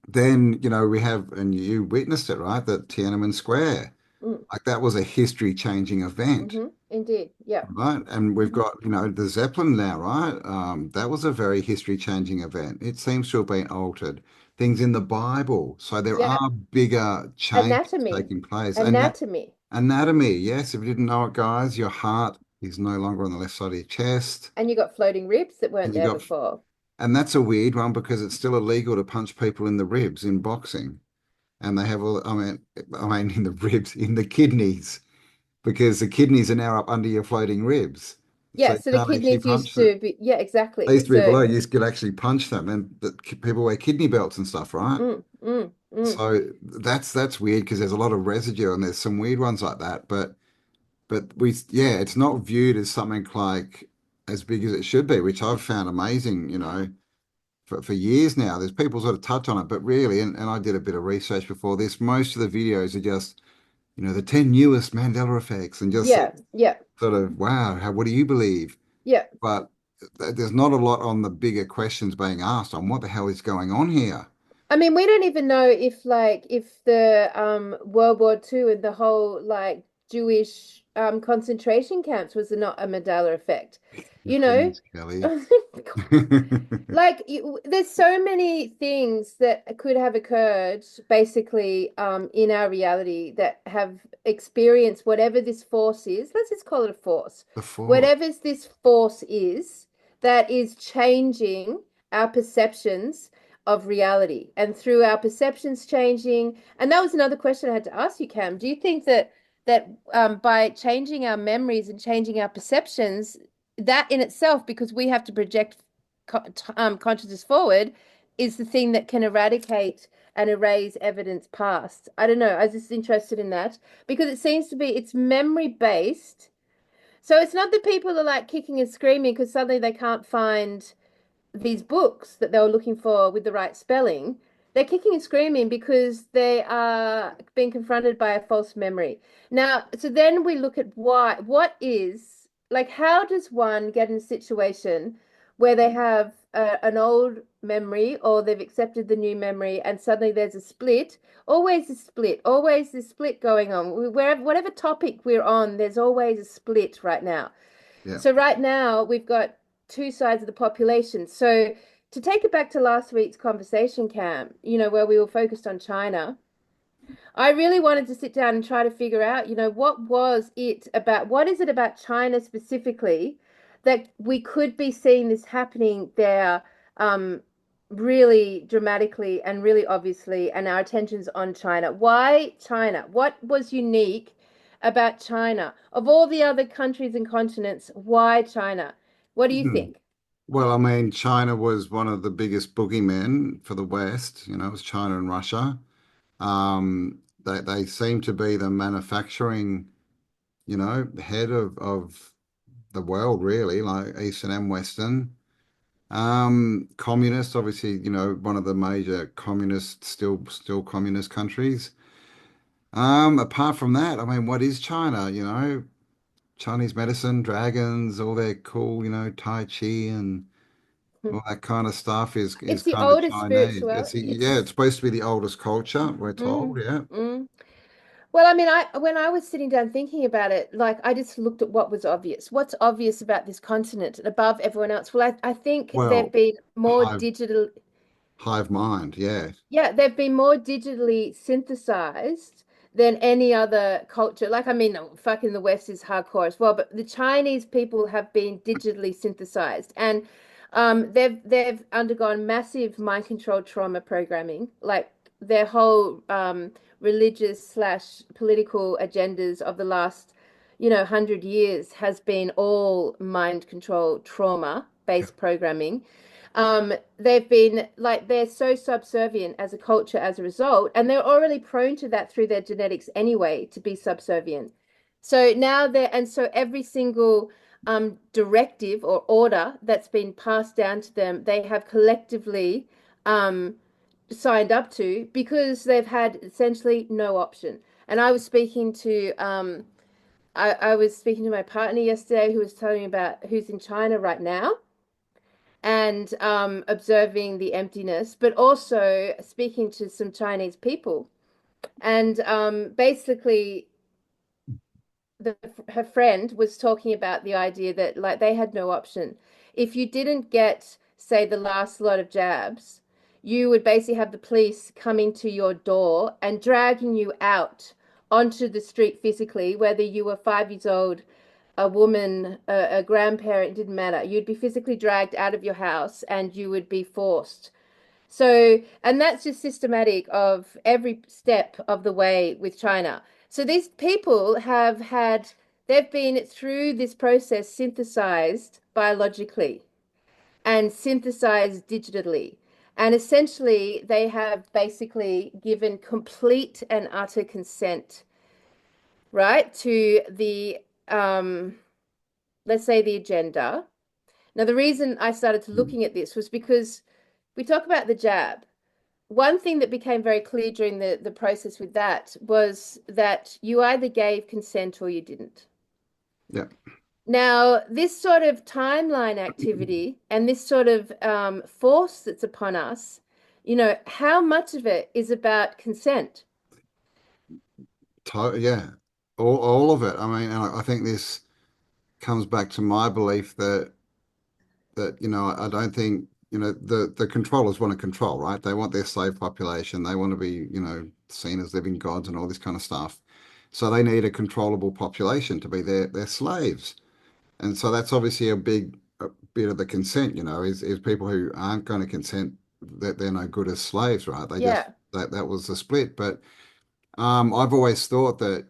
then, we have, and you witnessed it, right? That Tiananmen Square, Mm. like that was a history changing event. Indeed. Yeah. Right. And we've got, the Zeppelin now, right? That was a very history-changing event. It seems to have been altered. Things in the Bible. So there Yeah. are bigger changes Anatomy. taking place. Anatomy. Anatomy, yes. If you didn't know it, guys, your heart is no longer on the left side of your chest. And you got floating ribs that weren't And you there got, before. and that's a weird one because it's still illegal to punch people in the ribs in boxing. And they have all, I mean, in the ribs, in the kidneys, because the kidneys are now up under your floating ribs. So Yeah, you so the can't actually kidneys used punch them. to be, yeah, They exactly. used to be So, below. You could actually punch them, and people wear kidney belts and stuff, right? mm, mm, mm. So that's weird because there's a lot of residue, and there's some weird ones like that. But yeah, it's not viewed as something like as big as it should be, which I've found amazing. For years now, there's people sort of touch on it, but really, and I did a bit of research before this. Most of the videos are just the 10 newest Mandela effects, and just Yeah, yeah, sort of wow, what do you believe? yeah. But there's not a lot on the bigger questions being asked on what the hell is going on here. I mean, we don't even know if the World War II and the whole like Jewish concentration camps was not a Mandela effect. You know, Please, Kelly. like there's so many things that could have occurred basically in our reality that have experienced whatever this force is. Let's just call it a force. The force. Whatever this force is that is changing our perceptions of reality, and through our perceptions changing, and that was another question I had to ask you, Cam. Do you think that by changing our memories and changing our perceptions, that in itself, because we have to project consciousness forward, is the thing that can eradicate and erase evidence past? I don't know. I was just interested in that because it seems to be it's memory based. So it's not that people are like kicking and screaming because suddenly they can't find these books that they were looking for with the right spelling. They're kicking and screaming because they are being confronted by a false memory. Now, so then we look at what is, like, how does one get in a situation where they have an old memory or they've accepted the new memory and suddenly there's a split, always this split going on. Whatever topic we're on, there's always a split right now. Yeah. So right now we've got two sides of the population. So to take it back to last week's conversation, Cam, where we were focused on China, I really wanted to sit down and try to figure out, what is it about China specifically that we could be seeing this happening there really dramatically and really obviously, and our attention's on China. Why China? What was unique about China? Of all the other countries and continents, why China? What do you think? Well, I mean, China was one of the biggest boogeymen for the West. It was China and Russia. They seem to be the manufacturing, head of the world, really, like Eastern and Western. Communist, obviously, one of the major communist, still communist countries. Apart from that, I mean, what is China? Chinese medicine, dragons, all their cool, Tai Chi and all that kind of stuff is It's the kind of oldest Chinese. spirituality. It's supposed to be the oldest culture, we're told, yeah. Well, I mean, when I was sitting down thinking about it, like I just looked at what was obvious. What's obvious about this continent above everyone else? Well, I think they've been more digital. Hive mind, yeah. Yeah, they've been more digitally synthesized than any other culture. Like, I mean, fucking the West is hardcore as well, but the Chinese people have been digitally synthesized, and they've undergone massive mind control trauma programming. Like their whole religious slash political agendas of the last 100 years has been all mind control trauma based programming. They've been like, they're so subservient as a culture as a result, and they're already prone to that through their genetics anyway, to be subservient. So now so every single directive or order that's been passed down to them, they have collectively signed up to because they've had essentially no option. And I was speaking to I was speaking to my partner yesterday who was telling me about who's in China right now and observing the emptiness, but also speaking to some Chinese people. And basically, her friend was talking about the idea that like they had no option. If you didn't get, say, the last lot of jabs, you would basically have the police coming to your door and dragging you out onto the street physically, whether you were 5 years old, a woman, a grandparent, it didn't matter. You'd be physically dragged out of your house and you would be forced. So, and that's just systematic of every step of the way with China. So these people they've been through this process synthesized biologically and synthesized digitally. And essentially, they have basically given complete and utter consent, right, to the let's say the agenda. Now, the reason I started to looking at this was because we talk about the jab. One thing that became very clear during the process with that was that you either gave consent or you didn't. Yeah. Now, this sort of timeline activity and this sort of force that's upon us, how much of it is about consent? Yeah. all of it. I mean, and I think this comes back to my belief that I don't think the controllers want to control, right? They want their slave population. They want to be seen as living gods and all this kind of stuff. So they need a controllable population to be their slaves. And so that's obviously a bit of the consent, is people who aren't going to consent that they're no good as slaves, right? They just Yeah. that was the split. But I've always thought that,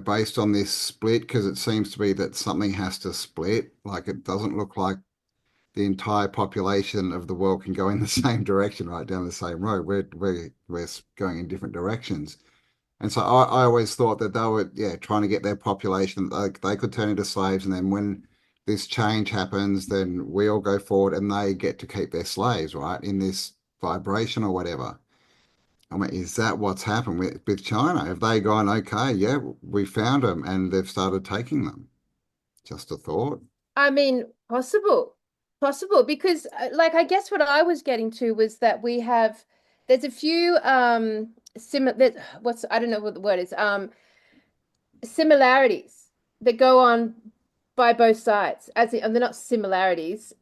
based on this split, because it seems to be that something has to split. Like it doesn't look like the entire population of the world can go in the same direction, right down the same road. We're going in different directions. And so I always thought that they were, yeah, trying to get their population, they could turn into slaves. And then when this change happens, then we all go forward and they get to keep their slaves, right, in this vibration or whatever. I mean, is that what's happened with China? Have they gone, okay, yeah, we found them and they've started taking them? Just a thought. I mean, possible, because like I guess what I was getting to was that there's a few similar what's I don't know what the word is similarities that go on by both sides, and they're not similarities,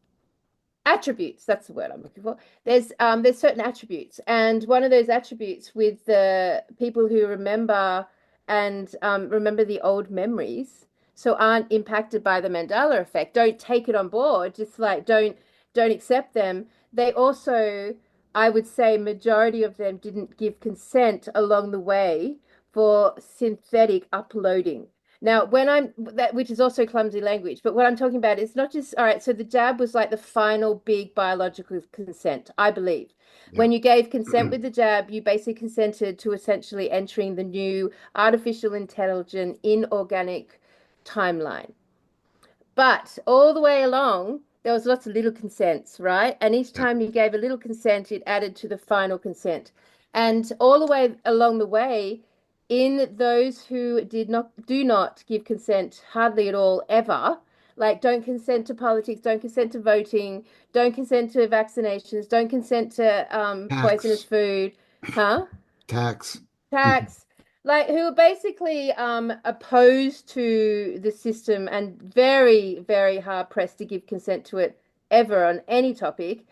attributes, that's the word I'm looking for. There's certain attributes, and one of those attributes with the people who remember and remember the old memories, so aren't impacted by the Mandela effect, don't take it on board, just like don't accept them. They also, I would say, majority of them didn't give consent along the way for synthetic uploading. Now, which is also clumsy language, but what I'm talking about is not just, all right, so the jab was like the final big biological consent, I believe. Yeah. When you gave consent with the jab, you basically consented to essentially entering the new artificial intelligent inorganic timeline. But all the way along, there was lots of little consents, right? And each time you gave a little consent, it added to the final consent. And all the way along the way, in those who do not give consent hardly at all ever, like don't consent to politics, don't consent to voting, don't consent to vaccinations, don't consent to poisonous food, huh? Tax. Like who are basically opposed to the system and very, very hard pressed to give consent to it ever on any topic.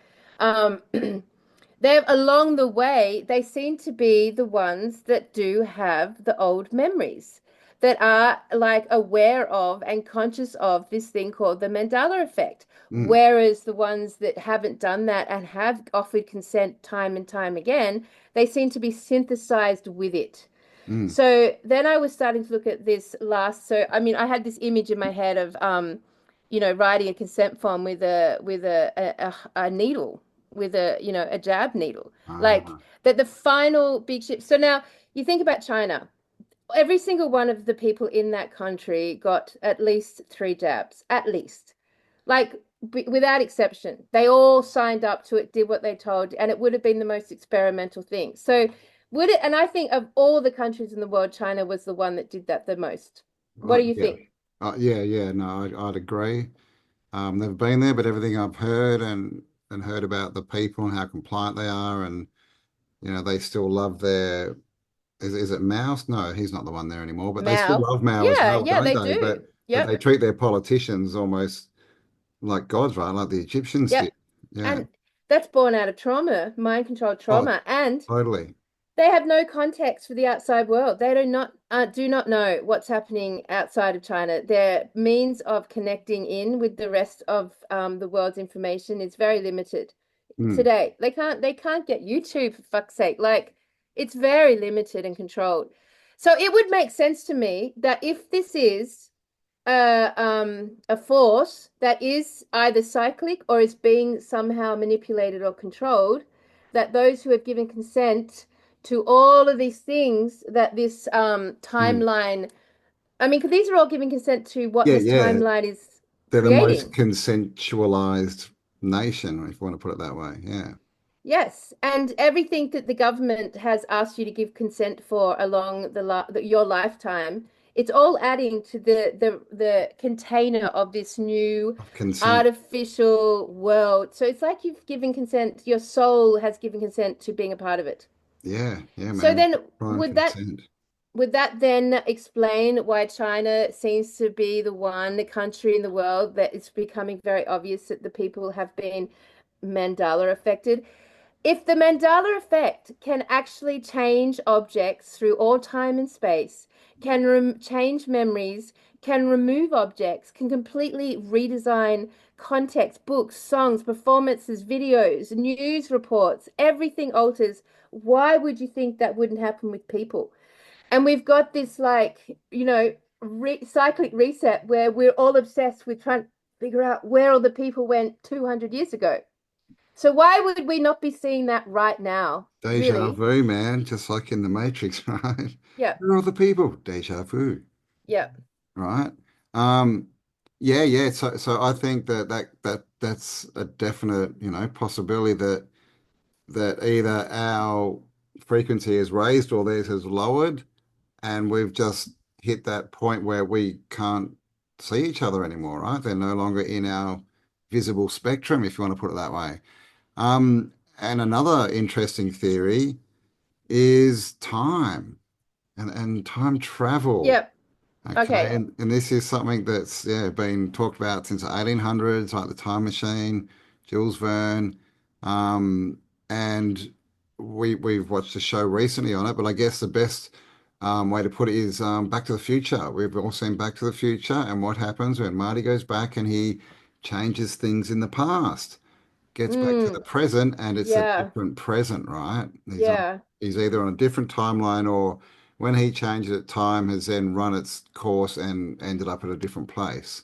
They're along the way, they seem to be the ones that do have the old memories, that are like aware of and conscious of this thing called the Mandela effect. Whereas the ones that haven't done that and have offered consent time and time again, they seem to be synthesized with it. So then I was starting to look at this so I mean, I had this image in my head of writing a consent form with a needle, with a jab needle, like that the final big shift. So now you think about China, every single one of the people in that country got at least 3 jabs, at least, like without exception. They all signed up to it, did what they told, and it would have been the most experimental thing. So would it? And I think of all the countries in the world, China was the one that did that the most. What do you think? Yeah, no, I'd agree. Never been there, but everything I've heard and heard about the people and how compliant they are, and they still love their. Is it Mouse? No, he's not the one there anymore. But they still love Mao as well, yeah, don't they they? do. But they treat their politicians almost like gods, right? Like the Egyptians did. Yeah. And that's born out of trauma, mind control trauma, and totally. They have no context for the outside world. They do not know what's happening outside of China. Their means of connecting in with the rest of the world's information is very limited today. They can't get YouTube, for fuck's sake. Like, it's very limited and controlled. So it would make sense to me that if this is a force that is either cyclic or is being somehow manipulated or controlled, that those who have given consent to all of these things, that this timeline, I mean, because these are all giving consent to what this timeline is They're creating. the most consensualized nation, if you want to put it that way. Yeah. Yes, and everything that the government has asked you to give consent for along your lifetime, it's all adding to the container of this new artificial world. So it's like you've given consent, your soul has given consent to being a part of it. Yeah, man. So then would would that then explain why China seems to be the one country in the world that it's becoming very obvious that the people have been Mandela affected? If the Mandela effect can actually change objects through all time and space, can change memories, can remove objects, can completely redesign context, books, songs, performances, videos, news reports, everything alters. Why would you think that wouldn't happen with people? And we've got this like, cyclic reset where we're all obsessed with trying to figure out where all the people went 200 years ago. So why would we not be seeing that right now? Deja Really? vu, man, just like in the Matrix, right? Yeah. Where are all the people? Deja vu, Yeah. right? Um, yeah. So I think that's a definite, possibility that either our frequency is raised or theirs has lowered, and we've just hit that point where we can't see each other anymore, right? They're no longer in our visible spectrum, if you want to put it that way. And another interesting theory is time and time travel. Yep. Okay, Okay. and this is something that's been talked about since the 1800s, like the time machine, Jules Verne, and we've watched a show recently on it. But I guess the best way to put it is Back to the Future. We've all seen Back to the Future, and what happens when Marty goes back and he changes things in the past, gets back to the present, and it's a Yeah. different present, right? Yeah. He's either on a different timeline, or when he changes it, time has then run its course and ended up at a different place.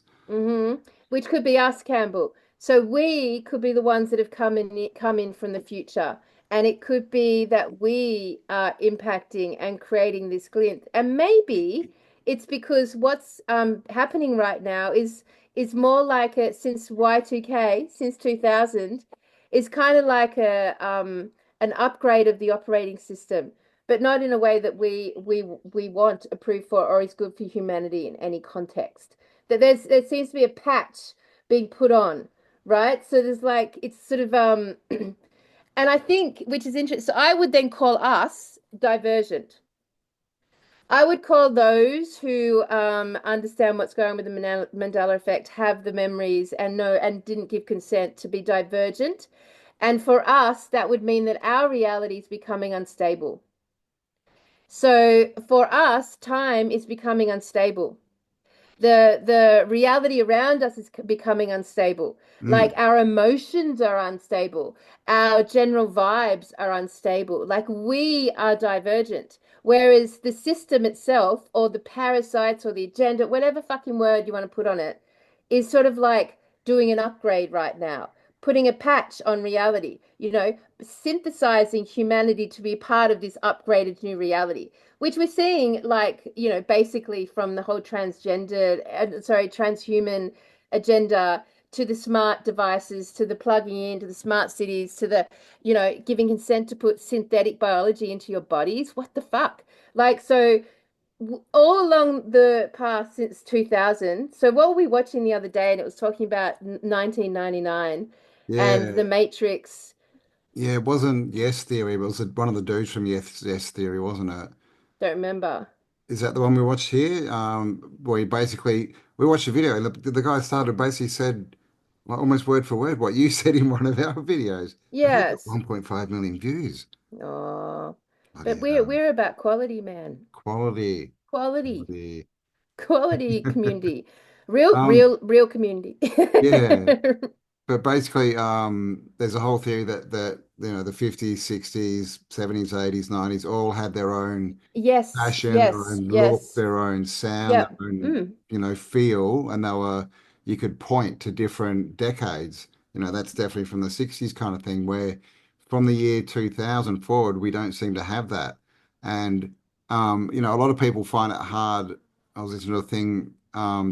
Which could be us, Campbell. So we could be the ones that have come in from the future. And it could be that we are impacting and creating this glint. And maybe it's because what's happening right now is more like a since Y2K, since 2000, is kind of like a an upgrade of the operating system, but not in a way that we want approved for or is good for humanity in any context. That there seems to be a patch being put on, right? So there's like it's sort of and I think which is interesting. So I would then call us divergent. I would call those who understand what's going on with the Mandela effect, have the memories and know and didn't give consent to be divergent. And for us, that would mean that our reality is becoming unstable. So for us, time is becoming unstable. The reality around us is becoming unstable. Like our emotions are unstable. Our general vibes are unstable. Like we are divergent. Whereas the system itself, or the parasites, or the agenda, whatever fucking word you want to put on it, is sort of like doing an upgrade right now, putting a patch on reality, synthesizing humanity to be part of this upgraded new reality, which we're seeing, like, basically from the whole transhuman agenda to the smart devices, to the plugging in, to the smart cities, to the, giving consent to put synthetic biology into your bodies. What the fuck? Like, so all along the path since 2000. So what were we watching the other day? And it was talking about 1999 and Yeah, the Matrix. yeah, it wasn't Yes Theory, but it was one of the dudes from Yes Theory, wasn't it? Don't remember. Is that the one we watched here? Where we watched a video, and the guy started basically said, like, almost word for word what you said in one of our videos. And he got Yes. 1.5 million views. Oh, but Bloody we're hell. we're about quality, man. Quality. Quality. Quality. Quality community. Real, Um, real, real community. yeah. But basically, there's a whole theory that the 50s, 60s, 70s, 80s, 90s all had their own Yes, passion, their yes, own look, yes. their own sound, Yep. their own, feel, and you could point to different decades. That's definitely from the 60s kind of thing, where from the year 2000 forward, we don't seem to have that. And, a lot of people find it hard. I was listening to a thing,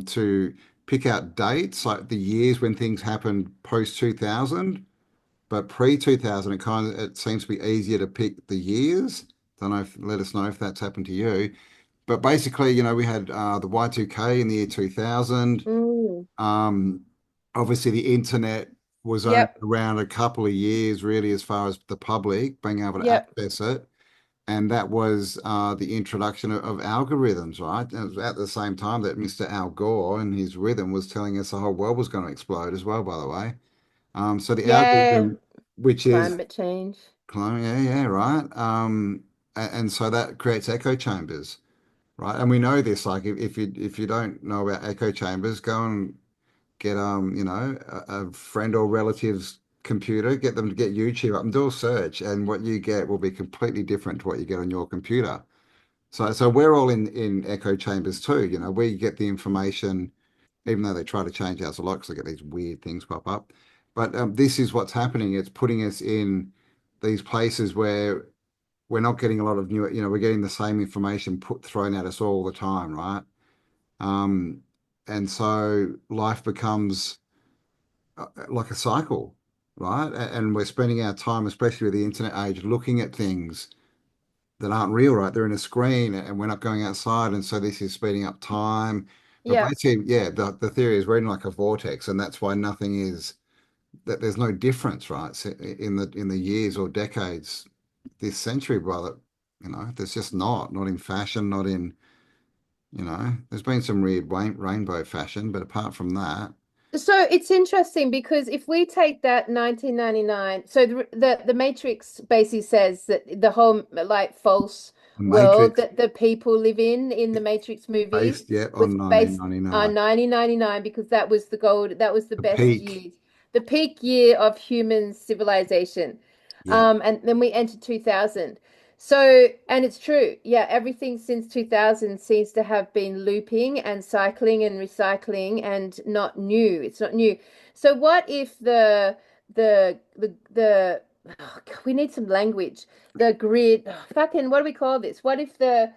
to pick out dates, like the years when things happened post 2000, but pre 2000, it seems to be easier to pick the years. Don't know let us know if that's happened to you. But basically, we had the Y2K in the year 2000. Mm. Obviously, the internet was only Yep. around a couple of years, really, as far as the public being able to Yep. access it. And that was the introduction of algorithms, right? And it was at the same time that Mr. Al Gore and his rhythm was telling us the whole world was going to explode as well, by the way. So the Yeah, algorithm, which is climate change. climate, yeah, right. And so that creates echo chambers, right? And we know this, like if you don't know about echo chambers, go and get a friend or relative's computer, get them to get YouTube up and do a search, and what you get will be completely different to what you get on your computer. So we're all in echo chambers too. We get the information, even though they try to change ours a lot because they get these weird things pop up. But this is what's happening. It's putting us in these places where we're not getting a lot of new, we're getting the same information thrown at us all the time, right? Um, and so life becomes like a cycle, right? And we're spending our time, especially with the internet age, looking at things that aren't real, right? They're in a screen and we're not going outside. And so this is speeding up time. But Yeah. basically, yeah, the theory is we're in like a vortex, and that's why nothing is that there's no difference, right? So in the years or decades this century, brother, there's just not in fashion, not in, there's been some weird rainbow fashion, but apart from that, So it's interesting because if we take that 1999, so the Matrix basically says that the whole like false the world Matrix that the people live in the Matrix movie based, yeah, was on based on 1999, 1999 because that was the gold, that was the the best peak, year, the peak year of human civilization. yeah, And then we entered 2000. So, and it's true. Yeah, everything since 2000 seems to have been looping and cycling and recycling and not new. It's not new. So what if the oh, God, we need some language. The grid, oh, fucking what do we call this? What if all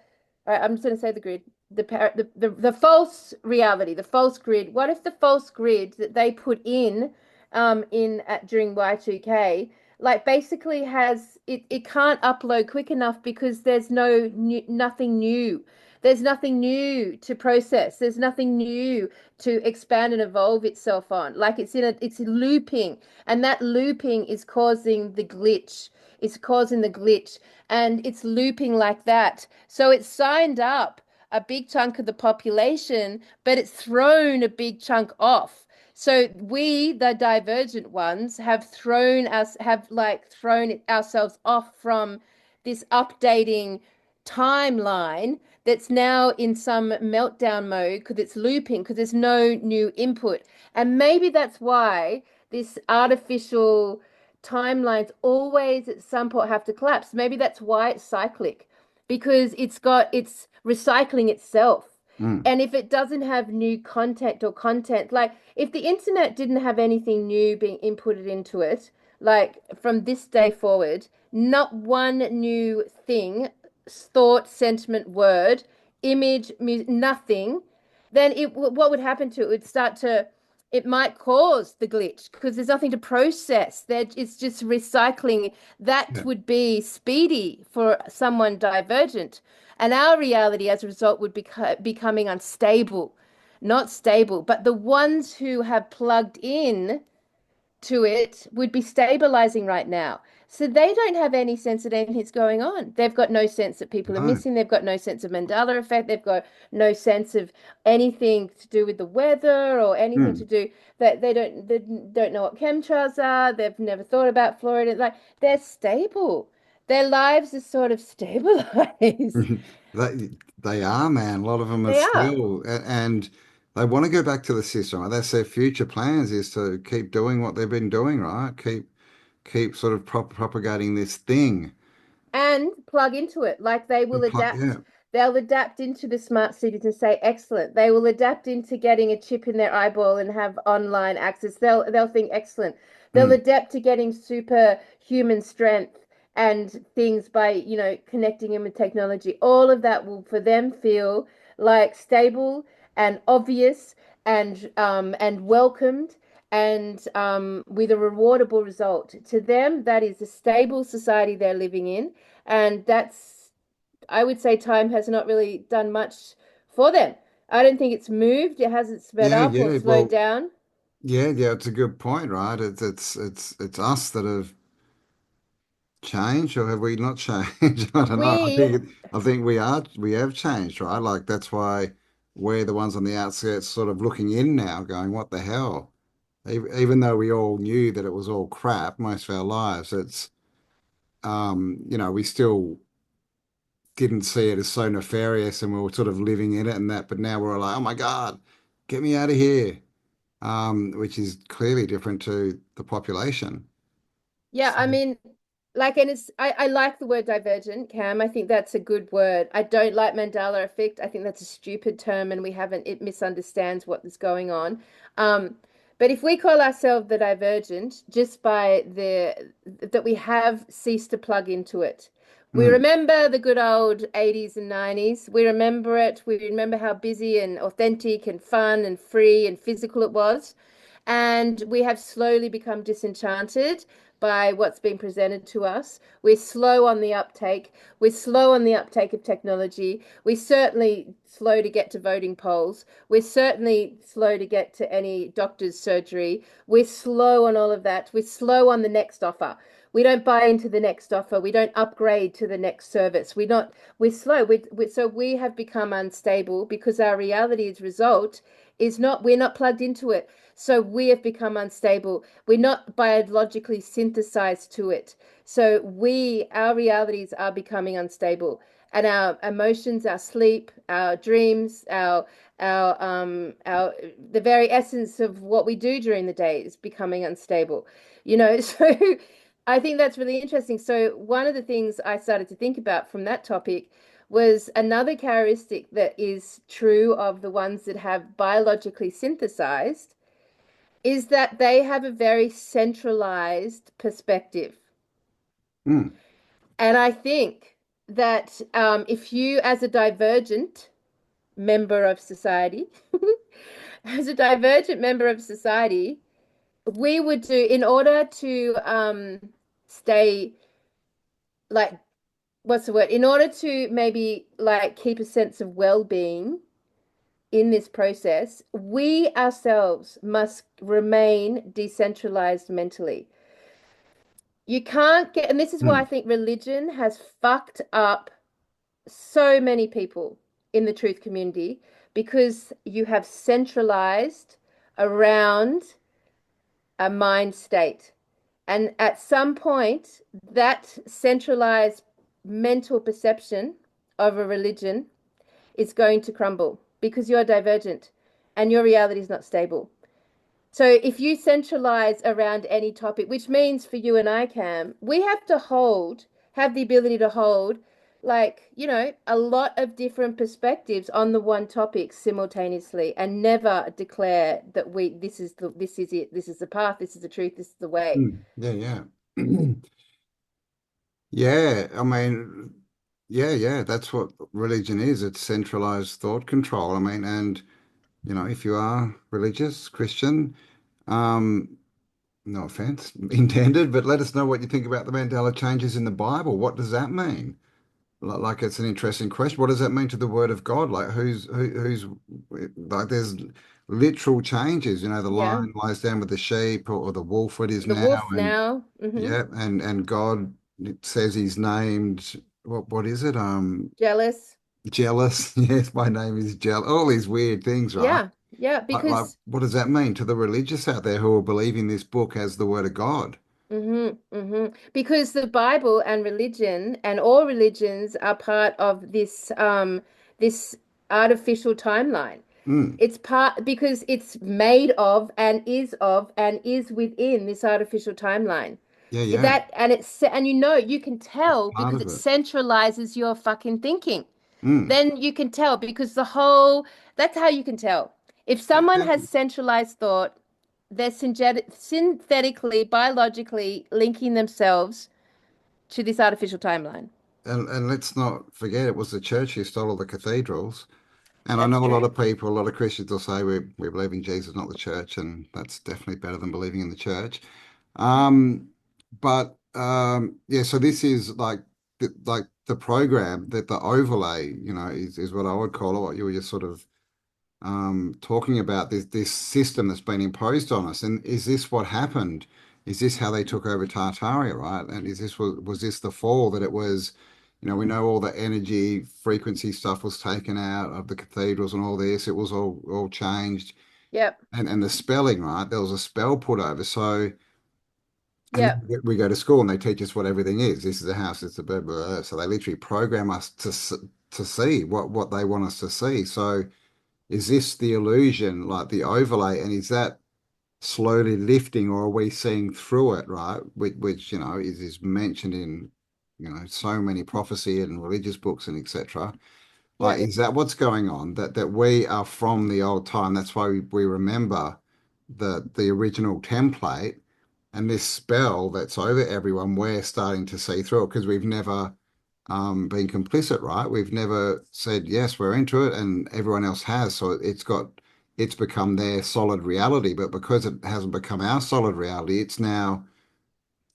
right, I'm just gonna say the grid, the false reality, the false grid. What if the false grid that they put in during Y2K like basically it can't upload quick enough because there's nothing new. There's nothing new to process. There's nothing new to expand and evolve itself on. Like it's looping, and that looping is causing the glitch. It's causing the glitch, and it's looping like that. So it's signed up a big chunk of the population, but it's thrown a big chunk off. So we, the divergent ones, have like thrown ourselves off from this updating timeline that's now in some meltdown mode because it's looping, because there's no new input. And maybe that's why this artificial timelines always at some point have to collapse. Maybe that's why it's cyclic, because it's recycling itself. mm, And if it doesn't have new content, like if the internet didn't have anything new being inputted into it, like from this day forward, not one new thing, thought, sentiment, word, image, music, nothing, then what would happen to it? It would start to, it might cause the glitch because there's nothing to process. It's just recycling. That yeah, would be speedy for someone divergent. And our reality as a result would be becoming unstable, not stable. But the ones who have plugged in to it would be stabilizing right now. So they don't have any sense that anything's going on. They've got no sense that people are no, missing. They've got no sense of Mandela effect. They've got no sense of anything to do with the weather or anything to mm. do that they don't know what chemtrails are. They've never thought about Florida. Like they're stable. Their lives are sort of stabilized. They are, man. A lot of them are They are. still, and they want to go back to the system. Right? That's their future plans is to keep doing what they've been doing, right? Keep sort of propagating this thing. And plug into it. Like they will Yeah. adapt. They'll adapt into the smart cities and say, excellent. They will adapt into getting a chip in their eyeball and have online access. They'll think excellent. They'll Mm. adapt to getting superhuman strength and things by, connecting them with technology. All of that will for them feel like stable and obvious and welcomed and with a rewardable result. To them, that is a stable society they're living in. And I would say time has not really done much for them. I don't think it's moved. It hasn't sped Yeah, up or yeah. slowed Well, down. yeah, yeah. It's a good point, right? It's us that have changed or have we not changed? I don't know. We I think we have changed, right? Like that's why we're the ones on the outskirts sort of looking in now, going, what the hell? Even though we all knew that it was all crap most of our lives, it's we still didn't see it as so nefarious and we were sort of living in it and that, but now we're all like, oh my God, get me out of here. Which is clearly different to the population. Yeah, I mean, like, and I like the word divergent, Cam. I think that's a good word. I don't like Mandela effect. I think that's a stupid term and we haven't, it misunderstands what is going on. Um, but if we call ourselves the divergent, just by that we have ceased to plug into it. We Mm. remember the good old 80s and 90s. We remember it. We remember how busy and authentic and fun and free and physical it was. And we have slowly become disenchanted by what's being presented to us. We're slow on the uptake. We're slow on the uptake of technology. We're certainly slow to get to voting polls. We're certainly slow to get to any doctor's surgery. We're slow on all of that. We're slow on the next offer. We don't buy into the next offer. We don't upgrade to the next service. We're slow. So we have become unstable because our reality as result is not, we're not plugged into it. So we have become unstable. We're not biologically synthesized to it. So our realities are becoming unstable. And our emotions, our sleep, our dreams, the very essence of what we do during the day is becoming unstable. So I think that's really interesting. So one of the things I started to think about from that topic was another characteristic that is true of the ones that have biologically synthesized is that they have a very centralized perspective. Mm. And I think that if you, as a divergent member of society, as a divergent member of society, we would do, in order to stay, like, what's the word? In order to maybe like keep a sense of well-being in this process, we ourselves must remain decentralized mentally. You can't get, and this is why I Mm. think religion has fucked up so many people in the truth community because you have centralized around a mind state. And at some point, that centralized mental perception of a religion is going to crumble because you're divergent and your reality is not stable. So if you centralize around any topic, which means for you and I, Cam, we have the ability to hold, like, a lot of different perspectives on the one topic simultaneously and never declare that this is it, this is the path, this is the truth, this is the way. Mm. Yeah, yeah. Yeah, I mean, yeah, that's what religion is. It's centralized thought control. I mean, and if you are religious, Christian, um, no offense intended, but let us know what you think about the Mandela changes in the Bible. What does that mean? Like, it's an interesting question. What does that mean to the Word of God? Like, who's like? There's literal changes. The Yeah. lion lies down with the sheep, or the wolf it is The now, wolf and now. yeah, and God it says He's named what is it? Jealous. Jealous. Yes, my name is jealous. All these weird things, right? Yeah. Yeah. Like, Because what does that mean to the religious out there who are believing this book as the Word of God? Because the Bible and religion and all religions are part of this artificial timeline. Mm. It's part because it's made of and is within this artificial timeline. Yeah, yeah. That and you can tell Part because of it it. centralizes your fucking thinking. Mm. Then you can tell because that's how you can tell. If someone Okay. has centralized thought, they're synthetically, biologically linking themselves to this artificial timeline. And let's not forget it was the church who stole all the cathedrals. And I That's know a lot true. of people, a lot of Christians will say we believe in Jesus, not the church, and that's definitely better than believing in the church. But yeah, so this is like the program that the overlay, is what I would call it, what you were just sort of talking about this system that's been imposed on us. And is this what happened is this how they took over Tartaria, right? And was this the fall that it was, we know all the energy frequency stuff was taken out of the cathedrals and all this. It was all changed. Yep. And the spelling, right? There was a spell put over. So and Yep. we go to school and they teach us what everything is. This is a house, it's a blah, blah, blah. So they literally program us to see what they want us to see. So is this the illusion, like the overlay, and is that slowly lifting, or are we seeing through it, right? Which is mentioned in so many prophecy and religious books and etc. Like, is that what's going on? That we are from the old time. That's why we remember the original template, and this spell that's over everyone, we're starting to see through it because we've never been complicit, right? We've never said, yes, we're into it, and everyone else has. So it's become their solid reality. But because it hasn't become our solid reality, it's now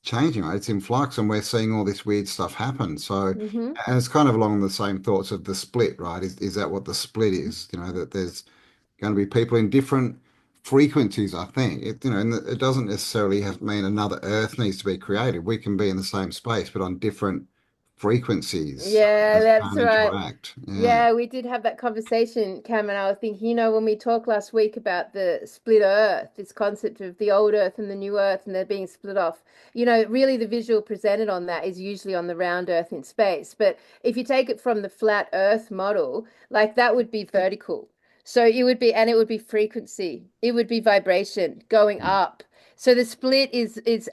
changing, right? It's in flux, and we're seeing all this weird stuff happen. So, Mm-hmm. and it's kind of along the same thoughts of the split, right? Is that what the split is? That there's going to be people in different frequencies, I think. And it doesn't necessarily have to mean another Earth needs to be created. We can be in the same space, but on different frequencies Yeah, that that's can't right. interact. Yeah. Yeah, we did have that conversation, Cam, and I was thinking, when we talked last week about the split Earth, this concept of the old Earth and the new Earth, and they're being split off, really the visual presented on that is usually on the round Earth in space. But if you take it from the flat Earth model, like that would be vertical. So and it would be frequency, it would be vibration going up. So the split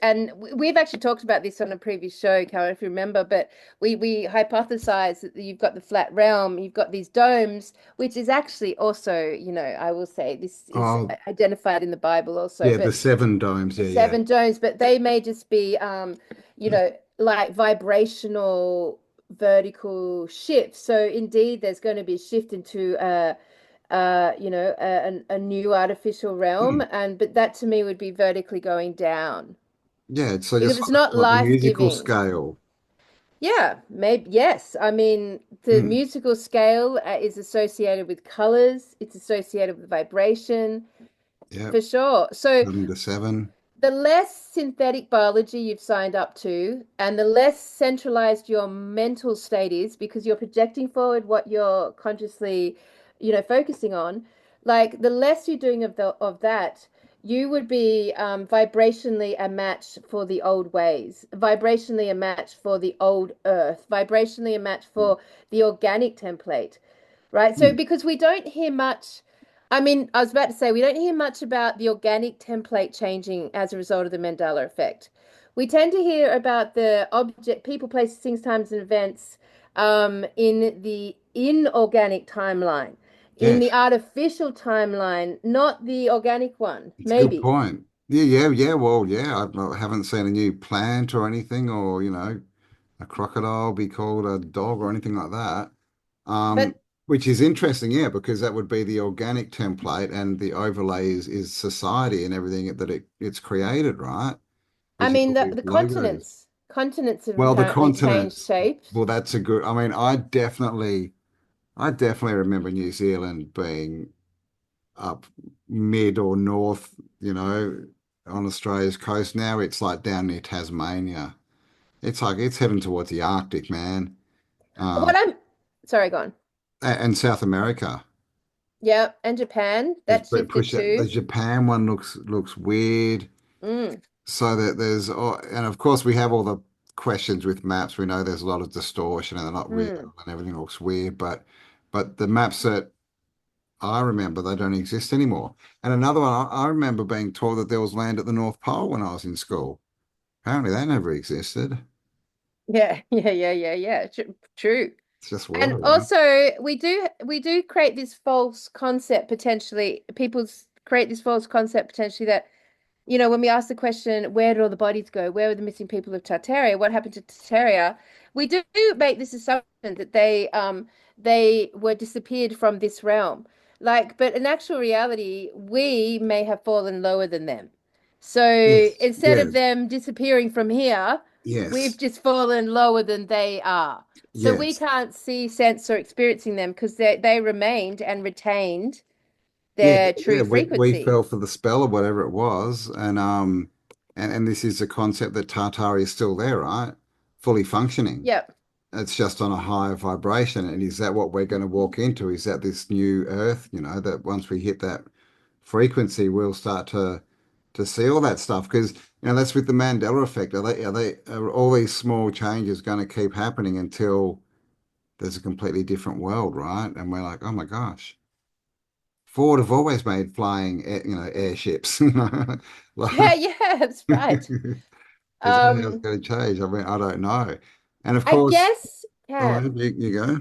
and we've actually talked about this on a previous show, Karen, if you remember, but we hypothesize that you've got the flat realm, you've got these domes, which is actually also, I will say this is Oh, identified in the Bible also, yeah, the but seven domes. the Yeah, yeah. seven domes, but they may just be, like vibrational vertical shifts. So indeed, there's going to be a shift into a new artificial realm, but that to me would be vertically going down Yeah, so because just it's not like the musical life-giving. scale. Yeah, maybe yes. I mean, the Mm, musical scale is associated with colors, it's associated with vibration yeah, for sure. So 7 to 7. the less synthetic biology you've signed up to, and the less centralized your mental state is, because you're projecting forward what you're consciously, focusing on, like the less you're doing of that, you would be vibrationally a match for the old ways, vibrationally a match for the old earth, vibrationally a match for the organic template, right? So Mm. because we don't hear much. I mean, I was about to say, we don't hear much about the organic template changing as a result of the Mandela effect. We tend to hear about the object, people, places, things, times, and events in the inorganic timeline, in the Yes, artificial timeline, not the organic one, it's a good maybe. point. Yeah. Well, yeah, I haven't seen a new plant or anything, or a crocodile be called a dog or anything like that. But Which is interesting, yeah, because that would be the organic template, and the overlay is society and everything that it's created, right? I Which is mean, all the, these the logos. continents have Well, the apparently changed continents. shapes. Well, that's a good. I mean, I definitely remember New Zealand being up mid or north, on Australia's coast. Now it's like down near Tasmania. It's like it's heading towards the Arctic, man. What Um, I'm, sorry, go on. and South America. Yeah, and Japan, It's that shifted the too. Japan one looks weird. Mm, So that and of course we have all the questions with maps. We know there's a lot of distortion and they're not real mm. and everything looks weird. But the maps that I remember, they don't exist anymore. And another one, I remember being told that there was land at the North Pole when I was in school. Apparently that never existed. Yeah, yeah. True. It's just And water, right? also we do create this false concept potentially. People create this false concept potentially that, when we ask the question, where did all the bodies go? Where were the missing people of Tartaria? What happened to Tartaria? We do make this assumption that they were disappeared from this realm. But in actual reality, we may have fallen lower than them. So Yes. instead of Yes. them disappearing from here, we've Yes. just fallen lower than they are. So we Yes. can't see, sense, or experiencing them because they remained and retained Yeah, their yeah, true we frequency. fell for the spell or whatever it was, and and this is the concept that Tartaria is still there, right? Fully functioning. Yep. It's just on a higher vibration. And is that what we're going to walk into? Is that this new Earth, that once we hit that frequency, we'll start to see all that stuff? Because, that's with the Mandela effect. Are all these small changes going to keep happening until there's a completely different world, right? And we're like, oh my gosh. Ford have always made flying, airships. Yeah, that's right. Is that how it's going to change? I mean, I don't know. And of course, I guess, Cam. You go.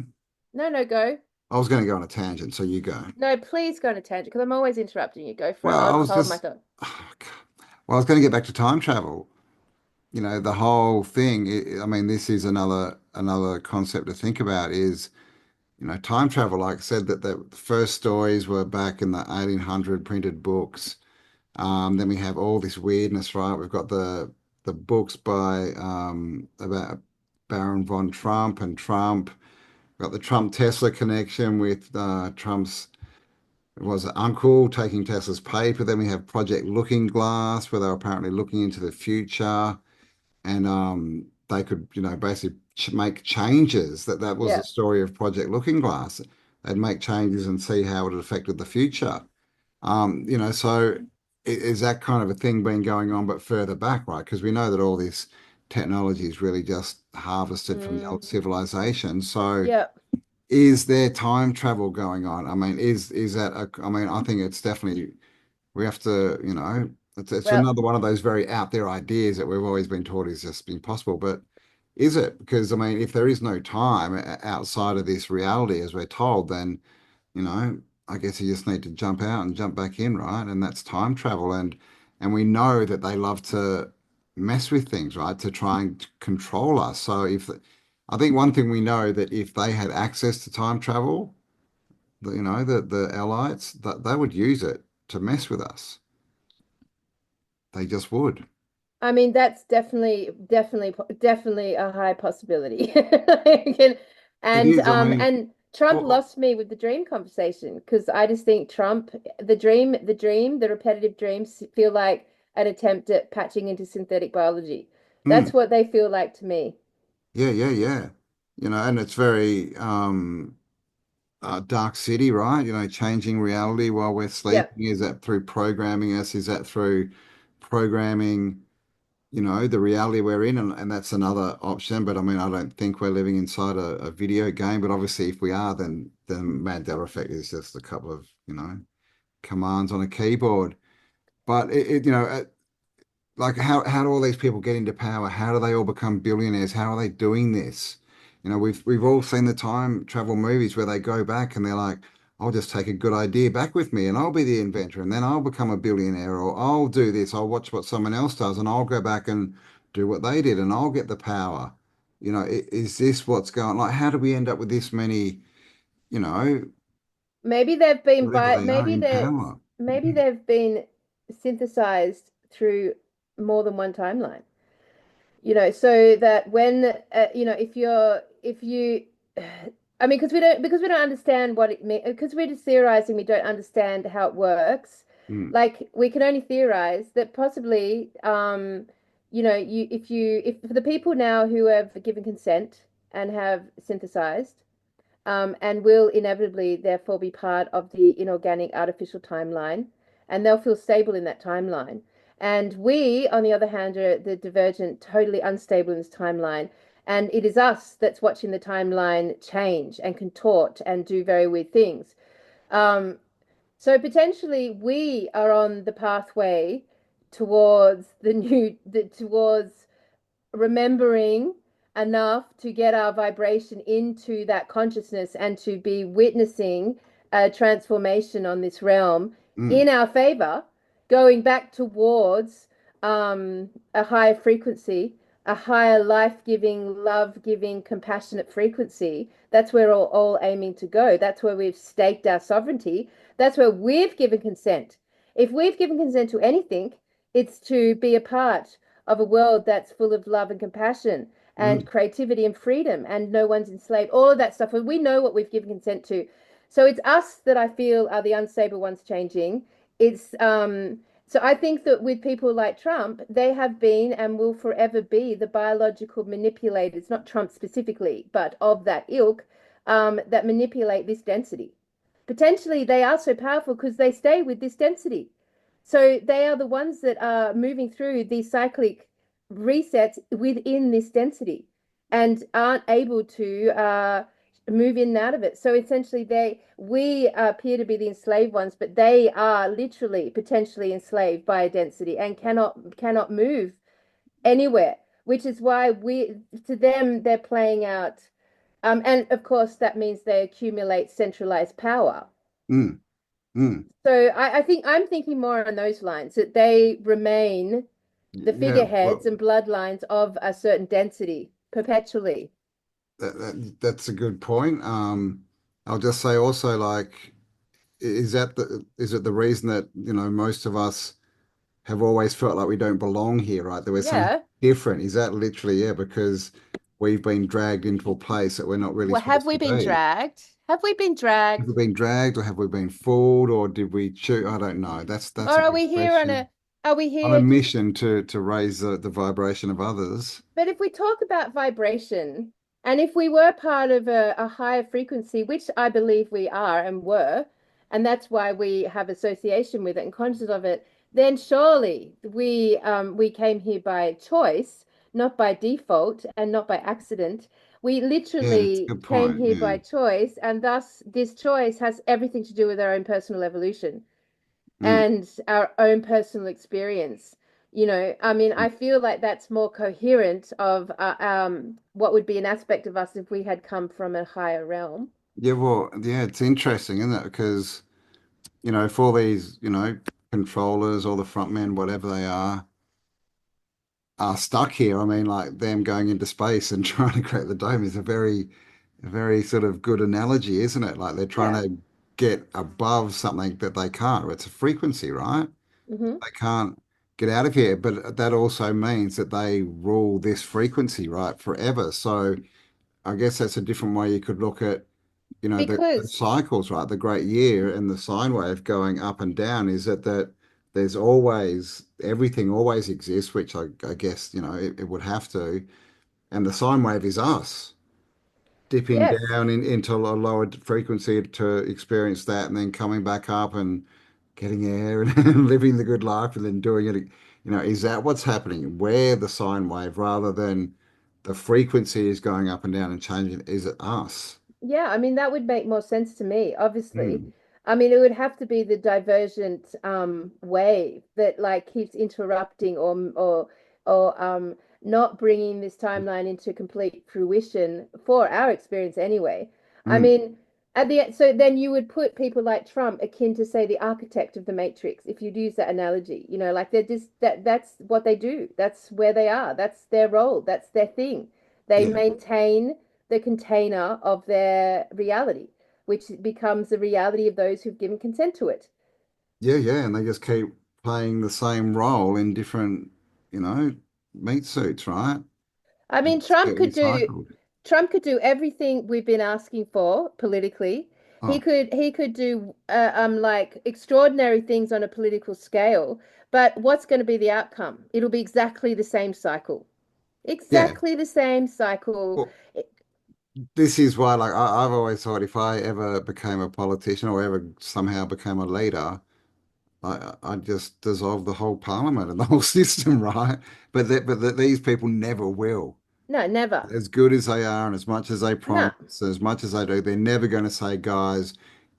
No, go. I was going to go on a tangent, so you go. No, please go on a tangent because I'm always interrupting you. Go for it. Well, I'll just hold my thought. Well, I was going to get back to time travel. The whole thing. I mean, this is another concept to think about is, time travel. Like I said, that the first stories were back in the 1800 printed books. Then we have all this weirdness, right? We've got the books by about Baron von Trump and Trump. We've got the Trump Tesla connection with Trump's uncle taking Tesla's paper. Then we have Project Looking Glass, where they're apparently looking into the future, and they could, basically make changes. That was the story of Project Looking Glass. They'd make changes and see how it affected the future. So is that kind of a thing been going on, but further back, right? Because we know that all this technology is really just harvested from the old civilization. So is there time travel going on? I mean, is that I think it's definitely, we have to, it's another one of those very out there ideas that we've always been taught is just impossible. But is it? Because I mean, if there is no time outside of this reality, as we're told, then, I guess you just need to jump out and jump back in, right? And that's time travel. And we know that they love to mess with things, right? To try and control us. So I think one thing we know that if they had access to time travel, the Allies, that they would use it to mess with us. They just would. I mean, that's definitely a high possibility. And Trump lost me with the dream conversation because I just think Trump, the repetitive dreams feel like an attempt at patching into synthetic biology. That's what they feel like to me. Yeah. And it's very Dark City, right? Changing reality while we're sleeping. Is that through programming us? Is that through programming, the reality we're in? And that's another option. But I mean, I don't think we're living inside a video game. But obviously, if we are, then the Mandela effect is just a couple of, commands on a keyboard. But like how do all these people get into power? How do they all become billionaires? How are they doing this? We've all seen the time travel movies where they go back and they're like, I'll just take a good idea back with me and I'll be the inventor and then I'll become a billionaire, or I'll do this. I'll watch what someone else does and I'll go back and do what they did and I'll get the power. Is this what's going on? Like, how do we end up with this many, maybe they've been power? Maybe they've been synthesized through more than one timeline. So that when if you I mean, because we don't understand what it means, because we're just theorizing, we don't understand how it works. Like, we can only theorize that possibly if for the people now who have given consent and have synthesized and will inevitably therefore be part of the inorganic artificial timeline, and they'll feel stable in that timeline. And we, on the other hand, are the divergent, totally unstable in this timeline. And it is us that's watching the timeline change and contort and do very weird things. So potentially we are on the pathway towards towards remembering enough to get our vibration into that consciousness and to be witnessing a transformation on this realm in our favor, going back towards a higher frequency, a higher life-giving, love-giving, compassionate frequency. That's where we're all aiming to go. That's where we've staked our sovereignty. That's where we've given consent. If we've given consent to anything, it's to be a part of a world that's full of love and compassion and creativity and freedom, and no one's enslaved, all of that stuff. And we know what we've given consent to. So it's us that I feel are the unstable ones changing. It's So I think that with people like Trump, they have been and will forever be the biological manipulators, not Trump specifically, but of that ilk, that manipulate this density. Potentially, they are so powerful because they stay with this density. So they are the ones that are moving through these cyclic resets within this density and aren't able to move in and out of it. So essentially, we appear to be the enslaved ones, but they are literally potentially enslaved by a density and cannot move anywhere. Which is why to them, they're playing out. And of course, that means they accumulate centralized power. Mm, mm. So I think I'm thinking more on those lines, that they remain the Yeah, figureheads well, and bloodlines of a certain density perpetually. that's a good point. I'll just say also, like, is it the reason that, most of us have always felt like we don't belong here, right? That we're something Yeah. different. Is that literally, yeah, because we've been dragged into a place that we're not really Well, have supposed we to been be? dragged? Have we been Have dragged? we been dragged or have we been fooled or did we choose? I don't know. That's Or a good question. are we On a here just mission to raise the vibration of others. But if we talk about vibration, and if we were part of a higher frequency, which I believe we are and were, and that's why we have association with it and conscious of it, then surely we came here by choice, not by default and not by accident. We Yeah, that's a literally good came point. here Yeah. by choice, and thus this choice has everything to do with our own personal evolution Mm. and our own personal experience. I mean, I feel like that's more coherent of what would be an aspect of us if we had come from a higher realm. Yeah, well, yeah, it's interesting, isn't it? Because, for these, controllers or the front men, whatever they are stuck here. I mean, like them going into space and trying to create the dome is a very sort of good analogy, isn't it? Like they're trying Yeah. to get above something that they can't. It's a frequency, right? Hmm. They can't get out of here, but that also means that they rule this frequency, right, forever. So I guess that's a different way you could look at, the Because cycles, right? The great year and the sine wave going up and down is that there's always everything always exists, which I guess, it would have to. And the sine wave is us dipping yes, down into a lower frequency to experience that and then coming back up and getting air and living the good life and then doing it. Is that what's happening? Where the sine wave rather than the frequency is going up and down and changing, is it us? yeah, I mean that would make more sense to me, obviously. Mm. I mean, it would have to be the divergent wave that like keeps interrupting or not bringing this timeline into complete fruition for our experience anyway. I Mm. mean, so then you would put people like Trump akin to say the architect of the Matrix, if you'd use that analogy, like they're just that's what they do. That's where they are. That's their role. That's their thing. They Yeah. maintain the container of their reality, which becomes the reality of those who've given consent to it. Yeah, yeah. And they just keep playing the same role in different, you know, meat suits, right? I And mean, just get recycled. Trump could do everything we've been asking for politically. He Oh, could do like extraordinary things on a political scale, but what's going to be the outcome? It'll be exactly the same cycle. yeah. Exactly the same cycle. Well, this is why, like, I've always thought if I ever became a politician or ever somehow became a leader, I'd just dissolve the whole parliament and the whole system, right? But these people never will. No, never. As good as they are and as much as they No. promise, as much as they do, they're never going to say, guys,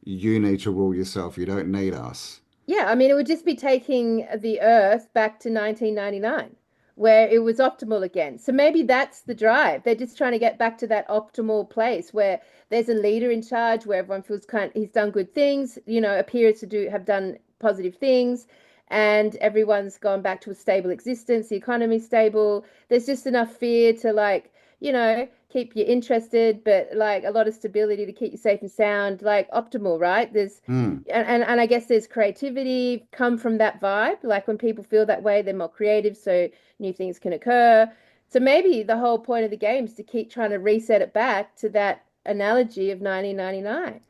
you need to rule yourself. You don't need us. Yeah, I mean, it would just be taking the Earth back to 1999, where it was optimal again. So maybe that's the drive. They're just trying to get back to that optimal place where there's a leader in charge, where everyone feels he's done good things, appears to have done positive things, and everyone's gone back to a stable existence, the economy's stable. There's just enough fear to keep you interested, but like a lot of stability to keep you safe and sound, like optimal, right? There's Mm. and I guess there's creativity come from that vibe. Like when people feel that way, they're more creative, so new things can occur. So maybe the whole point of the game is to keep trying to reset it back to that analogy of 1999.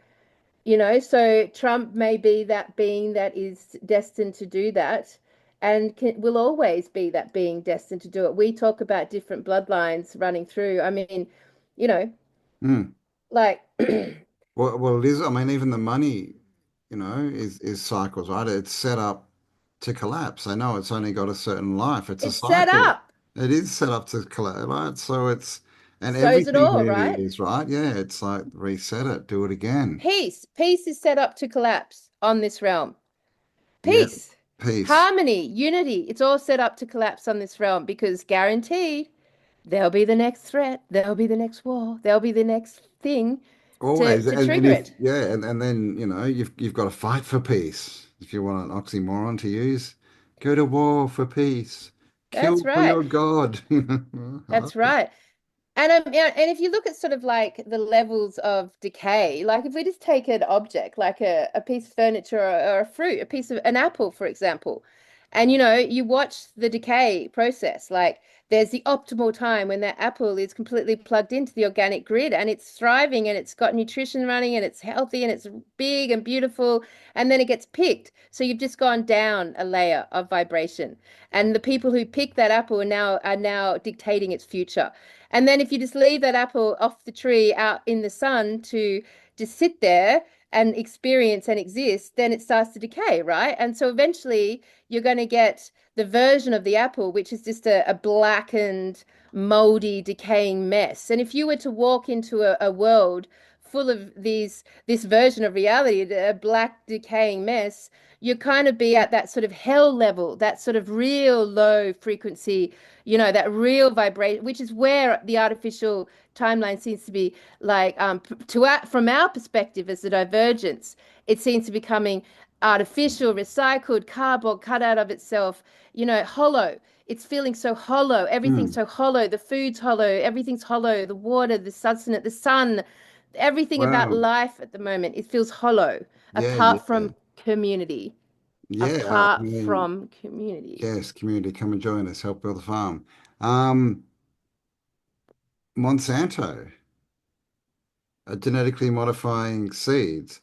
So Trump may be that being that is destined to do that. and will always be that being destined to do it. We talk about different bloodlines running through. I mean, you know, like Well, it is. I mean, even the money, is cycles, right? It's set up to collapse. I know it's only got a certain life. It's a it's set cycle. up. It is set up to collapse, right? And So is it everything all, really right? is, right? Yeah, it's like reset it, do it again. Peace is set up to collapse on this realm. Yeah, Peace, peace. harmony, unity. It's all set up to collapse on this realm because guaranteed there'll be the next threat, there'll be the next war, there'll be the next thing Always. to And trigger if it. and then, you've got to fight for peace. If you want an oxymoron to use, go to war for peace. That's Kill for right. your God. I love That's right. And if you look at sort of like the levels of decay, like if we just take an object, like a piece of furniture or a fruit, a piece of an apple, for example, and you watch the decay process, like there's the optimal time when that apple is completely plugged into the organic grid and it's thriving and it's got nutrition running and it's healthy and it's big and beautiful, and then it gets picked. So you've just gone down a layer of vibration. And the people who pick that apple are now dictating its future. And then if you just leave that apple off the tree out in the sun to just sit there and experience and exist, then it starts to decay, right? And so eventually you're going to get the version of the apple, which is just a blackened, moldy, decaying mess. And if you were to walk into a world full of this version of reality, a black, decaying mess, you kind of be at that sort of hell level, that sort of real low frequency, that real vibration, which is where the artificial timeline seems to be like, from our perspective as a divergence, it seems to be becoming artificial, recycled, cardboard cut out of itself, hollow. It's feeling so hollow. Everything's so hollow. The food's hollow. Everything's hollow. The water, the sustenance, the sun, everything about Wow. life at the moment, it feels hollow, Yeah, apart yeah. from community. Yeah, I Apart mean, from community. yes, community, come and join us, help build the farm. Monsanto are genetically modifying seeds.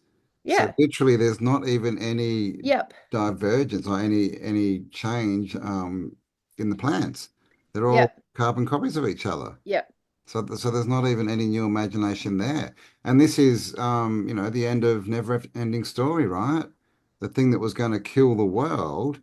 So Yeah. literally there's not even any Yep. divergence or any change in the plants. They're all Yep. carbon copies of each other. Yep. So there's not even any new imagination there. And this is the end of never ending story, right? The thing that was going to kill the world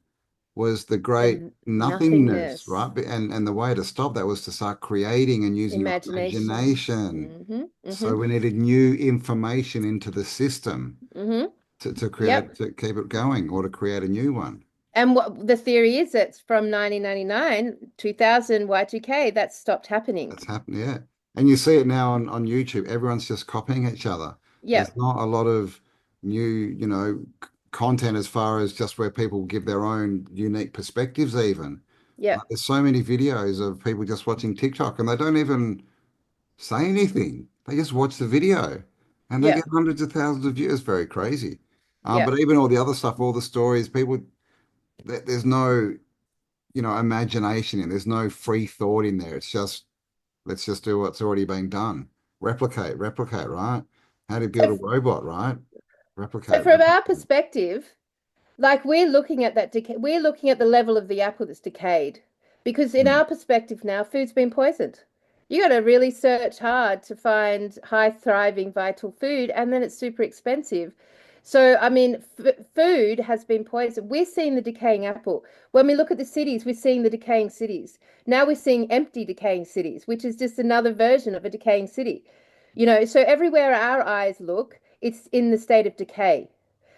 was the great The nothingness, nothingness. right? And the way to stop that was to start creating and using your Imagination. imagination. Mm-hmm. So Mm-hmm. we needed new information into the system Mm-hmm. to Yep. create to keep it going or to create a new one. And what the theory is, it's from 1999, 2000, Y2K, that stopped happening. That's happened, yeah. And you see it now on YouTube. Everyone's just copying each other. Yep. There's not a lot of new, content as far as just where people give their own unique perspectives even. Yep. Like, there's so many videos of people just watching TikTok and they don't even say anything. They just watch the video and they get Yep. hundreds of thousands of views. Very crazy. Yep. But even all the other stuff, all the stories, people, there's no, imagination in. There's no free thought in there. It's just let's just do what's already being done. Replicate, right? How to build a robot, right? So Replicate, from our replicate. perspective, like we're looking at that decay, we're looking at the level of the apple that's decayed. Because in our perspective now, food's been poisoned. You got to really search hard to find high thriving vital food, and then it's super expensive. So, I mean, food has been poisoned. We're seeing the decaying apple. When we look at the cities, we're seeing the decaying cities. Now we're seeing empty decaying cities, which is just another version of a decaying city. So everywhere our eyes look, it's in the state of decay.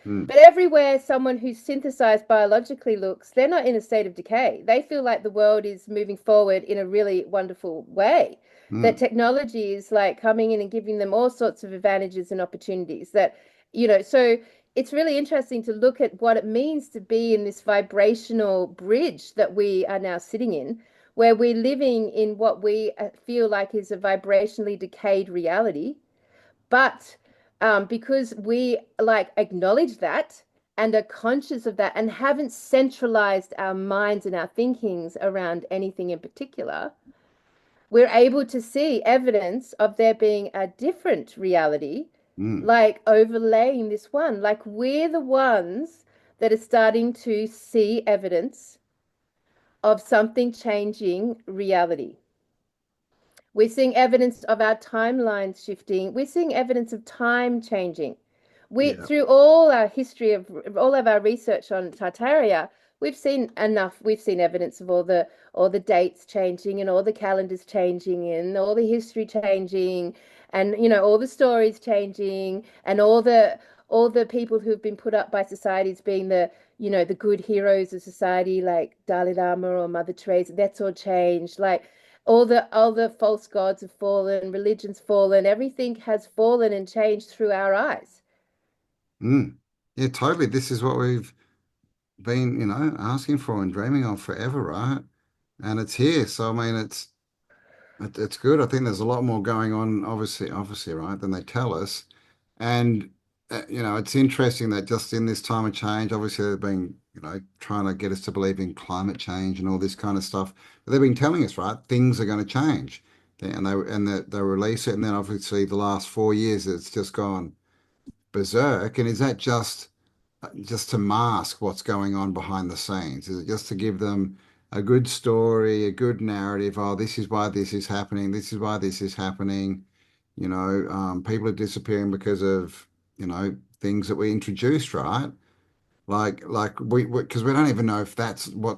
But everywhere someone who's synthesized biologically looks, they're not in a state of decay. They feel like the world is moving forward in a really wonderful way. That technology is like coming in and giving them all sorts of advantages and opportunities so it's really interesting to look at what it means to be in this vibrational bridge that we are now sitting in, where we're living in what we feel like is a vibrationally decayed reality. But because we like acknowledge that and are conscious of that and haven't centralized our minds and our thinkings around anything in particular, we're able to see evidence of there being a different reality, like overlaying this one. Like we're the ones that are starting to see evidence of something changing reality. We're seeing evidence of our timelines shifting. We're seeing evidence of time changing. Through all our history of all of our research on Tartaria, we've seen evidence of all the dates changing and all the calendars changing and all the history changing and all the stories changing and all the people who have been put up by societies being the good heroes of society like Dalai Lama or Mother Teresa. That's all changed. Like all the false gods have fallen, religion's fallen, everything has fallen and changed through our eyes. Yeah, totally. This is what we've been, asking for and dreaming of forever, right? And it's here. So I mean, it's good. I think there's a lot more going on, obviously, right, than they tell us. And it's interesting that just in this time of change, obviously they've been, trying to get us to believe in climate change and all this kind of stuff. But they've been telling us, right, things are going to change, and they release it, and then obviously the last 4 years, it's just gone berserk. And is that just to mask what's going on behind the scenes? Is it just to give them a good story, a good narrative? Oh, this is why this is happening. This is why this is happening. People are disappearing because of, things that we introduced, right? Like because we don't even know if that's what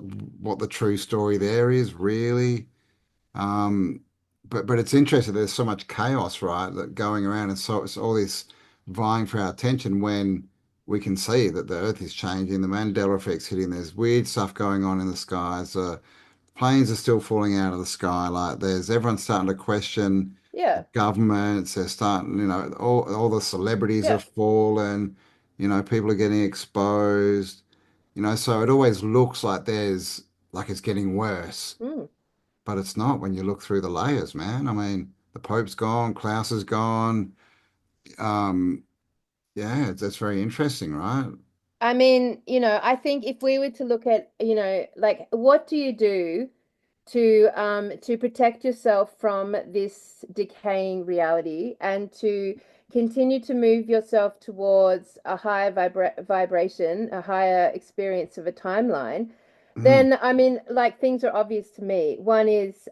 the true story there is really. Um, but it's interesting. There's so much chaos, right, that going around, and so it's all this vying for our attention when we can see that the Earth is changing, the Mandela effect's hitting. There's weird stuff going on in the skies. Planes are still falling out of the sky. Like everyone's starting to question governments. They're starting, all the celebrities have fallen. People are getting exposed. So it always looks like it's getting worse. But it's not when you look through the layers, man. I mean, the Pope's gone, Klaus is gone. Yeah, that's very interesting, right? I mean, I think if we were to look at, like what do you do to protect yourself from this decaying reality and to continue to move yourself towards a higher vibration, a higher experience of a timeline, then I mean, like things are obvious to me. One is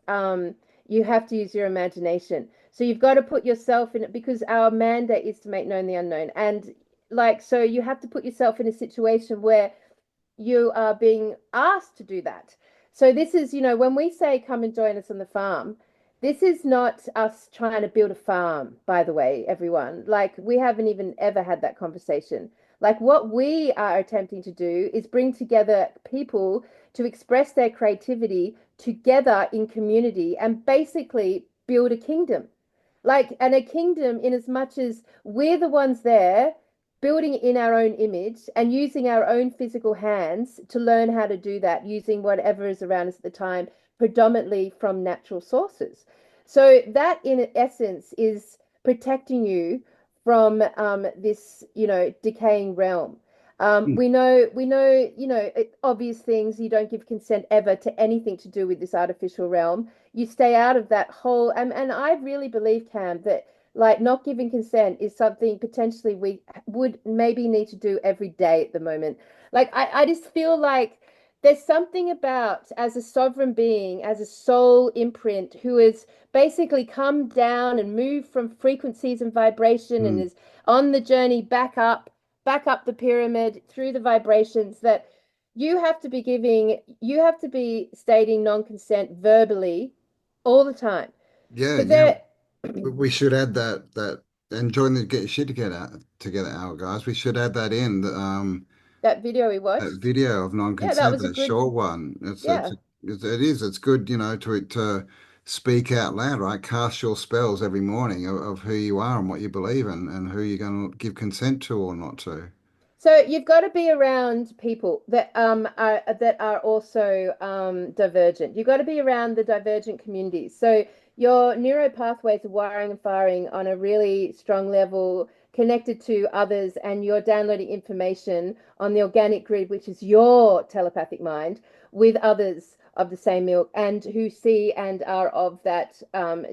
you have to use your imagination. So you've got to put yourself in it because our mandate is to make known the unknown. And like, so you have to put yourself in a situation where you are being asked to do that. So this is, when we say come and join us on the farm, this is not us trying to build a farm, by the way, everyone. Like we haven't even ever had that conversation. Like what we are attempting to do is bring together people to express their creativity together in community and basically build a kingdom. And a kingdom in as much as we're the ones there building in our own image and using our own physical hands to learn how to do that using whatever is around us at the time, predominantly from natural sources. So that in essence is protecting you from this, decaying realm. We know, obvious things. You don't give consent ever to anything to do with this artificial realm. You stay out of that whole, and I really believe, Cam, that like not giving consent is something potentially we would maybe need to do every day at the moment. Like I just feel like there's something about as a sovereign being, as a soul imprint who has basically come down and moved from frequencies and vibration and is on the journey back up the pyramid through the vibrations that you have to be stating non-consent verbally all the time. Yeah. We should add that and join the get your shit together our guys. We should add that in that video we watched. That video of non-consent, that short one. It's good, to speak out loud, right? Cast your spells every morning of who you are and what you believe in and who you're going to give consent to or not to. So you've got to be around people that are also divergent. You've got to be around the divergent communities. So your neural pathways are wiring and firing on a really strong level, connected to others, and you're downloading information on the organic grid, which is your telepathic mind, with others of the same ilk and who see and are of that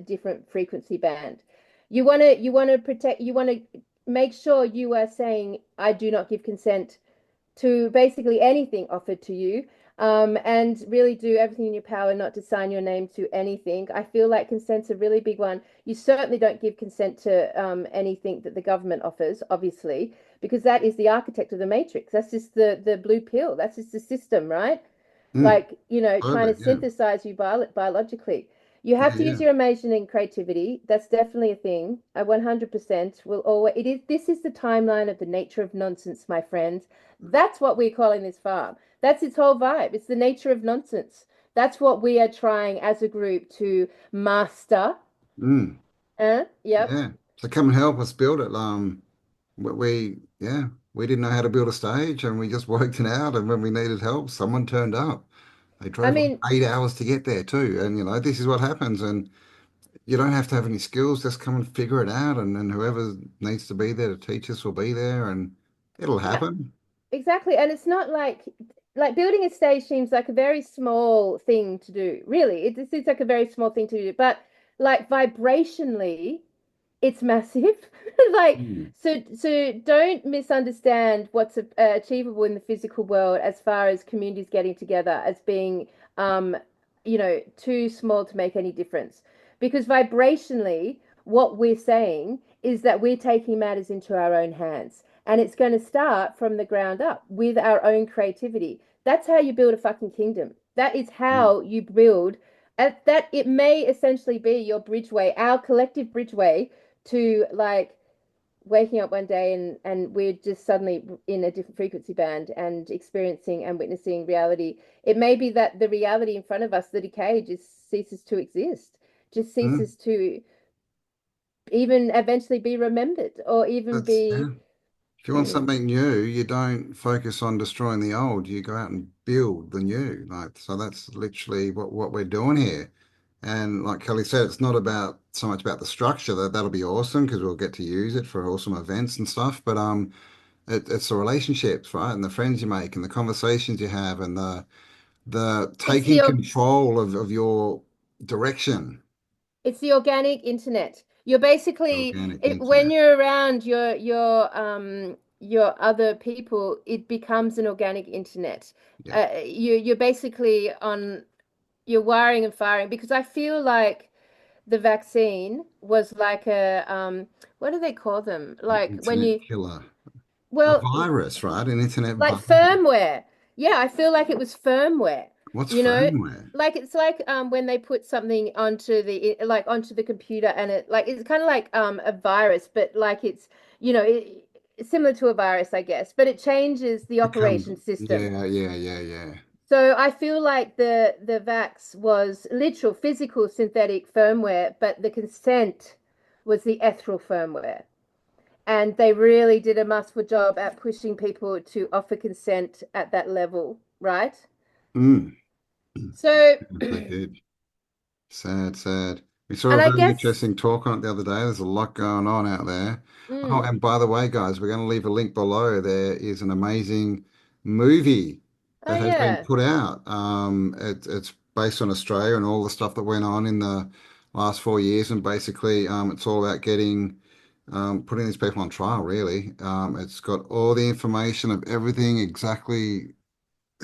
different frequency band. You want to protect. You want to make sure you are saying, I do not give consent to basically anything offered to you. and really do everything in your power not to sign your name to anything. I feel like consent's a really big one. You certainly don't give consent to anything that the government offers, obviously, because that is the architect of the matrix. That's just the blue pill. That's just the system, right? Like, trying to synthesize you biologically. You have to use your imagination and creativity. That's definitely a thing. I 100% will always, this is the timeline of the nature of nonsense, my friends. That's what we're calling this farm. That's its whole vibe. It's the nature of nonsense. That's what we are trying as a group to master. Yep. Yeah. So come and help us build it. We didn't know how to build a stage and we just worked it out. And when we needed help, someone turned up. They drove like 8 hours to get there too. And this is what happens. And you don't have to have any skills, just come and figure it out. And then whoever needs to be there to teach us will be there and it'll happen. Exactly. And it's not like building a stage seems like a very small thing to do. Really, it seems like a very small thing to do. But like vibrationally, it's massive. So don't misunderstand what's achievable in the physical world as far as communities getting together as being too small to make any difference. Because vibrationally, what we're saying is that we're taking matters into our own hands. And it's going to start from the ground up with our own creativity. That's how you build a fucking kingdom. That is how you build that. It may essentially be your bridgeway, our collective bridgeway to like waking up one day and we're just suddenly in a different frequency band and experiencing and witnessing reality. It may be that the reality in front of us, the decay, just ceases to exist, just ceases to even eventually be remembered or even be. If you want something new, you don't focus on destroying the old. You go out and build the new. So that's literally what we're doing here. And like Kelly said, it's not about so much about the structure. That'll be awesome because we'll get to use it for awesome events and stuff. But it's the relationships, right? And the friends you make and the conversations you have and the taking control of your direction. It's the organic internet. You're basically when you're around your other people, it becomes an organic internet. You're basically on you're wiring and firing because I feel like the vaccine was like a what do they call them? Like when you killer. Well, a virus, right? An internet like virus. firmware. Yeah, I feel like it was firmware. What's firmware? Like it's like when they put something onto the computer and it's kind of like a virus, but like it's similar to a virus, I guess, but it changes the operation system. Yeah. So I feel like the vax was literal, physical, synthetic firmware, but the consent was the ethereal firmware. And they really did a masterful job at pushing people to offer consent at that level, right? So they did. Sad. We saw a very interesting talk on it the other day. There's a lot going on out there. Oh, and by the way, guys, we're going to leave a link below. There is an amazing movie that has been put out. It's based on Australia and all the stuff that went on in the last 4 years, and basically, it's all about getting putting these people on trial. Really, it's got all the information of everything exactly.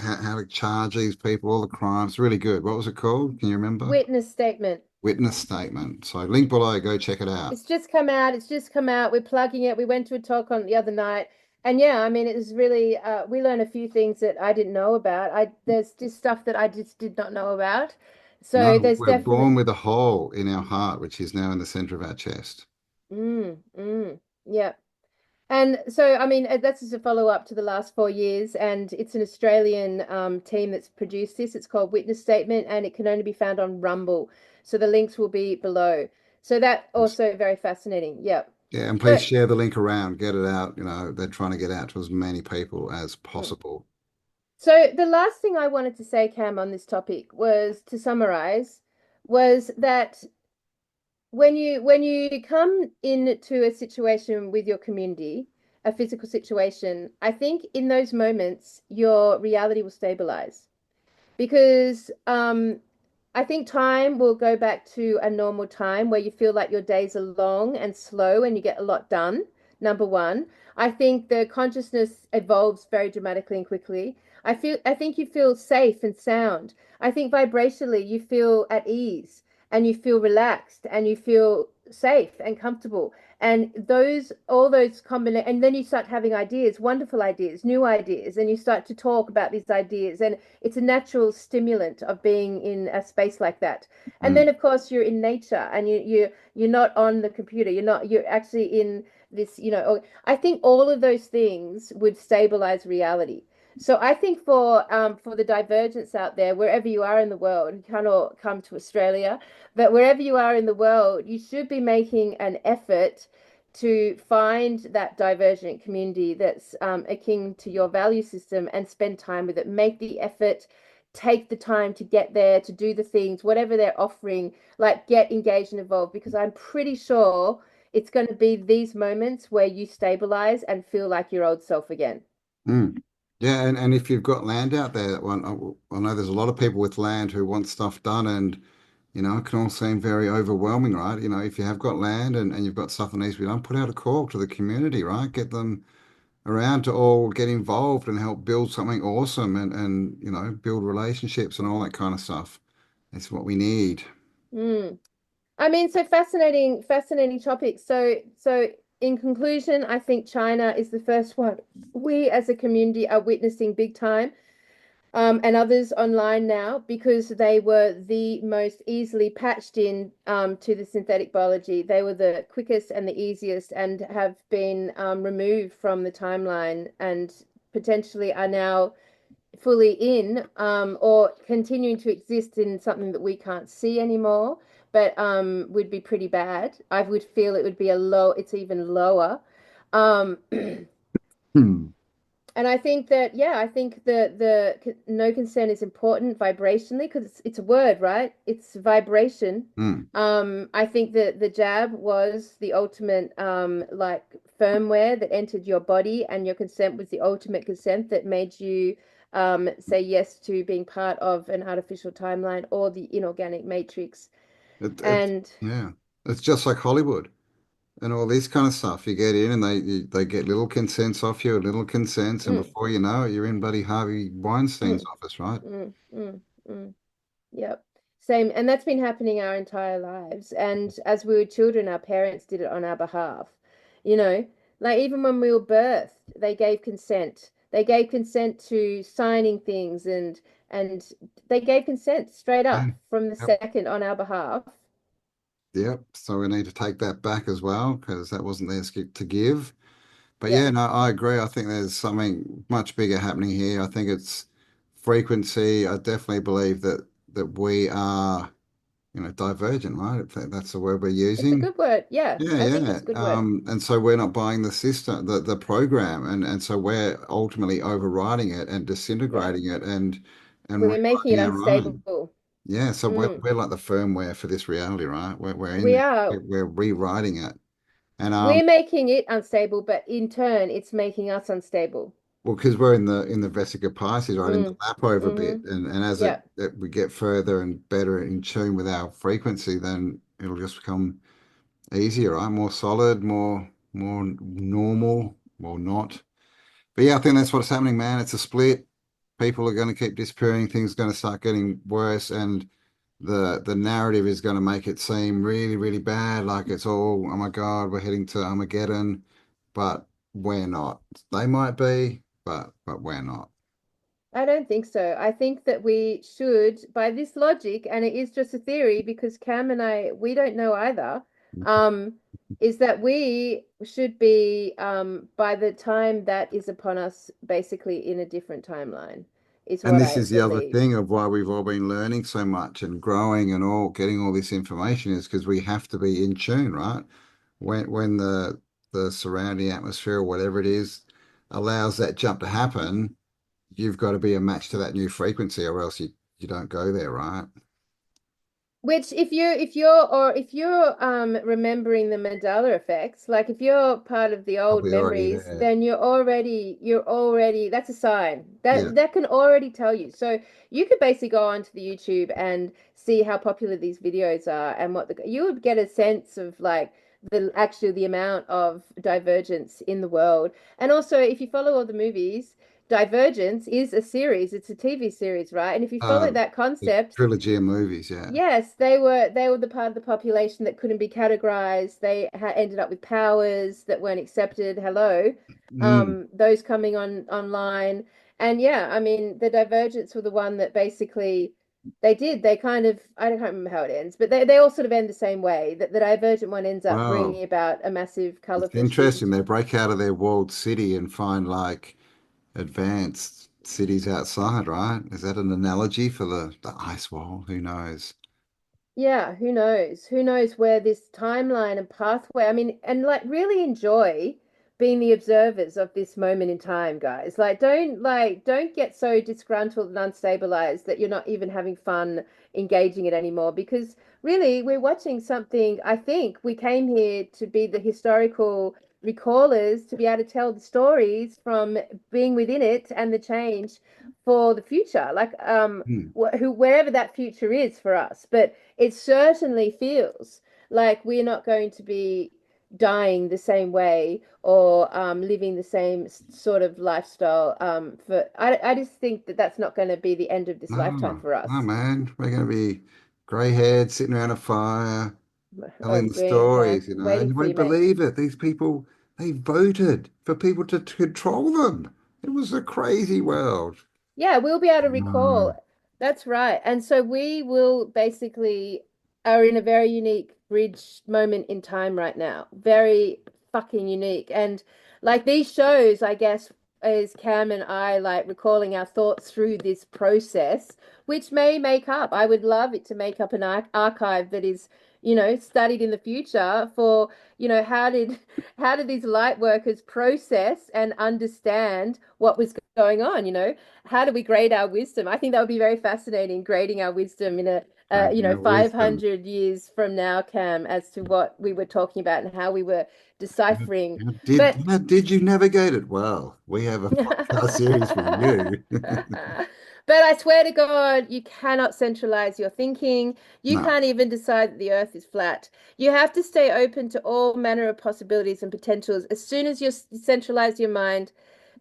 How to charge these people, all the crimes. Really good. What was it called? Can you remember? Witness statement. Witness statement. So link below, go check it out. It's just come out. We're plugging it. We went to a talk on it the other night. And yeah, I mean, it was really, we learned a few things that I didn't know about. There's just stuff that I just did not know about. So there's we're definitely born with a hole in our heart, which is now in the center of our chest. Yeah. And so, I mean, that's just a follow-up to the last 4 years, and it's an Australian team that's produced this. It's called Witness Statement, and it can only be found on Rumble. So the links will be below. So that also very fascinating. Yeah. Yeah, and please share the link around, get it out. They're trying to get out to as many people as possible. So the last thing I wanted to say, Cam, on this topic was to summarize, was that when you come into a situation with your community, a physical situation, I think in those moments your reality will stabilize because I think time will go back to a normal time where you feel like your days are long and slow and you get a lot done. Number one, I think the consciousness evolves very dramatically and quickly. I think you feel safe and sound. I think vibrationally you feel at ease and you feel relaxed and you feel safe and comfortable. And those all those combination, and then you start having ideas, wonderful ideas, new ideas, and you start to talk about these ideas. And it's a natural stimulant of being in a space like that. And then of course you're in nature and you're not on the computer. You're actually in this, I think all of those things would stabilize reality. So I think for the divergence out there, wherever you are in the world, you can't all come to Australia, but wherever you are in the world, you should be making an effort to find that divergent community that's akin to your value system and spend time with it. Make the effort, take the time to get there, to do the things, whatever they're offering, like get engaged and involved, because I'm pretty sure it's going to be these moments where you stabilize and feel like your old self again. Mm. Yeah, and if you've got land out there, I know there's a lot of people with land who want stuff done, and it can all seem very overwhelming, right? If you have got land and you've got stuff that needs to be done, put out a call to the community, right? Get them around to all get involved and help build something awesome and build relationships and all that kind of stuff. That's what we need. Mm. I mean, so fascinating, fascinating topic. So in conclusion, I think China is the first one we as a community are witnessing big time, and others online now because they were the most easily patched in to the synthetic biology. They were the quickest and the easiest and have been removed from the timeline and potentially are now fully in or continuing to exist in something that we can't see anymore, but would be pretty bad. I would feel it would be it's even lower. Um, and I think that, yeah, I think the no consent is important vibrationally because it's a word, right? It's vibration. I think that the jab was the ultimate like firmware that entered your body, and your consent was the ultimate consent that made you say yes to being part of an artificial timeline or the inorganic matrix. And Yeah, it's just like Hollywood and all this kind of stuff. You get in and they get little consents off you, little consents, and before you know it, you're in buddy Harvey Weinstein's office, right? Yep. Same. And that's been happening our entire lives. And as we were children, our parents did it on our behalf. Like even when we were birthed, they gave consent. They gave consent to signing things and they gave consent straight up from the second on our behalf. Yep. So we need to take that back as well because that wasn't theirs to give. But yeah, no, I agree. I think there's something much bigger happening here. I think it's frequency. I definitely believe that we are, divergent, right? If that's the word we're It's a using. good word. Yeah, Yeah, I think yeah. it's a good word. And so we're not buying the system, the program, and so we're ultimately overriding it and disintegrating it and We're making it rewriting our own. unstable. Yeah, so we're like the firmware for this reality, right? We're in We there, are. we're rewriting it. And We're making it unstable, but in turn, it's making us unstable. well, because we're in the Vesica Pisces, right, in the lap over bit, and as Yeah. we get further and better in tune with our frequency, then it'll just become easier, right? More solid, more normal, more not. But yeah, I think that's what's happening, man. It's a split. People are going to keep disappearing. Things are going to start getting worse, and the narrative is going to make it seem really, really bad. Like it's all, oh my God, we're heading to Armageddon, but we're not. They might be, but we're not. I don't think so. I think that we should, by this logic, and it is just a theory because Cam and I, we don't know either, is that we should be, by the time that is upon us, basically in a different timeline, is And what this I is the other believe. thing of why we've all been learning so much and growing and all getting all this information is because we have to be in tune, right? When the surrounding atmosphere or whatever it is allows that jump to happen, you've got to be a match to that new frequency or else you don't go there, right? Which if you're remembering the Mandela effects, like if you're part of the old Probably already memories, there. then you're already that's a sign. Yeah. That can already tell you. So you could basically go onto the YouTube and see how popular these videos are and you would get a sense of like the amount of divergence in the world. And also if you follow all the movies, Divergence is a series. It's a TV series, right? And if you follow that The concept, trilogy of movies, yeah. yes, they were the part of the population that couldn't be categorized. They ended up with powers that weren't accepted. Hello, those coming online, and yeah, I mean, the Divergents were the one that basically they kind of, I don't remember how it ends, but they all sort of end the same way. That the Divergent one ends up Wow. bringing about a massive It's colorful interesting. shift. They break out of their walled city and find like advanced cities outside, right? Is that an analogy for the ice wall? Who knows? Yeah, who knows? Who knows where this timeline and pathway, I mean, and like really enjoy being the observers of this moment in time, guys. Like don't get so disgruntled and unstabilized that you're not even having fun engaging it anymore because really we're watching something. I think we came here to be the historical recallers, to be able to tell the stories from being within it and the change for the future. Like wherever that future is for us. But it certainly feels like we're not going to be dying the same way or living the same sort of lifestyle. I just think that that's not going to be the end of this lifetime No, for us. no, man. We're going to be grey-haired, sitting around a fire, Oh, telling the yeah, stories, and waiting you for you, won't mate. believe it. These people, they voted for people to control them. It was a crazy world. Yeah, we'll be able to No. recall. That's right. And so we will basically are in a very unique bridge moment in time right now. Very fucking unique. And like these shows, I guess, is Cam and I like recalling our thoughts through this process, which may make up. I would love it to make up an archive that is, studied in the future for, how did these light workers process and understand what was going on, how do we grade our wisdom? I think that would be very fascinating, grading our wisdom in a No wisdom. 500 years from now, Cam, as to what we were talking about and how we were deciphering. But How did you navigate it? Well, we have a podcast series for you. but I swear to God, you cannot centralize your thinking. You No. can't even decide that the earth is flat. You have to stay open to all manner of possibilities and potentials. As soon as you centralize your mind,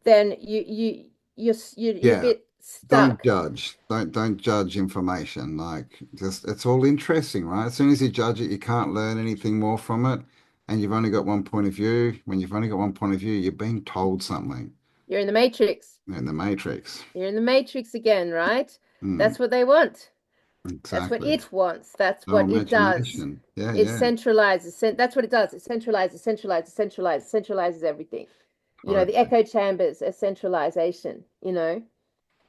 then you're a Yeah. bit Don't stuck. judge. Don't judge information. Like just it's all interesting, right? As soon as you judge it, you can't learn anything more from it. And you've only got one point of view. When you've only got one point of view, you're being told something You're in the matrix. in the matrix. You're in the matrix again, right? Mm, That's what they want. That's what exactly. it wants. That's No what it does. imagination. Yeah, It yeah. centralizes. That's what it does. It centralizes everything. The Totally. echo chambers are centralization.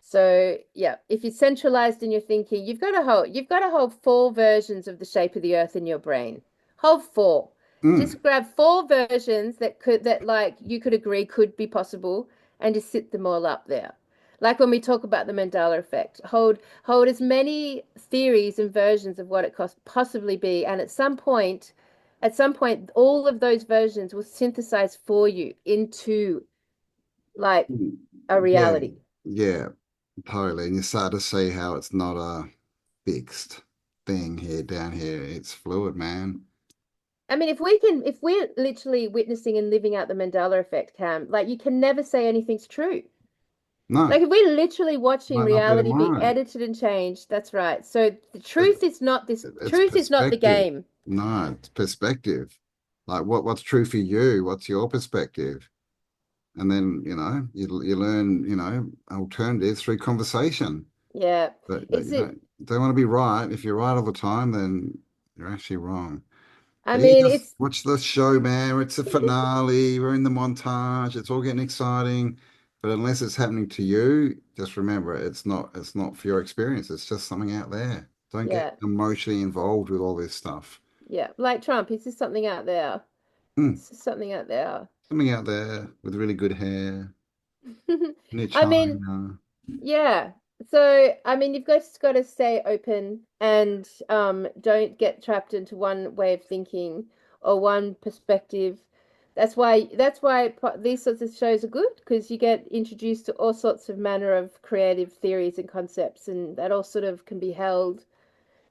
So yeah, if you're centralized in your thinking, you've got to hold four versions of the shape of the earth in your brain. Hold four. Mm, Just grab four versions that like you could agree could be possible and just sit them all up there. Like when we talk about the Mandela effect, hold as many theories and versions of what it could possibly be, and at some point, all of those versions will synthesize for you into like mm. a Yeah, reality. yeah, totally. And you start to see how it's not a fixed thing here, down here. It's fluid, man. I mean, if we're literally witnessing and living out the Mandela effect, Cam, like you can never say anything's true. No, Like if we're literally watching might not be reality be tomorrow. edited and changed, that's right. So the It, truth is not this, it's truth is not the perspective. game. No, it's perspective. Like what's true for you? What's your perspective? And then, you learn, alternatives through conversation. Yeah. But It's you it. don't want to be right. If you're right all the time, then you're actually wrong. I But you mean, just it's watch the show, man. It's a finale. We're in the montage. It's all getting exciting. But unless it's happening to you, just remember it's not for your experience. It's just something out there. Don't get yeah, emotionally involved with all this stuff. yeah. Like Trump, it's just something out there. Hmm. It's just something out there. Something out there with really good hair near I mean, China. yeah. So, I mean, you've just got to stay open and don't get trapped into one way of thinking or one perspective. That's why these sorts of shows are good because you get introduced to all sorts of manner of creative theories and concepts, and that all sort of can be held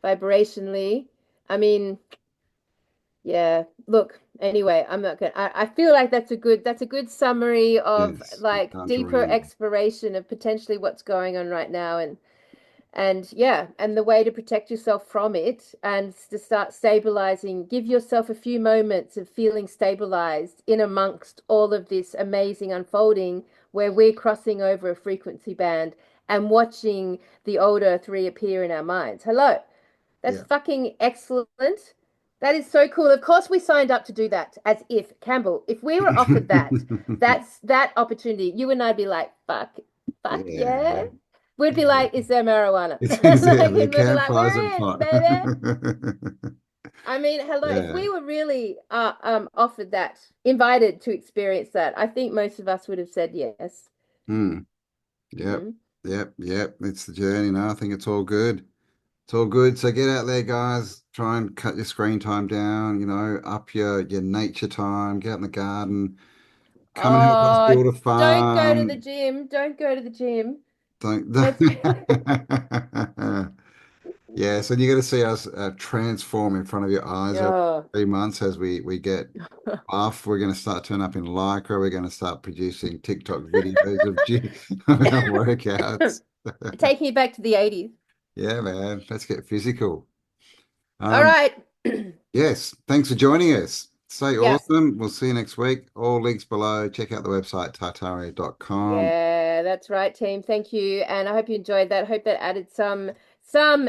vibrationally. I mean, Yeah. Look, anyway, I'm not gonna I feel like that's a good summary of Yes, like time to deeper round off. exploration of potentially what's going on right now and yeah, and the way to protect yourself from it and to start stabilizing. Give yourself a few moments of feeling stabilized in amongst all of this amazing unfolding where we're crossing over a frequency band and watching the old Earth reappear in our minds. Hello. That's Yeah. fucking excellent. That is so cool. Of course, we signed up to do that as if, Campbell, if we were offered that opportunity, you and I'd be like, fuck yeah. Yeah. We'd be like, is there marijuana? It's Like, exactly we'd be like, campfires and we're in, fun. baby. I mean, hello, if Yeah. we were really offered that, invited to experience that, I think most of us would have said yes. Mm. Yep. Mhm. Yep. It's the journey now. I think it's all good. It's all good. So get out there, guys. Try and cut your screen time down, up your nature time, get out in the garden. Come and help us Oh, build a don't go to the farm. gym. Don't go to the gym. Don't. Let's Yeah, so you're going to see us transform in front of your eyes over Oh. 3 months as we get buff. We're going to start turning up in Lycra. We're going to start producing TikTok videos of our workouts. Taking it back to the 80s. Yeah, man, let's get physical. All right. Yes, thanks for joining us. Stay Yes. awesome. We'll see you next week. All links below. Check out the website, tartaria.com. Yeah, that's right, team. Thank you. And I hope you enjoyed that. Hope that added some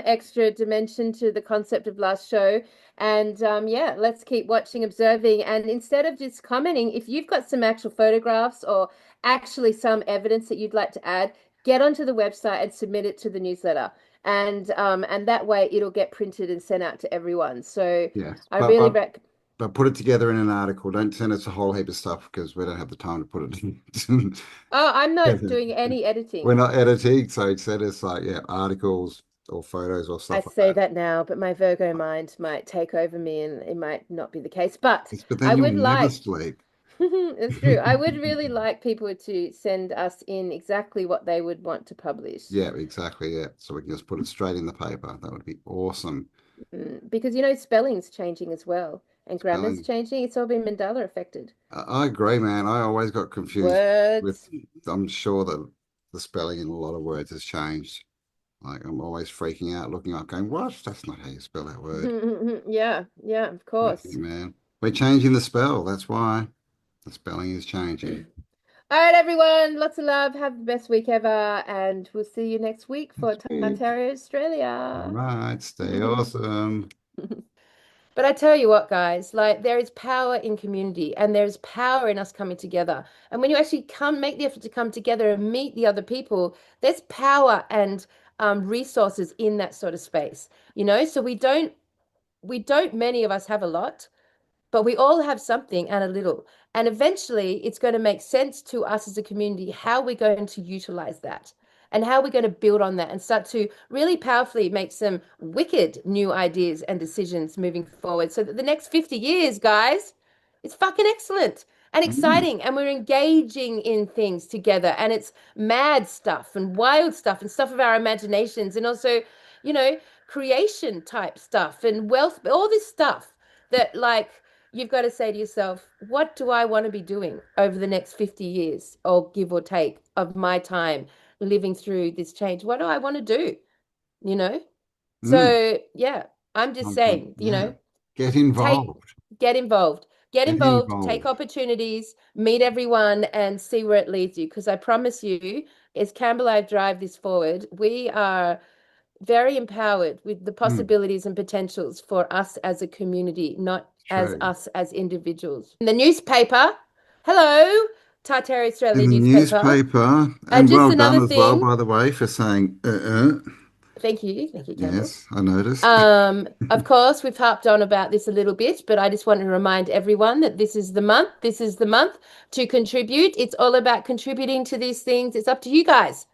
extra dimension to the concept of last show. And yeah, let's keep watching, observing. And instead of just commenting, if you've got some actual photographs or actually some evidence that you'd like to add, get onto the website and submit it to the newsletter. And that way it'll get printed and sent out to everyone. So Yes, I really but put it together in an article. Don't send us a whole heap of stuff because we don't have the time to put it in. Oh, I'm not doing any We're editing. not editing, so send us articles or photos or I stuff like say that. that now, but my Virgo mind might take over me and it might not be the case. But Yes, but I then you'll would never like, sleep. it's true. I would really like people to send us in exactly what they would want to publish. Yeah, exactly. Yeah, so we can just put it straight in the paper. That would be awesome. Because spelling's changing as well, and grammar's changing. It's all been Mandela affected. I agree, man. I always got confused with, Words. I'm sure that the spelling in a lot of words has changed. Like I'm always freaking out, looking up, going, "What? That's not how you spell that word." Yeah, of course. Yeah, man. We're changing the spell. That's why the spelling is changing. All right, everyone. Lots of love. Have the best week ever, and we'll see you next week for Tartaria, Australia. All right, stay awesome. But I tell you what, guys, like there is power in community and there's power in us coming together. And when you actually make the effort to come together and meet the other people, there's power and resources in that sort of space, So many of us have a lot, but we all have something and a little. And eventually, it's going to make sense to us as a community how we're going to utilize that and how we're going to build on that and start to really powerfully make some wicked new ideas and decisions moving forward. So that the next 50 years, guys, it's fucking excellent and exciting. And we're engaging in things together. And it's mad stuff and wild stuff and stuff of our imaginations and also, creation type stuff and wealth, all this stuff that you've got to say to yourself, what do I want to be doing over the next 50 years or give or take of my time living through this change? What do I want to do? So yeah, I'm just saying, Get involved. Get involved. Get Get involved, take involved. opportunities, meet everyone and see where it leads you. Because I promise you, as Campbell I drive this forward, we are very empowered with the possibilities and potentials for us as a community, not as True. us as individuals. In the newspaper, hello, Tartaria Australia In the newspaper, and just well done another as well, thing. by the way, for saying Thank you, Campbell. Yes, I noticed. Of course, we've harped on about this a little bit, but I just want to remind everyone that this is the month. This is the month to contribute. It's all about contributing to these things. It's up to you guys.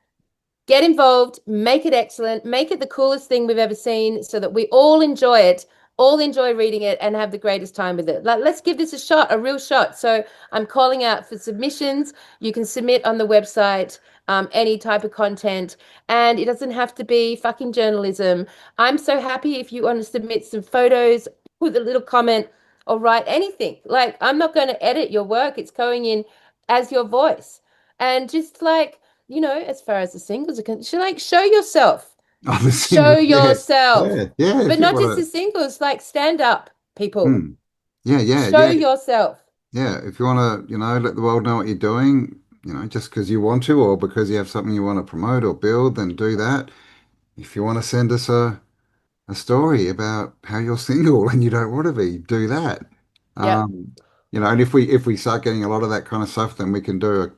Get involved, make it excellent, make it the coolest thing we've ever seen so that we all enjoy it, all enjoy reading it and have the greatest time with it. Let's give this a shot, a real shot. So I'm calling out for submissions. You can submit on the website any type of content, and it doesn't have to be fucking journalism. I'm so happy if you want to submit some photos with a little comment or write anything. Like, I'm not going to edit your work. It's going in as your voice. And just like, as far as the singles are concerned, like, show yourself. Oh, the Show single, yeah, yourself. yeah. But If you not just want the singles, like, stand up, people. to, yeah, Show yourself. yeah. If you want to, let the world know what you're doing, just because you want to, or because you have something you want to promote or build, then do that. If you want to send us a story about how you're single and you don't want to be, do that. Yeah. And if we start getting a lot of that kind of stuff, then we can do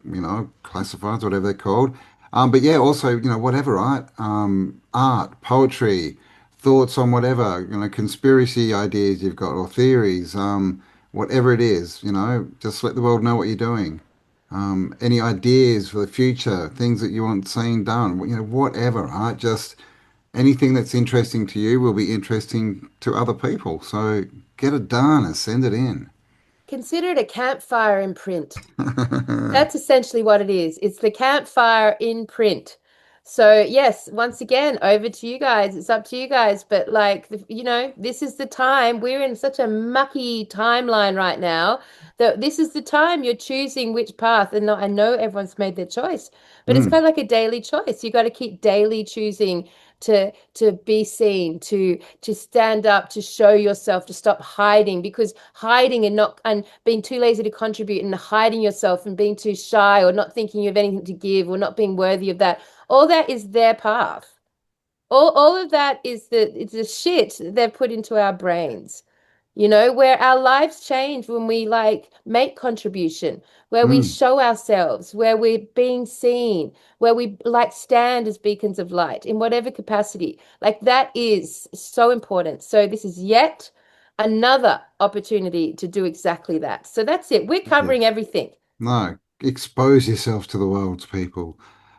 classifieds, whatever they're called. But yeah, also, whatever, right? Art, poetry, thoughts on whatever, conspiracy ideas you've got or theories, whatever it is, just let the world know what you're doing. Any ideas for the future, things that you want seen done, whatever, right? Just anything that's interesting to you will be interesting to other people. So get it done and send it in. Consider it a campfire in print. That's essentially what it is. It's the campfire in print. So yes, once again, over to you guys. It's up to you guys. But like, this is the time. We're in such a mucky timeline right now that this is the time you're choosing which path. And I know everyone's made their choice, but it's kind of like a daily choice. You got to keep daily choosing to be seen, to stand up, to show yourself, to stop hiding, because hiding and being too lazy to contribute and hiding yourself and being too shy or not thinking you have anything to give or not being worthy of that, all that is their path. All of that is it's the shit they've put into our brains. Where our lives change when we like make contribution, where we show ourselves, where we're being seen, where we like stand as beacons of light in whatever capacity. Like, that is so important. So this is yet another opportunity to do exactly that. So that's it. We're covering everything. No, expose yourself to the world's people.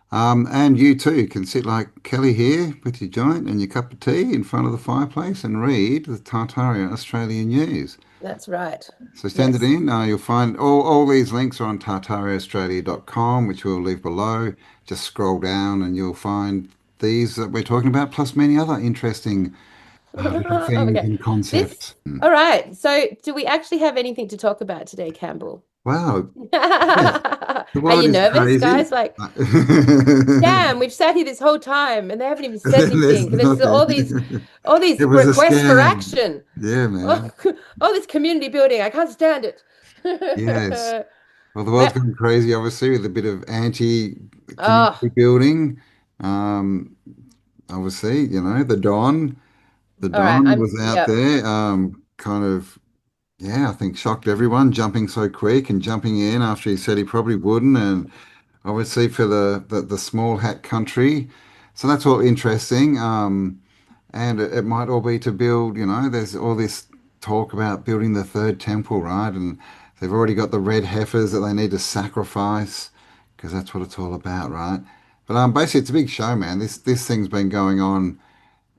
And you too can sit like Kelly here with your joint and your cup of tea in front of the fireplace and read the Tartaria Australian news. That's right. So send it in. You'll find all these links are on tartariaaustralia.com, which we'll leave below. Just scroll down and you'll find these that we're talking about, plus many other interesting little things and concepts. All right. So do we actually have anything to talk about today, Campbell? Wow. Are you nervous, crazy, guys? Like, damn, we've sat here this whole time and they haven't even said anything. There's all these requests for action. Yeah, man. All this community building. I can't stand it. Yes. Well, the world's gone crazy, obviously, with a bit of anti-community building. Obviously, the Don was out there, kind of. Yeah, I think shocked everyone, jumping so quick and jumping in after he said he probably wouldn't, and obviously for the small hat country. So that's all interesting. And it might all be to build, there's all this talk about building the third temple, right? And they've already got the red heifers that they need to sacrifice, because that's what it's all about, right? But basically it's a big show, man. This thing's been going on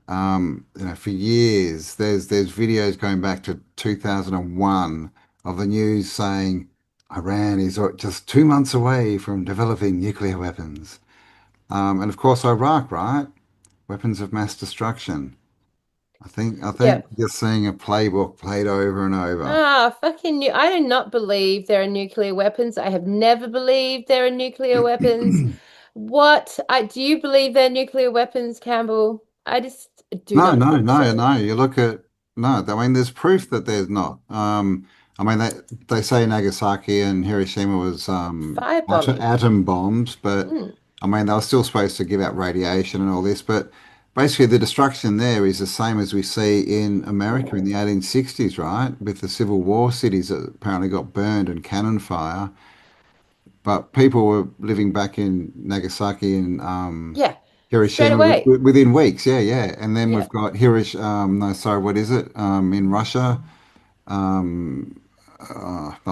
for years. There's videos going back to 2001 of the news saying Iran is just 2 months away from developing nuclear weapons. And of course Iraq, right? Weapons of mass destruction. I think you're seeing a playbook played over and over. I do not believe there are nuclear weapons. I have never believed there are nuclear weapons. Do you believe there are nuclear weapons, Campbell? I just do No. You look at I mean, there's proof that there's not. I mean, they say Nagasaki and Hiroshima was atom bombs, but I mean, they were still supposed to give out radiation and all this. But basically, the destruction there is the same as we see in America in the 1860s, right? With the Civil War cities that apparently got burned and cannon fire. But people were living back in Nagasaki and Hiroshima within weeks, and then we've got what is it? In Russia, I've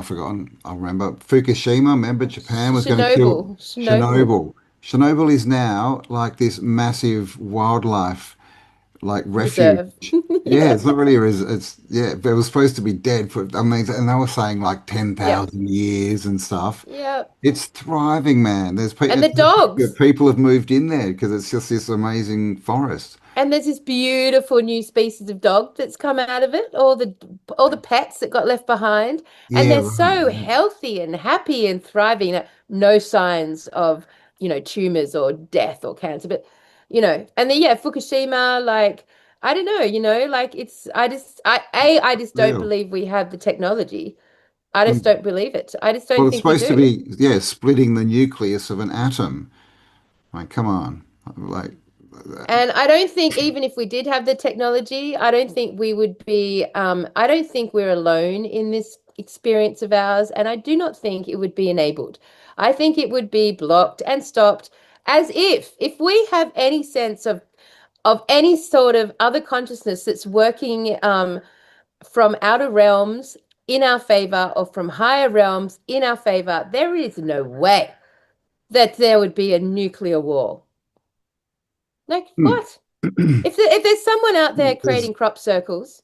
forgotten. I'll remember Fukushima. Remember, Japan was going to kill Chernobyl. Chernobyl is now like this massive wildlife refuge. It's not really it was supposed to be dead for and they were saying like 10,000 years and stuff. It's thriving, man. There's and the dogs. People have moved in there because it's just this amazing forest. And there's this beautiful new species of dog that's come out of it, all the pets that got left behind, and Yeah, they're right. so healthy and happy and thriving. No signs of, tumors or death or cancer, but and then yeah, Fukushima, like I don't know, like I just don't Real. believe we have the technology. I just Mm. don't believe it. I just Well, don't it's think we supposed to do. be, yeah, splitting the nucleus of an atom. Like, come on. Like, And I don't think even if we did have the technology, I don't think we would be, I don't think we're alone in this experience of ours. And I do not think it would be enabled. I think it would be blocked and stopped as if we have any sense of any sort of other consciousness that's working from outer realms in our favor or from higher realms in our favor, there is no way that there would be a nuclear war. Like, what? If there's someone out there there's, creating crop circles,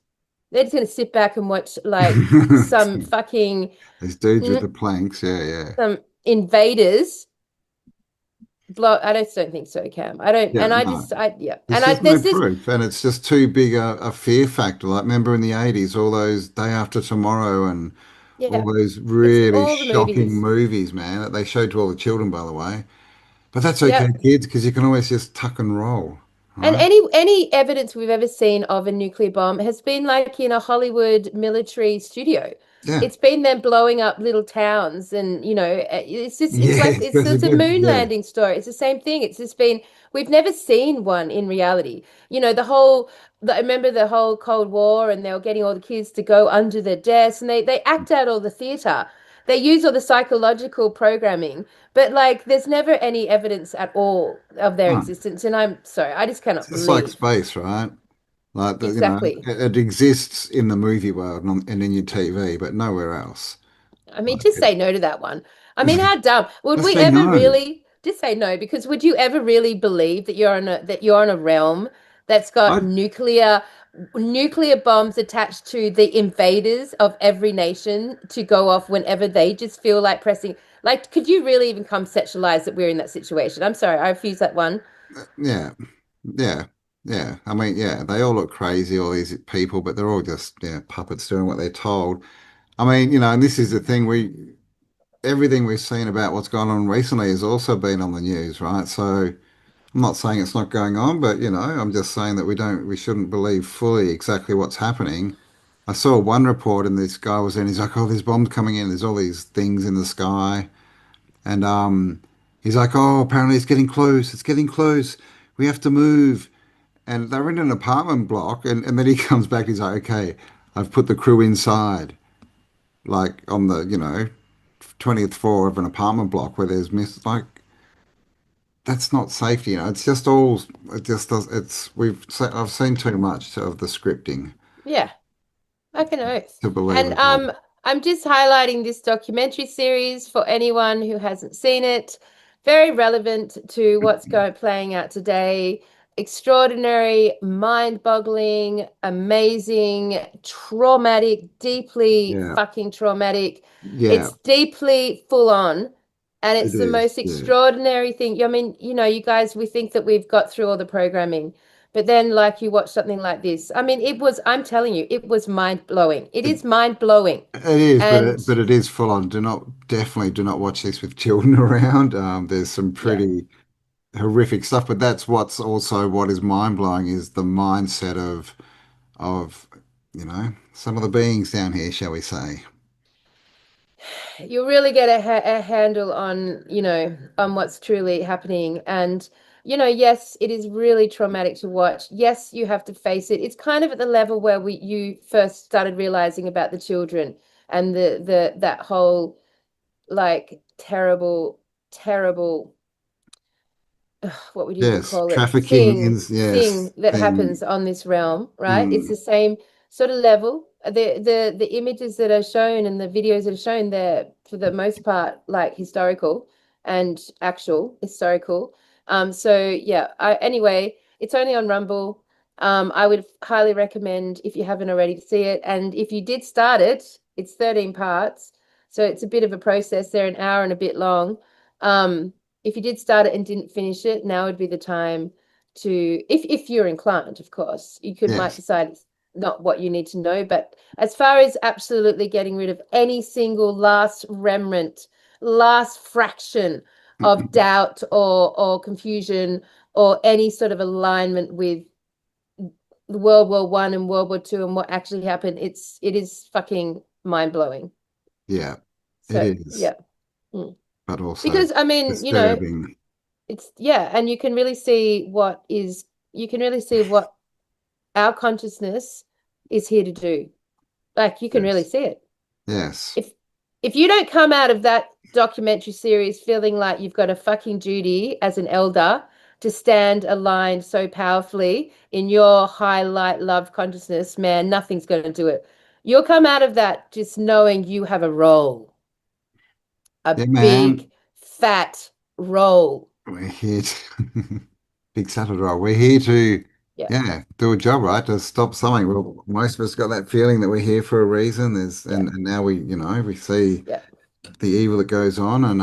they're just gonna sit back and watch like some fucking there's dudes with mm, the planks. Yeah, yeah. some invaders blow. I just don't think so, Cam. I don't, Yeah, and I no. just, I yeah, There's and I just no there's this proof, and it's just too big a fear factor. Like, remember in the 80s, all those Day After Tomorrow and all yeah, those it's really all the shocking movies. movies, man, that they showed to all the children, by the way. But that's okay, Yep. kids, because you can always just tuck and roll, And right? any evidence we've ever seen of a nuclear bomb has been like in a Hollywood military studio. Yeah. It's been them blowing up little towns, and it's Yeah, like because it's a again, moon yeah. landing story. It's the same thing. It's just been we've never seen one in reality. I remember the whole Cold War, and they were getting all the kids to go under their desks, and they act out all the theater. They use all the psychological programming, but like there's never any evidence at all of their No. existence. And I'm sorry, I just It's cannot just like believe. space, right? Like, Exactly. it exists in the movie world and in your TV, but nowhere else. I mean, Like, just say no to that one. I mean, how dumb. Would just we say ever no. really just say no? Because would you ever really believe that you're in a realm that's got I nuclear bombs attached to the invaders of every nation to go off whenever they just feel like pressing? Like, could you really even conceptualize that we're in that situation? I'm sorry, I refuse that one. Yeah, yeah, yeah. I mean, yeah, they all look crazy, all these people, but they're all just, yeah, puppets doing what they're told. I mean, and this is the thing, everything we've seen about what's gone on recently has also been on the news, right? So I'm not saying it's not going on, but I'm just saying that we shouldn't believe fully exactly what's happening. I saw one report and this guy was in, he's like, oh, there's bombs coming in, there's all these things in the sky. And he's like, oh, apparently it's getting close. We have to move. And they're in an apartment block, and then he comes back, he's like, okay, I've put the crew inside, like on the, 20th floor of an apartment block where there's like that's not safety, it's just all it just does I've seen too much of the scripting Yeah. I can oath. to believe And it all. I'm just highlighting this documentary series for anyone who hasn't seen it. Very relevant to what's playing out today. Extraordinary, mind-boggling, amazing, traumatic, deeply Yeah, fucking traumatic. yeah, It's deeply full on, and it it's the is. most Yeah, extraordinary thing. I mean, you guys, we think that we've got through all the programming. But then, like, you watch something like this. I mean, I'm telling you, it was mind blowing. It it, is mind blowing. it is, but And it is full on. Definitely do not watch this with children around. There's some yeah, pretty horrific stuff, but that's what is mind blowing is the mindset of some of the beings down here, shall we say. you really get a handle on, on what's truly happening. And, yes, it is really traumatic to watch. Yes, you have to face it. It's kind of at the level where you first started realizing about the children and that whole like terrible what would you even Yes, call it trafficking in, yes, thing that thing. happens on this realm, right? It's Mm, the same sort of level. The images that are shown and the videos that are shown, they're for the most part like historical and actual historical. So yeah, anyway, it's only on Rumble. I would highly recommend if you haven't already to see it. And if you did start it, it's 13 parts. So it's a bit of a process. They're an hour and a bit long. If you did start it and didn't finish it, now would be the time if you're inclined, of course, might Yes. decide it's not what you need to know. But as far as absolutely getting rid of any single last remnant, last fraction of doubt or confusion or any sort of alignment with World War One and World War Two and what actually happened, it is fucking mind-blowing. Yeah, So it is. yeah. Mm. But also Because I mean, disturbing. it's and you can really see what our consciousness is here to do. Like you can really see it. Yes. If you don't come out of that documentary series feeling like you've got a fucking duty as an elder to stand aligned so powerfully in your high light love consciousness, man, nothing's going to do it. You'll come out of that just knowing you have a role, a Yeah, man. big fat role. We're here to big Saturday roll. We're here to do a job, right? To stop something. Well, most of us got that feeling that we're here for a reason. And now we see the evil that goes on, and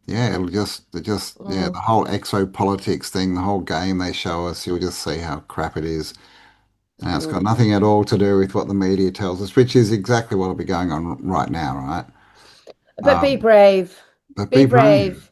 the whole exopolitics thing, the whole game they show us, you'll just see how crap it is. And it's got nothing at all to do with what the media tells us, which is exactly what will be going on right now, right? But be brave. But Be be brave. brave.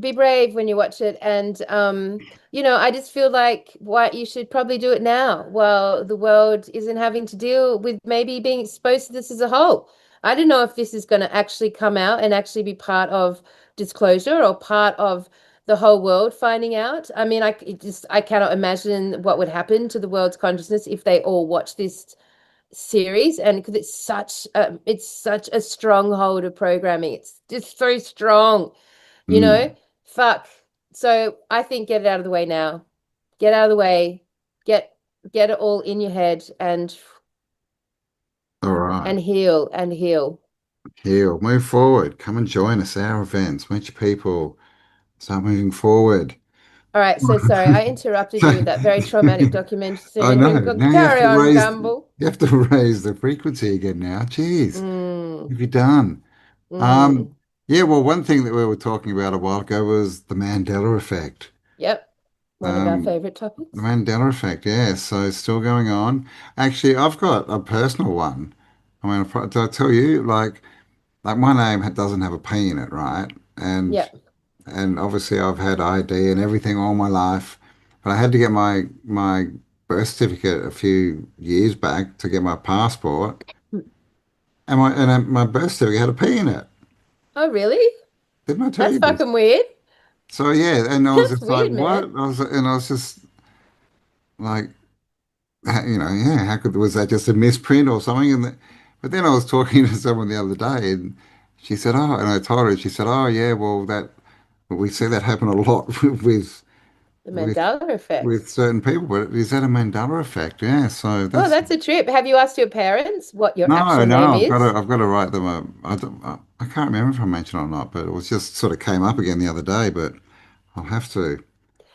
Be brave when you watch it. And I just feel like what you should probably do it now while the world isn't having to deal with maybe being exposed to this as a whole. I don't know if this is going to actually come out and actually be part of disclosure or part of the whole world finding out. I mean, I cannot imagine what would happen to the world's consciousness if they all watch this series, and because it's such a stronghold of programming. It's just so strong, fuck. So I think get it out of the way now. Get out of the way. Get it all in your head and All right. heal. Heal. Move forward. Come and join us, our events. Meet your people. Start moving forward. All right, so sorry, I interrupted you with that very traumatic I know. documentary. Now Carry on, Gamble. you have to raise the frequency again now. Jeez. What have you done? Yeah, well, one thing that we were talking about a while ago was the Mandela effect. Yep. One of our favorite topics. The Mandela effect, yeah. So it's still going on. Actually, I've got a personal one. I mean, did I tell you, like my name doesn't have a P in it, right? And obviously I've had ID and everything all my life, but I had to get my birth certificate a few years back to get my passport, and my birth certificate had a P in it. Oh, really? Didn't I tell That's you this? fucking weird. So yeah, and I was That's just like, weird, what? man. I was just like, how was that just a misprint or something? But then I was talking to someone the other day, and she said, oh, and I told her, she said, oh yeah, well we see that happen a lot with The Mandela effect. with certain people, but is that a Mandela effect? Yeah, so Oh, that's a trip. Have you asked your parents what your no, actual name is? I've got to write them up. I can't remember if I mentioned it or not, but it was just sort of came up again the other day, but I'll have to.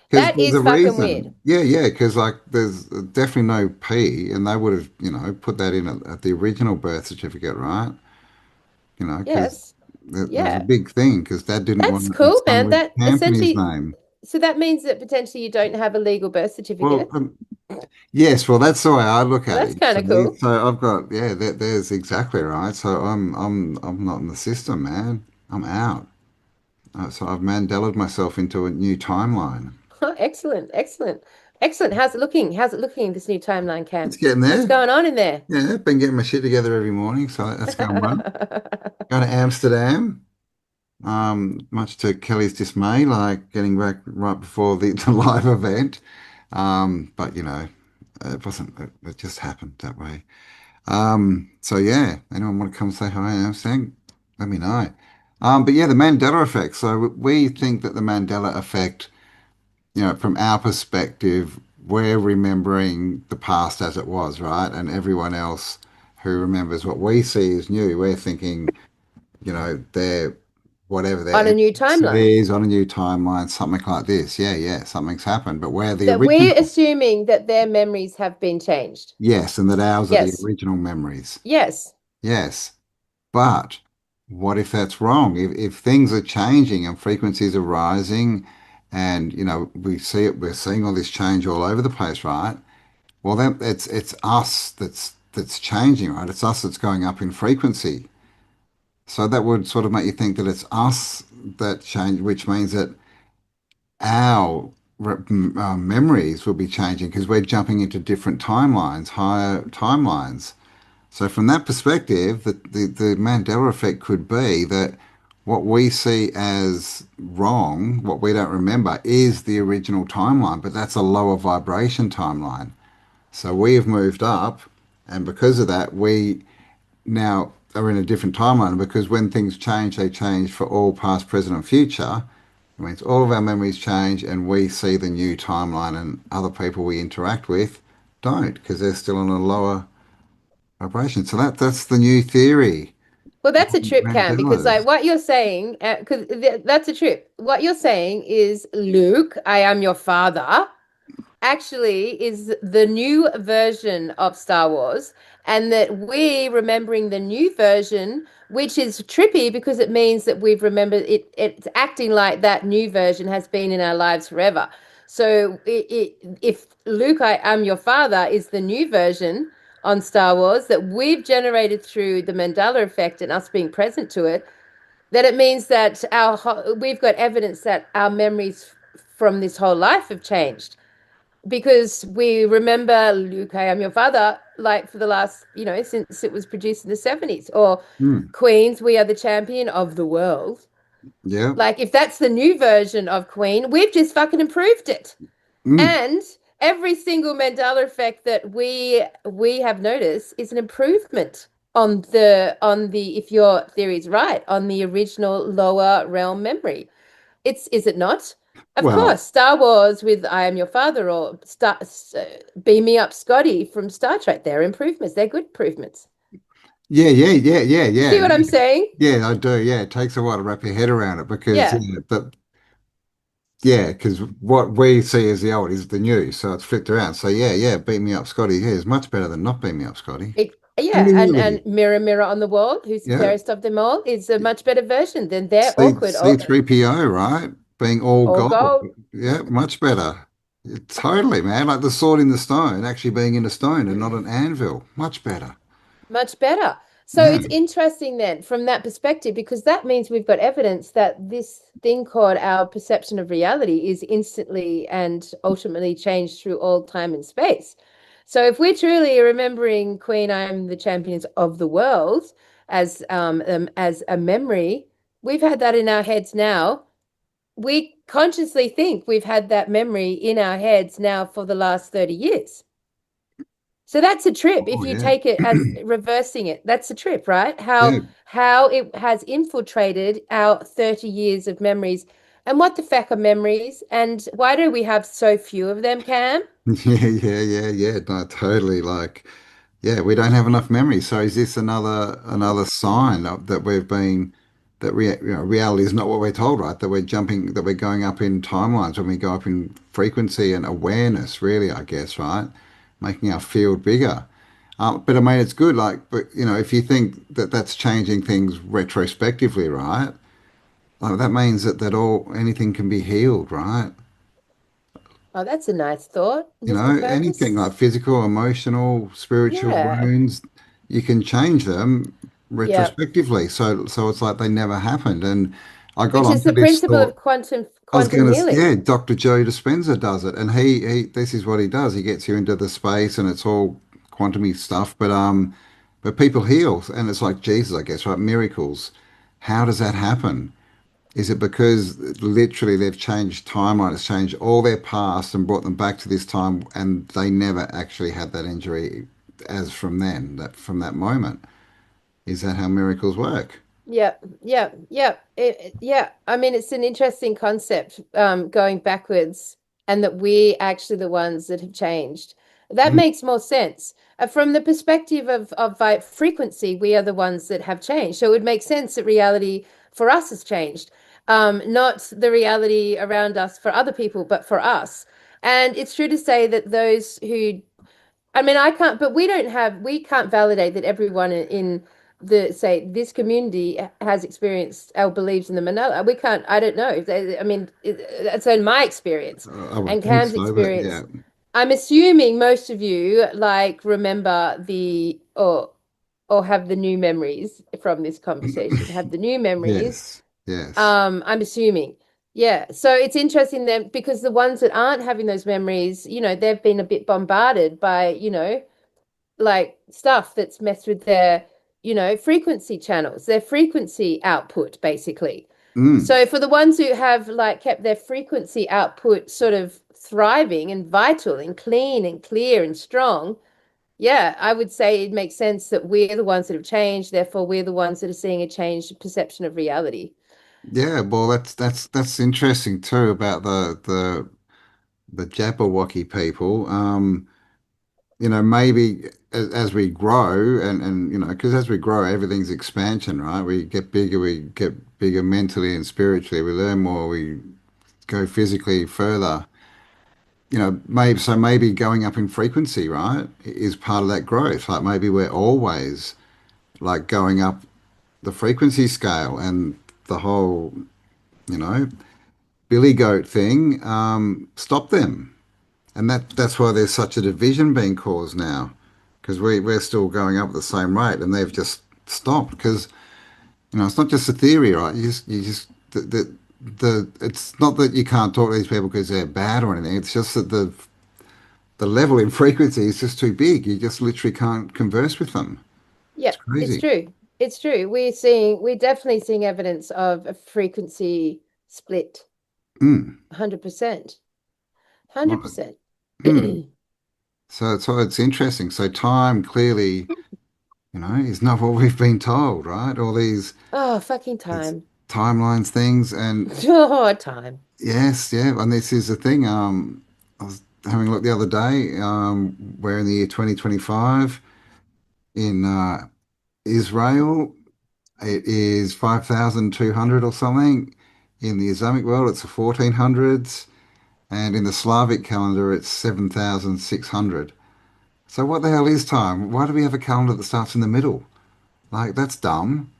Because That there's is a fucking reason. weird. Yeah, because like there's definitely no P, and they would have, put that in at the original birth certificate, right? Because Yes. there was a Yeah. big thing because Dad didn't That's want cool, his son man. with That Camp in his essentially, name. so that means that potentially you don't have a legal birth Well, certificate. yes, well, that's the way I look Well, at that's it. kind of cool. So I've got, there's exactly right. So I'm not in the system, man. I'm out. So I've Mandelaed myself into a new timeline. Oh, excellent, excellent, excellent. How's it looking? How's it looking, this new timeline, Cam? It's getting What's there. going on in there? Yeah, I've been getting my shit together every morning, so that's going well. Going to Amsterdam, much to Kelly's dismay, like getting back right before the live event. But it wasn't. It just happened that way. So yeah, anyone want to come say hi in Amsterdam? Let me know. But yeah, the Mandela effect. So we think that the Mandela effect, from our perspective, we're remembering the past as it was, right? And everyone else who remembers what we see as new, we're thinking, they're whatever On their a new it timeline. is on a new timeline, something like this. Yeah, something's happened. But we're the That we're original. assuming that their memories have been changed. Yes, and that ours are the Yes. original memories. Yes. Yes. But what if that's wrong? If things are changing and frequencies are rising and we see it. We're seeing all this change all over the place, right? Well, then it's us that's changing, right? It's us that's going up in frequency. So that would sort of make you think that it's us that change, which means that our memories will be changing because we're jumping into different timelines, higher timelines. So from that perspective, the Mandela effect could be that what we see as wrong, what we don't remember, is the original timeline, but that's a lower vibration timeline. So we have moved up, and because of that, we now are in a different timeline. Because when things change, they change for all past, present, and future. It means all of our memories change, and we see the new timeline, and other people we interact with don't because they're still on a lower vibration. So that's the new theory. Well, that's a trip, Cam, because like Mandela's. what you're saying, because that's a trip. What you're saying is, Luke, I am your father, actually is the new version of Star Wars, and that we remembering the new version, which is trippy because it means that we've remembered it. It's acting like that new version has been in our lives forever. So if Luke, I am your father, is the new version on Star Wars that we've generated through the Mandela effect and us being present to it, then it means that we've got evidence that our memories from this whole life have changed because we remember Luke, I am your father, like for the last, since it was produced in the 70s, or Hmm. Queen's We Are the Champion of the World. Yeah. Like if that's the new version of Queen, we've just fucking improved it. Mm. And every single Mandela effect that we have noticed is an improvement on the if your theory is right, on the original lower realm memory. Is it not? Of Well, course, Star Wars with I Am Your Father or Beam Me Up Scotty from Star Trek, they're improvements. They're good improvements. yeah, See what I'm yeah. saying? Yeah, I do. Yeah, it takes a while to wrap your head around it because Yeah. because what we see as the old is the new, so it's flipped around. So yeah, beat me up, Scotty. Yeah, is much better than not beat me up, Scotty. Yeah, and Clearly, Mirror Mirror on the Wall, who's the yeah. fairest of them all, is a much better version than their awkward C3PO, right? Being all all gold. gold. Yeah, much better. Yeah, totally, man. Like the sword in the stone, actually being in a stone and not an anvil. Much better. Much better. So Yeah. it's interesting then from that perspective, because that means we've got evidence that this thing called our perception of reality is instantly and ultimately changed through all time and space. So if we're truly remembering Queen, I am the champions of the world as a memory, we've had that in our heads now. We consciously think we've had that memory in our heads now for the last 30 years. So that's a trip. If Oh, you yeah. take it as reversing it, that's a trip, right? How Yeah. how it has infiltrated our 30 years of memories. And what the fuck are memories? And why do we have so few of them, Cam? Yeah. No, totally. Like, yeah, we don't have enough memory. So is this another sign that we've been that reality is not what we're told, right? That we're going up in timelines when we go up in frequency and awareness, really, I guess, right? Making our field bigger. But I mean, it's good. Like, but if you think that that's changing things retrospectively, right? Like, that means that anything can be healed, right? Oh, that's a nice thought, Mr. Anything Purpose. like physical, emotional, spiritual Yeah. wounds, you can change them Yeah. retrospectively. So it's like they never happened. And I got Which is onto the this principle of thought. I was quantum going to, healing. yeah, Dr. Joe Dispenza does it, and he this is what he does. He gets you into the space, and it's all quantumy stuff. But people heal, and it's like Jesus, I guess, right? Miracles. How does that happen? Is it because literally they've changed timeline, it's changed all their past and brought them back to this time, and they never actually had that injury as from then, from that moment? Is that how miracles work? Yeah. I mean, it's an interesting concept, going backwards, and that we're actually the ones that have changed. That Mm. makes more sense. From the perspective of frequency, we are the ones that have changed. So it would make sense that reality for us has changed, not the reality around us for other people, but for us. And it's true to say that those who I mean, I can't, but we can't validate that everyone in say this community has experienced or believes in them, and we can't. I don't know. I mean, that's in my experience I would and think Cam's so, but yeah. experience. I'm assuming most of you like remember or have the new memories from this conversation. Have the new memories. Yes, yes. I'm assuming. Yeah. So it's interesting that because the ones that aren't having those memories, they've been a bit bombarded by, like stuff that's messed with their, frequency channels, their frequency output, basically. So for the ones who have like kept their frequency output sort of thriving and vital and clean and clear and strong, yeah, I would say it makes sense that we're the ones that have changed. Therefore, we're the ones that are seeing a changed perception of reality. Yeah, well, that's interesting too about the Jabberwocky people. Maybe as we grow and because as we grow, everything's expansion, right? We get bigger mentally and spiritually. We learn more. We go physically further. Maybe going up in frequency, right, is part of that growth. Like maybe we're always like going up the frequency scale and the whole, you know, billy goat thing, stop them. And that's why there's such a division being caused now, because we're still going up at the same rate, and they've just stopped. Because it's not just a theory, right? You just it's not that you can't talk to these people because they're bad or anything. It's just that the level in frequency is just too big. You just literally can't converse with them. Yeah, It's crazy. It's true. We're definitely seeing evidence of a frequency split. 100%. 100%. So it's interesting. So time clearly, is not what we've been told, right? All these Oh, fucking time. timelines things and Oh, time. yes, yeah, and this is the thing. I was having a look the other day. We're in the year 2025 in Israel. It is 5,200 or something. In the Islamic world, it's the 1400s, and in the Slavic calendar, it's 7,600. So what the hell is time? Why do we have a calendar that starts in the middle? Like that's dumb,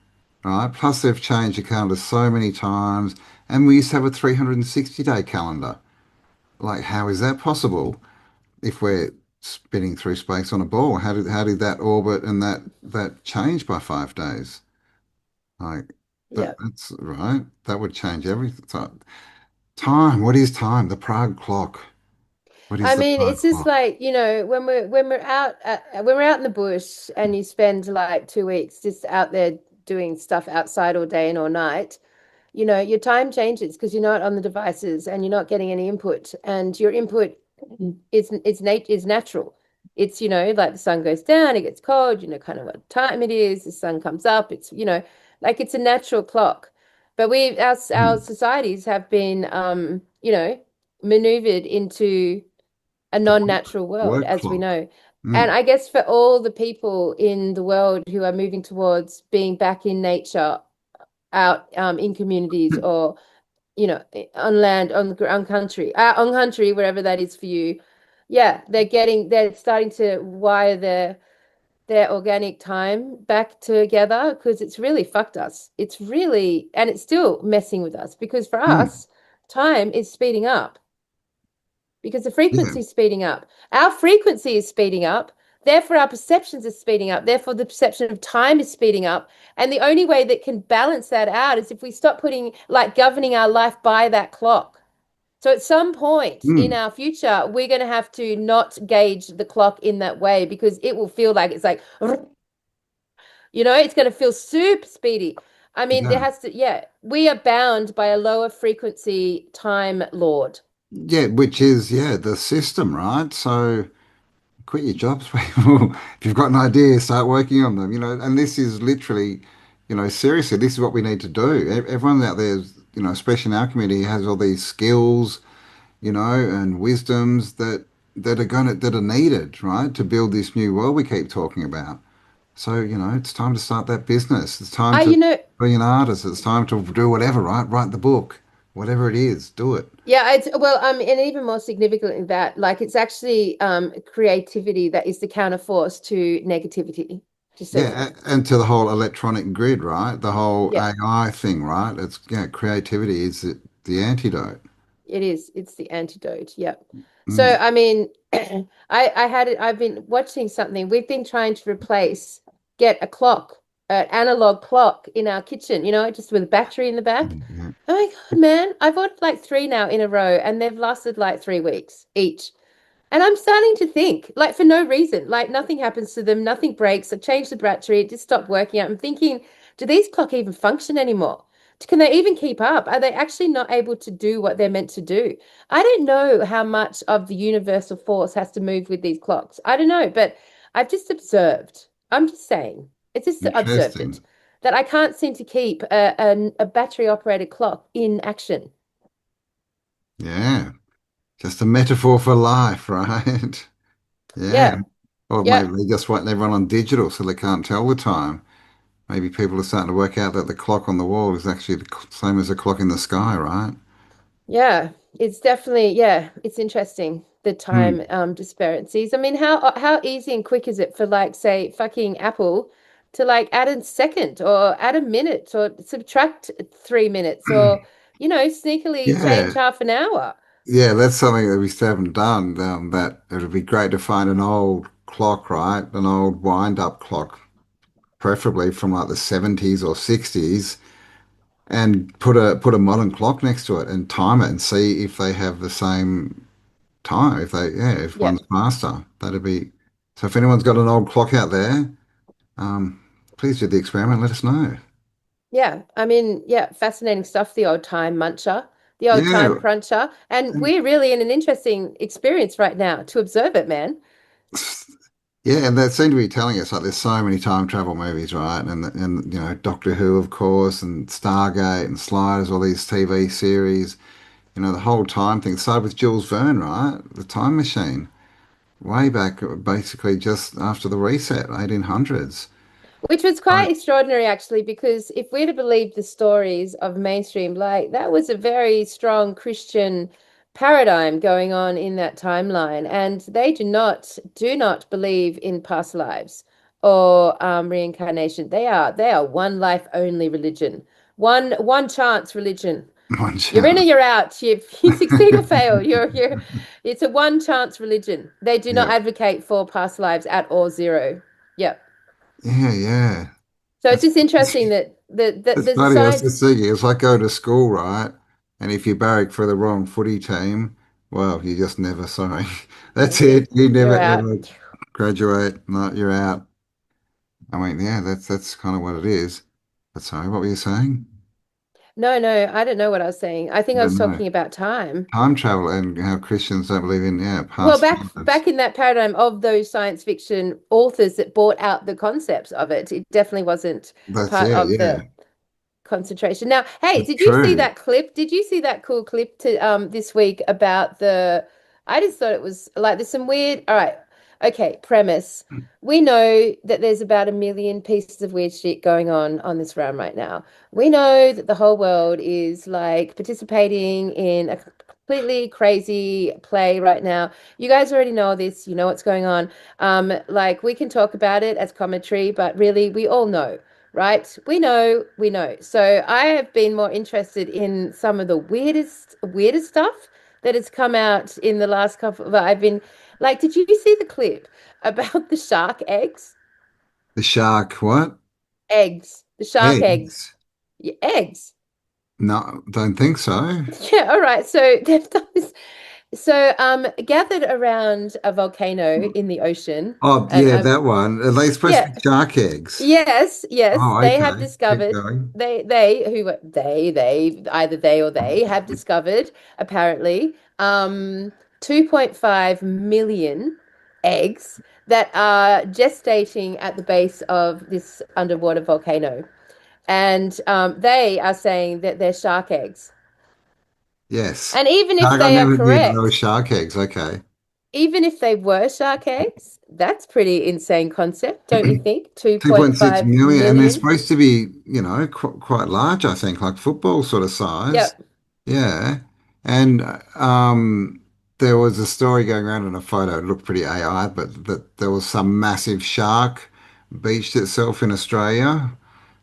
right? Plus they've changed the calendar so many times, and we used to have a 360-day calendar. Like how is that possible if we're spinning through space on a ball? How did that orbit and that change by 5 days? Like Yeah. that's right. That would change everything. So, time. What is time? The Prague clock. What is I the mean, Prague it's just clock? like, when we're out in the bush and you spend like 2 weeks just out there doing stuff outside all day and all night, your time changes because you're not on the devices and you're not getting any input, and your input is natural. It's, like the sun goes down, it gets cold, kind of what time it is, the sun comes up, it's, like it's a natural clock. But our societies have been maneuvered into a non-natural world, Work as we clock. know. And I guess for all the people in the world who are moving towards being back in nature, out in communities or on land, on country, wherever that is for you, yeah, they're starting to wire their organic time back together because it's really fucked us. And it's still messing with us because for us, time is speeding up because the Yeah. frequency is speeding up. Our frequency is speeding up. Therefore, our perceptions are speeding up. Therefore, the perception of time is speeding up. And the only way that can balance that out is if we stop governing our life by that clock. So at some point in our future, we're going to have to not gauge the clock in that way because it will feel like it's like, it's going to feel super speedy. I mean, Yeah. we are bound by a lower frequency time lord. Yeah, which is the system, right? So quit your jobs, people. If you've got an idea, start working on them, and this is literally, seriously, this is what we need to do. Everyone out there, especially in our community, has all these skills, and wisdoms that are needed, right, to build this new world we keep talking about. So, it's time to start that business. It's time to be an artist. It's time to do whatever, right? Write the book, whatever it is, do it. Yeah, and even more significant than that, like it's actually creativity that is the counterforce to negativity. Just so you Yeah, know. and to the whole electronic grid, right? The whole Yeah. AI thing, right? It's creativity is the antidote. It is. It's the antidote. Yep. So, Mm. I mean, I had it. I've been watching something. We've been trying to get a clock, an analog clock in our kitchen, just with a battery in the back. Yeah. Oh my God, man. I've ordered like three now in a row, and they've lasted like 3 weeks each. And I'm starting to think, like, for no reason, like nothing happens to them, nothing breaks. I changed the battery, it just stopped working out. I'm thinking, do these clock even function anymore? Can they even keep up? Are they actually not able to do what they're meant to do? I don't know how much of the universal force has to move with these clocks. I don't know, but I've just observed. I'm just saying, it's just observed it Interesting. that I can't seem to keep a battery operated clock in action. Yeah. Just a metaphor for life, right? Yeah. Yeah, Or maybe yeah. they just want everyone on digital so they can't tell the time. Maybe people are starting to work out that the clock on the wall is actually the same as the clock in the sky, right? Yeah, it's definitely, yeah, it's interesting the time Hmm. disparities. I mean, how easy and quick is it for like say fucking Apple to like add a second or add a minute or subtract 3 minutes or sneakily change Yeah. half an hour. Yeah, that's something that we still haven't done. That it would be great to find an old clock, right? An old wind-up clock, preferably from like the 70s or 60s, and put a modern clock next to it and time it and see if they have the same time. If Yeah. one's faster, that'd be. So if anyone's got an old clock out there, please do the experiment. Let us know. Yeah, I mean, yeah, fascinating stuff, the old time muncher, the old time Yeah. cruncher. And we're really in an interesting experience right now to observe it, man. Yeah, and they seem to be telling us like there's so many time travel movies, right? And Doctor Who, of course, and Stargate and Sliders, all these TV series. The whole time thing. It started with Jules Verne, right? The Time Machine, way back, basically just after the reset, 1800s. Which was Right. quite extraordinary, actually, because if we're to believe the stories of mainstream, like that was a very strong Christian paradigm going on in that timeline, and they do not believe in past lives or reincarnation. They are one life only religion, one chance religion. One You're in or chance. you're out. You succeed or fail. You're. It's a one chance religion. They do not Yeah, advocate for past lives at or zero. Yep. yeah, yeah. So it's That's just interesting that that's there's a funny. I was science. just thinking, it's like going to school, right? And if you barrack for the wrong footy team, well, you just never, sorry. That's That's it. it. You You're never out. ever graduate. No, you're out. I mean, yeah, that's kind of what it is. But sorry, what were you saying? No, no, I don't know what I was saying. I think I I don't was know. talking about time. Time travel and how Christians don't believe in, yeah, Well, past back lives. back in that paradigm of those science fiction authors that brought out the concepts of it, it definitely wasn't That's part it, of yeah. the concentration. Now, hey, It's did you see true. that clip? Did you see that cool clip to this week about the I just thought it was like there's some weird all right. Okay, premise. We know that there's about 1 million pieces of weird shit going on this realm right now. We know that the whole world is like participating in a completely crazy play right now. You guys already know this, you know what's going on. Like we can talk about it as commentary, but really we all know, right? We know, we know. So I have been more interested in some of the weirdest stuff that has come out in the last couple of, I've been like, did you see the clip about the shark eggs? The shark, what? Eggs, the shark eggs. Eggs? Yeah, eggs. No, don't think so. Yeah, all right. So they've done this. So gathered around a volcano in the ocean, Oh, and yeah, that one. Are they supposed to yeah, be shark eggs? yes, yes, Oh, they have okay. Keep discovered going. they either they or they have discovered apparently 2.5 million eggs that are gestating at the base of this underwater volcano. And they are saying that they're shark eggs. Yes. And even if Shark, I they are never knew that they were correct, shark eggs. Okay. even if they were shark eggs, that's pretty insane concept, don't you think? 2.6 2.5 million, and they're million. supposed to be, quite large, I think, like football sort of size. Yep. Yeah. And there was a story going around in a photo, it looked pretty AI, but that there was some massive shark beached itself in Australia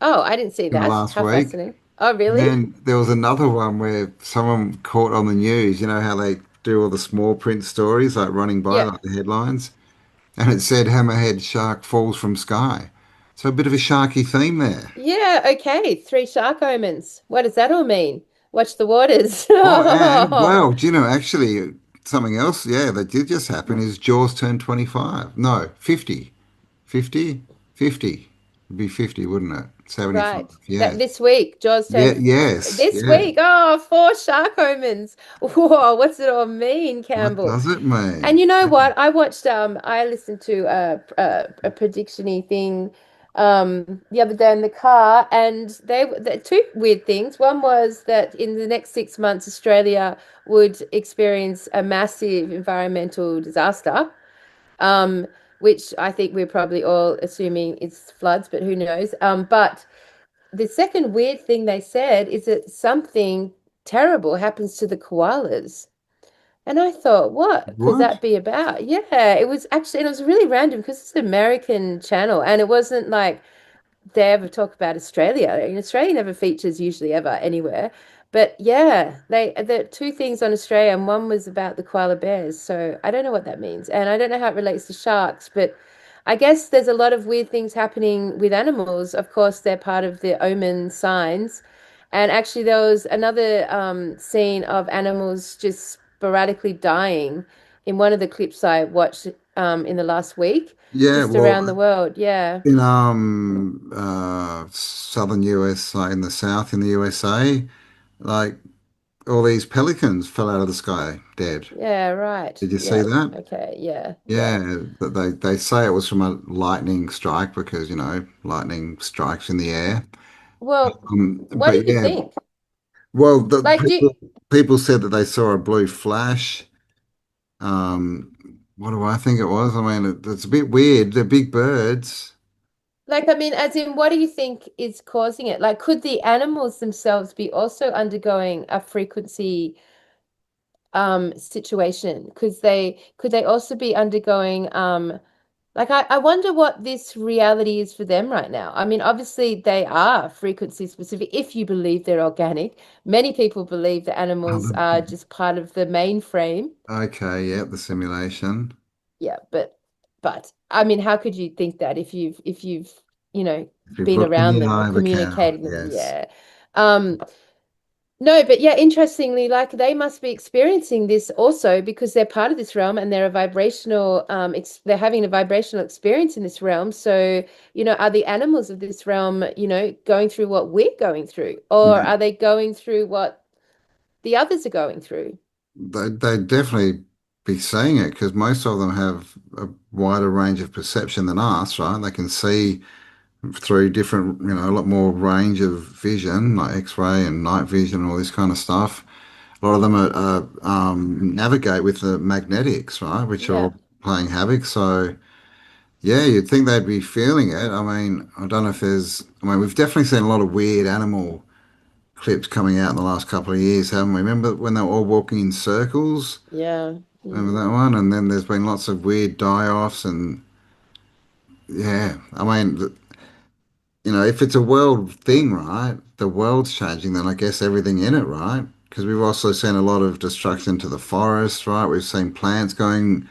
Oh, I didn't see in the that. last How week. fascinating. Oh, And really? then there was another one where someone caught on the news, you know how they do all the small print stories, like running by, Yeah. like the headlines, and it said hammerhead shark falls from sky. So a bit of a sharky theme there. Yeah, okay. Three shark omens. What does that all mean? Watch the waters. Oh, and well, do you know actually something else? Yeah, that did just happen is Jaws turned 25. No, 50. 50? 50. It'd be 50, wouldn't it? 75. Right. That Yes. this week, Jaws Yeah, turned yes, this yeah. week. Oh, four shark omens. Whoa, what's it all mean, What Campbell? does it And mean? you know what? I watched I listened to a prediction-y thing the other day in the car, and the two weird things. One was that in the next 6 months Australia would experience a massive environmental disaster. Um, which I think we're probably all assuming it's floods, but who knows? But the second weird thing they said is that something terrible happens to the koalas. And I thought, what could What? that be about? Yeah, it was actually, and it was really random because it's an American channel and it wasn't like they ever talk about Australia. And Australia never features usually ever anywhere. But yeah, the two things on Australia, and one was about the koala bears. So I don't know what that means. And I don't know how it relates to sharks, but I guess there's a lot of weird things happening with animals. Of course, they're part of the omen signs. And actually, there was another scene of animals just sporadically dying in one of the clips I watched in the last week, Yeah, just well, around the world. Yeah. in southern US, like in the south in the USA, like all these pelicans fell out of the sky dead. Yeah, right. Did you see Yeah. that? Okay. Yeah. Yeah. Yeah, that they say it was from a lightning strike because, lightning strikes in the air. Well, what do But you yeah, think? well, the Like, people said that they saw a blue flash. What do I think it was? I mean, it's a bit weird. They're big birds. I mean, as in, what do you think is causing it? Like, could the animals themselves be also undergoing a frequency situation? Could they also be undergoing like I wonder what this reality is for them right now. I mean, obviously they are frequency specific if you believe they're organic. Many people believe the Oh, animals are just part of the mainframe. okay, yeah, the simulation. Yeah, but I mean, how could you think that if you've, you know, If you've been looked in around the them or eye of a cow, communicating them? yes. Yeah. Um, no, but yeah, interestingly, like they must be experiencing this also because they're part of this realm and they're a vibrational they're having a vibrational experience in this realm. So, are the animals of this realm, going through what we're going through, or Yeah, are they going through what the others are going through? they'd definitely be seeing it because most of them have a wider range of perception than us, right? They can see through different, a lot more range of vision, like X-ray and night vision, all this kind of stuff. A lot of them navigate with the magnetics, right, which are Yeah. all playing havoc. So, yeah, you'd think they'd be feeling it. I mean, I don't know if we've definitely seen a lot of weird animal clips coming out in the last couple of years, haven't we? Remember when they were all walking in circles? Yeah. Remember that one? And then there's been lots of weird die-offs and yeah, I mean, if it's a world thing, right? The world's changing, then I guess everything in it, right? Because we've also seen a lot of destruction to the forests, right? We've seen plants going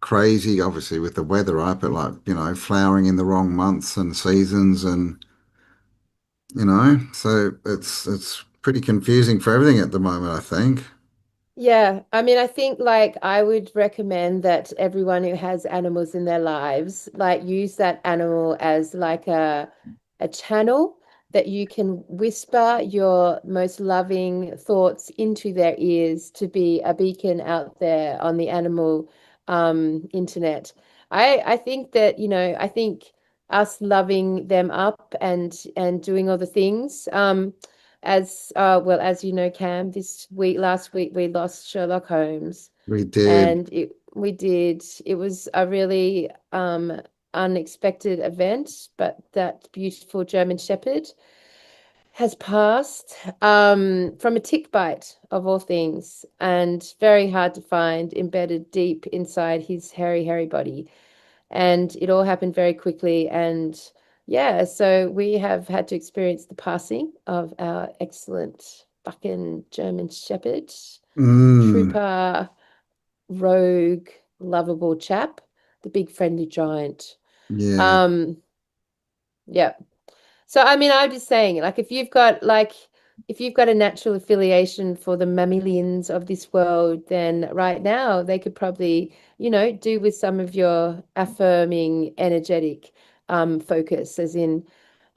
crazy, obviously with the weather, right? But like, flowering in the wrong months and seasons and, so it's pretty confusing for everything at the moment, I think. Yeah, I mean, I think like I would recommend that everyone who has animals in their lives like use that animal as like a channel that you can whisper your most loving thoughts into their ears to be a beacon out there on the animal internet. I think that, I think us loving them up and doing all the things as well as you know, Cam, last week we lost Sherlock Holmes, We did. and it was a really unexpected event, but that beautiful German Shepherd has passed from a tick bite of all things, and very hard to find, embedded deep inside his hairy body. and it all happened very quickly. And yeah, so we have had to experience the passing of our excellent fucking German Shepherd, trooper, rogue, lovable chap, the big friendly giant. Yeah. Yeah. So I mean, I'm just saying, like, if you've got a natural affiliation for the mammalians of this world, then right now they could probably, do with some of your affirming, energetic focus, as in,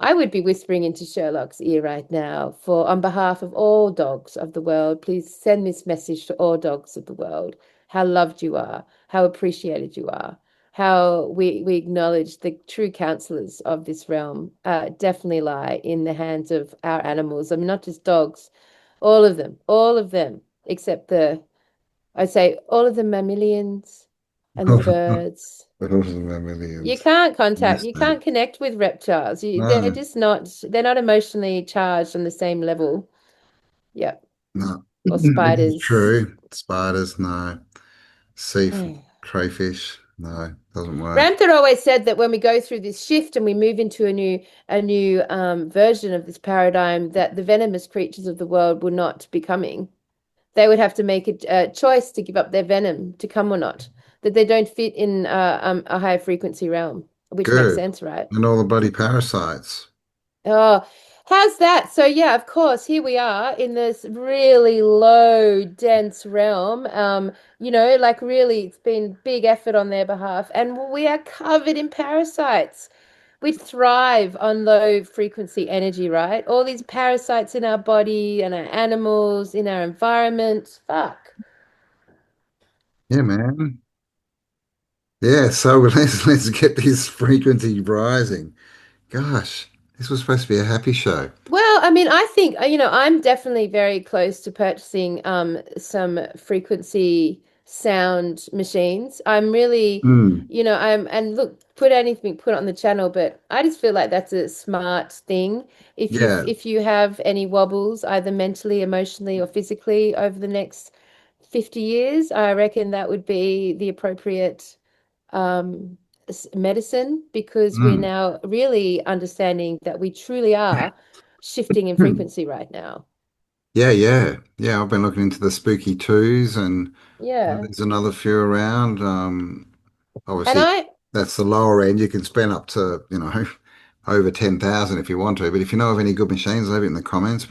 I would be whispering into Sherlock's ear right now for on behalf of all dogs of the world, please send this message to all dogs of the world. How loved you are, how appreciated you are, how we acknowledge the true counselors of this realm definitely lie in the hands of our animals. I mean, not just dogs, all of them, except I'd say all of the mammalians and the birds. All the mammalians. You can't Yes, you mate. can't connect with reptiles. They're No, just they're not emotionally charged on the same level. Yeah. no. Or This is spiders. true. Spiders, no. Crayfish, no, doesn't work. Ramtha always said that when we go through this shift and we move into a new version of this paradigm, that the venomous creatures of the world will not be coming. They would have to make a choice to give up their venom to come or not. That they don't fit in a higher frequency realm, which makes Good. sense, right? And all the bloody parasites. Oh, how's that? So yeah, of course, here we are in this really low, dense realm. Like really it's been big effort on their behalf, and we are covered in parasites. We thrive on low frequency energy, right? All these parasites in our body and our animals, in our environment. Fuck. Yeah, man. Yeah, so let's get this frequency rising. Gosh, this was supposed to be a happy show. Well, I mean, I think, I'm definitely very close to purchasing some frequency sound machines. I'm really, Mm, and look, put it on the channel, but I just feel like that's a smart thing. yeah, If you have any wobbles, either mentally, emotionally, or physically over the next 50 years, I reckon that would be the appropriate um, medicine, because we're mm, now really understanding that we truly are shifting in mm. frequency right now. Yeah. I've been looking into the spooky twos, and Yeah. there's another few around. And Obviously, I, that's the lower end. You can spend up to, over 10,000 if you want to. But if you know of any good machines, leave it in the comments.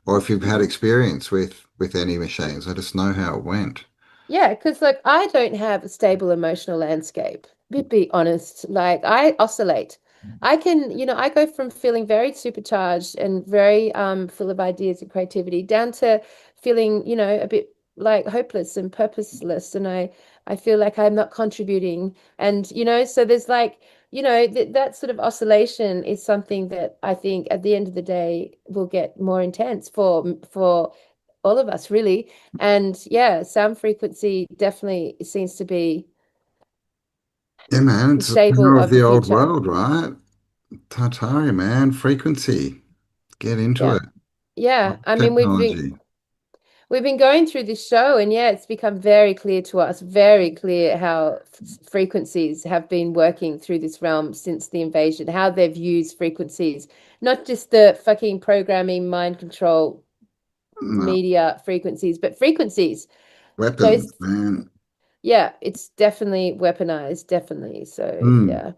Or if you've had experience with any machines, let us know how it went. Yeah, because like I don't have a stable emotional landscape. To be honest, like I oscillate. I can, I go from feeling very supercharged and very full of ideas and creativity down to feeling, a bit like hopeless and purposeless, and I feel like I'm not contributing. And so there's like, that sort of oscillation is something that I think at the end of the day will get more intense for all of us, really. And yeah, sound frequency definitely seems to be Yeah, man, the it's the power stable of of the the old future. world, right? Tartaria, man, frequency. Get into Yeah. it. Yeah. I mean, Technology. we've been going through this show, and yeah, it's become very clear to us, very clear how frequencies have been working through this realm since the invasion, how they've used frequencies, not just the fucking programming, mind control, No, media frequencies, but frequencies. weapons, Those, man. yeah, it's definitely weaponized, definitely. So Mm. yeah.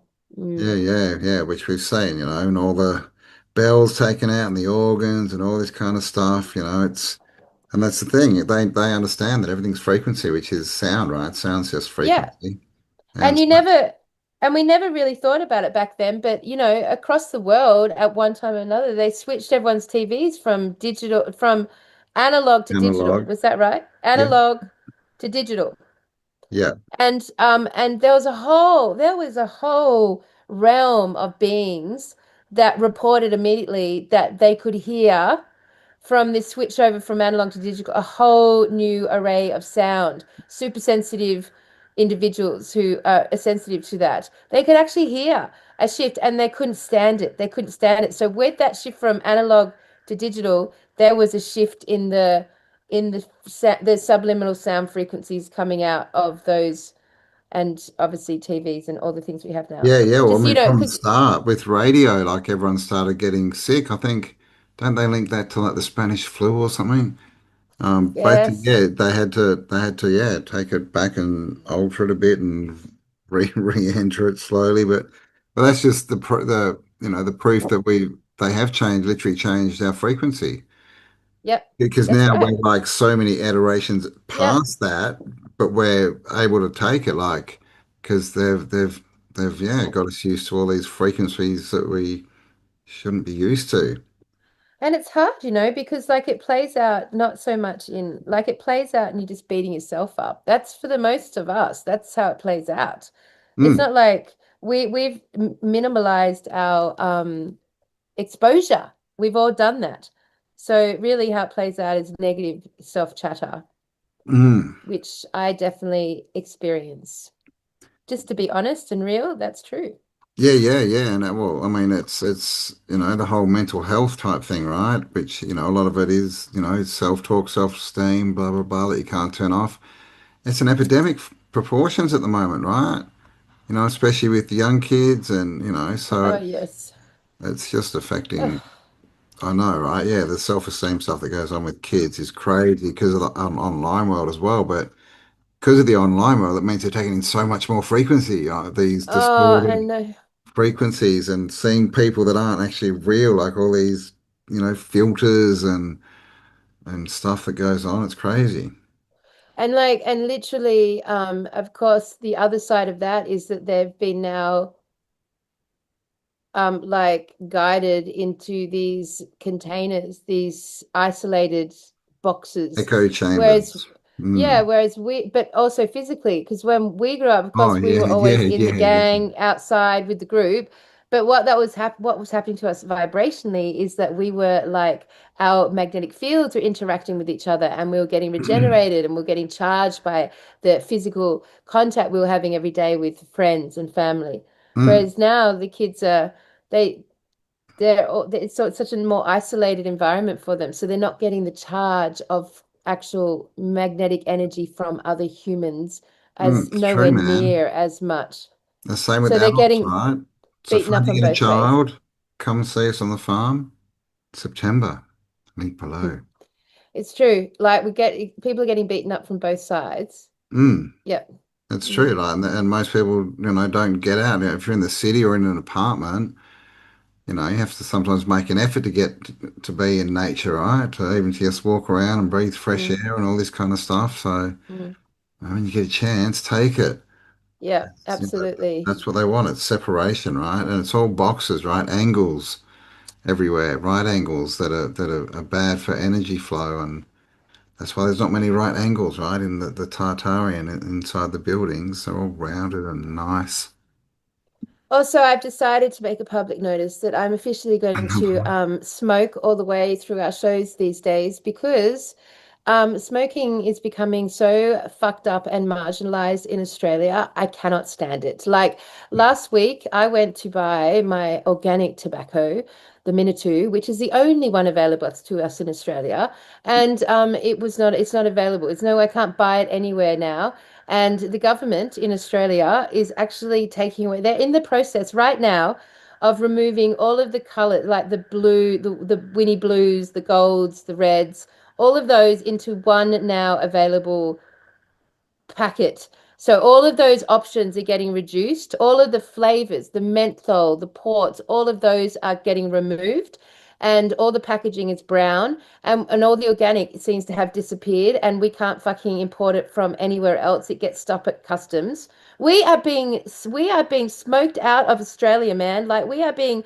Yeah, which we've seen, and all the bells taken out and the organs and all this kind of stuff, and that's the thing. They understand that everything's frequency, which is sound, right? Sound's just Yeah. frequency. And And it's like, we never really thought about it back then, but across the world at one time or another, they switched everyone's TVs from analog to digital. analog. Was that right? Yeah. Analog to digital. Yeah. And there was a whole realm of beings that reported immediately that they could hear from this switch over from analog to digital, a whole new array of sound. Super sensitive individuals who are sensitive to that, they could actually hear a shift, and they couldn't stand it. They couldn't stand it. So with that shift from analog to digital, there was a shift in the subliminal sound frequencies coming out of those and obviously TVs and all the things we have now. Yeah. Well, I Just, mean, from the because start with radio, like everyone started getting sick. I think, don't they link that to like the Spanish flu or something? Basically, yes, yeah, they had to, yeah, take it back and alter it a bit and re-enter it slowly. But that's just the proof that they have changed, literally changed our frequency. yep, Because that's now right. we're like so many iterations Yeah. past that, but we're able to take it like because they've yeah got us used to all these frequencies that we shouldn't be used to. And it's hard, because like it plays out not so much in like it plays out and you're just beating yourself up. That's for the most of us. That's how it plays out. It's Mm, not like we've minimalized our exposure. We've all done that. So really how it plays out is negative self-chatter, mm. which I definitely experience. Just to be honest and real, that's true. Yeah, and well, I mean, it's the whole mental health type thing, right? Which a lot of it is self-talk, self-esteem, blah blah blah that you can't turn off. It's an epidemic proportions at the moment, right? Especially with young kids, and Oh, so yes. it's just affecting. Ugh. I know, right? Yeah, the self-esteem stuff that goes on with kids is crazy because of the online world as well. But because of the online world, it means they're taking in so much more frequency, these Oh, I distorted know. frequencies, and seeing people that aren't actually real, like all these, filters and stuff that goes on. It's crazy. And literally, of course, the other side of that is that they've been now like guided into these containers, these isolated boxes. Echo Whereas, chambers. yeah, Mm. but also physically, because when we grew up, of Oh course, we yeah, were yeah, always in the yeah, yeah. gang outside with the group. But what was happening to us vibrationally is that we were like our magnetic fields were interacting with each other and we were getting regenerated and we were getting charged by the physical contact we were having every day with friends and family. Mm, Whereas now the kids are they so it's such a more isolated environment for them. So they're not getting the charge of actual magnetic energy from other humans as it's true, nowhere man. near as much. The same with So they're adults, getting right? So if beaten I up on get a both ways. child, come see us on the farm, September. Link below. It's true. Like people are getting beaten up from both sides. Mm, Yep. it's Mm. true. Like, and most people, don't get out. If you're in the city or in an apartment, you have to sometimes make an effort to get to be in nature, right? To even just walk around and breathe fresh Mm. air and all this kind of stuff. So Mm. when you get a chance, take it. Yeah, You know, absolutely. that's what they want. It's separation, right? And it's all boxes, right? Angles everywhere, right angles that are bad for energy flow, and that's why there's not many right angles, right? In the Tartarian inside the buildings, they're all rounded and nice. Also, I've decided to make a public notice that I'm officially going to smoke all the way through our shows these days because smoking is becoming so fucked up and marginalized in Australia. I cannot stand it. Like last week, I went to buy my organic tobacco, the Minatu, which is the only one available to us in Australia, and it's not available. It's no, I can't buy it anywhere now. And the government in Australia is actually taking away, they're in the process right now of removing all of the color, like the blue, the Winnie blues, the golds, the reds, all of those into one now available packet. So all of those options are getting reduced. All of the flavors, the menthol, the ports, all of those are getting removed. And all the packaging is brown. And all the organic seems to have disappeared. And we can't fucking import it from anywhere else. It gets stopped at customs. We are being smoked out of Australia, man. Like we are being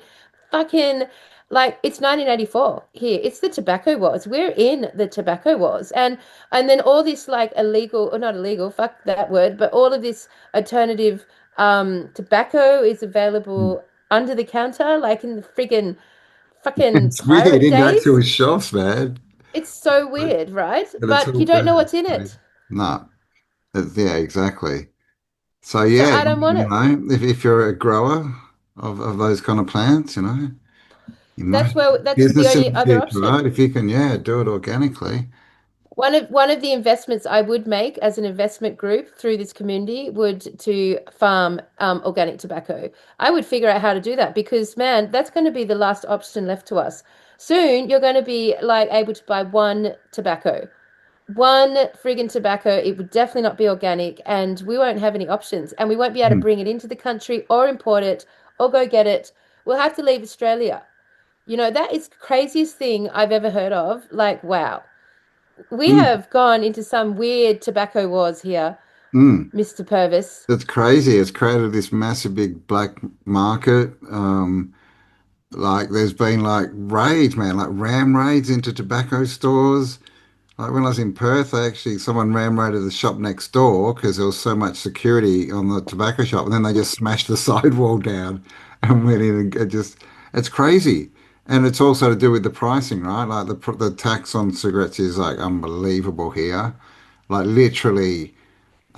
fucking like it's 1984 here. It's the tobacco wars. We're in the tobacco wars. And then all this like illegal or not illegal, fuck that word, but all of this alternative tobacco is available under the counter, like in the friggin' fucking It's weird pirate in actual days. shops, man. It's so weird, right? But it's But all you don't know bad. what's in it. No, yeah, exactly. So So yeah, I don't want it. if you're a grower of those kind of plants, you might have That's the business in only the other future, option. right? If you can, yeah, do it organically. One of the investments I would make as an investment group through this community would to farm organic tobacco. I would figure out how to do that because man, that's going to be the last option left to us. Soon you're going to be like able to buy one friggin' tobacco. It would definitely not be organic, and we won't have any options, and we won't be able to Mm. bring it into the country or import it or go get it. We'll have to leave Australia. That is the craziest thing I've ever heard of. Like, wow. We Mm. have gone into some weird tobacco wars here, Mm. Mr. Purvis. It's crazy. It's created this massive big black market. Like there's been like raids, man, like ram raids into tobacco stores. Like when I was in Perth, someone ram raided the shop next door because there was so much security on the tobacco shop, and then they just smashed the sidewall down and went in and it's crazy. And it's also to do with the pricing, right? Like the tax on cigarettes is like unbelievable here, like literally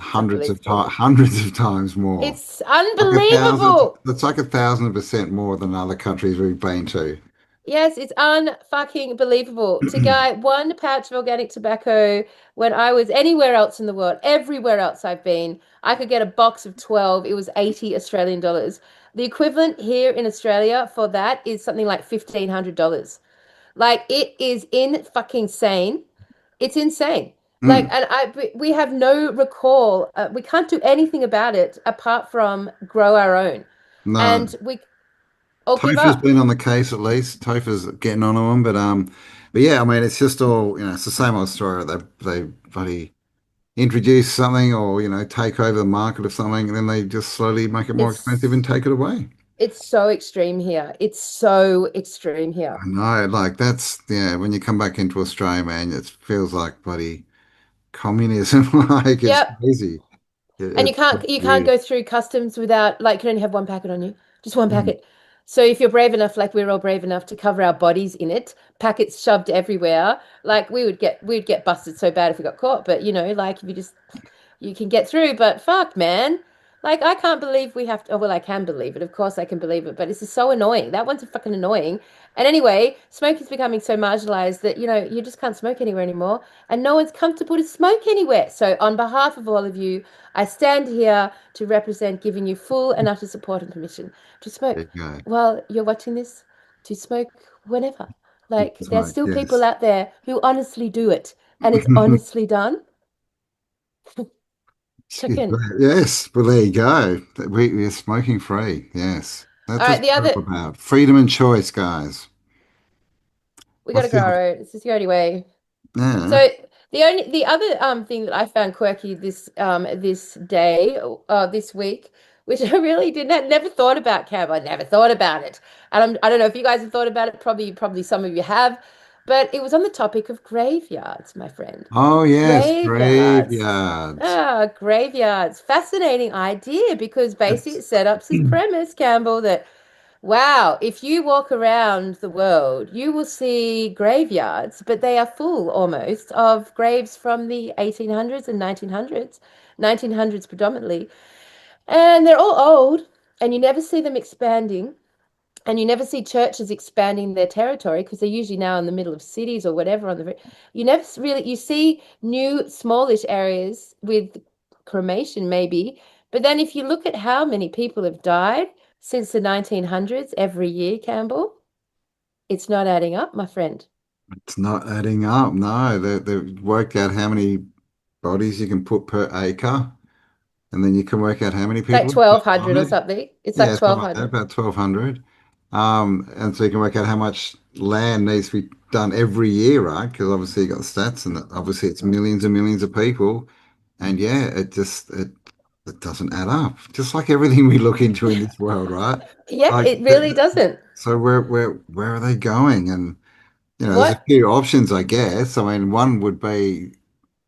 It's unbelievable. hundreds of times more. It's Like a thousand, unbelievable. it's like 1,000% more than other countries we've been to. Yes, it's unfucking believable. To get one pouch of organic tobacco when I was anywhere else in the world, everywhere else I've been, I could get a box of 12. It was 80 Australian dollars. The equivalent here in Australia for that is something like $1,500. Like it is in fucking sane. It's insane. Like, Mm, and we have no recall. We can't do anything about it apart from grow our own, no. and we or give Topher's up. been on the case at least. Topher's getting on them, but yeah, I mean, it's just all it's the same old story. They bloody introduce something or take over the market of something, and then they just slowly make it more expensive It's and take it away. it's so extreme here. It's so extreme here. I know, like that's yeah. When you come back into Australia, man, it feels like bloody communism. Like it's Yep. crazy. And you It's can't you can't weird. go through customs without like you can only have one packet on you. Just one Mm. packet. So if you're brave enough, like we're all brave enough to cover our bodies in it, packets shoved everywhere, like we'd get busted so bad if we got caught. But like if you can get through, but fuck, man. Like, I can't believe we have to. Oh, well, I can believe it. Of course, I can believe it. But it's just so annoying. That one's fucking annoying. And anyway, smoke is becoming so marginalized that, you just can't smoke anywhere anymore. And no one's comfortable to smoke anywhere. So, on behalf of all of you, I stand here to represent giving you full and utter support and permission to There smoke you go. while you're watching this, to smoke whenever. Like, there's Smoke, still people yes. out there who honestly do it. And it's honestly done. Chicken. Yes, well, there you go. We're smoking free. Yes, All that's right, what the it's other all about. Freedom and choice, guys. we got to What's the grow other? our own. This is the only way. Yeah. So the other thing that I found quirky this day this week, which I really didn't had never thought about, Cam. I never thought about it, and I don't know if you guys have thought about it. Probably some of you have, but it was on the topic of graveyards, my friend. Oh, yes, Graveyards. graveyards. Ah, graveyards. Fascinating idea because basically it That's set up his premise, Campbell, that wow, if you walk around the world, you will see graveyards, but they are full almost of graves from the 1800s and 1900s, 1900s predominantly. And they're all old, and you never see them expanding. And you never see churches expanding their territory because they're usually now in the middle of cities or whatever on the you never really you see new smallish areas with cremation maybe, but then if you look at how many people have died since the 1900s every year, Campbell, it's not adding up, my friend. it's not adding up. No, they've worked out how many bodies you can put per acre, and then you can work out how many It's like people have died 1200 on or it. something. It's like Yeah, something like that, 1200. about 1,200. And so you can work out how much land needs to be done every year, right? Because obviously you got the stats, and obviously it's millions and millions of people. And yeah, it doesn't add up. Just like everything we look into in this world, right? Yeah, Like, it really doesn't. so where are they going? And there's a What? few options, I guess. I mean, one would be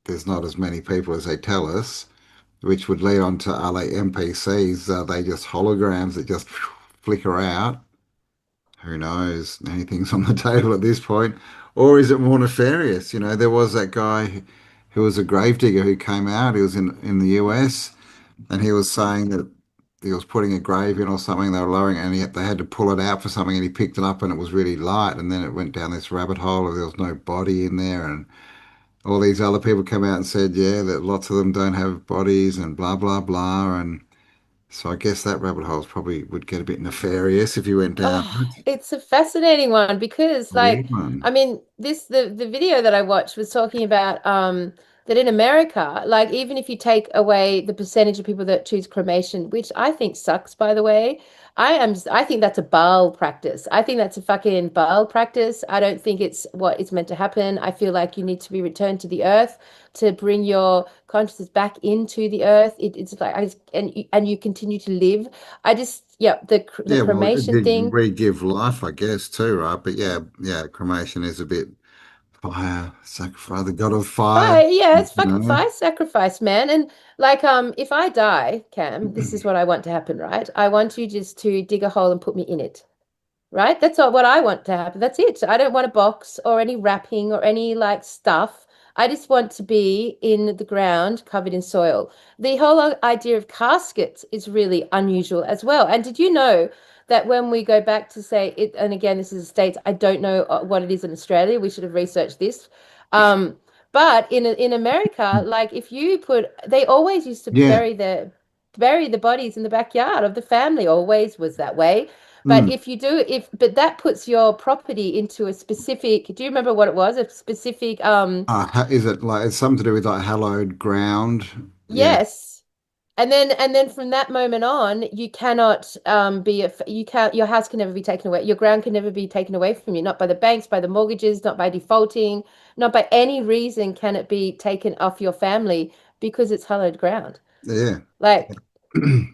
there's not as many people as they tell us, which would lead on to are they NPCs? Are they just holograms that just flicker out? Who knows? Anything's on the table at this point. Or is it more nefarious? There was that guy who was a gravedigger who came out. He was in the US, and he was saying that he was putting a grave in or something. They were lowering it, and they had to pull it out for something, and he picked it up, and it was really light. And then it went down this rabbit hole, and there was no body in there, and all these other people come out and said, yeah, that lots of them don't have bodies and blah, blah, blah. And so I guess that rabbit hole probably would get a bit nefarious if you went down Oh, it's a fascinating one because, a weird like, one. I mean, the video that I watched was talking about that in America, like, even if you take away the percentage of people that choose cremation, which I think sucks, by the way, I think that's a Baal practice. I think that's a fucking Baal practice. I don't think it's what is meant to happen. I feel like you need to be returned to the earth to bring your consciousness back into the earth. It's like and you continue to live. I just, yeah, the Yeah, well, it cremation did thing. re-give life, I guess, too, right? But yeah, yeah, cremation is a bit fire, sacrifice, the god of fire, Fire, yeah, you it's fucking know? fire sacrifice, man. And like, if I die, Cam, this is what I want to happen, right? I want you just to dig a hole and put me in it. Right? That's all what I want to happen. That's it. I don't want a box or any wrapping or any like stuff. I just want to be in the ground covered in soil. The whole idea of caskets is really unusual as well. And did you know that when we go back to say it, and again, this is the States, I don't know what it is in Australia. We should have researched this. Um, but in America, like if you put, they always used to Yeah. bury the bodies in the backyard of the family. Always was that way. But Mm. if you do, if but that puts your property into a specific, do you remember what it was? A specific Is it like it's something to do with like hallowed ground? Yeah. yes. And then from that moment on, you cannot be a, you can't your house can never be taken away. Your ground can never be taken away from you, not by the banks, by the mortgages, not by defaulting, not by any reason can it be taken off your family because it's hallowed ground. Yeah. Like,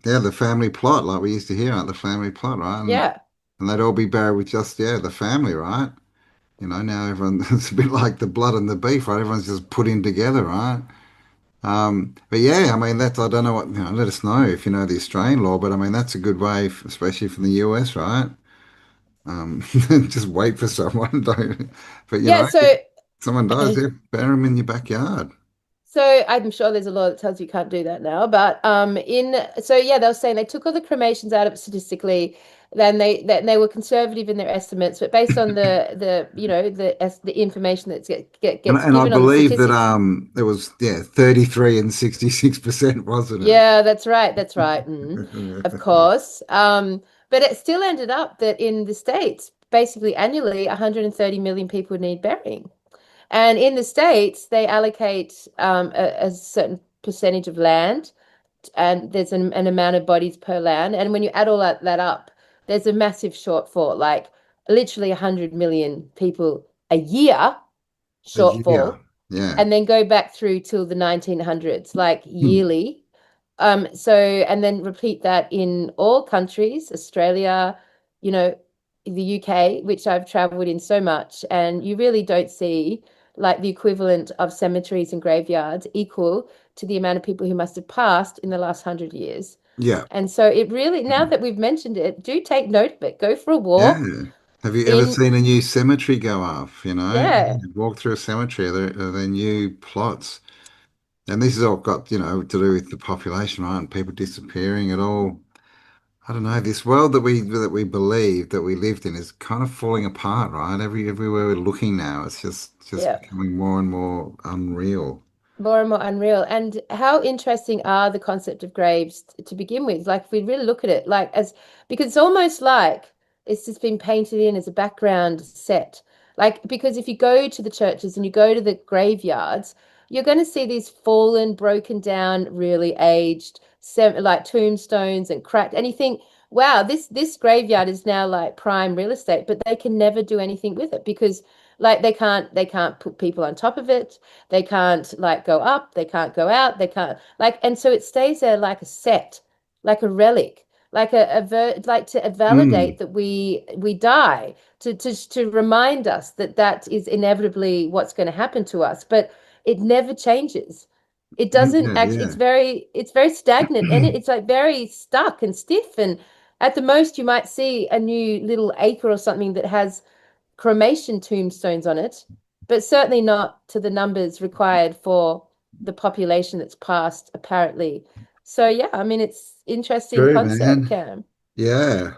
Yeah, the family plot, like we used to hear, like the family plot, right? yeah. And they'd all be buried with just, yeah, the family, right? Now everyone, it's a bit like the blood and the beef, right? Everyone's just put in together, right? But yeah, I mean, I don't know what, let us know if you know the Australian law, but I mean, that's a good way, especially from the US, right? Just wait for someone, don't, but Yeah, if so someone dies, yeah, bury them in your backyard. So I'm sure there's a law that tells you can't do that now, but so yeah, they were saying they took all the cremations out of it statistically, then they were conservative in their estimates, but based on the information that And, gets and I given on the believe that statistics. it was 33 and 66%, wasn't it? Yeah, that's right. That's right. Of course. But it still ended up that in the States, basically annually, 130 million people need burying. And in the States, they allocate a certain percentage of land, and there's an amount of bodies per land. And when you add all that up, there's a massive shortfall, like literally 100 million people a year A year. shortfall, Yeah. and then go back through till the 1900s, like Hmm. yearly. And then repeat that in all countries, Australia, you know, the UK, which I've traveled in so much, and you really don't see like the equivalent of cemeteries and graveyards equal to the amount of people who must have passed in the last 100 years. Yeah. And so it really, now that we've mentioned it, do take note of it. Go for a walk Yeah. Have you ever in, seen a new cemetery go up? yeah, Walk through a cemetery, they're new plots. And this has all got, to do with the population, right? And people disappearing at all. I don't know. This world that we believe that we lived in is kind of falling apart, right? Everywhere we're looking now, it's just yeah. becoming more and more unreal. More and more unreal. And how interesting are the concept of graves to begin with? Like, if we really look at it, like, as because it's almost like it's just been painted in as a background set. Like, because if you go to the churches and you go to the graveyards, you're going to see these fallen, broken down, really aged, like tombstones and cracked. And you think, wow, this graveyard is now like prime real estate, but they can never do anything with it because like they can't put people on top of it, they can't like go up, they can't go out, they can't like, and so it stays there like a set, like a relic, like like to Mm. validate that we die, to remind us that that is inevitably what's going to happen to us, but it never changes. It doesn't Yeah, actually, yeah. it's very stagnant, and it's like very stuck and stiff, and at the most you might see a new little acre or something that has cremation tombstones on it, but certainly not to the numbers required for the population that's passed, apparently. So yeah, I mean, it's interesting True, concept, man. Cam. Yeah.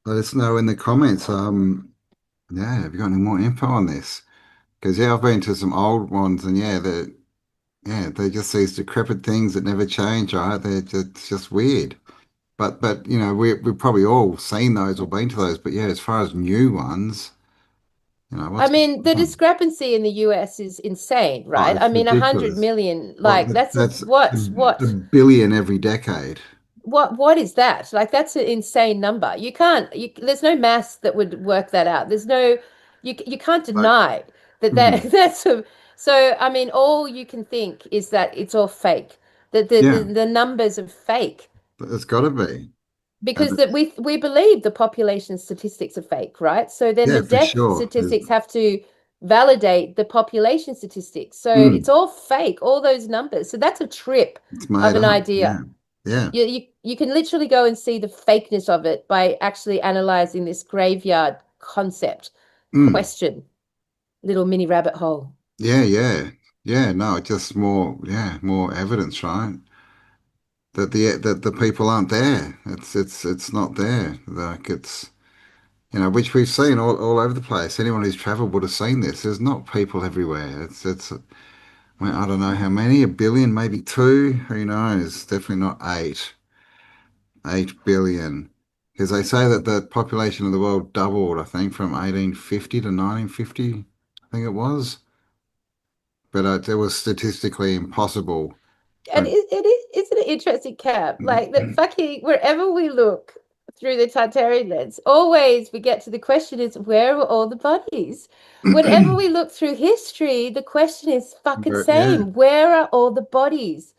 Let us know in the comments. Yeah, have you got any more info on this? Because yeah, I've been to some old ones, and they're just these decrepit things that never change, right? It's just weird. But you know, we've probably all seen those or been to those. But yeah, as far as new ones, you know, I what's going mean, the on? discrepancy in the US is insane, Oh, right? I it's mean, 100 ridiculous. million, Well, like that's a that's a what? billion every decade. What is that? Like that's an insane number. There's no maths that would work that out. There's no you can't Like, deny that mm, that's so I mean all you can think is that it's all fake. That yeah, the numbers are fake it's got to be. And because that we believe the population statistics are fake, right? So then the yeah, for death sure. statistics have to validate the population statistics. So Mm, it's all fake, all those numbers. So that's a trip it's of made an up. Yeah, idea. yeah. You can literally go and see the fakeness of it by actually analyzing this graveyard concept Mm, question, little mini rabbit hole. yeah, yeah, yeah. No, just more evidence, right? That the people aren't there. It's not there. Like it's which we've seen all over the place. Anyone who's traveled would have seen this. There's not people everywhere. It's I mean, I don't know how many, a billion, maybe two. Who knows? Definitely not 8 billion. Because they say that the population of the world doubled, I think, from 1850 to 1950, I think it was. But it was statistically impossible. And But isn't it interesting, Cap? Like that fucking wherever we look through the Tartarian lens, always we get to the question is where are all the bodies? Whenever we look through history, the question is fucking yeah, same. Where are all the bodies?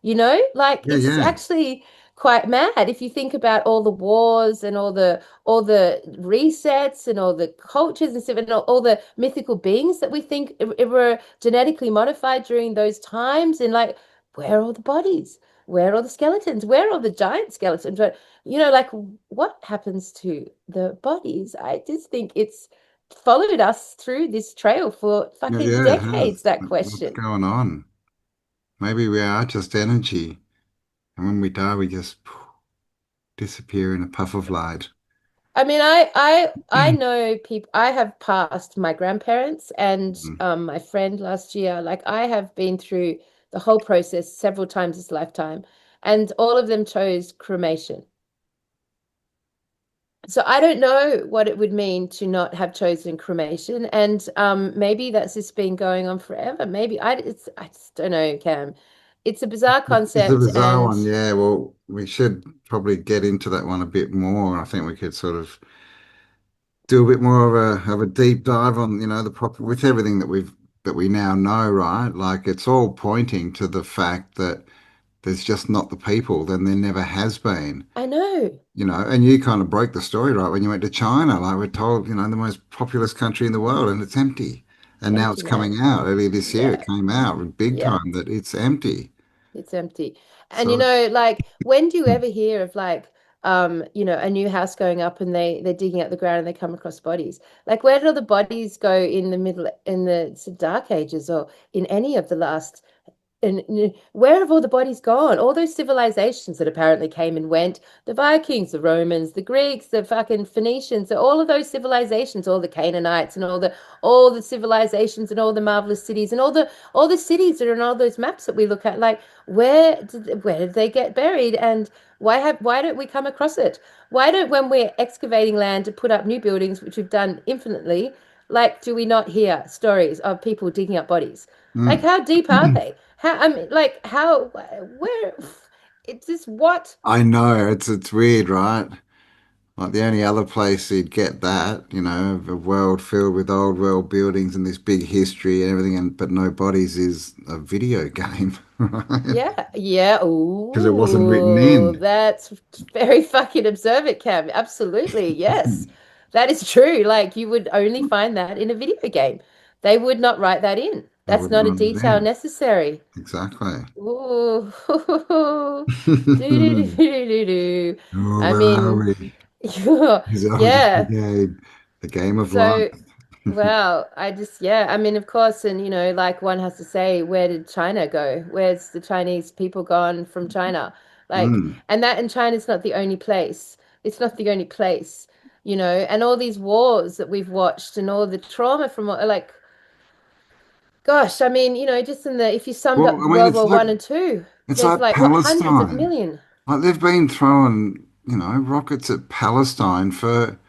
You know, like yeah, it's yeah. actually quite mad if you think about all the wars and all the resets and all the cultures and stuff and all the mythical beings that we think were genetically modified during those times and like where are all the bodies? Where are all the skeletons? Where are all the giant skeletons? But like what happens to the bodies? I just think it's followed us through this trail for Yeah, fucking yeah, it decades, has. that What's question. going on? Maybe we are just energy. And when we die, we just disappear in a puff of light. I mean, I know people. I have passed my grandparents and Mm. my friend last year. Like I have been through the whole process several times this lifetime, and all of them chose cremation. So I don't know what it would mean to not have chosen cremation, and maybe that's just been going on forever. Maybe I just don't know, Cam. It's a bizarre It's a concept, bizarre and one, yeah. Well, we should probably get into that one a bit more. I think we could sort of do a bit more of a deep dive on, the proper with everything that we now know, right? Like it's all pointing to the fact that there's just not the people, then there never has been. I know And you kind of broke the story, right? When you went to China, like we're told, the most populous country in the world, and it's empty. it's And now empty, it's coming man. out earlier this year. It Yeah, came out with big yeah. time that it's empty. It's empty. And So, like when do you ever hear of like a new house going up and they're digging up the ground and they come across bodies? Like where did all the bodies go in the dark ages or in any of the last and where have all the bodies gone? All those civilizations that apparently came and went, the Vikings, the Romans, the Greeks, the fucking Phoenicians, all of those civilizations, all the Canaanites and all the civilizations and all the marvelous cities and all the cities that are on all those maps that we look at, like where did they get buried and why don't we come across it? Why don't when we're excavating land to put up new buildings, which we've done infinitely, like do we not hear stories of people digging up bodies? Like, mm. how deep are they? How, I mean, like, how, where, it's just what? I know it's weird, right? Like the only other place you'd get that, a world filled with old world buildings and this big history and everything, but no bodies is a video game, right? Yeah, yeah. Because it wasn't written Ooh, in. that's very fucking observant, Cam. Absolutely. Yes, that is true. Like, you would only find that in a video game. They would not write that in. They That's wouldn't not a run it detail in. necessary. Exactly. Ooh, do do do Oh, do do do. I where are mean, we? Is it just yeah. the game of life? So, well, yeah, I mean, of course, and like one has to say, where did China go? Where's the Chinese people gone from China? Like, Mm. and China's not the only place. It's not the only place, and all these wars that we've watched and all the trauma from like Gosh, I mean, just if you summed Well, up I mean, World War One and Two, it's there's like like what, hundreds of Palestine. million. Like they've been throwing, rockets at Palestine for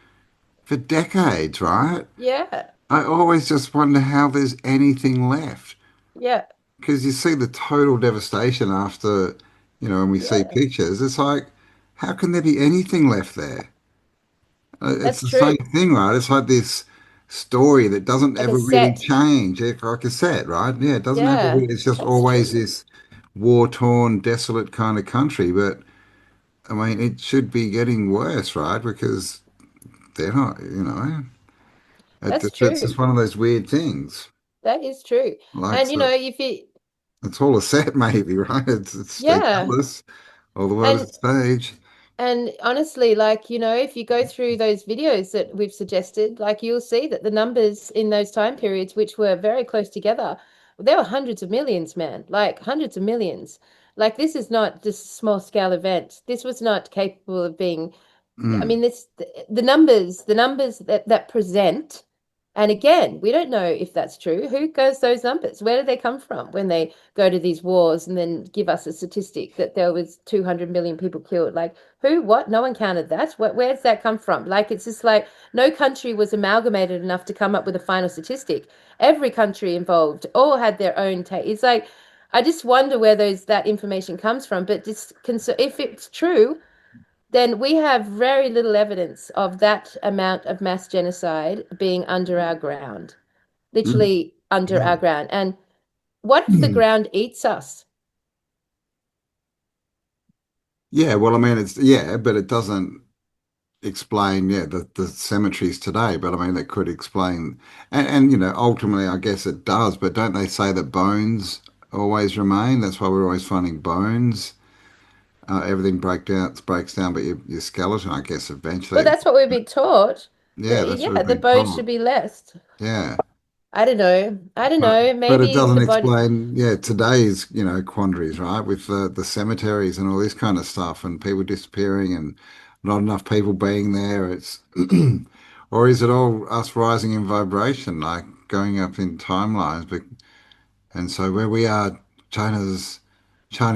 decades, right? Yeah, I always just wonder how there's anything left. yeah, Because you see the total devastation after, when we see yeah. pictures, it's like, how can there be anything left there? It's That's the same true. thing, right? It's like this story that doesn't Like a ever really set. change, like a set, right? Yeah, it doesn't ever Yeah, really, it's just that's always true. this war-torn, desolate kind of country. But I mean, it should be getting worse, right? Because they're not, That's it's just true. one of those weird things. That is true. Like, And so if you, it's all a set, maybe, right? They yeah, tell us all the world is and a stage. And honestly, like, if you go through those videos that we've suggested, like you'll see that the numbers in those time periods, which were very close together, there were hundreds of millions, man, like hundreds of millions. Like this is not just a small scale event. This was not capable of being, I Mm, mean, the numbers that present, and again, we don't know if that's true. Who goes those numbers? Where do they come from when they go to these wars and then give us a statistic that there was 200 million people killed? Like who, what? No one counted that. Where does that come from? Like it's just like no country was amalgamated enough to come up with a final statistic. Every country involved all had their own take. It's like I just wonder where that information comes from. But just if it's true, then we have very little evidence of that amount of mass genocide being under our ground, mm, literally under yeah. our ground. And what if the Mm. ground eats us? Yeah, well, I mean, yeah, but it doesn't explain, yeah, the cemeteries today. But I mean, that could explain, and ultimately, I guess it does. But don't they say that bones always remain? That's why we're always finding bones. Everything breaks down, but your skeleton, I guess, Well, eventually, that's what we've been taught. yeah, that's what Yeah, we've the been bones told. should be less. Yeah. I don't know. I don't But know. but it Maybe doesn't the body. explain, yeah, today's, quandaries, right? With the cemeteries and all this kind of stuff and people disappearing and not enough people being there. It's or is it all us rising in vibration, like going up in timelines? But and so where we are, China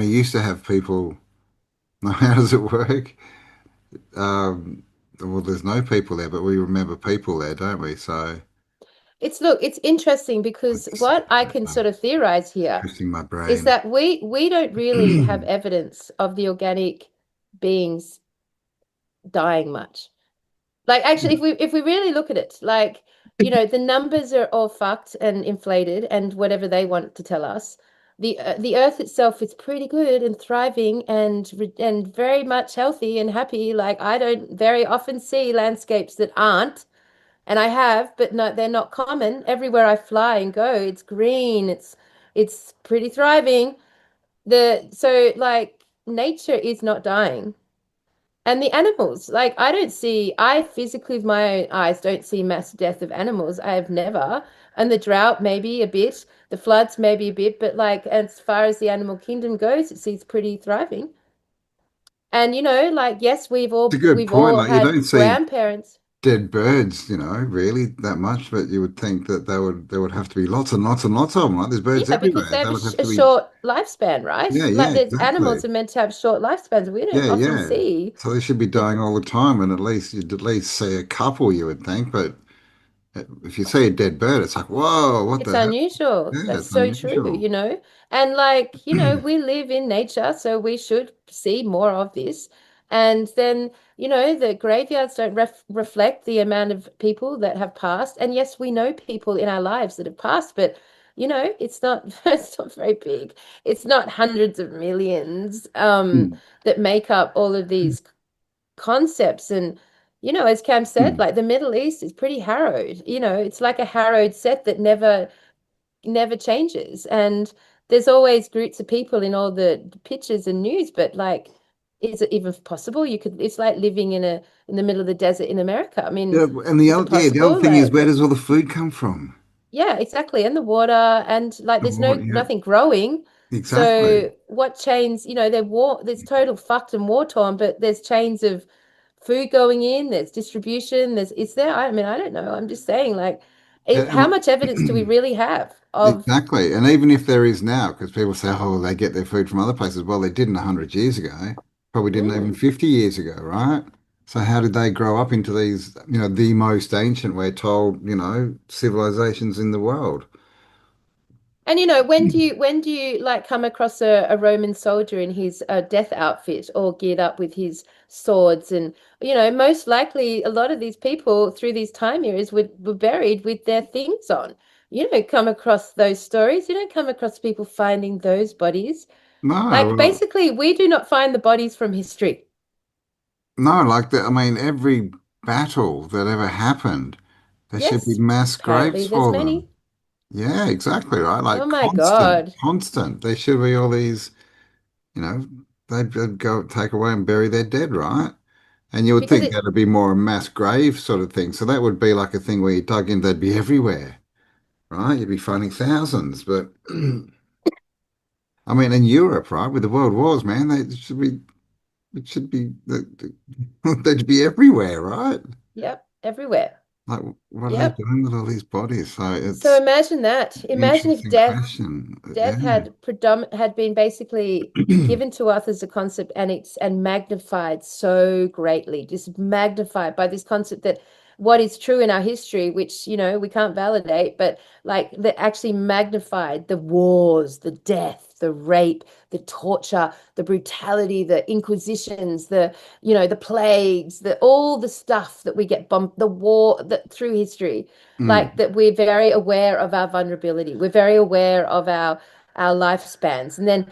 used to have people. How does it work? Um, well, there's no people there, but we remember people there, don't we? So It's interesting because it's what I can sort of theorize here twisting my is brain. that we don't really have evidence of the organic beings dying much. Like actually, if we really look at it, like the numbers are all fucked and inflated and whatever they want to tell us. The Earth itself is pretty good and thriving and very much healthy and happy. Like I don't very often see landscapes that aren't, and I have, but no, they're not common. Everywhere I fly and go, it's green. It's pretty thriving. So like nature is not dying. And the animals, like I physically with my own eyes don't see mass death of animals. I have never. And the drought maybe a bit, the floods maybe a bit, but like as far as the animal kingdom goes, it seems pretty thriving. And like yes, we've It's a all good we've point. all Like you had don't see grandparents. dead birds, really that much, but you would think that there would have to be lots and lots and lots of them. Like there's birds Yeah, because everywhere. they They have would have a to be. short lifespan, right? Yeah, Like yeah, there's exactly. animals are meant to have short lifespans. We don't Yeah, often yeah. see So they should be the dying all the time, and at least you'd at least see a couple, you would think. But if you see a dead bird, it's like, whoa, what It's the hell? unusual. Yeah, That's it's so true, unusual. And like, we live in nature, so we should see more of this. And then, the graveyards don't reflect the amount of people that have passed. And yes, we know people in our lives that have passed, but it's not it's not very big. It's not hundreds of millions Hmm. that make up all of these concepts. And as Cam said, Hmm. like the Middle East is pretty harrowed. It's like a harrowed set that never changes. And there's always groups of people in all the pictures and news, but like, is it even possible? It's like living in the middle of the desert in America. I mean, Yeah, and is it the other possible? thing is, Like, where does all the food come from? yeah, exactly. And the water, and like The there's water, yeah, nothing growing. exactly. So what chains, there's total fucked and war torn, but there's chains of food going in, there's distribution, is there? I mean, I don't know. I'm just saying, like, How much evidence do we really have of? Exactly. And even if there is now, because people say, oh, they get their food from other places. Well, they didn't 100 years ago, probably didn't even 50 years ago, right? So how did they grow up into these, the most ancient, we're told, civilizations in the world? And when do you like come across a Roman soldier in his death outfit, all geared up with his swords? And most likely a lot of these people through these time eras were buried with their things on. You don't come across those stories. You don't come across people finding those bodies. No, Like well, basically, we do not find the bodies from history. no, like that. I mean, every battle that ever happened, there should be Yes, mass apparently graves there's for them. many. Yeah, exactly, right. Oh Like my constant, God. constant. There should be all these, you know, they'd go take away and bury their dead, right? And you would Because think it, that'd be more a mass grave sort of thing. So that would be like a thing where you dug in, they'd be everywhere, right? You'd be finding thousands. But I mean, in Europe, right, with the world wars, man, they'd be everywhere, right? yep, everywhere. Like, what are they Yep. doing with all these bodies? So So it's imagine that. an Imagine if interesting death question. death Yeah. had been basically given to us as a concept and magnified so greatly, just magnified by this concept that what is true in our history, which we can't validate, but like that actually magnified the wars, the death, the rape, the torture, the brutality, the inquisitions, the plagues, the all the stuff that we get bumped, the war that through history, Mm, like that we're very aware of our vulnerability. We're very aware of our lifespans. And then,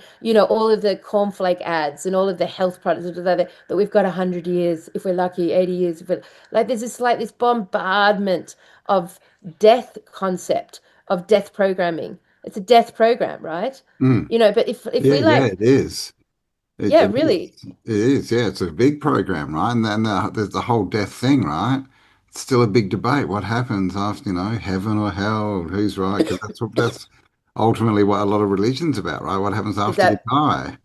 all of the cornflake ads and all of the health products that we've got 100 years, if we're lucky, 80 years. If like there's this bombardment of death concept, of death programming. It's a death program, right? mm. But if Yeah, we yeah, like, it is. It, yeah, it is. really, It is. Yeah, it's a big program, right? And then there's the whole death thing, right? It's still a big debate. What happens after, heaven or hell? Who's right? Because that's ultimately what a lot of religion's about, right? What happens is after you that, die,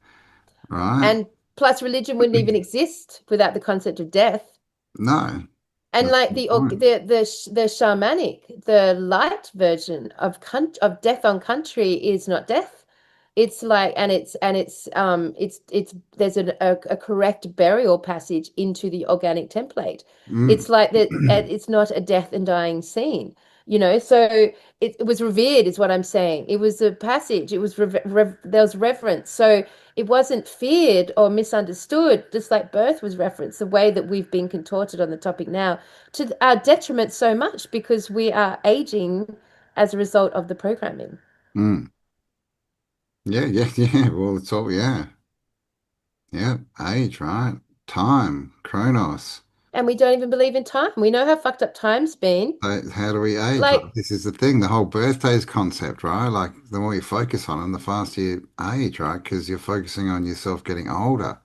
right? and plus religion wouldn't even exist without the concept of death. No, And that's like the the point. the shamanic, the light version of death on country is not death. It's like, it's there's a correct burial passage into the organic template. Mm. It's like that. It's not a death and dying scene. So it was revered, is what I'm saying. It was a passage. It was there was reverence. So it wasn't feared or misunderstood, just like birth was referenced, the way that we've been contorted on the topic now, to our detriment so much because we are aging as a result of the programming. Mm. Yeah, yeah, yeah. Well, it's all, yeah. Yeah. Age, right? Time, chronos. And we don't even believe in time. We know how fucked up time's been. How do we age? Like, Like, this is the thing, the whole birthdays concept, right? Like, the more you focus on them, the faster you age, right? Because you're focusing on yourself getting older.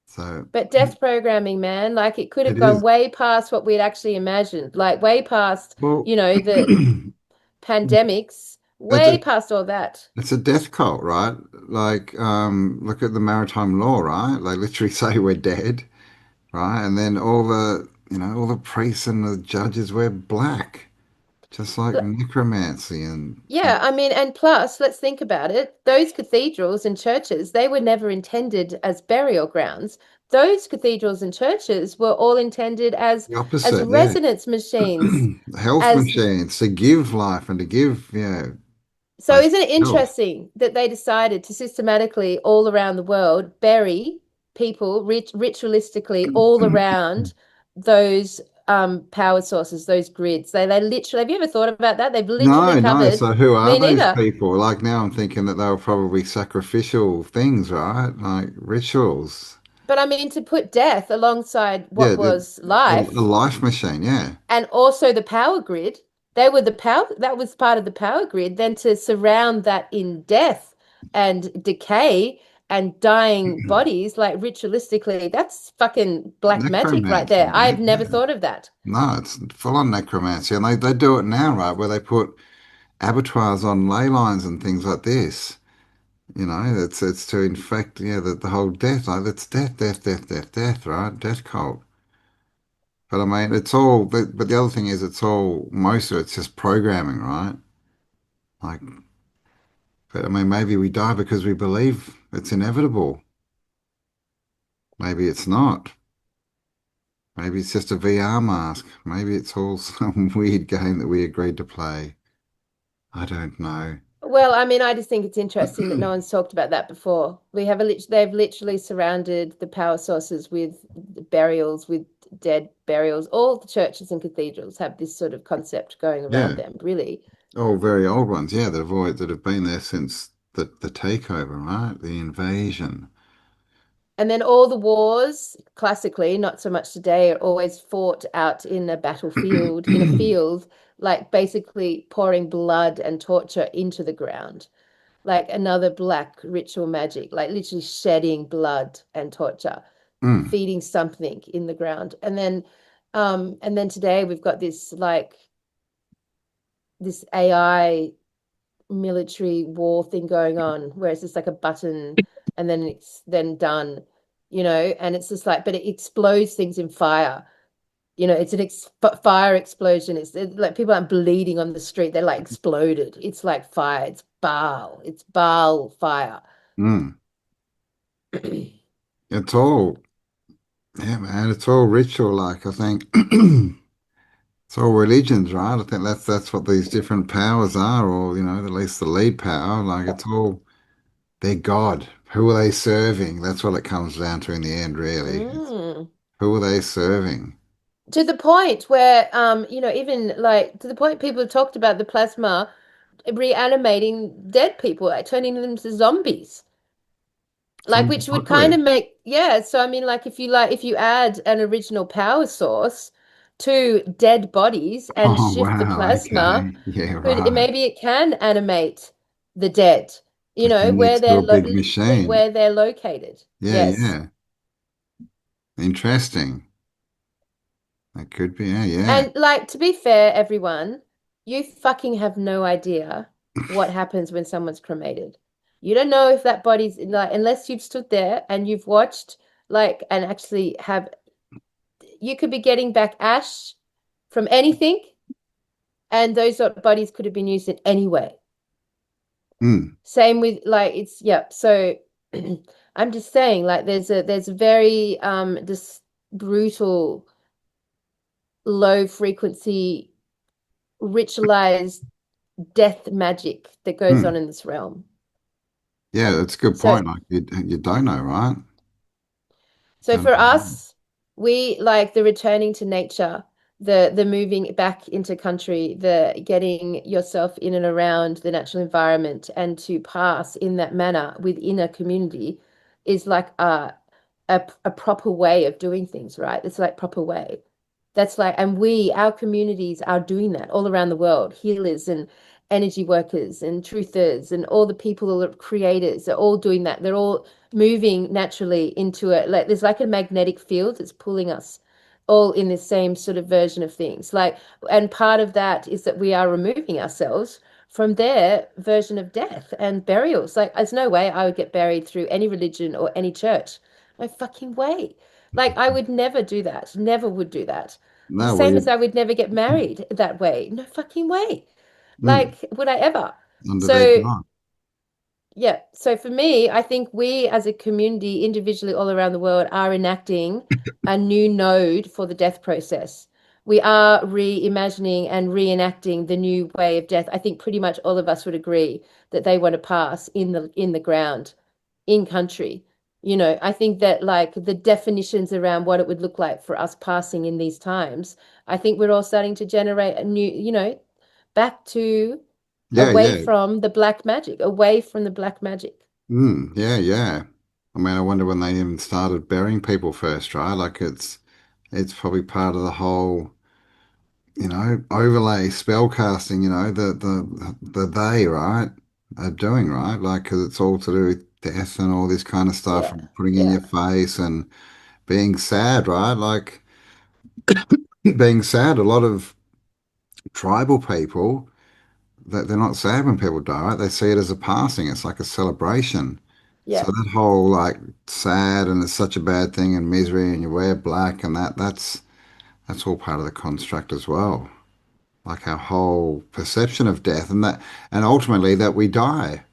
So but death programming, man, like it could have it gone is. way past what we'd actually imagined, like way past, Well, the pandemics, it's way a, past all that. it's a death cult, right? Like, look at the maritime law, right? They literally say we're dead, right? And then all the priests and the judges wear black, just like necromancy and Yeah, I mean, and plus, let's think about it. Those cathedrals and churches, they were never intended as burial grounds. Those cathedrals and churches were all intended the as opposite, yeah. resonance machines, Health as machines to give life and to give, so basic isn't it health. interesting that they decided to systematically all around the world bury people ritualistically all around those power sources, those grids. They literally, have you ever thought about that? They've literally No, no. covered, So who are me those neither. people? Like now I'm thinking that they were probably sacrificial things, right? Like rituals. But I mean, to put death alongside Yeah, what was a life life machine, yeah. and also the power grid, they were the power, that was part of the power grid. Then to surround that in death and decay and dying bodies, like ritualistically, that's fucking black magic right Necromancy, there. I've man. never Yeah. thought of that. No, it's full on necromancy. And they do it now, right? Where they put abattoirs on ley lines and things like this. It's to infect, the whole death. Like it's death, death, death, death, death, right? Death cult. But I mean, it's all, but the other thing is, it's all, most of it's just programming, right? Like, but I mean, maybe we die because we believe it's inevitable. Maybe it's not. Maybe it's just a VR mask. Maybe it's all some weird game that we agreed to play. I don't know. Well, I mean, I just think it's interesting that no one's talked about that before. They've literally surrounded the power sources with burials, with dead burials. All the churches and cathedrals have this sort of concept going around Yeah. them, really. All very old ones, yeah, that have been there since the takeover, right? The invasion. And then all the wars, classically, not so much today, are always fought out in a battlefield, in a field, like basically pouring blood and torture into the ground, like another black ritual magic, like literally shedding blood and torture, Mm. feeding something in the ground. And then today we've got this like this AI military war thing going on where it's just like a button and then it's then done, and it's just like, but it explodes things in fire. It's an fire explosion. It's like people aren't bleeding on the street. They're like exploded. It's like fire. It's Baal. It's Baal fire. Mm. It's all, yeah, man, it's all ritual, like I think it's all religions, right? I think that's what these different powers are, or at least the lead power. Like it's all their God. Who are they serving? That's what it comes down to in the end, really. Mm. Who are they serving? To the point where, even like to the point people have talked about the plasma reanimating dead people, like turning them to zombies. Like, From the which would kind of apocalypse. make, yeah. So I mean, like if you add an original power source to dead bodies and Oh, shift the wow. plasma, Okay. Yeah, could right. maybe it can animate the dead, It connects to a big literally machine. where they're located. Yeah, Yes. yeah. Interesting. That could be, yeah, yeah. And like, to be fair, everyone, you fucking have no idea what happens when someone's cremated. You don't know if that body's like, unless you've stood there and you've watched, like, and actually have, you could be getting back ash from anything, and those sort of bodies could have been used in any way. Mm. Same with like, it's, yeah. So I'm just saying, like, there's a very this brutal, low frequency, ritualized death magic that goes on Mm. in this realm. Yeah, that's a good So point. Like you don't know, right? so Don't for know. us, we like the returning to nature, the moving back into country, the getting yourself in and around the natural environment and to pass in that manner within a community is like a proper way of doing things, right? It's like proper way. That's like, and our communities are doing that all around the world. Healers and energy workers and truthers and all the people who are creators are all doing that. They're all moving naturally into it. Like there's like a magnetic field that's pulling us all in the same sort of version of things. Like, and part of that is that we are removing ourselves from their version of death and burials. Like, there's no way I would get buried through any religion or any church. No fucking way. Like, I would never do that. Never would do that. The No, same we as I would never get married that way. No fucking way. mm, Like, would I ever? under their So, God. yeah. So for me, I think we as a community, individually all around the world, are enacting a new node for the death process. We are reimagining and reenacting the new way of death. I think pretty much all of us would agree that they want to pass in the ground, in country. I think that like the definitions around what it would look like for us passing in these times, I think we're all starting to generate a new, back to Yeah, away yeah. from the black magic, away from the black magic. Mm, yeah, yeah. I mean, I wonder when they even started burying people first, right? Like it's probably part of the whole, overlay spell casting, the they, right, are doing, right? Like, because it's all to do with death and all this kind of stuff, Yeah, and putting in yeah, your face and being sad, right? Like being sad. A lot of tribal people that they're not sad when people die, right? They see it as a passing. It's like a celebration. So yeah. that whole like sad and it's such a bad thing and misery and you wear black and that's That's all part of the construct as well. Like our whole perception of death and ultimately that we die,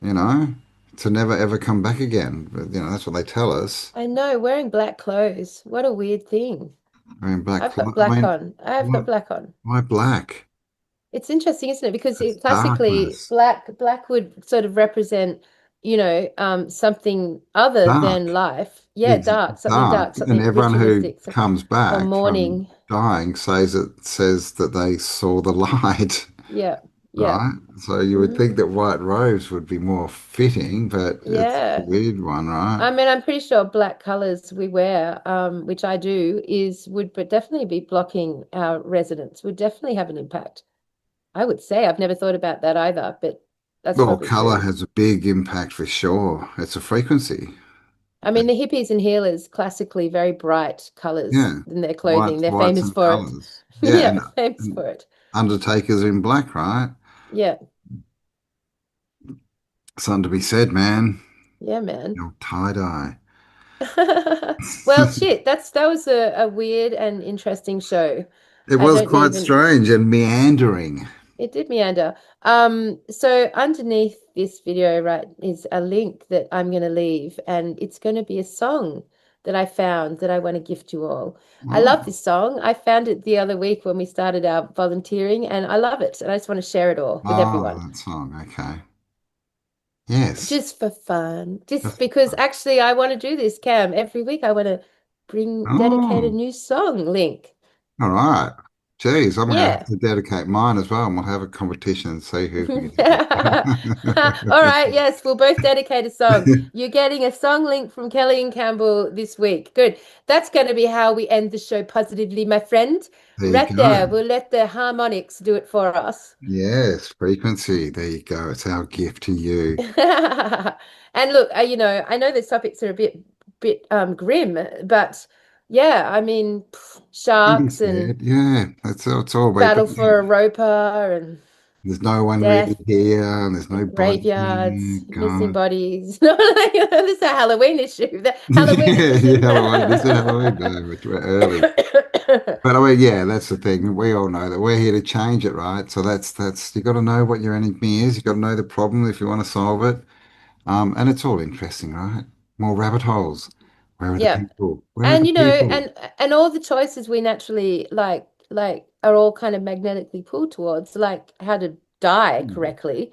to never ever come back again. But, that's what they tell us. I know, wearing black clothes. What a weird thing. Wearing black I've got clothes. black on. I've got black on. Why black? It's interesting, isn't it? Because classically, Darkness. black would sort of represent, something other than Dark. life. Yeah, dark, Dark. And something everyone who ritualistic, comes or back from mourning. dying says that they saw the light. Yeah, yeah. Right? So you would think that white robes would be more fitting, but it's a Yeah. weird one, right? I mean, I'm pretty sure black colors we wear, which I do, would definitely be blocking our resonance, would definitely have an impact. I would say I've never thought about that either, but that's Well, probably color true. has a big impact for sure. It's a frequency. I mean, the hippies and healers, classically very bright colors Yeah. in their clothing. They're Whites famous and for it. colors. Yeah, Yeah, famous and for it. Undertaker's in black, right? Yeah. Something to be said, man. Yeah, man. Your tie-dye. Well, shit, that was a weird and interesting show. It I was don't quite even strange and meandering. It did meander. So underneath this video, right, is a link that I'm going to leave, and it's going to be a song that I found that I want to gift you all. I love this song. I found it the other week when we started our volunteering, and I love it, and I just want to share it all with everyone. That song, okay. Yes. Just for fun. Just because actually I want to do this, Cam. Every week I want to dedicate a new song link. All right. Geez, I'm going to have Yeah. to dedicate mine as well, and we'll have a competition and see who can All right, yes, we'll both dedicate a song. You're getting a song link from Kelly and Campbell this week. Good. That's going to be how we end the show positively, my friend. There you Right go. there, we'll let the harmonics do it for us. Yes, frequency. There you go. It's our gift to you. And look, I know these topics are a bit grim, but yeah, I mean, sharks and Yeah, it's all battle for Europa and there's no one death, really here, and there's no body graveyards, here. missing God. bodies. No, this is a Halloween issue. The Halloween Yeah, edition. Halloween. This is Halloween day, which we're early. But I mean, yeah, that's the thing. We all know that we're here to change it, right? So that's you got to know what your enemy is. You got to know the problem if you want to solve it. And it's all interesting, right? More rabbit holes. Where are the Yeah. people? Where are And the people? and all the choices we naturally like are all kind of magnetically pulled towards, like how to die correctly.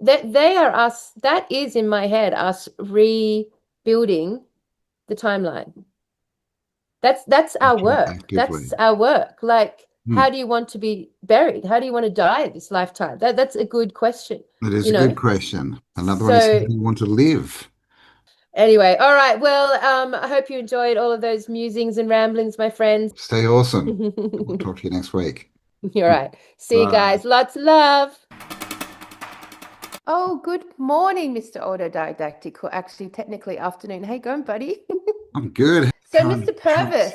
That they are us, that is in my head, us rebuilding the timeline. That's our work. Actively. That's our work. Like, how do you want to be buried? How do you want to die this lifetime? That's a good question. It is a good question. Another one is So how do you want to live? anyway, all right. Well, I hope you enjoyed all of those musings and ramblings, my friends. Stay awesome. We'll talk to you next week. All right. See you guys. Lots of love. Oh, good morning, Mr. Autodidactic, or actually technically afternoon. Hey, going, buddy? I'm good. So, Mr. Purvis.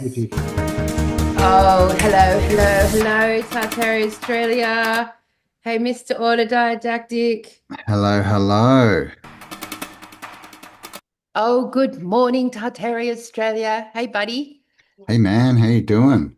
Oh, hello, Tartaria, Australia. Hey, Mr. Autodidactic. Hello. Oh, good morning, Tartaria, Australia. Hey, buddy. Hey, man. How you doing?